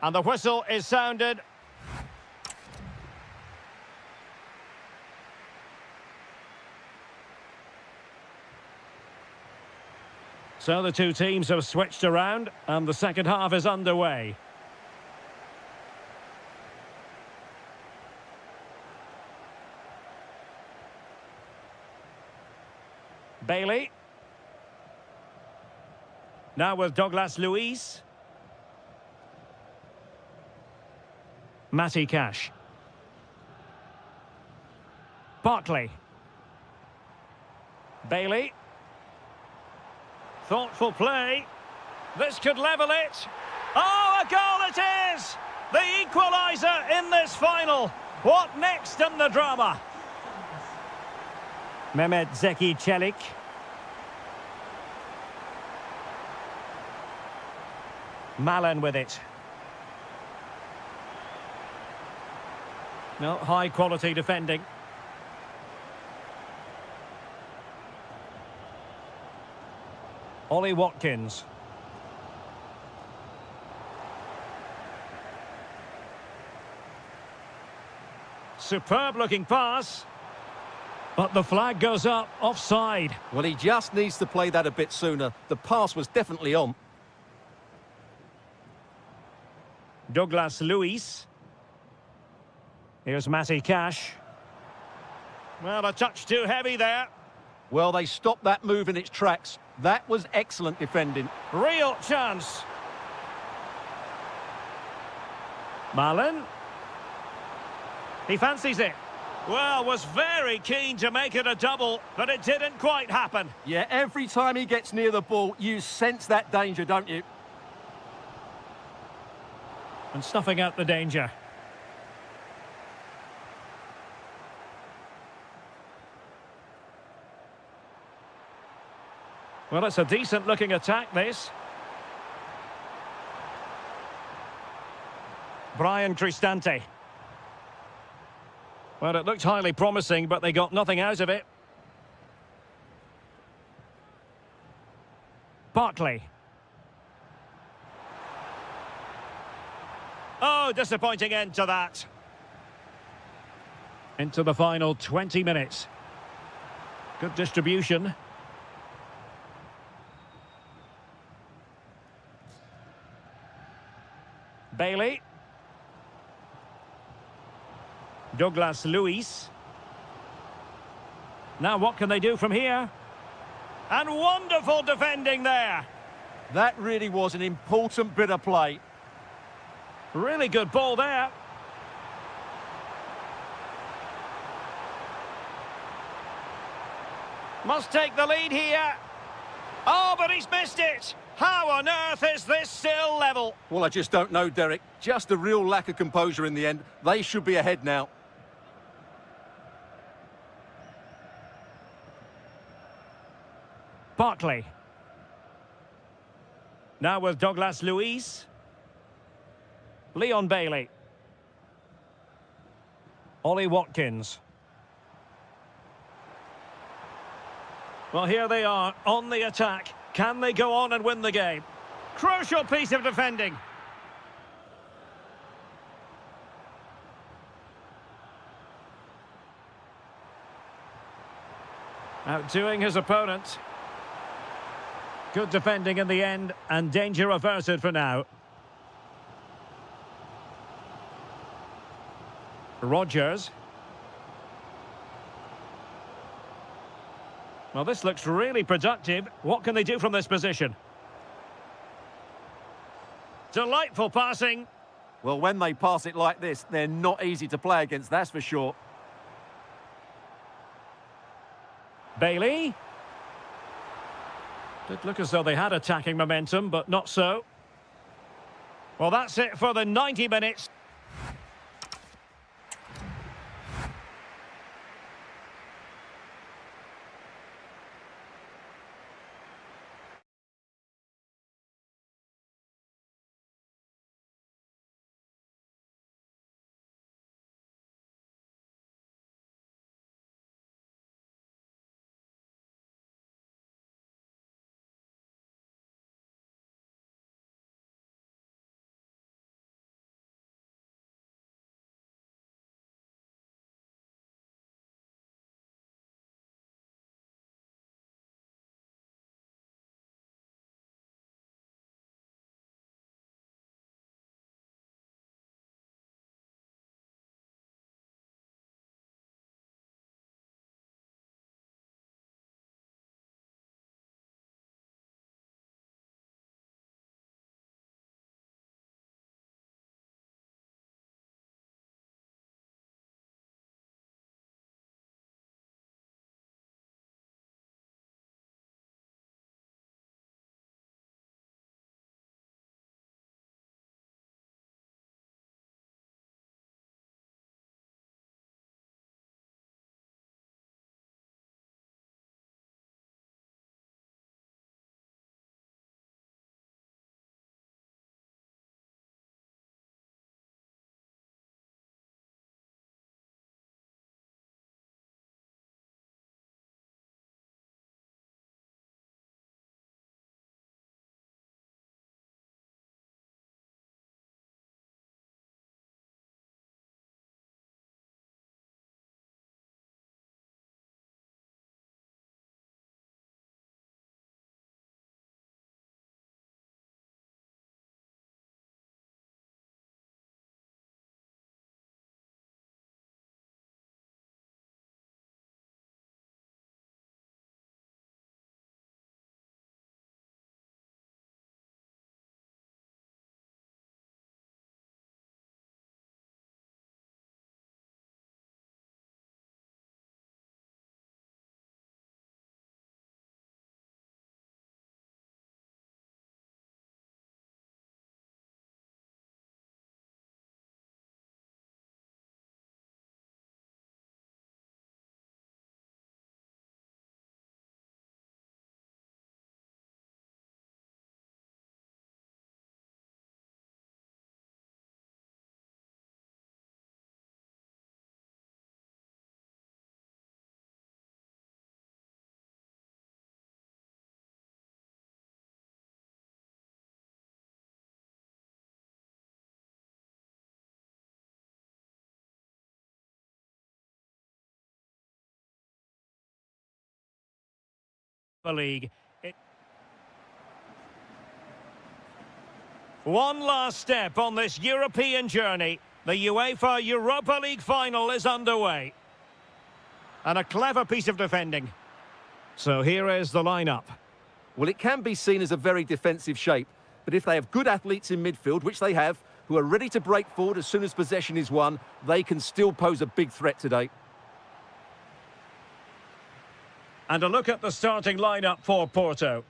And the whistle is sounded. So the two teams have switched around and the second half is underway. Bailey. Now with Douglas Luiz. Matty Cash. Barkley. Bailey. Thoughtful play. This could level it. Oh, a goal it is! The equaliser in this final. What next in the drama? Mehmet Zeki Çelik. Malen with it. No, high quality defending. Ollie Watkins. Superb looking pass. But the flag goes up, offside. Well, he just needs to play that a bit sooner. The pass was definitely on. Douglas Luiz. Here's Matty Cash. Well, a touch too heavy there. Well, they stopped that move in its tracks. That was excellent defending. Real chance. Malen. He fancies it. Well, was very keen to make it a double, but it didn't quite happen. Yeah, every time he gets near the ball, you sense that danger, don't you? And snuffing out the danger. Well, it's a decent-looking attack, this. Brian Cristante. Well, it looked highly promising, but they got nothing out of it. Barkley. Oh, disappointing end to that. Into the final 20 minutes. Good distribution. Bailey. Douglas Luiz. Now what can they do from here? And wonderful defending there. That really was an important bit of play. Really good ball there. Must take the lead here. Oh, but he's missed it. How on earth is this still level? Well, I just don't know, Derek. Just a real lack of composure in the end. They should be ahead now. Barkley. Now with Douglas Luiz. Leon Bailey. Ollie Watkins. Well, here they are on the attack. Can they go on and win the game? Crucial piece of defending. Outdoing his opponent. Good defending in the end, and danger averted for now. Rogers. Well, this looks really productive. What can they do from this position? Delightful passing. Well, when they pass it like this, they're not easy to play against, that's for sure. Bailey. Did look as though they had attacking momentum, but not so. Well, that's it for the 90 minutes. League. One last step on this European journey. The UEFA Europa League final is underway. And a clever piece of defending. So here is the lineup. Well, it can be seen as a very defensive shape, but if they have good athletes in midfield, which they have, who are ready to break forward as soon as possession is won, they can still pose a big threat today. And a look at the starting lineup for Porto.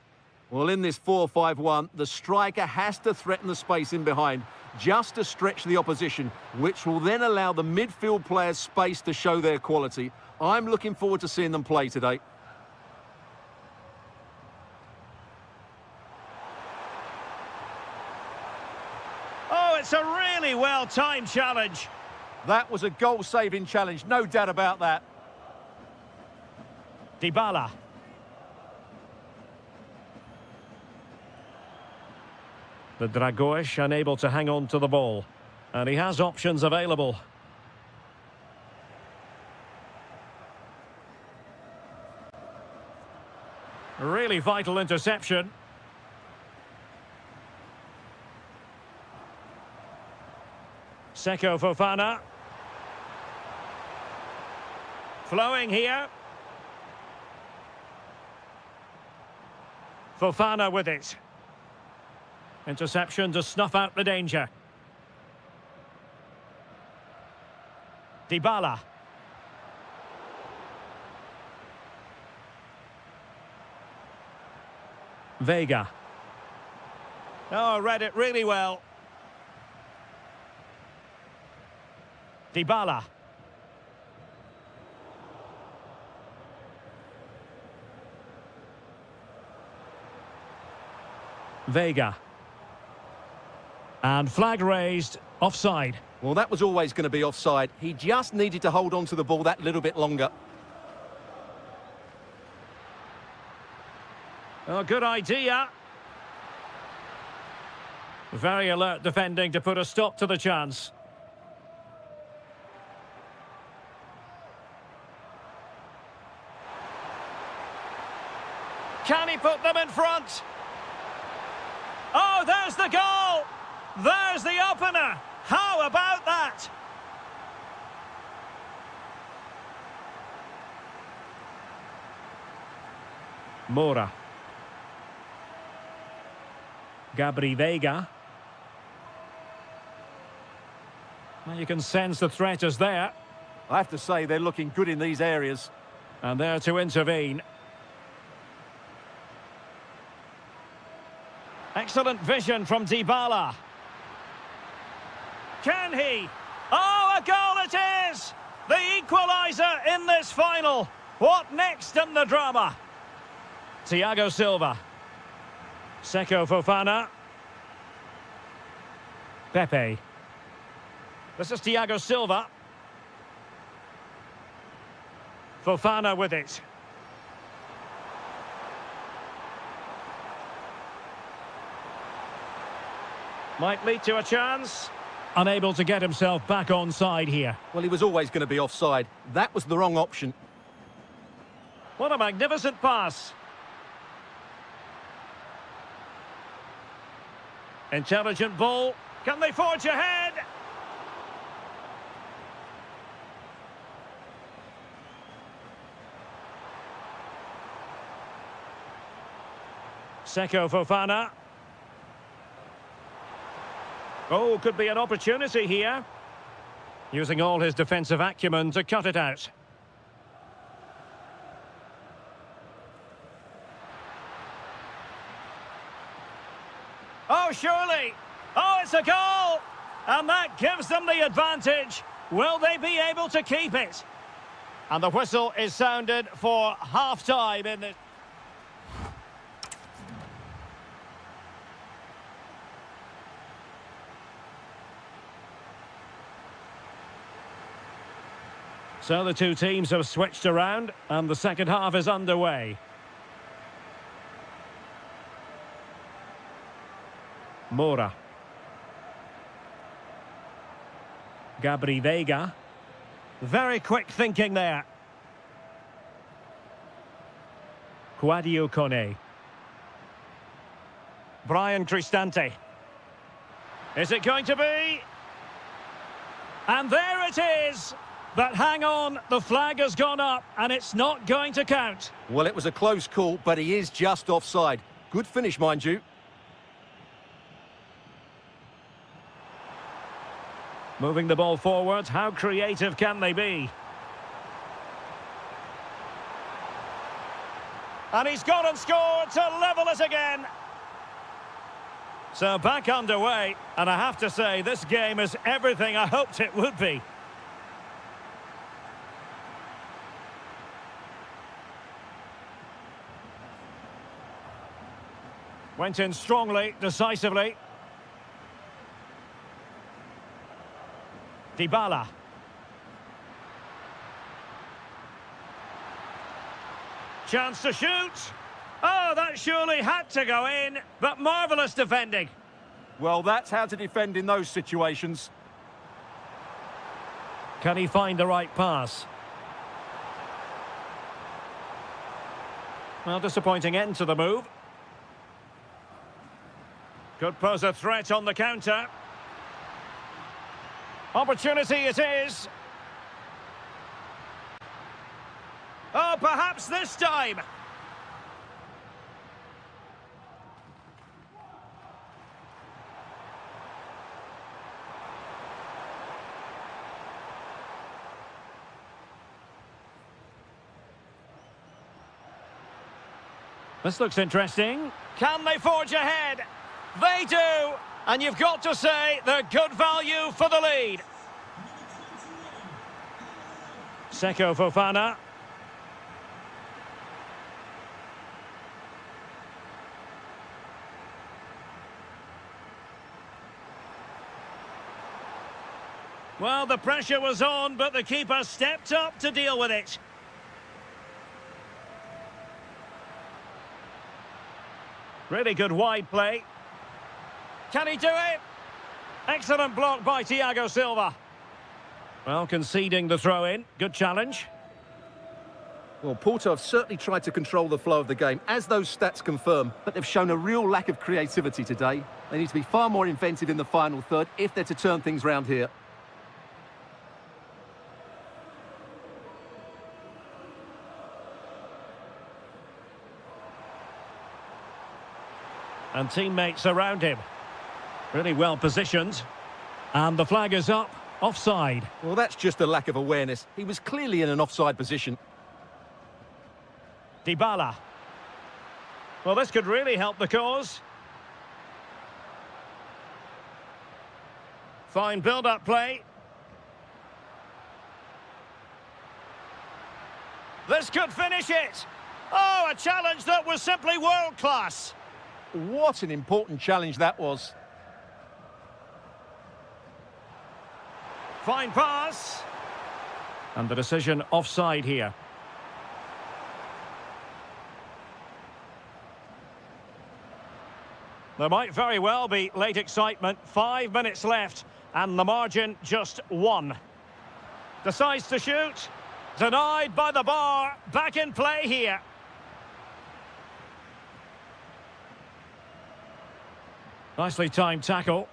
Well, in this 4-5-1, the striker has to threaten the space in behind, just to stretch the opposition, which will then allow the midfield players space to show their quality. I'm looking forward to seeing them play today. Oh, it's a really well-timed challenge. That was a goal-saving challenge, no doubt about that. Dybala. The Dragões unable to hang on to the ball. And he has options available. Really vital interception. Seko Fofana. Flowing here. Fofana with it. Interception to snuff out the danger. Dybala. Vega. Oh, read it really well. Dybala. Vega. And flag raised, offside. Well, that was always going to be offside. He just needed to hold on to the ball that little bit longer. Oh, good idea. Very alert defending to put a stop to the chance. Can he put them in front? Oh, there's the goal! There's the opener! How about that? Mora. Gabri Vega. Well, you can sense the threat is there. I have to say, they're looking good in these areas. And there to intervene. Excellent vision from Dybala. Can he? Oh, a goal it is! The equaliser in this final. What next in the drama? Thiago Silva. Seko Fofana. Pepe. This is Thiago Silva. Fofana with it. Might lead to a chance. Unable to get himself back on side here. Well, he was always going to be offside. That was the wrong option. What a magnificent pass. Intelligent ball. Can they forge ahead? Seko Fofana. Oh, could be an opportunity here. Using all his defensive acumen to cut it out. Oh, surely. Oh, it's a goal. And that gives them the advantage. Will they be able to keep it? And the whistle is sounded for half-time in this. So the two teams have switched around and the second half is underway. Mora. Gabri Vega. Very quick thinking there. Quadio Kone. Brian Cristante. Is it going to be? And there it is! But hang on, the flag has gone up and it's not going to count. Well, it was a close call, but he is just offside. Good finish, mind you. Moving the ball forward, how creative can they be? And he's gone and scored to level it again. So back underway, and I have to say, this game is everything I hoped it would be. Went in strongly, decisively. Dybala. Chance to shoot. Oh, that surely had to go in, but marvellous defending. Well, that's how to defend in those situations. Can he find the right pass? Well, disappointing end to the move. Could pose a threat on the counter. Opportunity it is. Oh, perhaps this time. This looks interesting. Can they forge ahead? They do! And you've got to say they're good value for the lead. Seko Fofana. Well, the pressure was on, but the keeper stepped up to deal with it. Really good wide play. Can he do it? Excellent block by Thiago Silva. Well, conceding the throw-in. Good challenge. Well, Porto have certainly tried to control the flow of the game, as those stats confirm, but they've shown a real lack of creativity today. They need to be far more inventive in the final third if they're to turn things round here. And teammates around him. Really well positioned. And the flag is up. Offside. Well, that's just a lack of awareness. He was clearly in an offside position. Dybala. Well, this could really help the cause. Fine build-up play. This could finish it. Oh, a challenge that was simply world-class. What an important challenge that was. Fine pass. And the decision offside here. There might very well be late excitement. 5 minutes left and the margin just 1. Decides to shoot. Denied by the bar. Back in play here. Nicely timed tackle.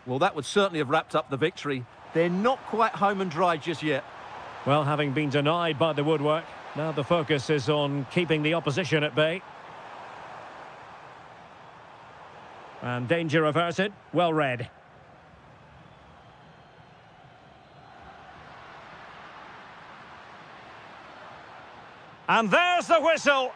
Well, that would certainly have wrapped up the victory. They're not quite home and dry just yet. Well, having been denied by the woodwork, now the focus is on keeping the opposition at bay. And danger averted. Well read. And there's the whistle.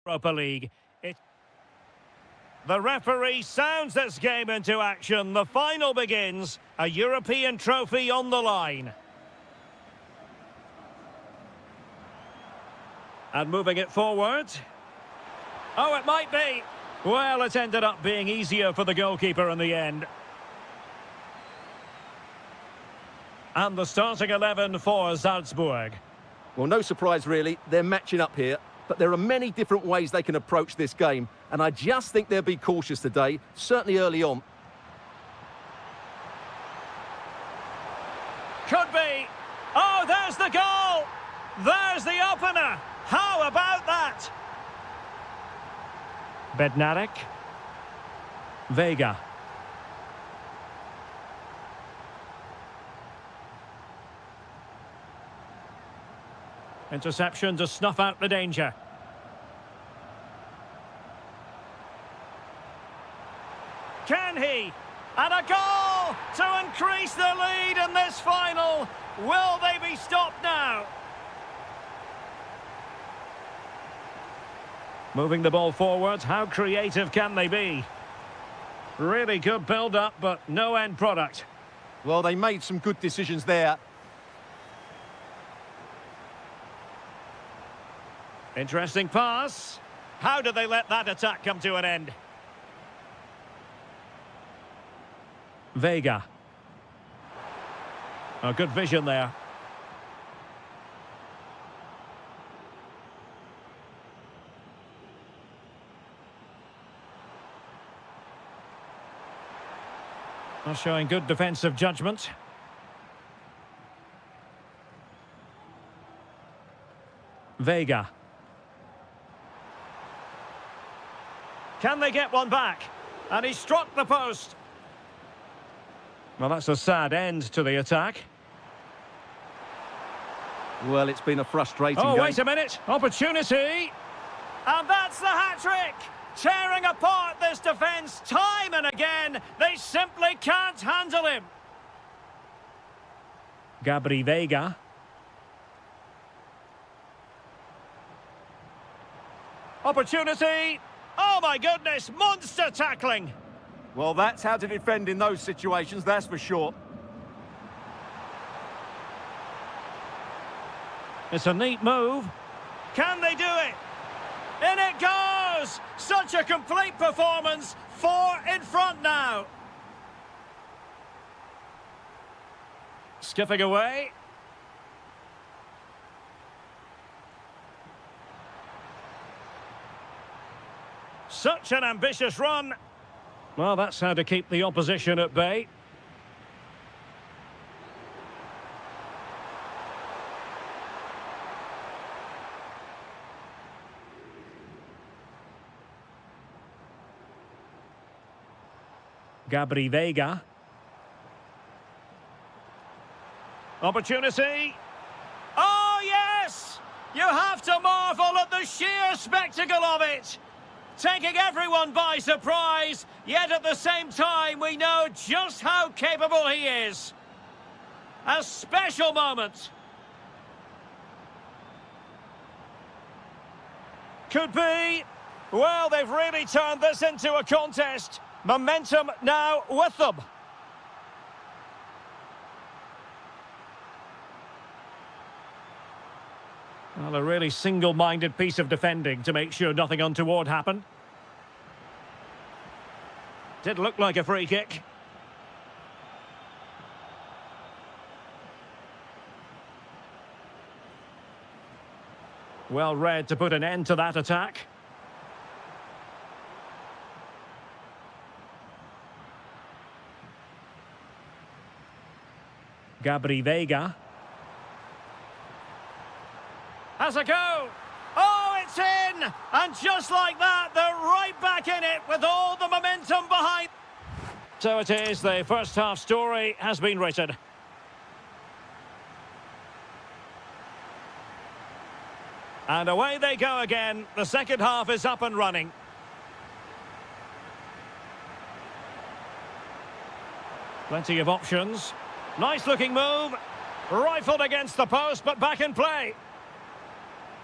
Europa League. The referee sounds this game into action. The final begins. A European trophy on the line. And moving it forward. Oh, it might be. Well, it ended up being easier for the goalkeeper in the end. And the starting 11 for Salzburg. Well, no surprise really, they're matching up here, but there are many different ways they can approach this game, and I just think they'll be cautious today, certainly early on. Could be. Oh, there's the goal. There's the opener. How about that? Bednarek. Vega. Interception to snuff out the danger. Can he? And a goal to increase the lead in this final. Will they be stopped now? Moving the ball forward, how creative can they be? Really good build-up, but no end product. Well, they made some good decisions there. Interesting pass. How did they let that attack come to an end? Vega. Oh, good vision there. Well, showing good defensive judgment. Vega. Can they get one back? And he struck the post. Well, that's a sad end to the attack. Well, it's been a frustrating game. Oh, wait a minute. Opportunity. And that's the hat-trick. Tearing apart this defence time and again. They simply can't handle him. Gabri Vega. Opportunity. Oh, my goodness. Monster tackling. Well, that's how to defend in those situations, that's for sure. It's a neat move. Can they do it? In it goes! Such a complete performance. 4 in front now. Skipping away. Such an ambitious run. Well, that's how to keep the opposition at bay. Gabri Vega. Opportunity. Oh, yes! You have to marvel at the sheer spectacle of it. Taking everyone by surprise, yet at the same time we know just how capable he is. A special moment. Could be. Well, they've really turned this into a contest. Momentum now with them. Well, a really single-minded piece of defending to make sure nothing untoward happened. Did look like a free kick. Well read to put an end to that attack. Gabri Vega. Has a go. Oh, it's in! And just like that, they're right back in it with all the momentum behind. So it is, the first half story has been written. And away they go again. The second half is up and running. Plenty of options. Nice looking move. Rifled against the post, but back in play.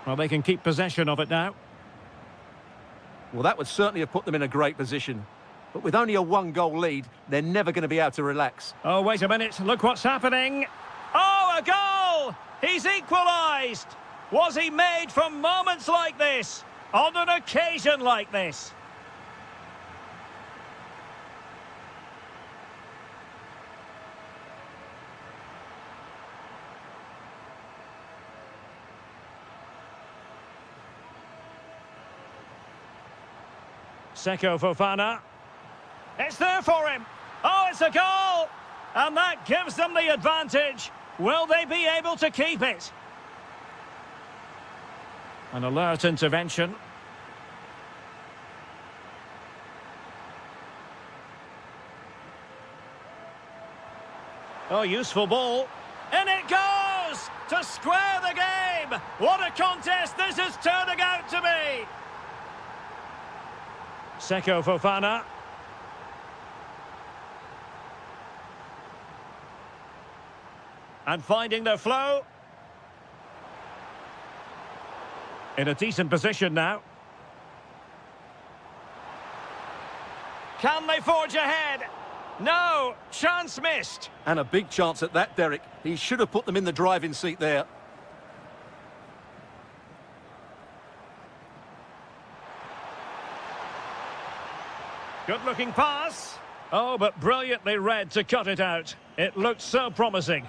Well, they can keep possession of it now. Well, that would certainly have put them in a great position. But with only a one-goal lead, they're never going to be able to relax. Oh, wait a minute. Look what's happening. Oh, a goal! He's equalised. Was he made for moments like this? On an occasion like this? Seko Fofana. It's there for him. Oh, it's a goal! And that gives them the advantage. Will they be able to keep it? An alert intervention. Oh, useful ball. In it goes! To square the game! What a contest this is turning out to be! Seko Fofana. And finding their flow. In a decent position now. Can they forge ahead? No, chance missed. And a big chance at that, Derek. He should have put them in the driving seat there. Good-looking pass. Oh, but brilliantly read to cut it out. It looked so promising.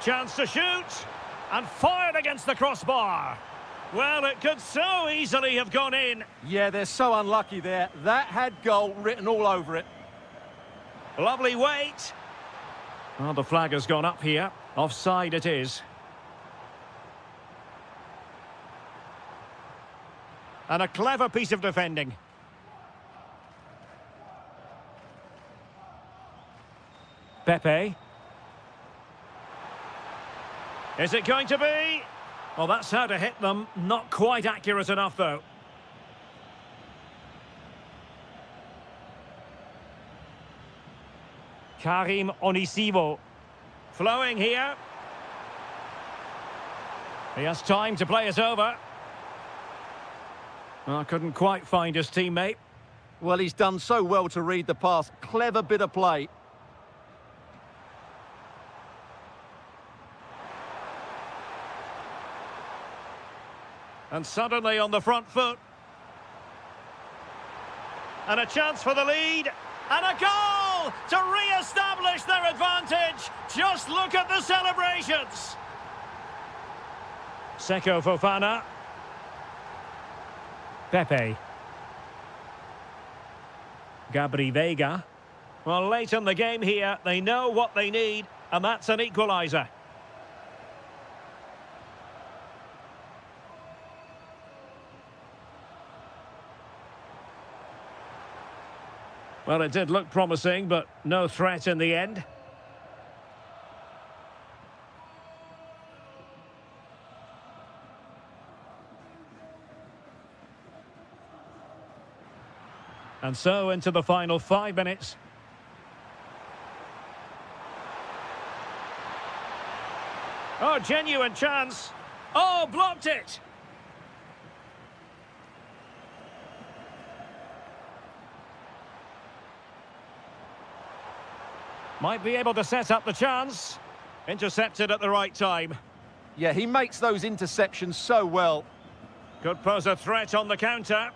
Chance to shoot. And fired against the crossbar. Well, it could so easily have gone in. Yeah, they're so unlucky there. That had goal written all over it. Lovely weight. Well, the flag has gone up here. Offside it is. And a clever piece of defending. Pepe. Is it going to be? Well, that's how to hit them. Not quite accurate enough, though. Karim Onisivo. Flowing here. He has time to play it over. Well, couldn't quite find his teammate. Well, he's done so well to read the pass. Clever bit of play. And suddenly on the front foot. And a chance for the lead. And a goal to re-establish their advantage. Just look at the celebrations. Seko Fofana. Pepe. Gabri Veiga. Well, late in the game here, they know what they need, and that's an equaliser. Well, it did look promising, but no threat in the end. And so into the final 5 minutes. Oh, genuine chance. Oh, blocked it. Might be able to set up the chance. Intercepted at the right time. Yeah, he makes those interceptions so well. Could pose a threat on the counter.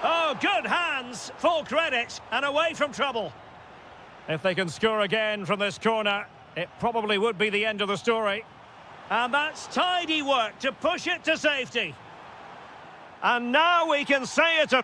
Oh, good hands, full credit, and away from trouble. If they can score again from this corner, it probably would be the end of the story. And that's tidy work to push it to safety. And now we can say it's a